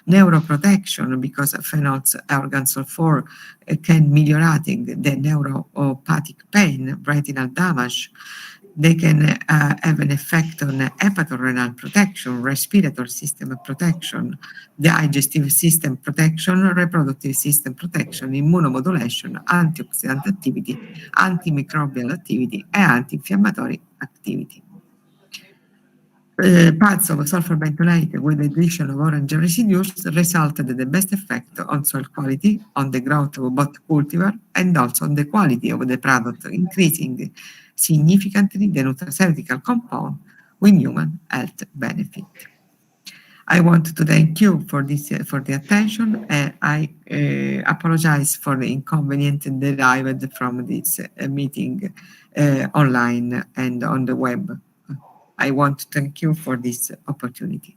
neuroprotection, because phenols organ sulfur can ameliorating the neuropathic pain, retinal damage. They can have an effect on hepatorenal protection, respiratory system protection, digestive system protection, reproductive system protection, immunomodulation, antioxidant activity, antimicrobial activity, and anti-inflammatory activity. Parts of sulfur bentonite with the addition of orange residues resulted in the best effect on soil quality, on the growth of both cultivar, and also on the quality of the product, increasing significantly the nutraceutical compound with human health benefit. I want to thank you for this, for the attention. I apologize for the inconvenience derived from this meeting online and on the web. I want to thank you for this opportunity.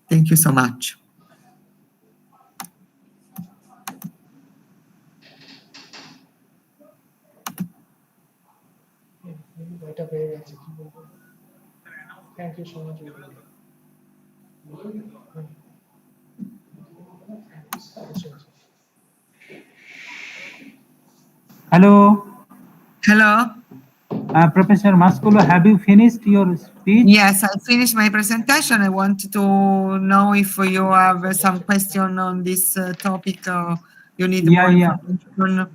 Thank you so much. Thank you so much. Hello. Hello. Professor Mascolo, have you finished your speech? Yes, I finished my presentation. I want to know if you have some question on this topic or you need more information.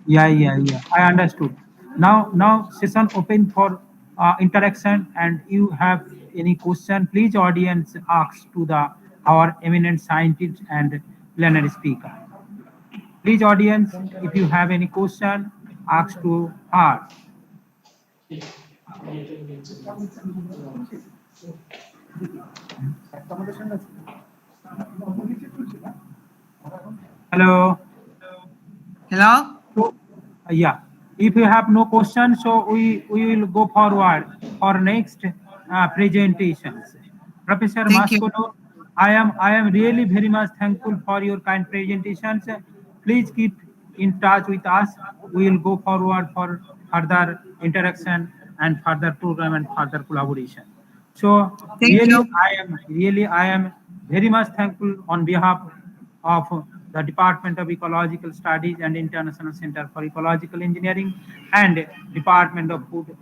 Yeah. I understood. Now session open for interaction, and you have any question, please audience ask to our eminent scientist and plenary speaker. Please audience, if you have any question, ask to her. Hello. Hello. Yeah. If you have no question, so we will go forward for next presentations. Professor Mascolo, I am really very much thankful for your kind presentations. Please keep in touch with us. We will go forward for further interaction and further program and further collaboration. So I am very much thankful on behalf of the Department of Ecological Studies and International Center for Ecological Engineering and Department of Food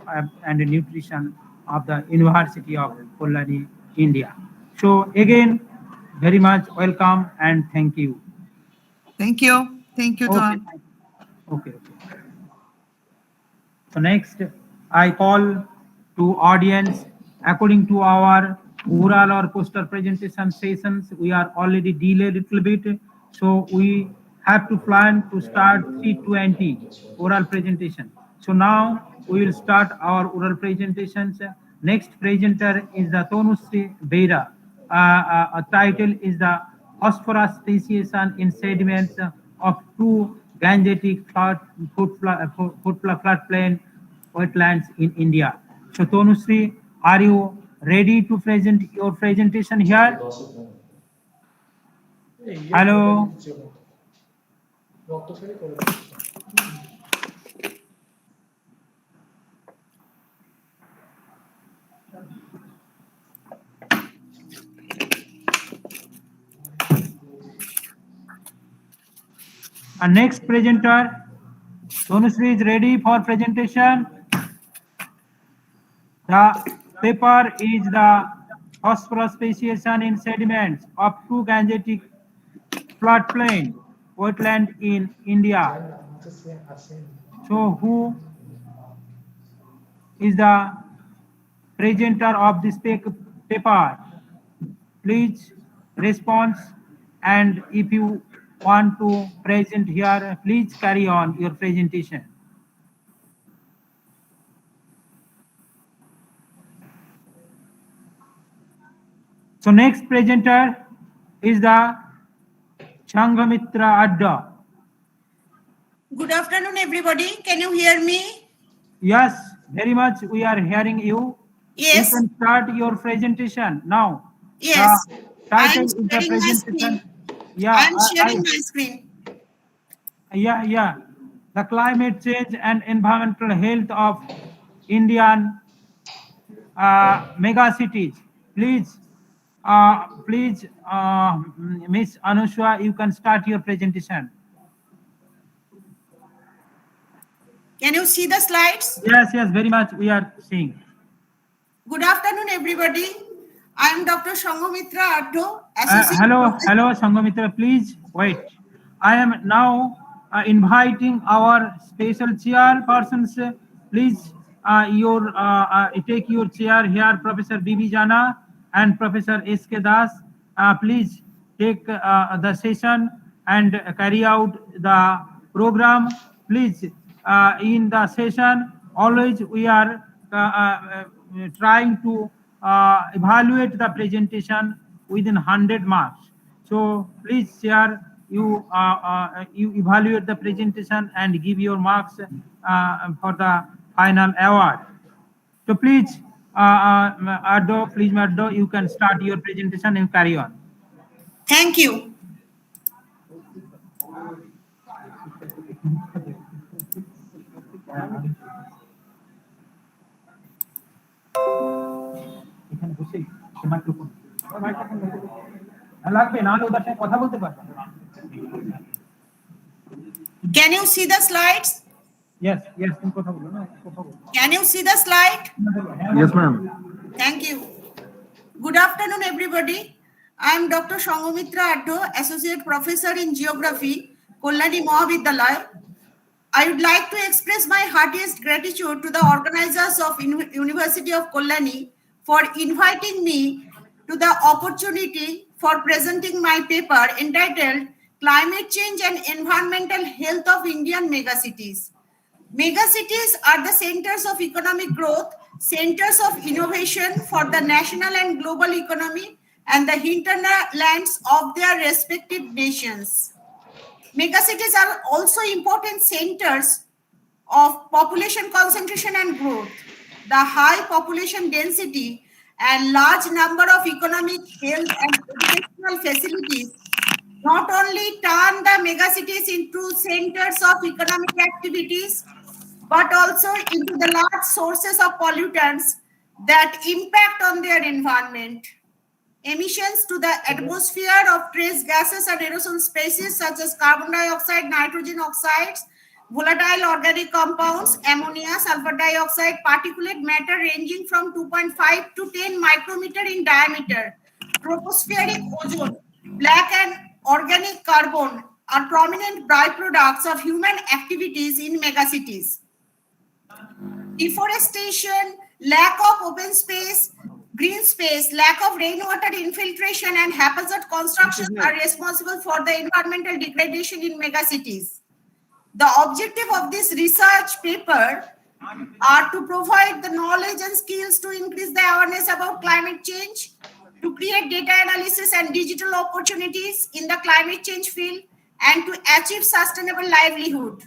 and Nutrition of the University of Kolkata, India. So again, very much welcome and thank you. Thank you. Thank you, Tom. Okay. So next, I call to audience, according to our oral or poster presentation sessions, we are already delayed a little bit. So we have to plan to start 3:20 oral presentation. So now we will start our oral presentations. Next presenter is the Tonusri Beira. Title is the phosphorus speciation in sediments of two gangetic floodplain wetlands in India. So Tanushree, are you ready to present your presentation here? Hello. Our next presenter, Tanushree is ready for presentation. The paper is the phosphorus speciation in sediments of two Gangetic floodplain wetland in India. So who is the presenter of this paper? Please respond, and if you want to present here, please carry on your presentation. So next presenter is the Sanghamitra Adda. Good afternoon, everybody. Can you hear me? Yes, very much. We are hearing you. Yes. You can start your presentation now. Yes. The title I'm is the sharing my presentation. screen. Yeah, I'm sharing my screen. Yeah. The climate change and environmental health of Indian mega cities. Please, Miss Anushwa, you can start your presentation. Can you see the slides? Yes, very much. We are seeing. Good afternoon, everybody. I'm Dr. Sanghamitra Addo, Associate Hello, Sanghamitra. Please wait. I am now inviting our special chairpersons. Please, take your chair here, Professor B.B. Jana and Professor S.K. Das. Please take the session and carry out the program. Please, in the session, always we are trying to evaluate the presentation within 100 marks. So please share, you evaluate the presentation and give your marks for the final award. So please, Maddo, you can start your presentation and carry on. Thank you. Can you see the slides? Yes. Can you see the slide? Yes, ma'am. Thank you. Good afternoon, everybody. I'm Dr. Sanghamitra Addo, Associate Professor in Geography, Kollani Mahavidyalaya. I would like to express my heartiest gratitude to the organizers of University of Kollani for inviting me to the opportunity for presenting my paper entitled Climate Change and Environmental Health of Indian Megacities. Megacities are the centers of economic growth, centers of innovation for the national and global economy, and the hinterlands of their respective nations. Megacities are also important centers of population concentration and growth. The high population density and large number of economic, health, and educational facilities not only turn the megacities into centers of economic activities, but also into the large sources of pollutants that impact on their environment. Emissions to the atmosphere of trace gases and aerosol species such as carbon dioxide, nitrogen oxides, volatile organic compounds, ammonia, sulfur dioxide, particulate matter ranging from 2.5 to 10 micrometer in diameter, tropospheric ozone, black and organic carbon are prominent byproducts of human activities in megacities. Deforestation, lack of open space, green space, lack of rainwater infiltration, and haphazard constructions are responsible for the environmental degradation in megacities. The objective of this research paper are to provide the knowledge and skills to increase the awareness about climate change, to create data analysis and digital opportunities in the climate change field, and to achieve sustainable livelihood.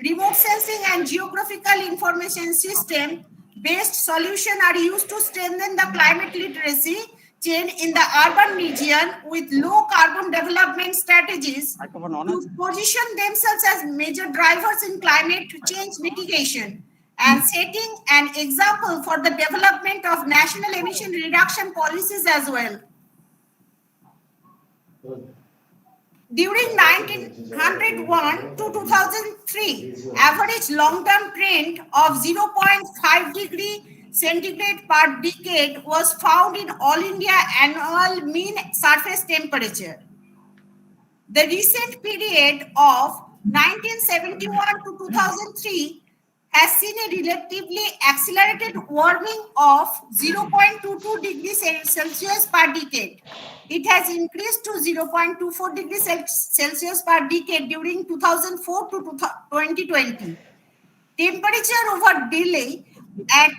Remote sensing and geographical information system based solutions are used to strengthen the climate literacy chain in the urban region with low carbon development strategies to position themselves as major drivers in climate change mitigation and setting an example for the development of national emission reduction policies as well. During 1901 to 2003, average long-term trend of 0.5 degree centigrade per decade was found in all India annual mean surface temperature. The recent period of 1971 to 2003 has seen a relatively accelerated warming of 0.22 degrees Celsius per decade. It has increased to 0.24 degrees Celsius per decade during 2004 to 2020. Temperature over Delhi at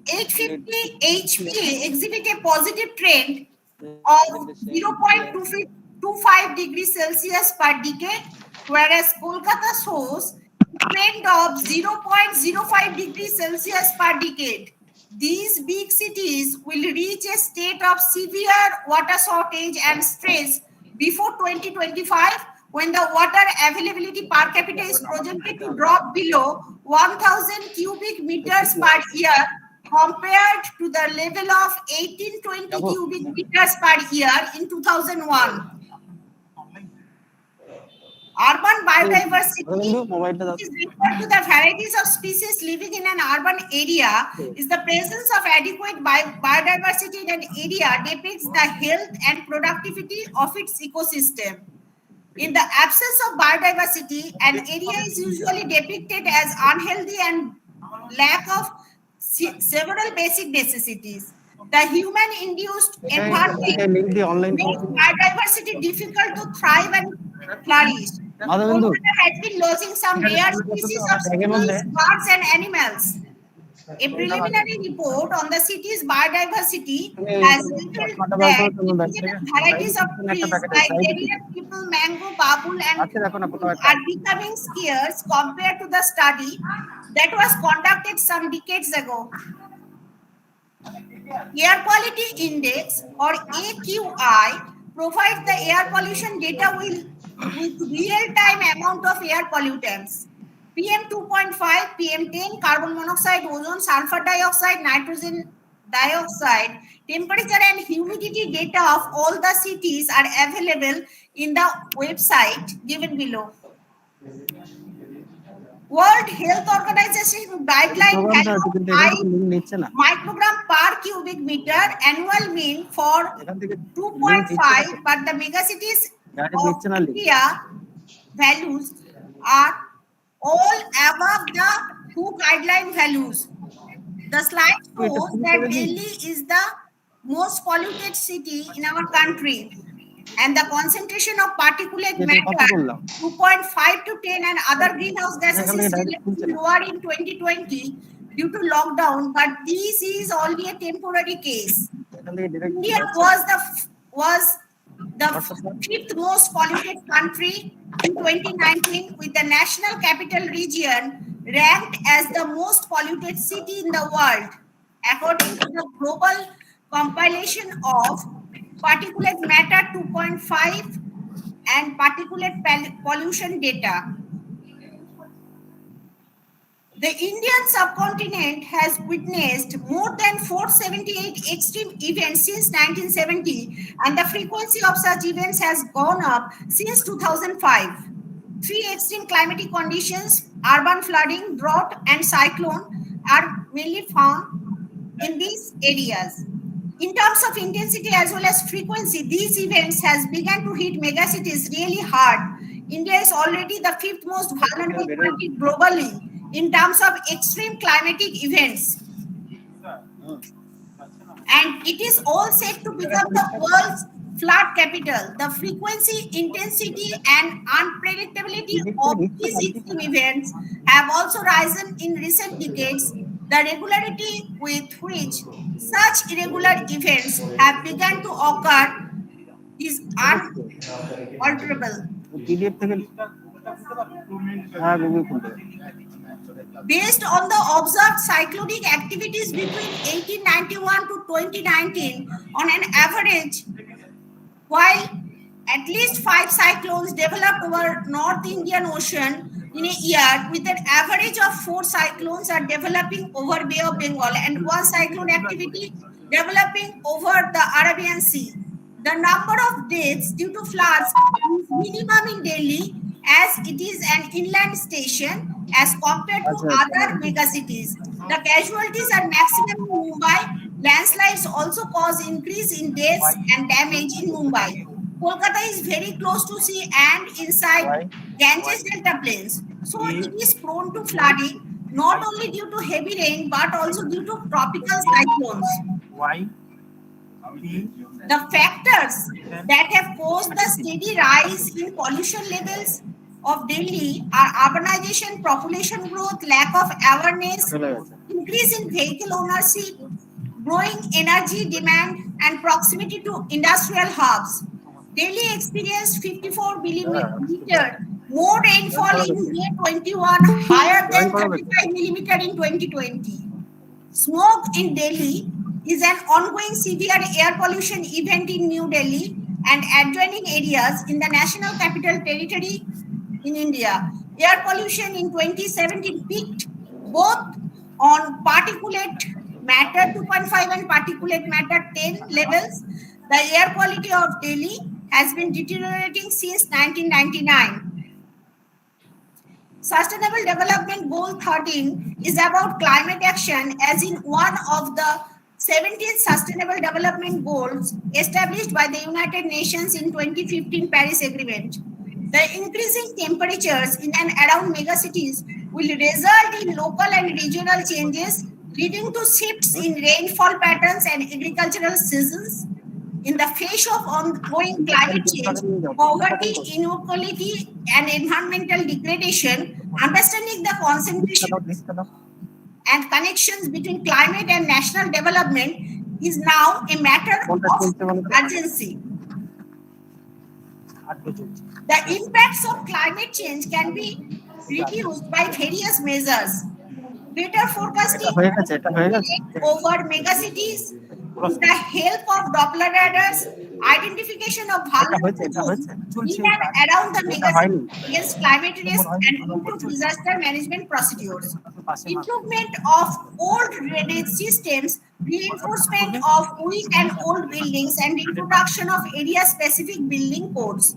850 HPA exhibit a positive trend of 0.25 degrees Celsius per decade, whereas Kolkata shows a trend of 0.05 degrees Celsius per decade. These big cities will reach a state of severe water shortage and stress before 2025, when the water availability per capita is projected to drop below 1,000 cubic meters per year compared to the level of 1820 cubic meters per year in 2001. Urban biodiversity, which is referred to the varieties of species living in an urban area, is the presence of adequate biodiversity in an area depicts the health and productivity of its ecosystem. In the absence of biodiversity, an area is usually depicted as unhealthy and lack of several basic necessities. The human-induced environment makes biodiversity difficult to thrive and flourish. Kolkata has been losing some rare species of squirrels, birds, and animals. A preliminary report on the city's biodiversity has revealed that indigenous varieties of trees like Darian people, mango, babul, and are becoming scarce compared to the study that was conducted some decades ago. Air Quality Index, or AQI, provides the air pollution data with real-time amount of air pollutants. PM 2.5, PM 10, carbon monoxide, ozone, sulfur dioxide, nitrogen dioxide, temperature and humidity data of all the cities are available in the website given below. World Health Organization guideline value of microgram per cubic meter annual mean for 2.5, but the megacities of India values are all above the WHO guideline values. The slide shows that Delhi is the most polluted city in our country, and the concentration of particulate matter 2.5 to 10 and other greenhouse gases is relatively lower in 2020 due to lockdown, but this is only a temporary case. India was the fifth most polluted country in 2019, with the national capital region ranked as the most polluted city in the world, according to the global compilation of particulate matter 2.5 and particulate pollution data. The Indian subcontinent has witnessed more than 478 extreme events since 1970, and the frequency of such events has gone up since 2005. 3 extreme climatic conditions, urban flooding, drought, and cyclone, are mainly found in these areas. In terms of intensity as well as frequency, these events has begun to hit megacities really hard. India is already the 5th most vulnerable country globally in terms of extreme climatic events. And it is all set to become the world's flood capital. The frequency, intensity, and unpredictability of these extreme events have also risen in recent decades. The regularity with which such irregular events have begun to occur is unalterable. Based on the observed cyclonic activities between 1891 to 2019, on an average, while at least 5 cyclones developed over North Indian Ocean in a year, with an average of 4 cyclones are developing over Bay of Bengal and 1 cyclone activity developing over the Arabian Sea. The number of deaths due to floods is minimum in Delhi, as it is an inland station as compared to other megacities. The casualties are maximum in Mumbai. Landslides also cause increase in deaths and damage in Mumbai. Kolkata is very close to sea and inside Ganges Delta plains. So it is prone to flooding, not only due to heavy rain, but also due to tropical cyclones. The factors that have caused the steady rise in pollution levels of Delhi are urbanization, population growth, lack of awareness, increase in vehicle ownership, growing energy demand, and proximity to industrial hubs. Delhi experienced 54 millimeter more rainfall in May 21, higher than 35 millimeter in 2020. Smoke in Delhi is an ongoing severe air pollution event in New Delhi and adjoining areas in the National Capital Territory in India. Air pollution in 2017 peaked both on particulate matter 2.5 and particulate matter 10 levels. The air quality of Delhi has been deteriorating since 1999. Sustainable Development Goal 13 is about climate action, as in one of the 17 Sustainable Development Goals established by the United Nations in 2015 Paris Agreement. The increasing temperatures in and around megacities will result in local and regional changes, leading to shifts in rainfall patterns and agricultural seasons. In the face of ongoing climate change, poverty, inequality, and environmental degradation, understanding the concentrations and connections between climate and national development is now a matter of urgency. The impacts of climate change can be reduced by various measures. Better forecasting over megacities, with the help of Doppler radars, identification of vulnerable zones in and around the megacity against climate risk, and improved disaster management procedures. Improvement of old drainage systems, reinforcement of weak and old buildings, and introduction of area-specific building codes.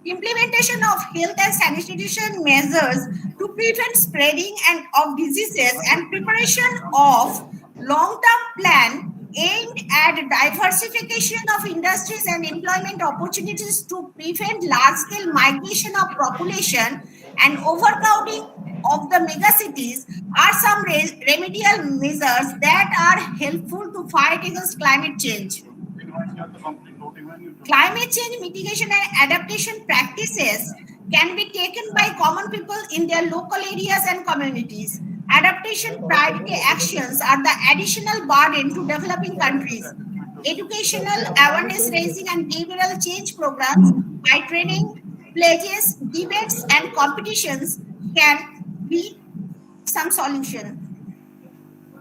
Implementation of health and sanitation measures to prevent spreading of diseases, and preparation of long-term plan aimed at diversification of industries and employment opportunities to prevent large-scale migration of population and overcrowding of the megacities are some remedial measures that are helpful to fight against climate change. Climate change mitigation and adaptation practices can be taken by common people in their local areas and communities. Adaptation priority actions are the additional burden to developing countries. Educational awareness raising and behavioral change programs by training, pledges, debates, and competitions can be some solution.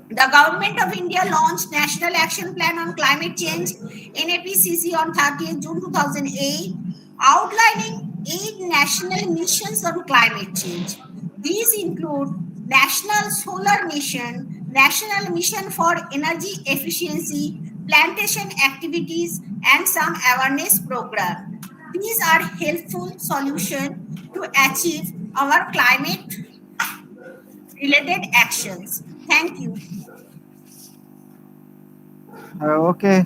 The Government of India launched National Action Plan on Climate Change (NAPCC) on 30th June 2008, outlining 8 national missions on climate change. These include National Solar Mission, National Mission for Energy Efficiency, plantation activities, and some awareness program. These are helpful solutions to achieve our climate related actions. Thank you. Okay,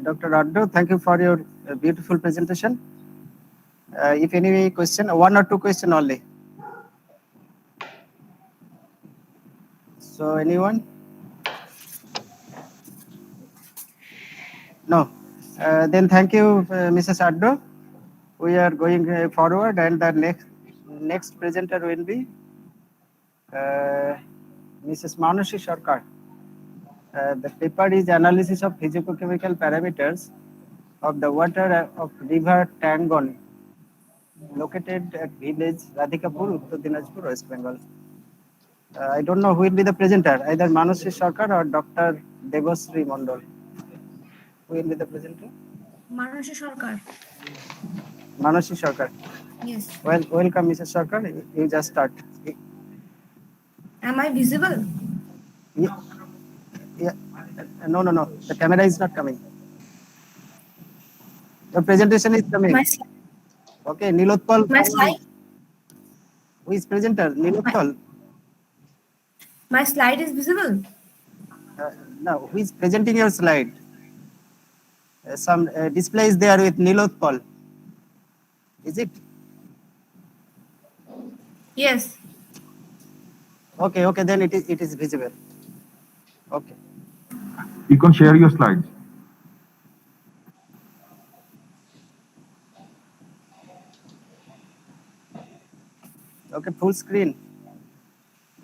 Dr. Addo, thank you for your beautiful presentation. If any question, 1 or 2 question only. So anyone? No. Then thank you, Mrs. Addo. We are going forward, and the next presenter will be Mrs. Manushi Sarkar. The paper is analysis of physicochemical parameters of the water of river Tangon located at village Radhikapur, Uttar Dinajpur, West Bengal. I don't know who will be the presenter, either Manasi Sarkar or Dr. Devasri Mondol. Who will be the presenter? Manasi Sarkar. Manasi Sarkar. Yes. Well, welcome, Mrs. Sarkar. You just start. Am I visible? Yeah. Yeah. No. The camera is not coming. The presentation is coming. Okay, Nilotpal. My slide. Who is presenter? Nilotpal. My slide is visible. No, who is presenting your slide? Some display is there with Nilotpal. Is it? Yes. Okay, then it is visible. Okay. You can share your slides. Okay, full screen.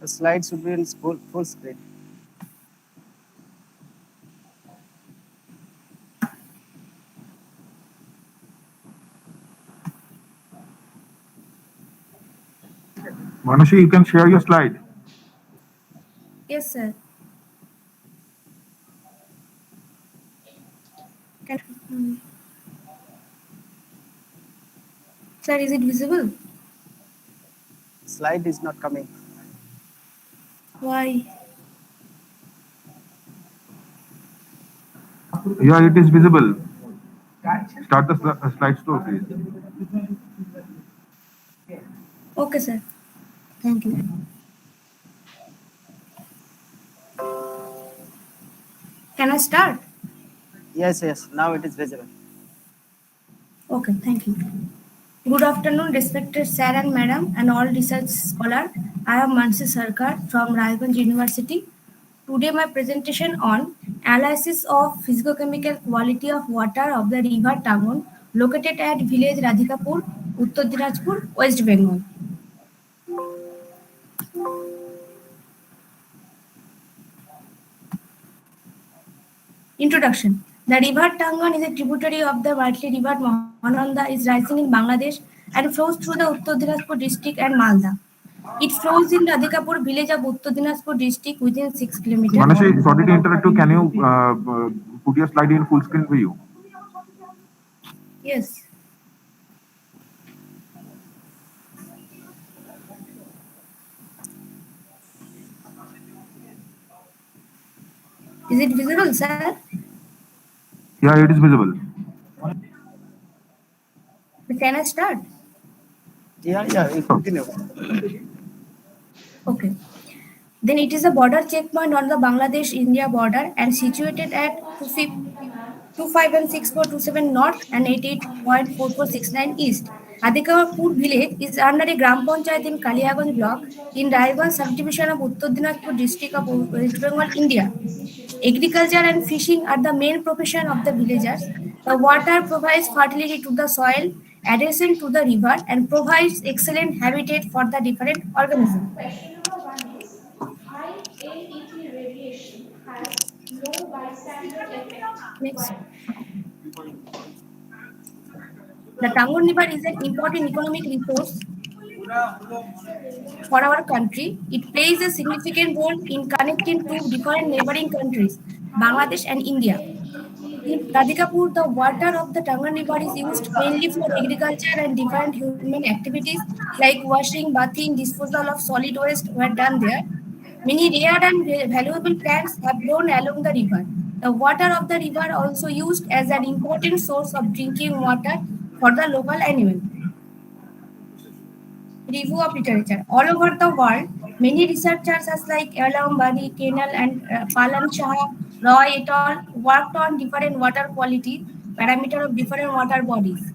The slide should be in full screen. Manushi, you can share your slide. Yes, sir. Sir, is it visible? Slide is not coming. Why? Yeah, it is visible. Start the slide store, please. Okay, sir. Thank you. Can I start? Yes. Now it is visible. Okay, thank you. Good afternoon, respected sir and madam, and all research scholar. I am Mansi Sarkar from Rajganj University. Today, my presentation on analysis of physicochemical quality of water of the river Tangon, located at village Radhikapur, Uttar Dinajpur, West Bengal. Introduction. The river Tangon is a tributary of the mighty river Mahananda, is rising in Bangladesh and flows through the Uttar Dinajpur district and Malda. It flows in Radhikapur village of Uttar Dinajpur district within 6 kilometers. Manushi, sorry to interrupt you. Can you put your slide in full screen view? Yes. Is it visible, sir? Yeah, it is visible. Can I start? Yeah, you continue. Okay. Then it is a border checkpoint on the Bangladesh-India border and situated at 256427 north and 88.4469 east. Adhikapur village is under a Gram Panchayat in Kaliaganj block in Raiganj subdivision of Uttar Dinajpur district of West Bengal, India. Agriculture and fishing are the main profession of the villagers. The water provides fertility to the soil adjacent to the river and provides excellent habitat for the different organisms. Question number 1 is, high NET radiation has no bystander effect. Next. Why? The Tangon River is an important economic resource for our country. It plays a significant role in connecting two different neighboring countries, High Bangladesh and India. NET In radiation Radhikapur, the water has of the Tangan River is no used mainly for bystander effect. agriculture and Why? different human activities like washing, bathing, disposal of solid waste were done there. Many rare and valuable plants have grown along the river. The water of the river also used as an important source of drinking water for the local animals. Review of literature. All over the world, many researchers like Elam Bani, Kenal, and Palan Shah, Roy et al. Worked on different water quality parameters of different water bodies.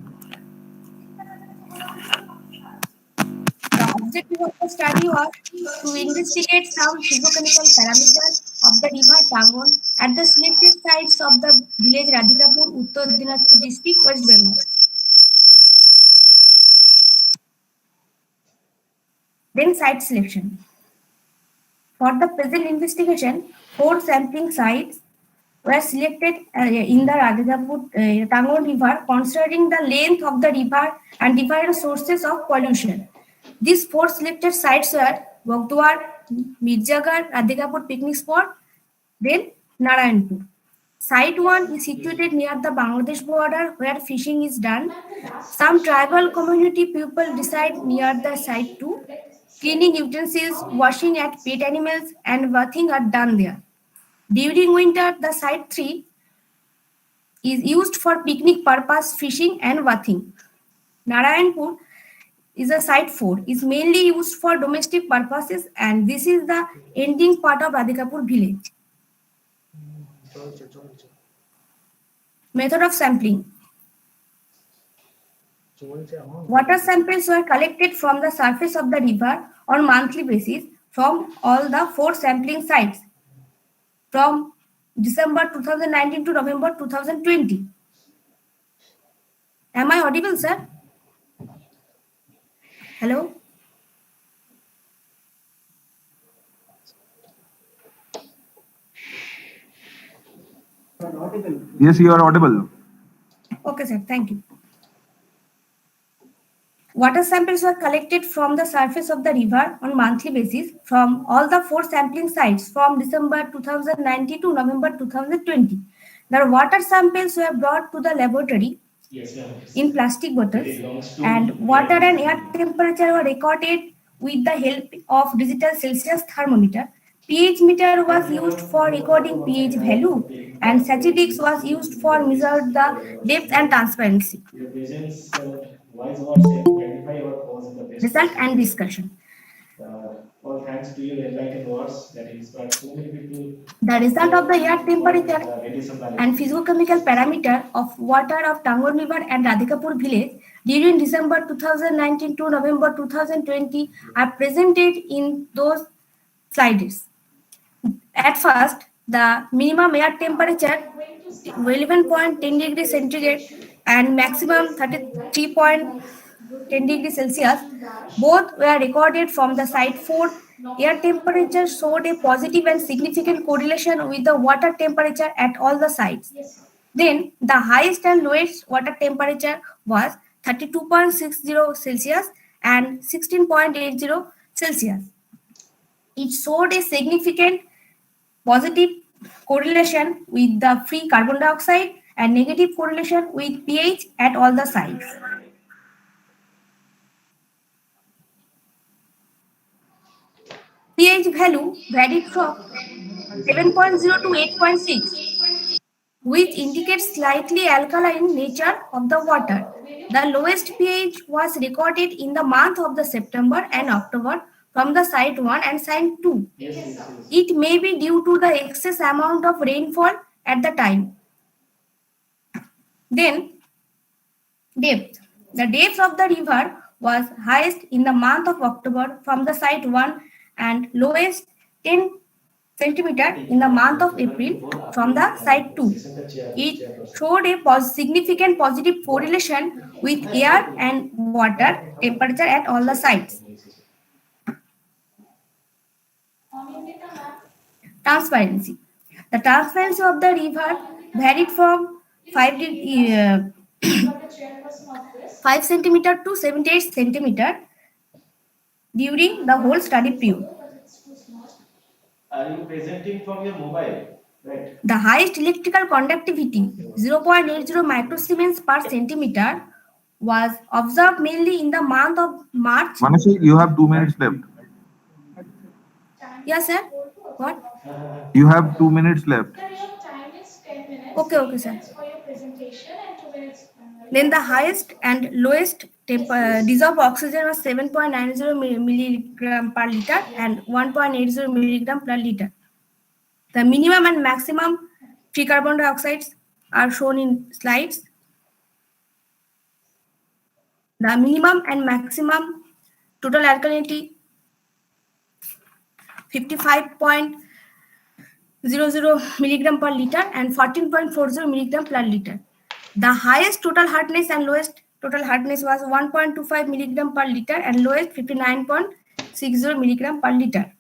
The objective of the study was to investigate some physicochemical parameters of the river Tangon at the selected sites of the village Radhikapur, Uttar Dinajpur district, West Bengal. Then site selection. For the present investigation, 4 sampling sites were selected in the Radhikapur Tangor River, considering the length of the river and different sources of pollution. These 4 selected sites were Bogdwar, Mirjagar, Radhikapur picnic spot, then Narayanpur. Site 1 is situated near the Bangladesh border where fishing is done. Some tribal community people reside near the site 2. Cleaning utensils, washing at pet animals, and bathing are done there. During winter, the site 3 is used for picnic purpose, fishing and bathing. Narayanpur is a site 4, is mainly used for domestic purposes, and this is the ending part of Radhikapur village. Method of sampling. Water samples were collected from the surface of the river on monthly basis from all the 4 sampling sites from December 2019 to November 2020. Am I audible, sir? Hello? Yes, you are audible. Okay, sir. Thank you. Water samples were collected from the surface of the river on monthly basis from all the 4 sampling sites from December 2019 to November 2020. The water samples were brought to the laboratory in plastic bottles, and water and air temperature were recorded with the help of digital Celsius thermometer. pH meter was used for recording pH value, and Satirics was used for measure the depth and transparency. Your presence and wise words help clarify our cause in the best Result possible and way. discussion. All thanks to your enlightened words that inspired so many people. The result of the air temperature radiation and physicochemical parameter of water of Tangor River and Radhikapur village during December 2019 to November 2020 are presented in those slides. At first, the minimum air temperature 11.10 degrees centigrade and maximum 33.10 degrees Celsius both were recorded from the site 4. Air temperature showed a positive and significant correlation with the water temperature at all the sites. Then the highest and lowest water temperature was 32.60 Celsius and 16.80 Celsius. It showed a significant positive correlation with the free carbon dioxide and negative correlation with pH at all the sites. pH value varied from 7.0 to 8.6, which indicates slightly alkaline nature of the water. The lowest pH was recorded in the month of the September and October from the site 1 and site 2. It may be due to the excess amount of rainfall at the time. Then, depth. The depth of the river was highest in the month of October from the site 1 and lowest 10 centimeter in the month of April from the site 2. It showed a significant positive correlation with air and water temperature at all the sites. Transparency. The transparency of the river varied from 5 centimeter to 78 centimeter during the whole study period. Are you presenting from your mobile? Right. The highest electrical conductivity, 0.80 microsiemens per centimeter, was observed mainly in the month of March. Manasi, you have 2 minutes left. Yes, sir. What? You have 2 minutes left. Sir, your time is 10 minutes. Okay, 3 sir. minutes for your presentation and 2 minutes. Then the highest and lowest dissolved oxygen was 7.90 milligram per liter and 1.80 milligram per liter. The minimum and maximum free carbon dioxides are shown in slides. The minimum and maximum total alkalinity 55.00 milligram per liter and 14.40 milligram per liter. The highest total hardness and lowest total hardness was 1.25 milligram per liter and lowest 59.60 milligram per liter.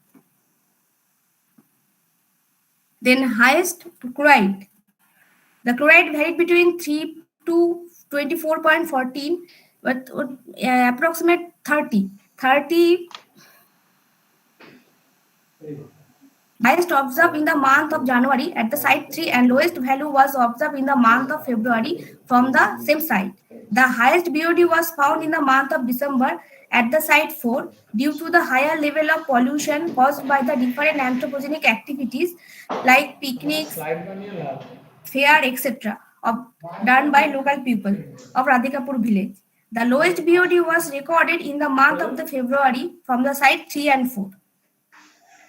Then highest chloride The chloride varied between 3 to 24.14, but approximate 30. 30 highest observed in the month of January at the site 3 and lowest value was observed in the month of February from the same site. The highest BOD was found in the month of December at the site 4 due to the higher level of pollution caused by the different anthropogenic activities like picnics, fair, etc. done by local people of Radhikapur village. The lowest BOD was recorded in the month of the February from the site 3 and 4.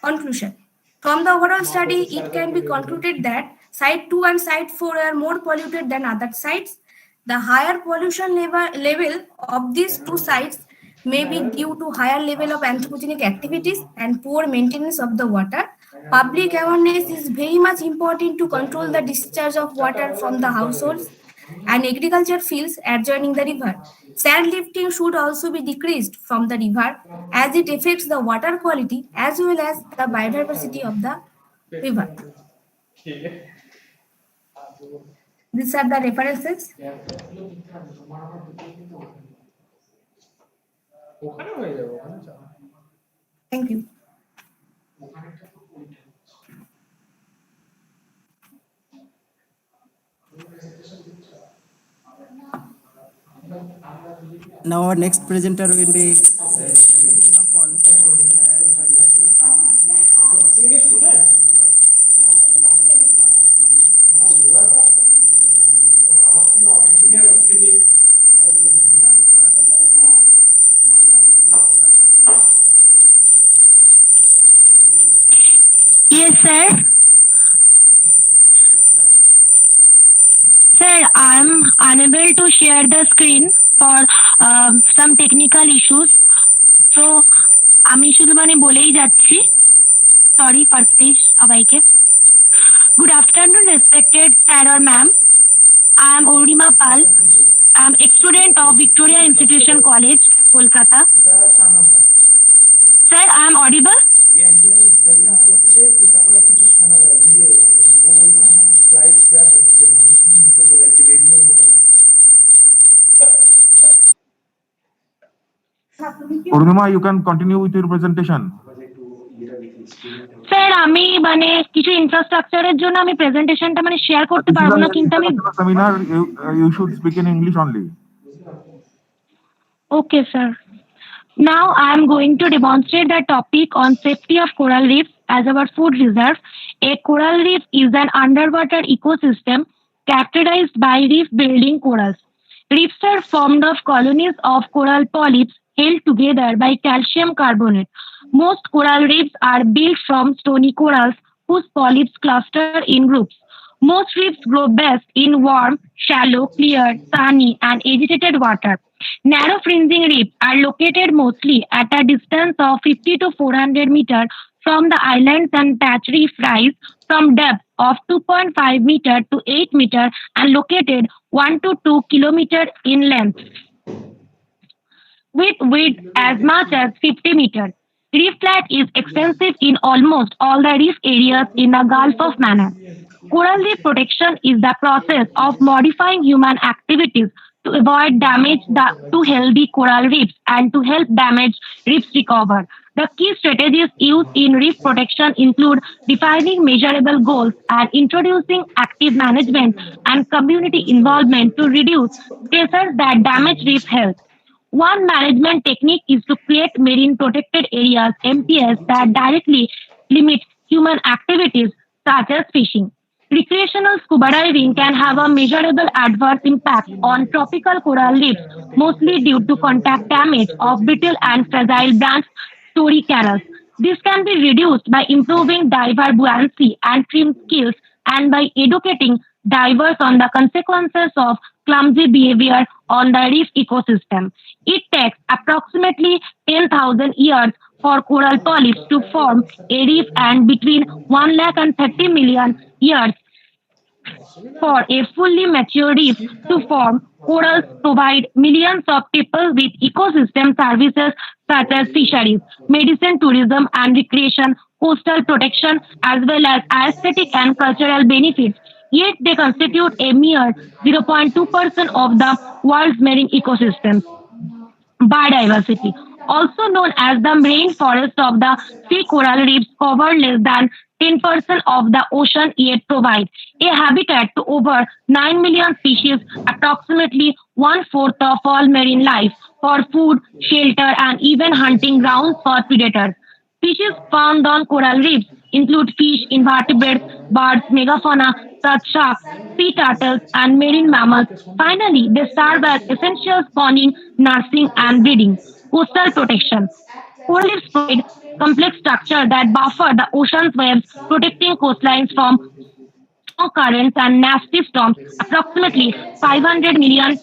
Conclusion. From the overall study, it can be concluded that site 2 and site 4 are more polluted than other sites. The higher pollution level of these two sites may be due to higher level of anthropogenic activities and poor maintenance of the water. Public awareness is very much important to control the discharge of water from the households and agriculture fields adjoining the river. Sand lifting should also be decreased from the river as it affects the water quality as well as the biodiversity of the river. These are the references. Thank you. Now our next presenter will be Purnima Paul, and her title of presentation is Safety of Coral Reef in our Food Reserve Gulf of Mannar, Marine National Park, India. Mannar Marine National Park, India. Okay. Purnima Paul. Yes, sir. Okay, please start. Sir, I'm unable to share the screen for some technical issues. So, আমি শুধু মানে বলেই যাচ্ছি sorry ফার্স্টে সবাইকে Good afternoon, respected sir or ma'am. I am Urima Pal. I am ex-student of Victoria Institution College, Kolkata. Sir, I am audible? একজন present করছে এর আবার কিছু শোনা যায় দিয়ে ও বলছে আমার স্লাইড শেয়ার হচ্ছে না আমি শুধু মুখে বলে যাচ্ছি রেডিওর মতো না Purnima, you can continue with your presentation. Sir আমি মানে কিছু ইনফ্রাস্ট্রাকচারের জন্য আমি প্রেজেন্টেশনটা মানে শেয়ার করতে পারবো না কিন্তু আমি Seminar, you should speak in English only. Okay, sir. Now I am going to demonstrate the topic on safety of coral reefs as our food reserve. A coral reef is an underwater ecosystem characterized by reef-building corals. Reefs are formed of colonies of coral polyps held together by calcium carbonate. Most coral reefs are built from stony corals whose polyps cluster in groups. Most reefs grow best in warm, shallow, clear, sunny, and agitated water. Narrow fringing reefs are located mostly at a distance of 50 to 400 meters from the islands, and patch reef rise from depth of 2.5 meter to 8 meter and located 1 to 2 kilometer in length, with width as much as 50 meters. Reef flat is extensive in almost all the reef areas in the Gulf of Mannar. Coral reef protection is the process of modifying human activities to avoid damage to healthy coral reefs and to help damaged reefs recover. The key strategies used in reef protection include defining measurable goals and introducing active management and community involvement to reduce stressors that damage reef health. One management technique is to create marine protected areas (MPS) that directly limit human activities such as fishing. Recreational scuba diving can have a measurable adverse impact on tropical coral reefs, mostly due to contact damage of brittle and fragile branch story corals. This can be reduced by improving diver buoyancy and trim skills and by educating divers on the consequences of clumsy behavior on the reef ecosystem. It takes approximately 10,000 years for coral polyps to form a reef and between 1 lakh and 30 million years for a fully mature reef to form. Corals provide millions of people with ecosystem services such as fisheries, medicine, tourism and recreation, coastal protection, as well as aesthetic and cultural benefits. yet they constitute a mere 0.2% of the world's marine ecosystems. Biodiversity, also known as the rainforest of the sea coral reefs, cover less than 10% of the ocean yet provide a habitat to over 9 million species, approximately one fourth of all marine life, for food, shelter, and even hunting grounds for predators. Species found on coral reefs include fish, invertebrates, birds, megafauna such sharks, sea turtles, and marine mammals. Finally, they serve as essential spawning, nursing, and breeding. Coastal protection. Coral reefs provide complex structure that buffer the ocean's waves, protecting coastlines from strong currents and nasty storms. Approximately 500 million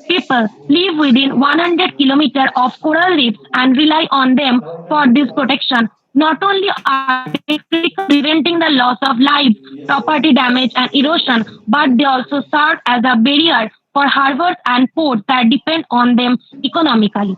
people live within 100 kilometers of coral reefs and rely on them for this protection. Not only are they critical preventing the loss of lives, property damage, and erosion, but they also serve as a barrier for harbors and ports that depend on them economically.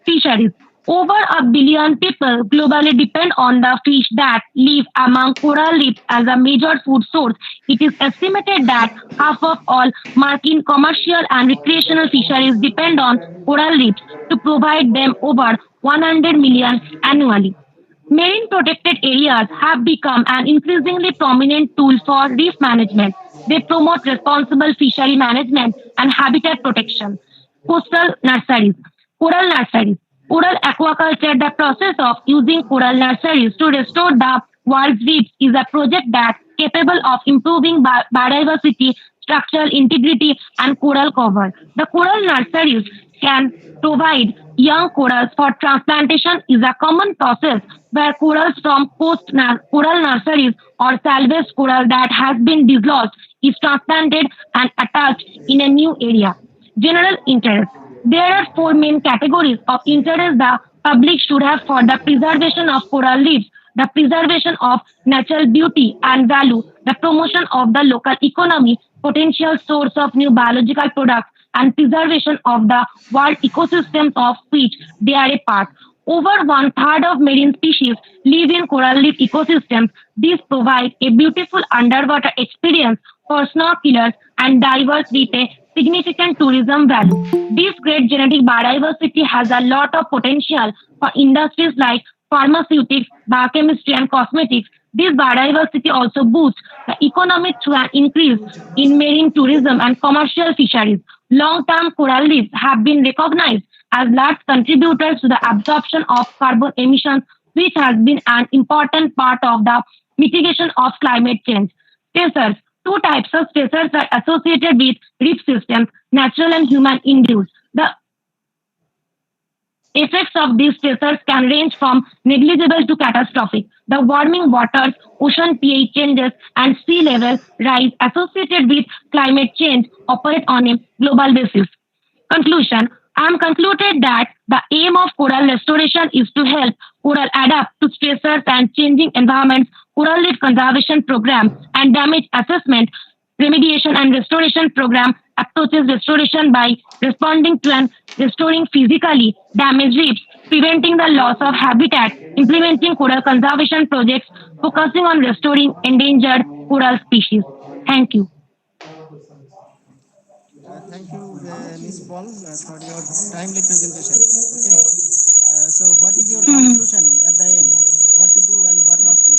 Fisheries. Over a billion people globally depend on the fish that live among coral reefs as a major food source. It is estimated that half of all marine commercial and recreational fisheries depend on coral reefs to provide them over 100 million annually. Marine protected areas have become an increasingly prominent tool for reef management. They promote responsible fishery management and habitat protection. Coastal nurseries, coral nurseries, coral aquaculture. The process of using coral nurseries to restore the world's reefs is a project that capable of improving biodiversity, structural integrity, and coral cover. The coral nurseries can provide young corals for transplantation is a common process where corals from coral nurseries or salvaged coral that has been dislodged is transplanted and attached in a new area. General interest. There are four main categories of interest the public should have for the preservation of coral reefs, the preservation of natural beauty and value, the promotion of the local economy, potential source of new biological products, and preservation of the world ecosystems of which they are a part. Over one third of marine species live in coral reef ecosystems. These provide a beautiful underwater experience for snorkelers and divers with a significant tourism value. This great genetic biodiversity has a lot of potential for industries like pharmaceutics, biochemistry, and cosmetics. This biodiversity also boosts the economic through an increase in marine tourism and commercial fisheries. Long-term coral reefs have been recognized as large contributors to the absorption of carbon emissions, which has been an important part of the mitigation of climate change. Stressors. Two types of stressors are associated with reef systems, natural and human induced. The effects of these stressors can range from negligible to catastrophic. The warming waters, ocean pH changes, and sea level rise associated with climate change operate on a global basis. Conclusion. I am concluded that the aim of coral restoration is to help coral adapt to stressors and changing environments, coral reef conservation program and damage assessment, remediation and restoration program approaches restoration by responding to and restoring physically damaged reefs, preventing the loss of habitat, implementing coral conservation projects, focusing on restoring endangered coral species. Thank you. Thank you, Ms. Paul, for your timely presentation. Okay. So, what is your conclusion at the end? What to do and what not to?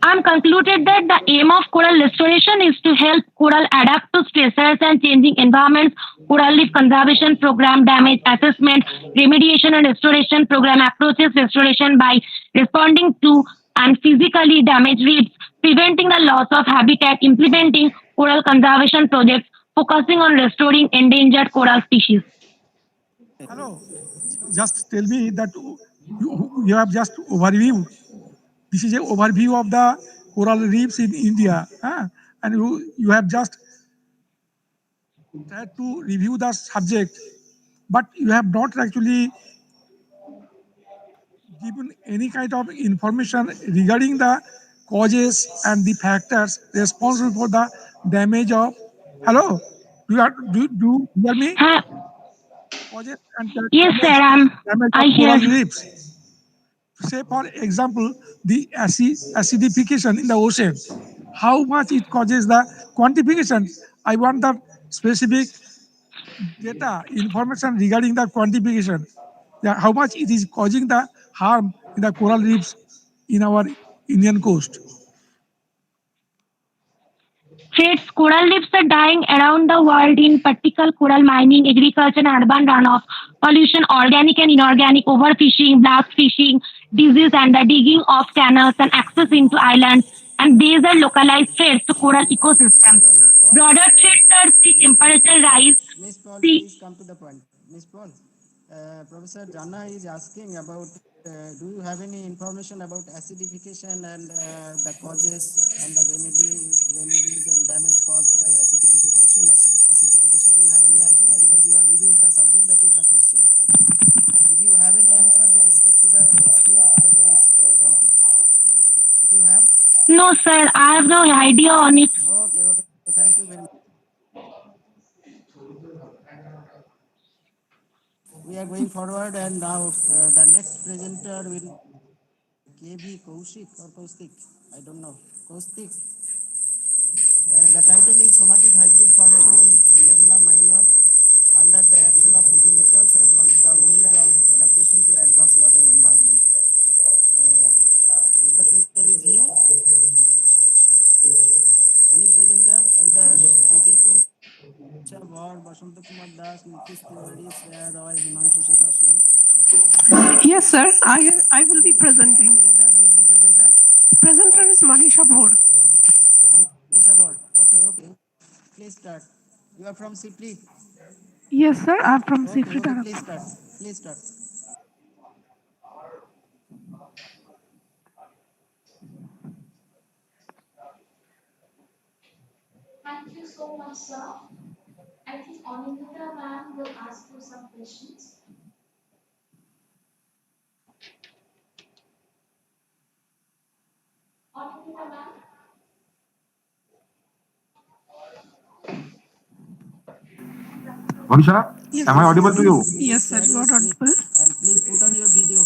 I'm concluded that the aim of coral restoration is to help coral adapt to stressors and changing environments. Coral reef conservation program, damage assessment, remediation and restoration program approaches restoration by responding to and physically damaged reefs, preventing the loss of habitat, implementing coral conservation projects, focusing on restoring endangered coral species. Hello, just tell me that you have just overview. This is an overview of the coral reefs in India, and you have just tried to review the subject, but you have not actually given any kind of information regarding the causes and the factors responsible for the damage of. Hello, do you hear me? Causes and Yes, sir. damage I of hear coral you. reefs. say for example, the acidification in the ocean, how much it causes the quantification. I want the specific data, information regarding the quantification, how much it is causing the harm in the coral reefs in our Indian coast. Threats: coral reefs are dying around the world, in particular coral mining, agriculture, and urban runoff, pollution, organic and inorganic, overfishing, blast fishing, disease, and the digging of canals and access into islands. And these are localized threats to coral ecosystems. Broader threats are sea temperature rise, Miss Paul, sea please come to the point. Miss Paul, Professor Jana is asking about, do you have any information about acidification and the causes and the remedies and damage caused by acidification, ocean acidification? Do you have any idea? Because you have reviewed the subject, that is the question. Okay. If you have any answer, then stick to the screen. Otherwise, thank you. If you have. No, sir, I have no idea on it. Okay, okay. Thank you very much. We are going forward, and now the next presenter will KB Kaushik or Kaustik. I don't know. Kaustik. The title is Somatic Hybrid Formation in Lemna Minor under the action of heavy metals as one of the ways of adaptation to adverse water environment. Is the presenter is here? Any presenter, either KB Kaustik or Basanta Kumar Das, Nitish Tiwari, Shreya Roy, Himanshu Shekhar Soy? Yes, sir. I will be presenting. Presenter, who is the presenter? Presenter is Manisha Bhor. Manisha Bhor. Okay, okay. Please start. You are from Sipri? Yes, sir. I'm from Okay, Sifri okay. Please start. Please start. Thank you so much, sir. I think Anindita ma'am will ask you some questions. Anindita ma'am. Manisha, Yes, am I audible to you? yes, sir. You are audible. And please put on your video.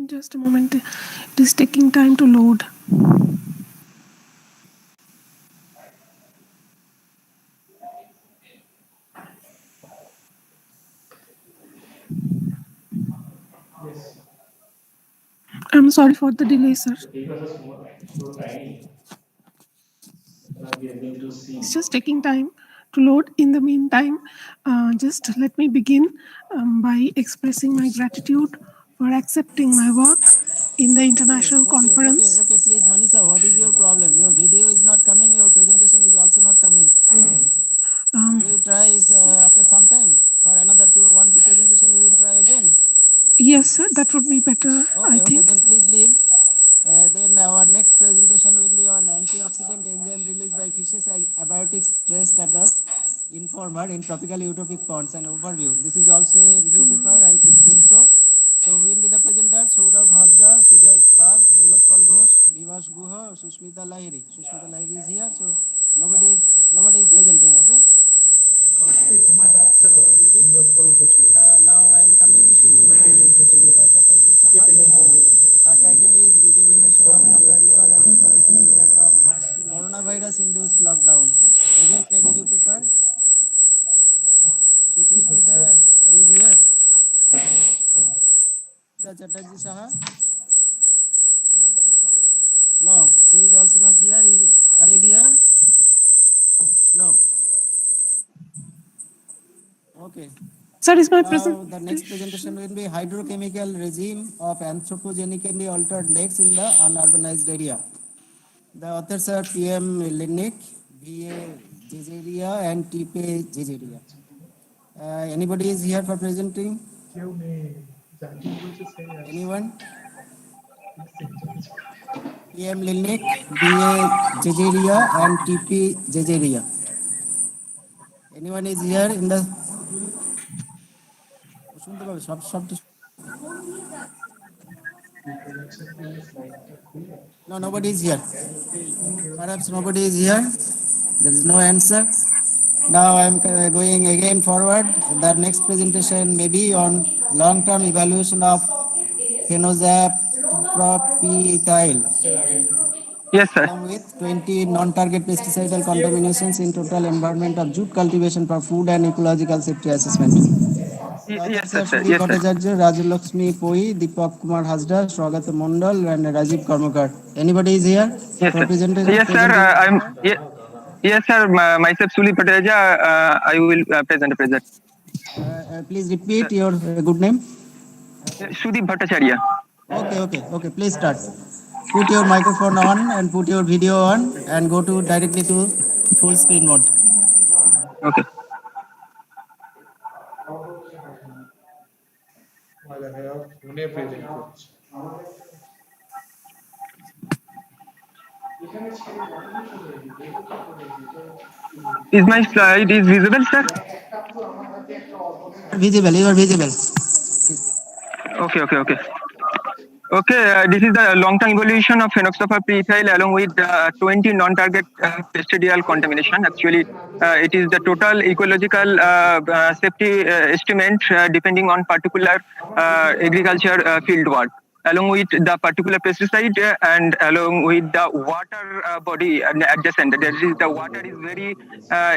Just a moment. It is taking time to load. Yes. I'm sorry for the delay, sir. So tiny. Now we are going to see. It's just taking time to load. In the meantime, just let me begin by expressing my gratitude for accepting my work in the international conference. Okay, please, Manisha, what is your problem? Your video is not coming, your presentation is also not coming. You will try after some time for another 1-2 presentation. You will try again. Yes, sir, that would be better. I Okay, think. then please leave. Then our next presentation will be on antioxidant enzyme released by fishes and abiotic stress status informer in tropical eutrophic ponds, and overview. This is also a review paper, it seems so. So who will be the presenters? Saurav Hazra, Sujoy Bagh, Nilotpal Ghosh, Vivash Guha, Sushmita Lahiri. Sushmita Lahiri is here, so nobody is presenting, okay? Okay. So leave it. Now I am coming to Sushmita Chatterjee Saha. Her title is Rejuvenation of Ganga River as a Positive Impact of Coronavirus Induced Lockdown. Again a review paper. Sushmita, are you here? The Chatterjee Saha? No, she is also not here. Are you here? No. Okay. Sir, is my Now the next presentation will be hydrochemical regime of anthropogenically altered lakes in the unurbanized area. The authors are PM Linnick, BA Jejeria, and TP Jejeria. Anybody is here for presenting? Anyone? PM Linnick, BA Jejeria, and TP Jejeria. Anyone is here in the? No, nobody is here. Perhaps nobody is here. There is no answer. Now I am going again forward. The next presentation may be on long-term evaluation of phenozapropyethyl. Yes, sir. Along with 20 non-target pesticidal contaminations in total environment of jute cultivation for food and ecological safety assessment. The authors are sir. Sudip Yes, sir. Bhattacharya, Raju Lakshmi Poi, Deepak Kumar Hasda, Swagata Mondal, and Rajiv Karmakar. Anybody is here? Yes, sir. Presenting Yes, sir. Yes, sir. Myself, Suli Bhattacharya. I will present. Please repeat your good name. Sudip Bhattacharya. Okay. Please start. Put your microphone on and put your video on and go to directly to full screen mode. Okay. Is my slide is visible, sir? Visible. You are visible. Okay. This is the long-term evolution of phenoxyethyl along with 20 non-target pesticidal contamination. Actually, it is the total ecological safety estimate depending on particular agriculture field work, along with the particular pesticide and along with the water body adjacent. That is, the water is very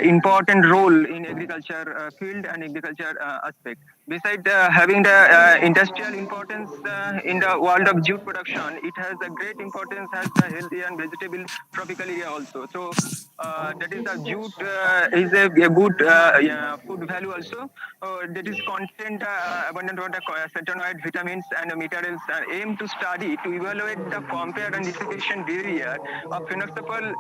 important role in agriculture field and agriculture aspect. Besides having the industrial importance in the world of jute production, it has a great importance as the healthy and vegetable tropical area also. So that is the jute is a good food value also. That is content abundant water, cetanoid, vitamins and minerals aim to study to evaluate the compare and distribution behavior of phenoxyethyl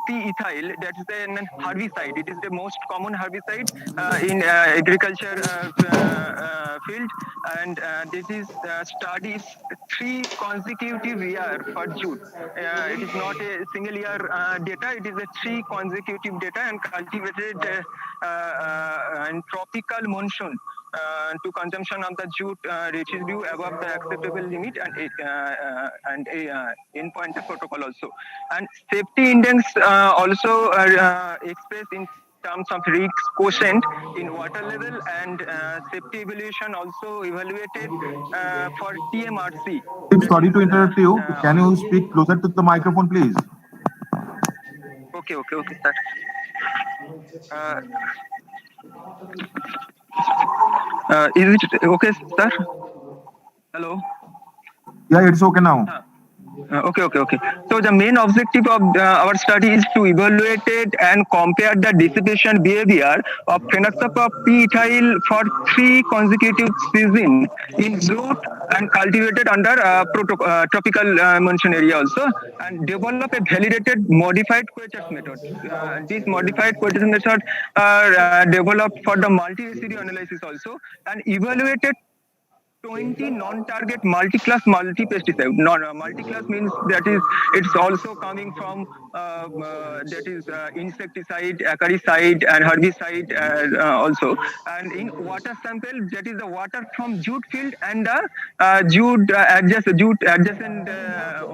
p-ethyl. That is an herbicide. It is the most common herbicide in agriculture field, and this is studies 3 consecutive year for jute. It is not a single year data. It is a 3 consecutive data and cultivated in tropical monsoon. To consumption of the jute residue above the acceptable limit and endpoint protocol also, and safety index also expressed in terms of risk quotient in water level, and safety evaluation also evaluated for TMRC. Sorry to interrupt you. Can you speak closer to the microphone, please? Okay, sir. Is it okay, sir? Hello. Yeah, it's okay now. Okay. So the main objective of our study is to evaluate and compare the dissipation behavior of phenoxyethyl p-ethyl for 3 consecutive seasons in jute and cultivated under tropical monsoon area also, and develop a validated modified Quachers method. This modified Quachers method are developed for the multi-residue analysis also, and evaluated 20 non-target multi-class multi-pesticide. Multi-class means that is it's also coming from that is insecticide, acaricide, and herbicide also. And in water sample, that is the water from jute field and the jute adjacent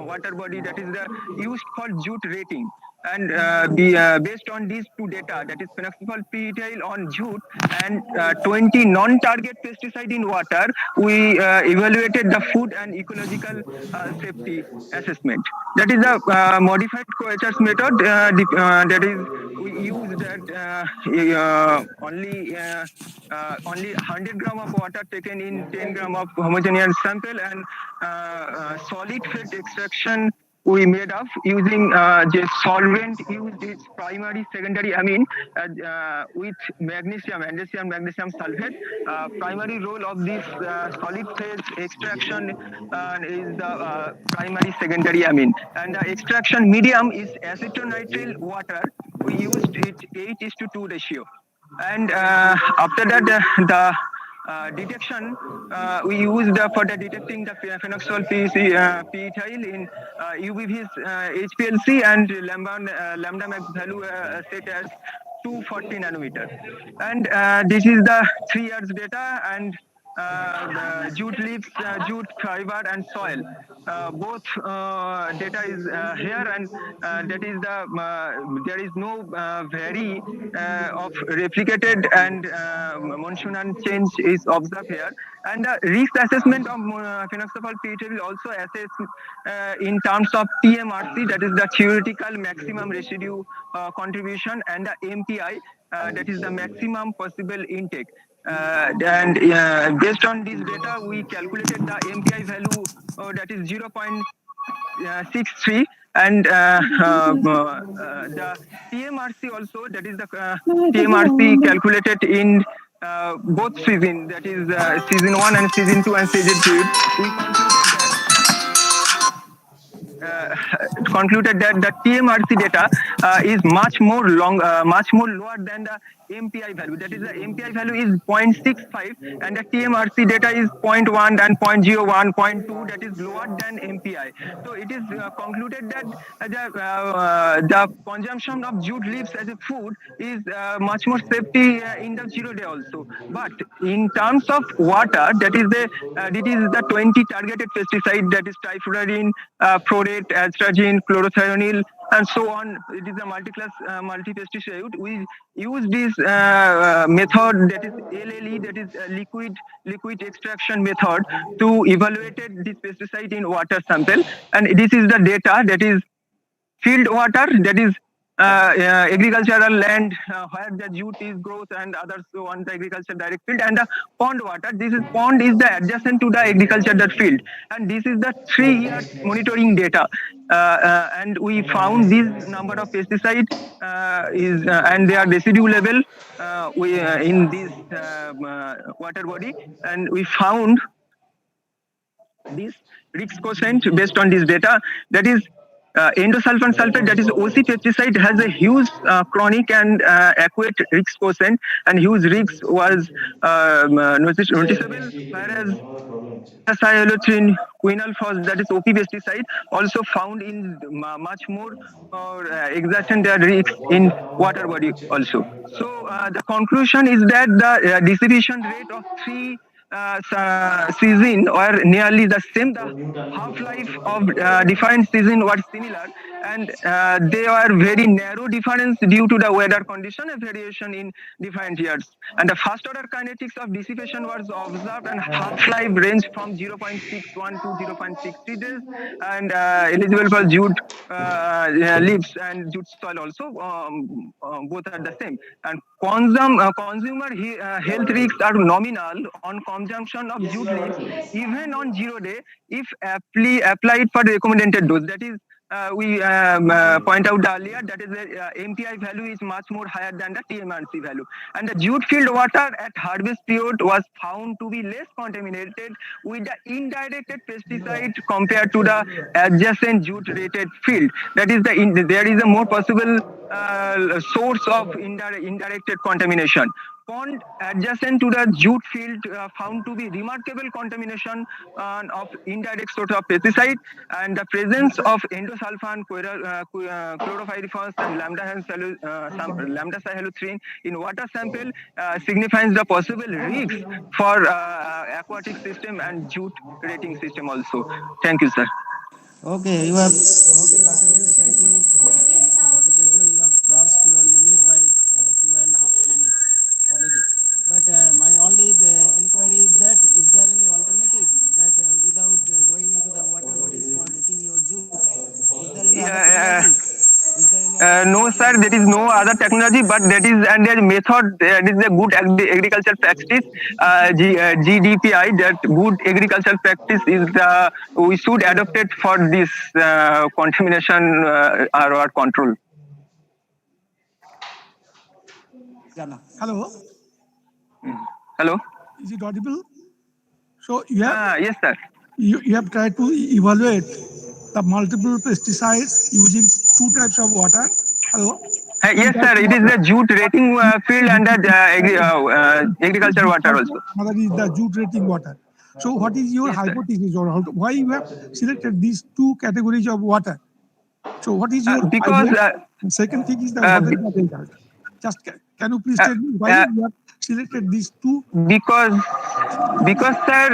water body, that is the used for jute rating. And based on these 2 data, that is phenoxyethyl p-ethyl on jute and 20 non-target pesticide in water, we evaluated the food and ecological safety assessment. That is the modified Quachers method. That is, we used only 100 gram of water taken in 10 gram of homogeneous sample, and solid fed extraction we made of using the solvent used its primary secondary amine with magnesium sulfate. Primary role of this solid phase extraction is the primary secondary amine, and the extraction medium is acetonitrile water. We used it 8:2 ratio, and after that the detection we used for the detecting the phenoxyethyl p-ethyl in UVV's HPLC and lambda max value set as 240 nanometer. And this is the 3 years data, and jute leaves, jute fiber, and soil. Both data is here, and that is there is no vary of replicated and monsoonal change is observed here. And the risk assessment of phenoxyphal pH will also assess in terms of TMRC, that is the theoretical maximum residue contribution, and the MPI, that is the maximum possible intake. And based on this data, we calculated the MPI value that is 0.63, and the TMRC also, that is the TMRC calculated in both season, that is season 1 and season 2 and season 3. We concluded that the TMRC data is much more lower than the MPI value. That is, the MPI value is 0.65, and the TMRC data is 0.1 and 0.01, 0.2, that is lower than MPI. So it is concluded that the consumption of jute leaves as a food is much more safety in the 0 day also. But in terms of water, that is the 20 targeted pesticide, that is trifluorine, fluorate, astragine, chlorothianil, and so on. It is a multi-class multi-pesticide. We use this method, that is LLE, that is liquid extraction method, to evaluate this pesticide in water sample. And this is the data, that is field water, that is agricultural land where the jute is growth and others on the agriculture direct field, and the pond water. This is pond is the adjacent to the agriculture that field, and this is the 3 years monitoring data. And we found this number of pesticide and their residue level in this water body, and we found this risk quotient based on this data, that is endosulfan sulfate, that is OC pesticide, has a huge chronic and acute risk quotient, and huge risk was noticeable, whereas cyhalothrin, quinalphos, that is OP pesticide, also found in much more exertion their risks in water body also. So the conclusion is that the distribution rate of 3 season were nearly the same. The half-life of different season were similar, and they are very narrow difference due to the weather condition and variation in different years. And the first order kinetics of dissipation was observed, and half-life ranged from 0.61 to 0.63 days, and eligible for jute leaves and jute soil also, both are the same. And consumer health risks are nominal on consumption of jute leaves, even on 0 day, if applied for the recommended dose. That is, we point out earlier, that is the MPI value is much more higher than the TMRC value. And the jute field water at harvest period was found to be less contaminated with the indirected pesticide compared to the adjacent jute rated field. That is, there is a more possible source of indirected contamination. Pond adjacent to the jute field found to be remarkable contamination of indirect source of pesticide, and the presence of endosulfan, chloropyrifos, and lambda cyhalothrin in water sample signifies the possible risk for aquatic system and jute rating system also. Thank you, sir. Okay, you have. Okay. Thank you, Mr. Bhattacharya. You have crossed your limit by 2.5 minutes already. But my only inquiry is that, is there any alternative that without going into the water bodies for rating your jute, is there any other technology? No, sir, there is no other technology, but that is, and there is method, that is a good agricultural practice, GDPI, that good agricultural practice is we should adopt it for this contamination or control. Hello. Hello. Is it audible? So you have yes, sir. You have tried to evaluate the multiple pesticides using 2 types of water. Hello. Yes, sir. It is the jute rating field and the agriculture water also. Another is the jute rating water. So what is your hypothesis, or why you have selected these 2 categories of water? So what is your because and second thing is that what is the result? Just Can you please Uh, tell me why uh, you have selected these two? Because sir,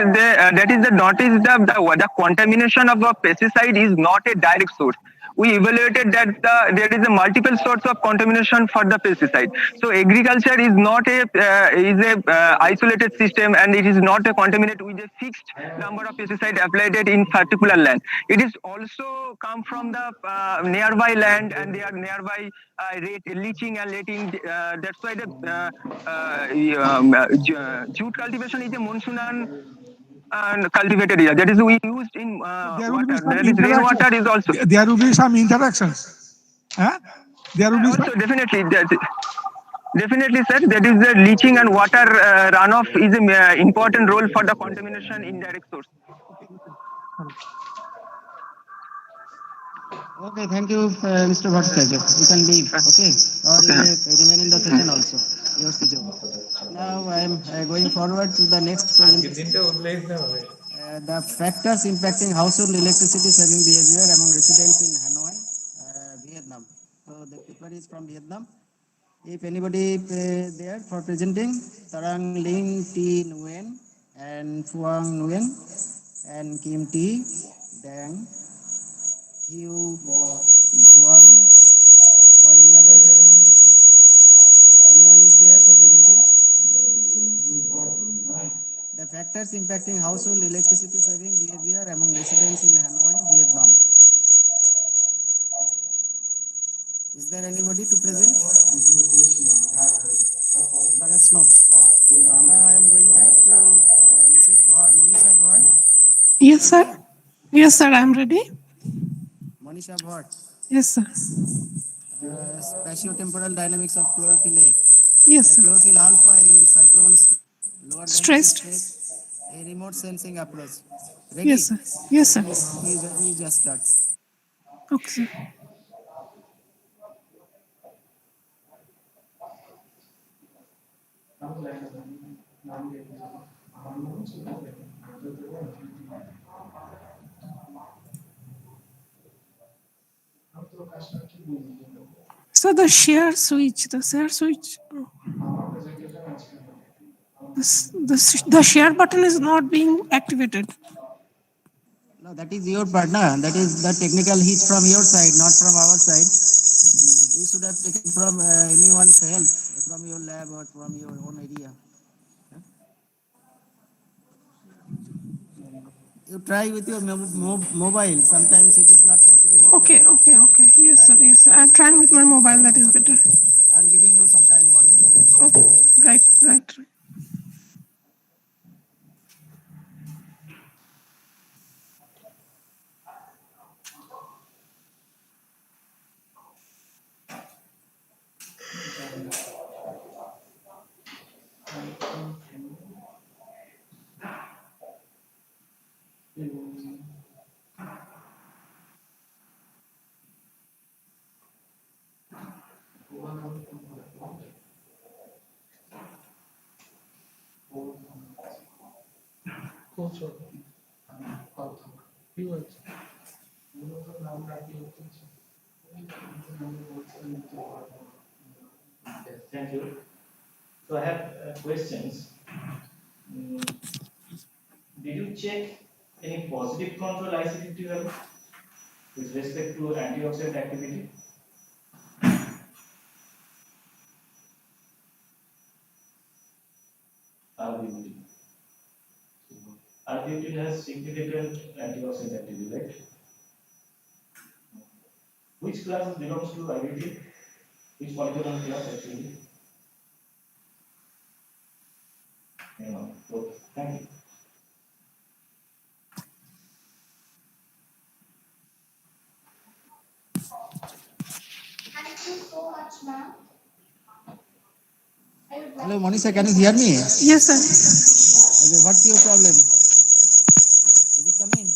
that is the notice the contamination of a pesticide is not a direct source. We evaluated that there is a multiple source of contamination for the pesticide. So agriculture is not a isolated system, and it is not a contaminated with a fixed number of pesticide applied in particular land. It is also come from the nearby land, and they are nearby leaching and letting. That's why the jute cultivation is a monsoon and cultivated area. That is we used in There will be water. some That is interaction. rainwater is also. There will be some interactions. Huh? There will be some. Also definitely definitely sir, that is the leaching and water runoff is an important role for the contamination indirect source. Okay, thank you, Mr. Bhattacharya. You can leave, okay? Or you may remain in the session also. Your schedule. Now I am going forward to the next presentation. The factors impacting household electricity saving behavior among residents in Hanoi, Vietnam. So the paper is from Vietnam. If anybody there for presenting, Tarang Ling T Nguyen and Phuong Nguyen and Kim T Dang Hugh Guang or any other? Anyone is there for presenting? The factors impacting household electricity saving behavior among residents in Hanoi, Vietnam. Is there anybody to present? Perhaps no. Now I am going back to Mrs. Bhaur, Monisha Bhaur. Yes, sir. Yes, sir, I'm ready. Monisha Bhaur. Yes, sir. Spatiotemporal dynamics of chlorophyll A. Yes, sir. Chlorophyll alpha in cyclones, lower Stressed. state, a remote sensing approach. Ready? Yes, sir. Yes, sir. We just start. Okay, sir. So the share switch, the share button is not being activated. No, that is your part, na? That is the technical hit from your side, not from our side. You should have taken from anyone's help, from your lab or from your own area. You try with your mobile. Sometimes it is not possible. Okay. Yes, sir. Yes, sir. I'm trying with my mobile. That is better. I'm giving you some time, 1-2 minutes. Okay. Right. Thank you. So I have questions. Did you check any positive control IC50 value with respect to antioxidant activity? Arbutin. Arbutin has significant antioxidant activity, right? Which class belongs to arbutin? Which molecular class actually? Okay, thank you. Thank you so much, ma'am. Hello, Monisha, can you hear me? Yes, sir. Okay, what's your problem? Is it coming?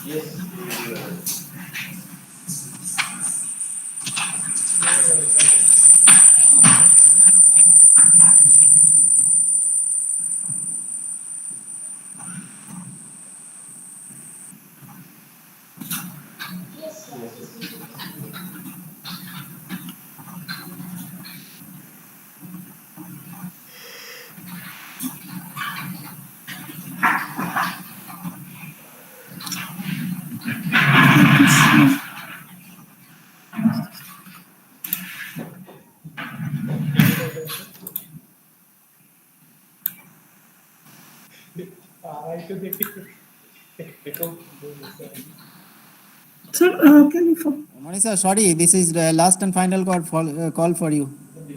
Yes. Sir, can you Manisha, sorry, this is the last and final call for you.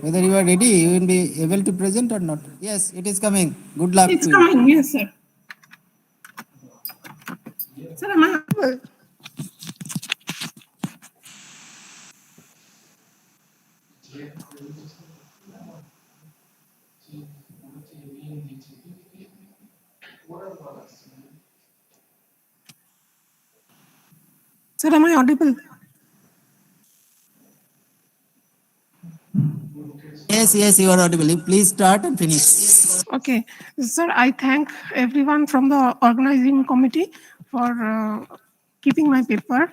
Whether you are ready, you will be able to present or not. Yes, it is coming. Good luck It's to you. coming, yes, sir. Sir, am I audible? Sir, am I audible? Yes, you are audible. Please start and finish. Okay, sir, I thank everyone from the organizing committee for keeping my paper.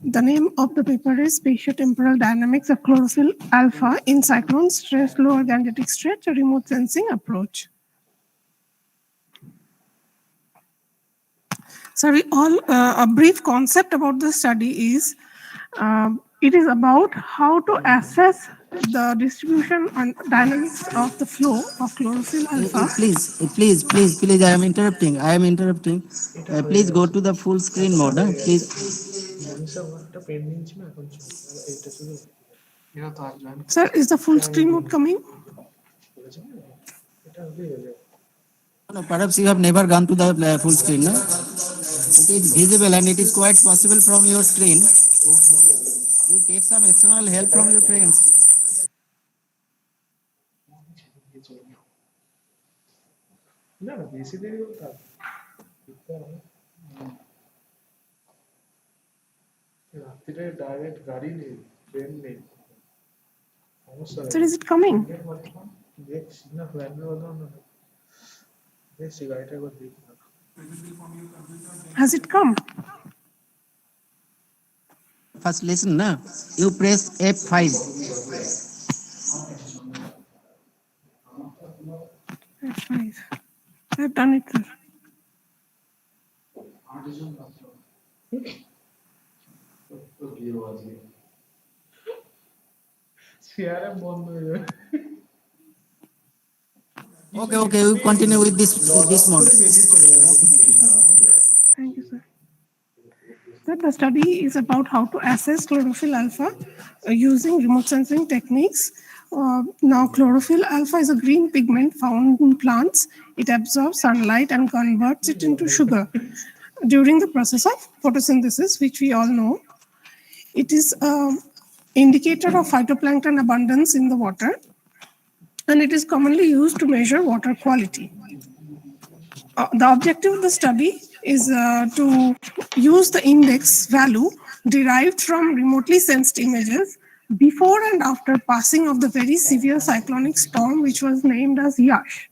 The name of the paper is Spatiotemporal Dynamics of Chlorophyll Alpha in Cyclone Stress Lower Gangetic Stretch, a Remote Sensing Approach. Sorry, a brief concept about the study is it is about how to assess the distribution and dynamics of the flow of chlorophyll alpha. Please, I am interrupting. Please go to the full screen mode. Please. Sir, is the full screen mode coming? No, perhaps you have never gone to the full screen. No? It is visible and it is quite possible from your screen. You take some external help from your friends. Sir, is it coming? Has it come? First listen, na? You press F5. F5. I've done it, sir. Okay, we continue with this mode. Thank you, sir. Sir, the study is about how to assess chlorophyll alpha using remote sensing techniques. Now, chlorophyll alpha is a green pigment found in plants. It absorbs sunlight and converts it into sugar during the process of photosynthesis, which we all know. It is an indicator of phytoplankton abundance in the water, and it is commonly used to measure water quality. The objective of the study is to use the index value derived from remotely sensed images before and after passing of the very severe cyclonic storm, which was named as Yash.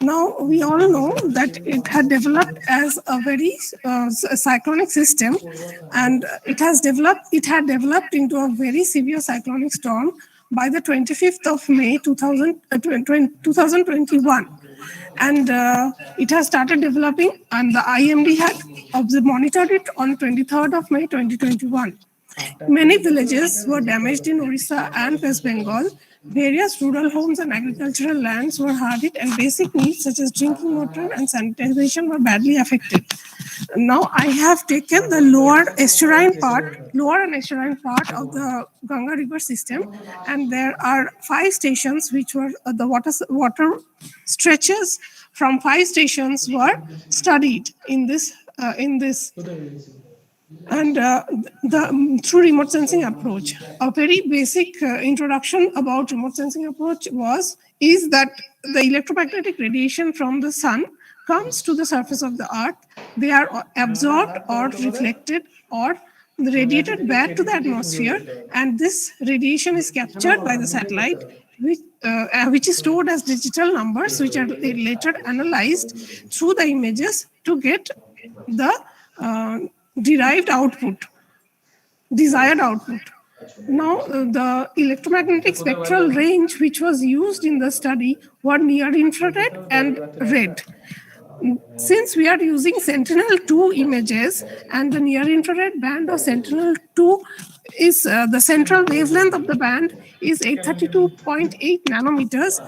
Now, we all know that it had developed as a very cyclonic system, and it had developed into a very severe cyclonic storm by the 25th of May 2021. And it has started developing, and the IMD had monitored it on 23rd of May 2021. Many villages were damaged in Orissa and West Bengal. Various rural homes and agricultural lands were hard hit, and basic needs such as drinking water and sanitation were badly affected. Now I have taken the lower and estuarine part of the Ganga river system, and there are 5 stations which were the water stretches from 5 stations were studied in this and through remote sensing approach. A very basic introduction about remote sensing approach is that the electromagnetic radiation from the sun comes to the surface of the earth. They are absorbed or reflected or radiated back to the atmosphere, and this radiation is captured by the satellite, which is stored as digital numbers, which are later analyzed through the images to get the desired output. Now, the electromagnetic spectral range which was used in the study were near infrared and red. Since we are using Sentinel-2 images, and the near infrared band of Sentinel-2 is the central wavelength of the band is 832.8 nanometers.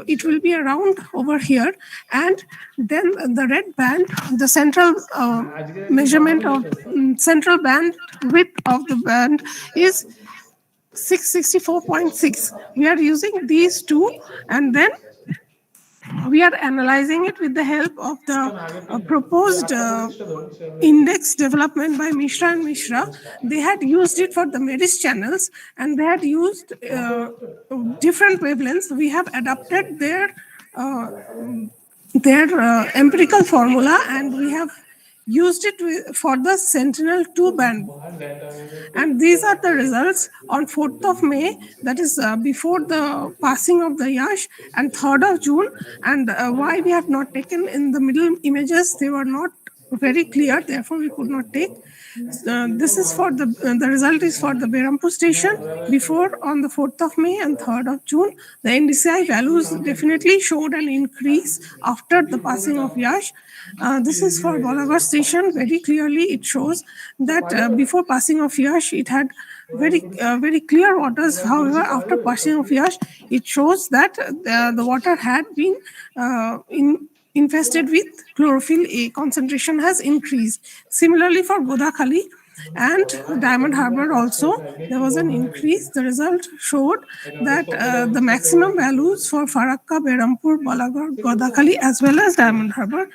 It will be around over here, and then the red band, the central measurement of central band width of the band is 664.6. We are using these two, and then we are analyzing it with the help of the proposed index development by Mishra and Mishra. They had used it for the Meris channels, and they had used different wavelengths. We have adapted their empirical formula, and we have used it for the Sentinel-2 band. And these are the results on 4th of May, that is before the passing of the Yash, and 3rd of June. And why we have not taken in the middle images, they were not very clear, therefore we could not take. This is for the result is for the Berhampur station before on the 4th of May and 3rd of June. The NDCI values definitely showed an increase after the passing of Yash. This is for Bolagar station. Very clearly it shows that before passing of Yash it had very clear waters. However, after passing of Yash, it shows that the water had been infested with chlorophyll A. Concentration has increased. Similarly for Godakhali and Diamond Harbour also, there was an increase. The result showed that the maximum values for Farakka, Berhampur, Balaghar, Godakhali as well as Diamond Harbour,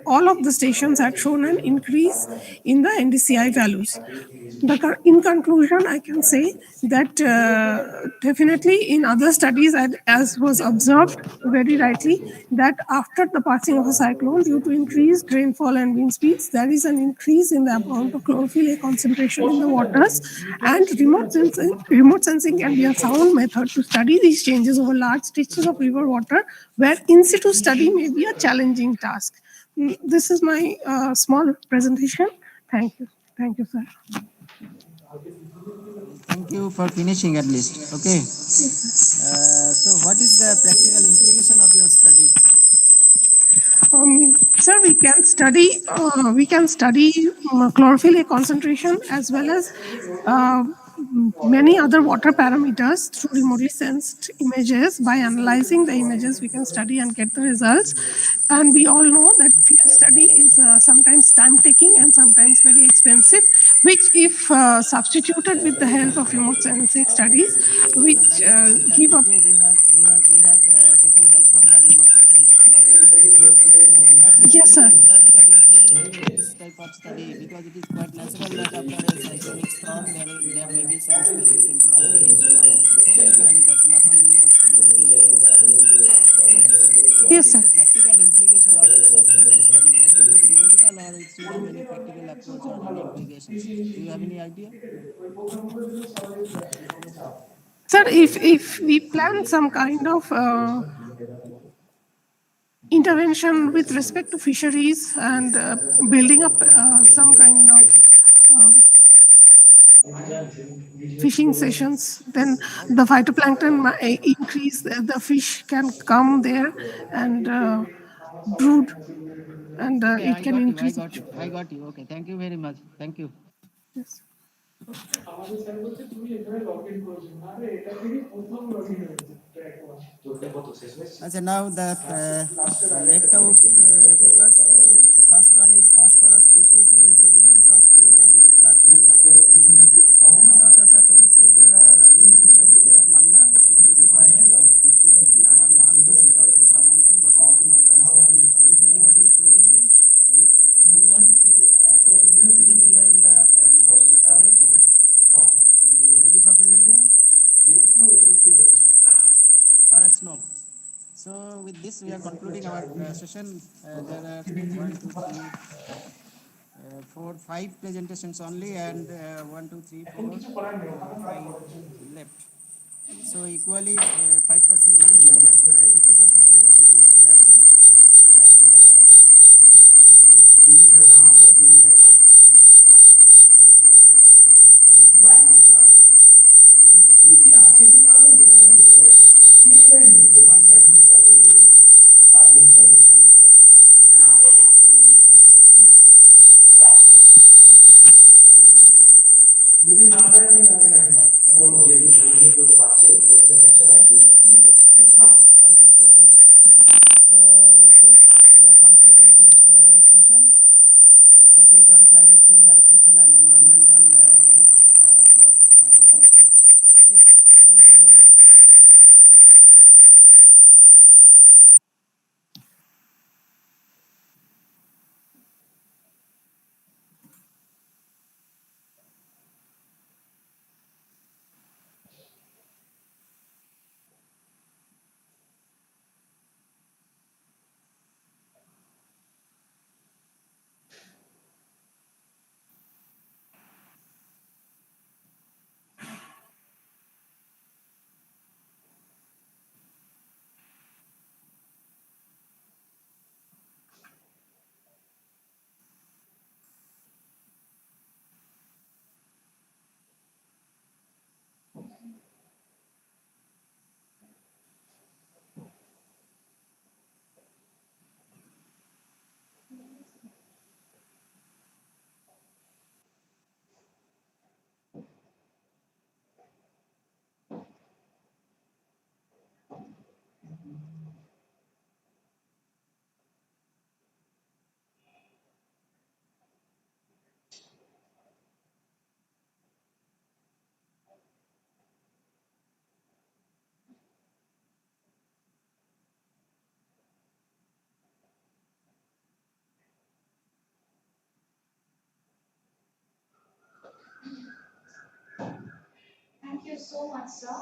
all of the stations had shown an increase in the NDCI values. In conclusion, I can say that definitely in other studies, as was observed very rightly, that after the passing of a cyclone, due to increased rainfall and wind speeds, there is an increase in the amount of chlorophyll A concentration in the waters, and remote sensing can be a sound method to study these changes over large stretches of river water, where in situ study may be a challenging task. This is my small presentation. Thank you. Thank you, sir. Thank you for finishing at least. Okay. So what is the practical implication of your study? Sir, we can study chlorophyll A concentration as well as many other water parameters through remotely sensed images. By analyzing the images, we can study and get the results. And we all know that field study is sometimes time-taking and sometimes very expensive, which if substituted with the help of remote sensing studies, which give up. We have taken help from the remote sensing technology. That is good. But Yes, sir. Ecological implication of this type of study, because it is quite natural that after a cyclonic storm there may be some space temporal variation or so many parameters, not only your chlorophyll A also. Okay. So Yes, what sir. is the practical implication of such type of study, whether it is theoretical or it should have any practical approach or any implications? Do you have any idea? Sir, if we plan some kind of intervention with respect to fisheries and building up some kind of fishing sessions, then the phytoplankton might increase, the fish can come there and brood, and Okay, it can increase. I got you. Okay, thank you very much. Thank you. Yes. Now the left out papers. The first one is phosphorus speciation in sediments of two gangetic floodplain wetlands in India. The others are Tanushree Bera, Ranjan Kumar Manna, Sukriti Goyal, Tripti Kumar Mohanty, Sukanta Samanto, Basant Kumar Das. If anybody is presenting, anyone present here in the web, ready for presenting? Perhaps no. So with this we are concluding our session. There are 1, 2, 3, 4, 5 presentations only, and 1, 2, 3, 4, 5 left. So equally 5% present and 50% present, 50% absent. And with this we conclude this session, because out of the 5, 2 are review papers and one is practically experimental paper, that is on PC size. So what do you think, sir? Question হচ্ছে না Conclude করে দেবো? So with this, we are concluding this session that is on climate change adaptation and environmental health for this day. Okay, thank you very much. Thank you so much, sir.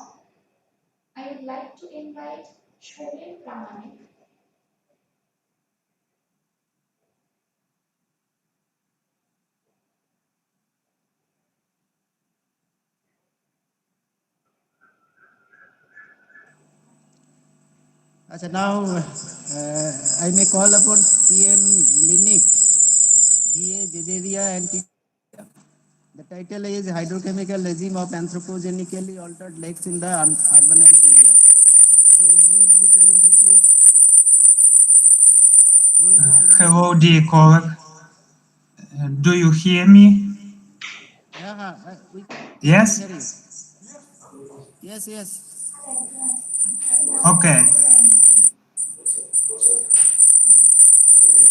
I would like to invite Shorin Pramanik. Now I may call upon PM Linik, DA Jajaria and the title is Hydrochemical Regime of Anthropogenically Altered Lakes in the Urbanized Area. So who is be presenting, please? Who will be presenting? Hello, dear colleague. Do you hear me? We Yes? hear you. Yes, yes. Okay.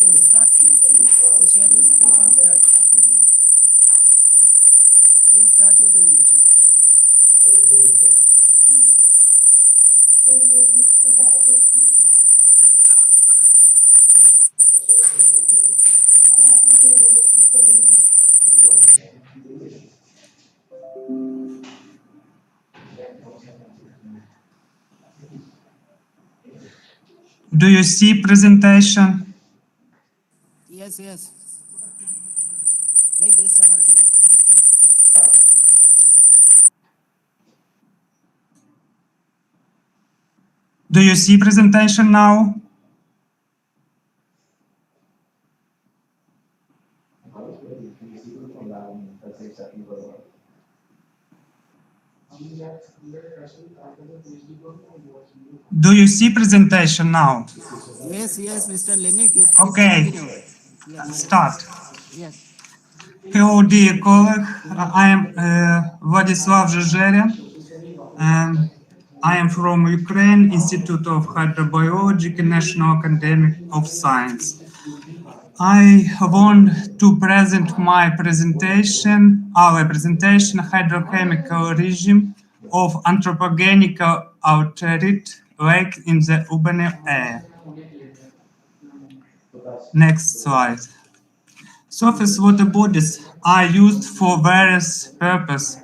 So start, please. So share your screen and start. Please start your presentation. Do you see presentation? Yes, yes. Like this, Do you see presentation now? Do you see presentation now? Yes, yes, Mr. Linik. You Okay, yes. start. Yes. Hello, dear colleague. I am Vladislav Zhezherin. I am from Ukraine, Institute of Hydrobiology, National Academy of Science. I want to present my presentation, our presentation, hydrochemical regime of anthropogenical altered lake in the urban area. Next slide. Surface water bodies are used for various purposes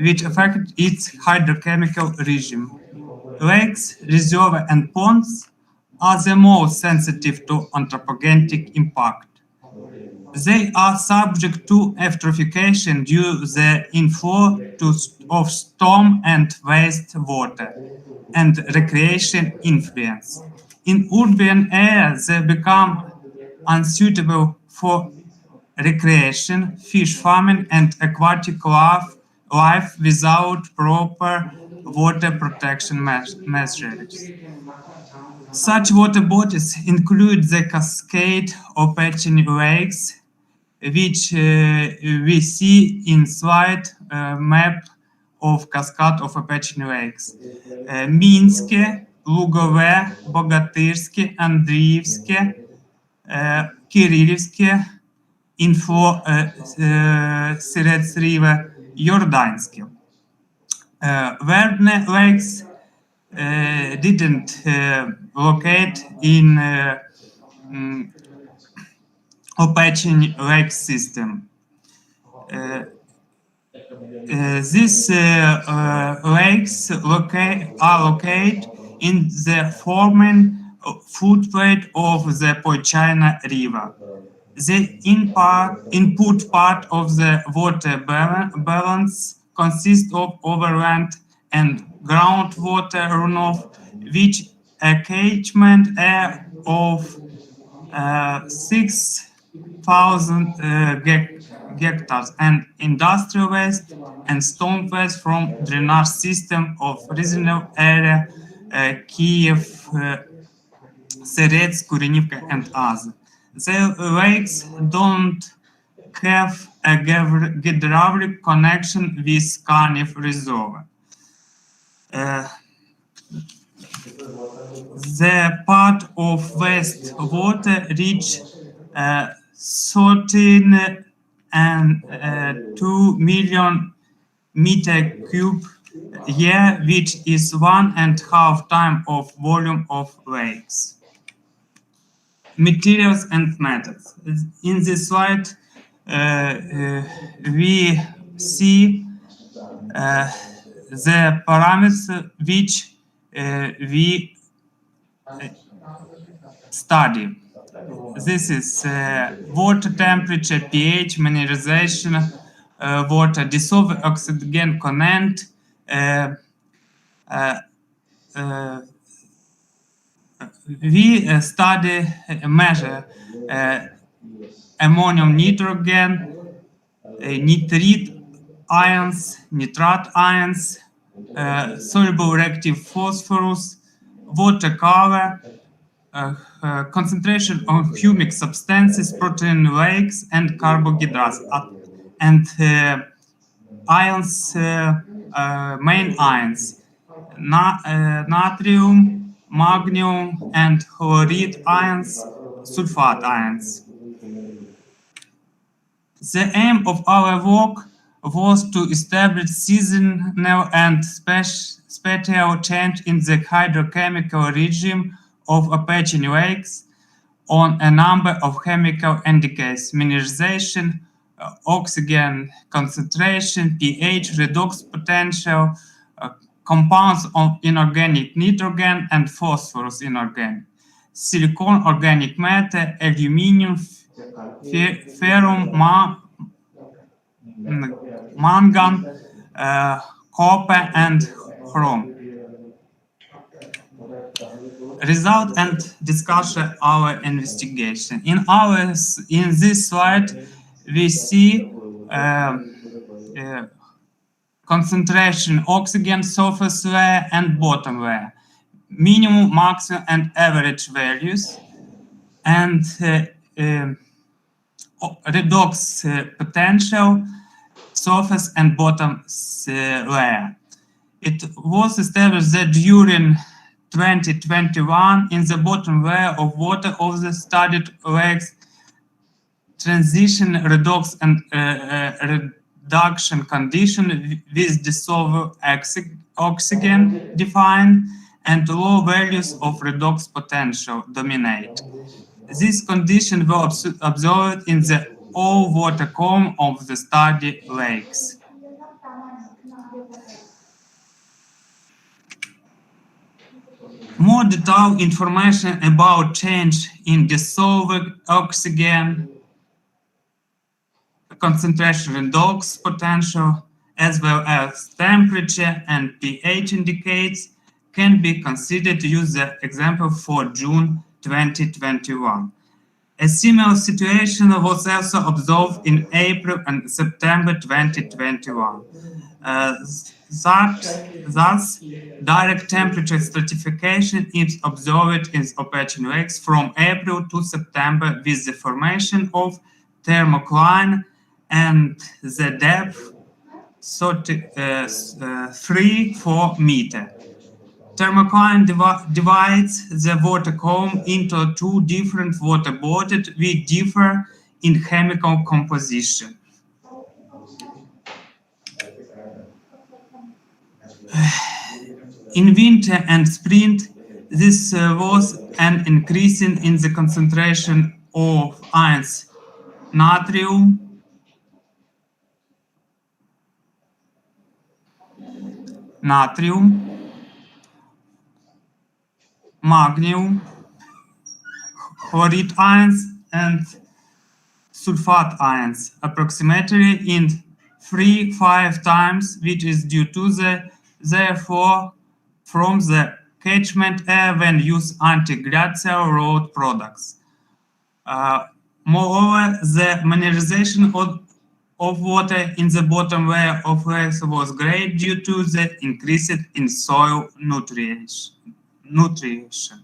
which affect its hydrochemical regime. Lakes, reservoirs, and ponds are the most sensitive to anthropogenic impact. They are subject to eutrophication due to the inflow of storm and wastewater and recreation influence. In urban areas, they become unsuitable for recreation, fish farming, and aquatic life without proper water protection measures. Such water bodies include the cascade of patchy lakes, which we see in slide map of cascade of Apache lakes. Minske, Lugove, Bogatyrske, Andriivske, Kirillivske, Info Sirets River, Jordanske. Verdne lakes didn't locate in Apache lake system. These lakes are located in the former footprint of the Pochina River. The input part of the water balance consists of overland and groundwater runoff, which a catchment area of 6,000 hectares, and industrial waste and storm waste from drainage system of regional area Kiev, Serets, Kurenivka, and others. The lakes don't have a hydraulic connection with Karniv Reservoir. The part of waste water reach 13 and 2 million meter cube year, which is 1.5 times of volume of lakes. Materials and methods. In this slide, we see the parameters which we study. This is water temperature, pH, mineralization, water dissolved oxygen content, we measure ammonium nitrogen, nitrate ions, nitrate ions, soluble reactive phosphorus, water color, concentration of humic substances, protein lakes, and carbohydrates, and ions, main ions, natrium, magnesium, and chloride ions, sulfate ions. The aim of our work was to establish seasonal and spatial change in the hydrochemical regime of Apache lakes on a number of chemical indicators: mineralization, oxygen concentration, pH, redox potential, compounds of inorganic nitrogen and phosphorus inorganic, silicon organic matter, aluminium, ferrum, mangan, copper, and chrome. Result and discussion our investigation. In this slide, we see concentration, oxygen, surface layer, and bottom layer, minimum, maximum, and average values, and redox potential, surface and bottom layer. It was established that during 2021, in the bottom layer of water of the studied lakes, transition, redox, and reduction condition with dissolved oxygen defined, and low values of redox potential dominate. These conditions were observed in the all water column of the study lakes. More detailed information about change in dissolved oxygen, concentration, redox potential, as well as temperature and pH indicates can be considered to use the example for June 2021. A similar situation was also observed in April and September 2021. Thus, direct temperature stratification is observed in Apache lakes from April to September with the formation of thermocline and the depth 4 meter. Thermocline divides the water column into 2 different water bodies which differ in chemical composition. In winter and spring, this was an increasing in the concentration of ions, natrium, magnesium, chloride ions, and sulfate ions, approximately in 3-5 times, which is due to the, therefore, from the catchment area when use anti-glacial road products. Moreover, the mineralization of water in the bottom layer of lakes was great due to the increase in soil nutrition.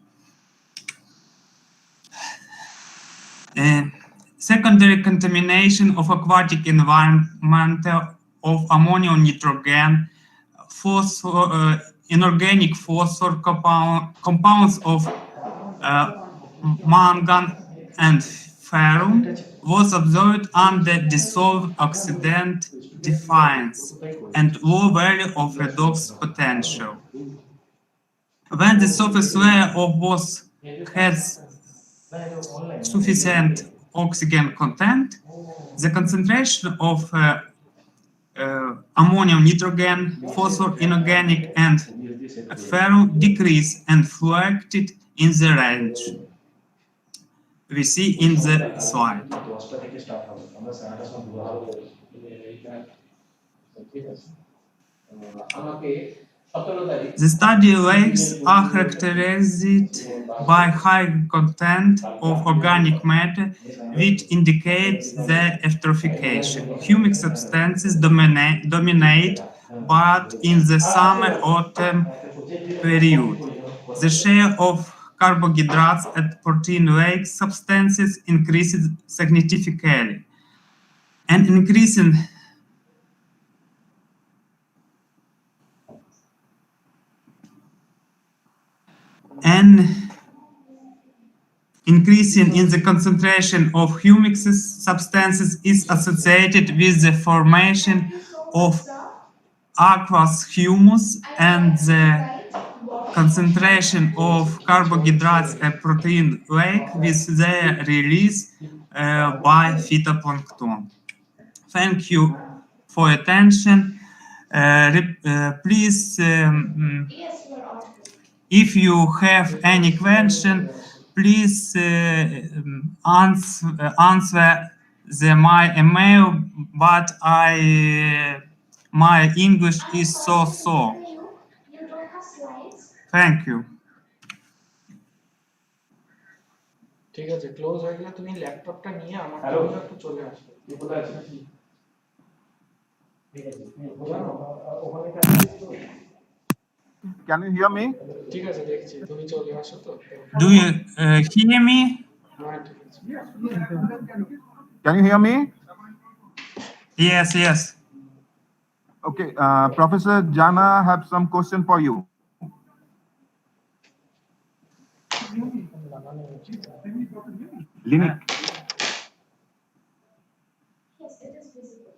Secondary contamination of aquatic environment of ammonium nitrogen, inorganic phosphor compounds of mangan and ferrum was observed under dissolved oxidant defiance and low value of redox potential. When the surface layer of both has sufficient oxygen content, the concentration of ammonium nitrogen, phosphor inorganic, and ferrum decrease and fluctuated in the range we see in the slide. The study lakes are characterized by high content of organic matter, which indicates their eutrophication. Humic substances dominate, but in the summer-autumn period, the share of carbohydrates and protein-like substances increases significantly. An increasing in the concentration of humic substances is associated with the formation of aqueous humus, and the concentration of carbohydrates and protein lake with their release by phytoplankton. Thank you for your attention. Please, if you have any question, please answer my email, but my English is so. You don't have slides? Thank you. ঠিক আছে, close হয়ে গেলে তুমি ল্যাপটপটা নিয়ে আমার কাছে একটু চলে আসো। Can you hear me? ঠিক আছে, দেখছি তুমি চলে আসো তো। Do you hear me? হ্যাঁ, ঠিক আছে। Can you hear me? Yes. Okay, Professor Jana have some question for you. Linic. Yes, it is visible.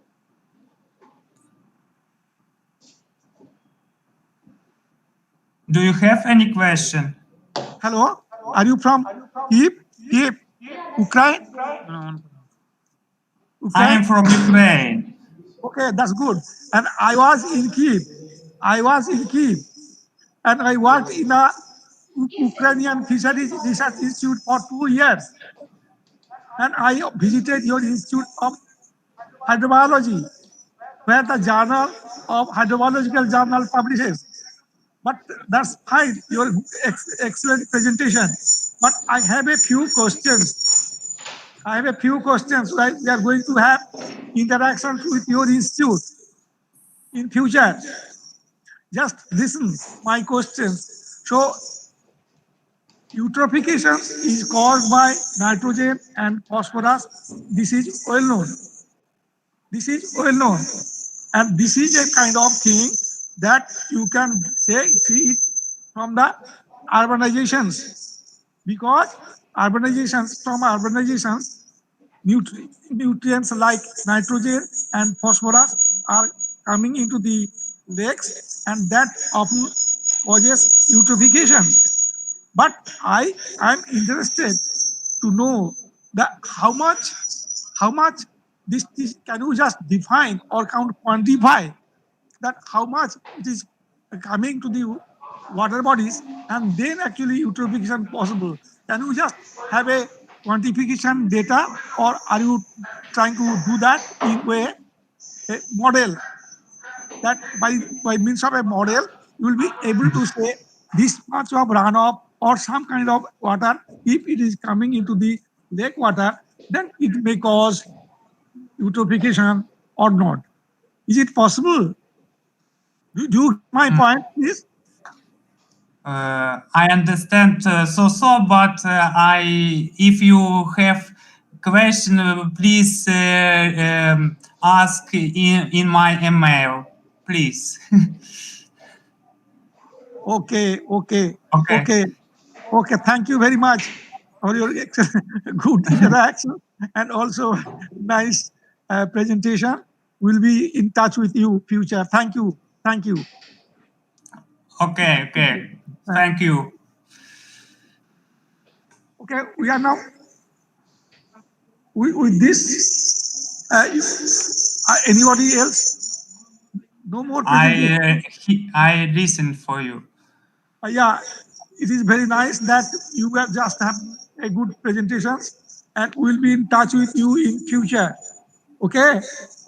Do you have any question? Hello, are you from Kyiv? Ukraine? I am from Ukraine. Okay, that's good. And I was in Kyiv, and I worked in a Ukrainian Fisheries Research Institute for 2 years. And I visited your Institute of Hydrobiology, where the Journal of Hydrobiological Journal publishes. But that's fine, your excellent presentation. But I have a few questions. Like we are going to have interactions with your institute in future. Just listen my questions. So eutrophication is caused by nitrogen and phosphorus. This is well known. And this is a kind of thing that you can see it from the urbanizations, because from urbanizations, nutrients like nitrogen and phosphorus are coming into the lakes, and that often causes eutrophication. But I'm interested to know that how much this can you just define or quantify that how much it is coming to the water bodies, and then actually eutrophication possible. Can you just have a quantification data, or are you trying to do that in a model, that by means of a model you will be able to say this much of runoff or some kind of water, if it is coming into the lake water, then it may cause eutrophication or not. Is it possible? Do you get my point, please? I understand but if you have question, please ask in my email, please. Okay. Thank you very much for your good interaction and also nice presentation. We'll be in touch with you future. Thank you. Okay. Thank you. Okay, we are now with this. Anybody else? No more presentation. I listen for you. Yeah, it is very nice that you have just have a good presentations, and we'll be in touch with you in future. Okay,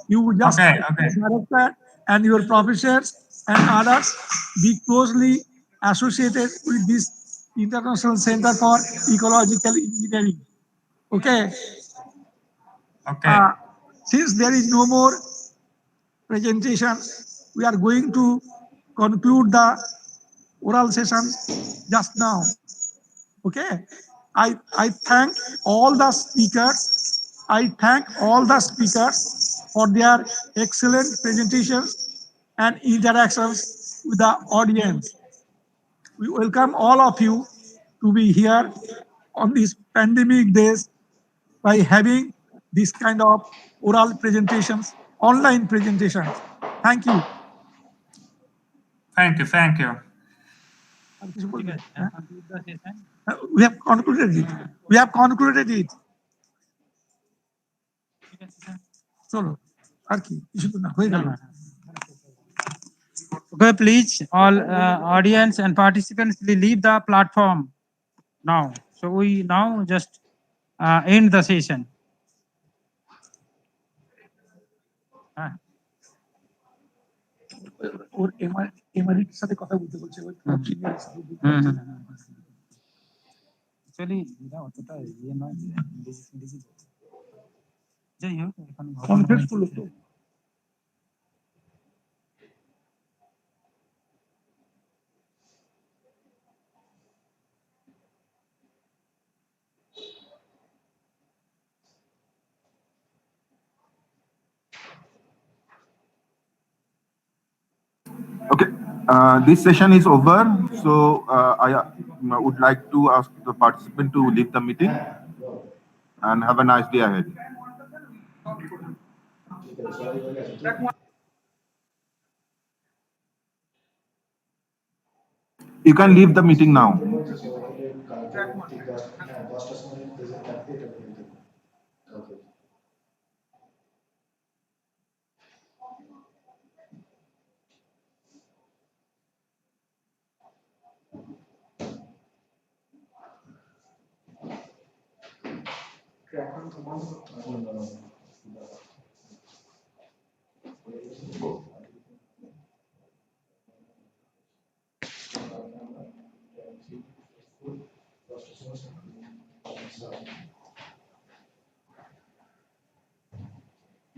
you just director and your professors and others be closely associated with this International Center for Ecological Engineering. Okay. Since there is no more presentation, we are going to conclude the oral session just now. Okay. I thank all the speakers. I thank all the speakers for their excellent presentations and interactions with the audience. We welcome all of you to be here on these pandemic days by having this kind of oral presentations, online presentations. Thank you. Thank you. We have concluded it. চলো আর কি কিছু তো না হয়ে গেল। Okay, please, all audience and participants, please leave the platform now. So we now just end the session. ওর এমআরির সাথে কথা বলতে বলছে ওই Actually, এটা অতটা ইয়ে নয়, যাই হোক এখন কনফারেন্স করলো তো। Okay, this session is over. So I would like to ask the participant to leave the meeting and have a nice day ahead. You can leave the meeting now.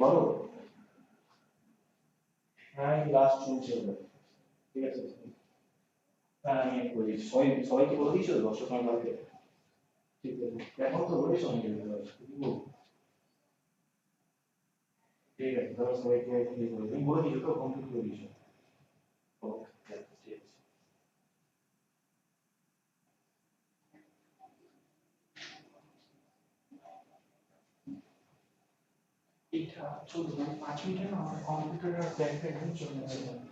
বলো হ্যাঁ লাস্ট শুনছি ঠিক আছে হ্যাঁ আমি করি সবাইকে বলে দিয়েছো 10টার সময় বাড়িতে ঠিক আছে এখন তো বলেছো আমি ঠিক আছে তাহলে সবাইকে তুমি বলে দিও তো কমপ্লিট করে দিও ওকে ঠিক আছে এটা চলবে 5 মিনিটে আমার কম্পিউটারের ব্যাকগ্রাউন্ড চলে যাবে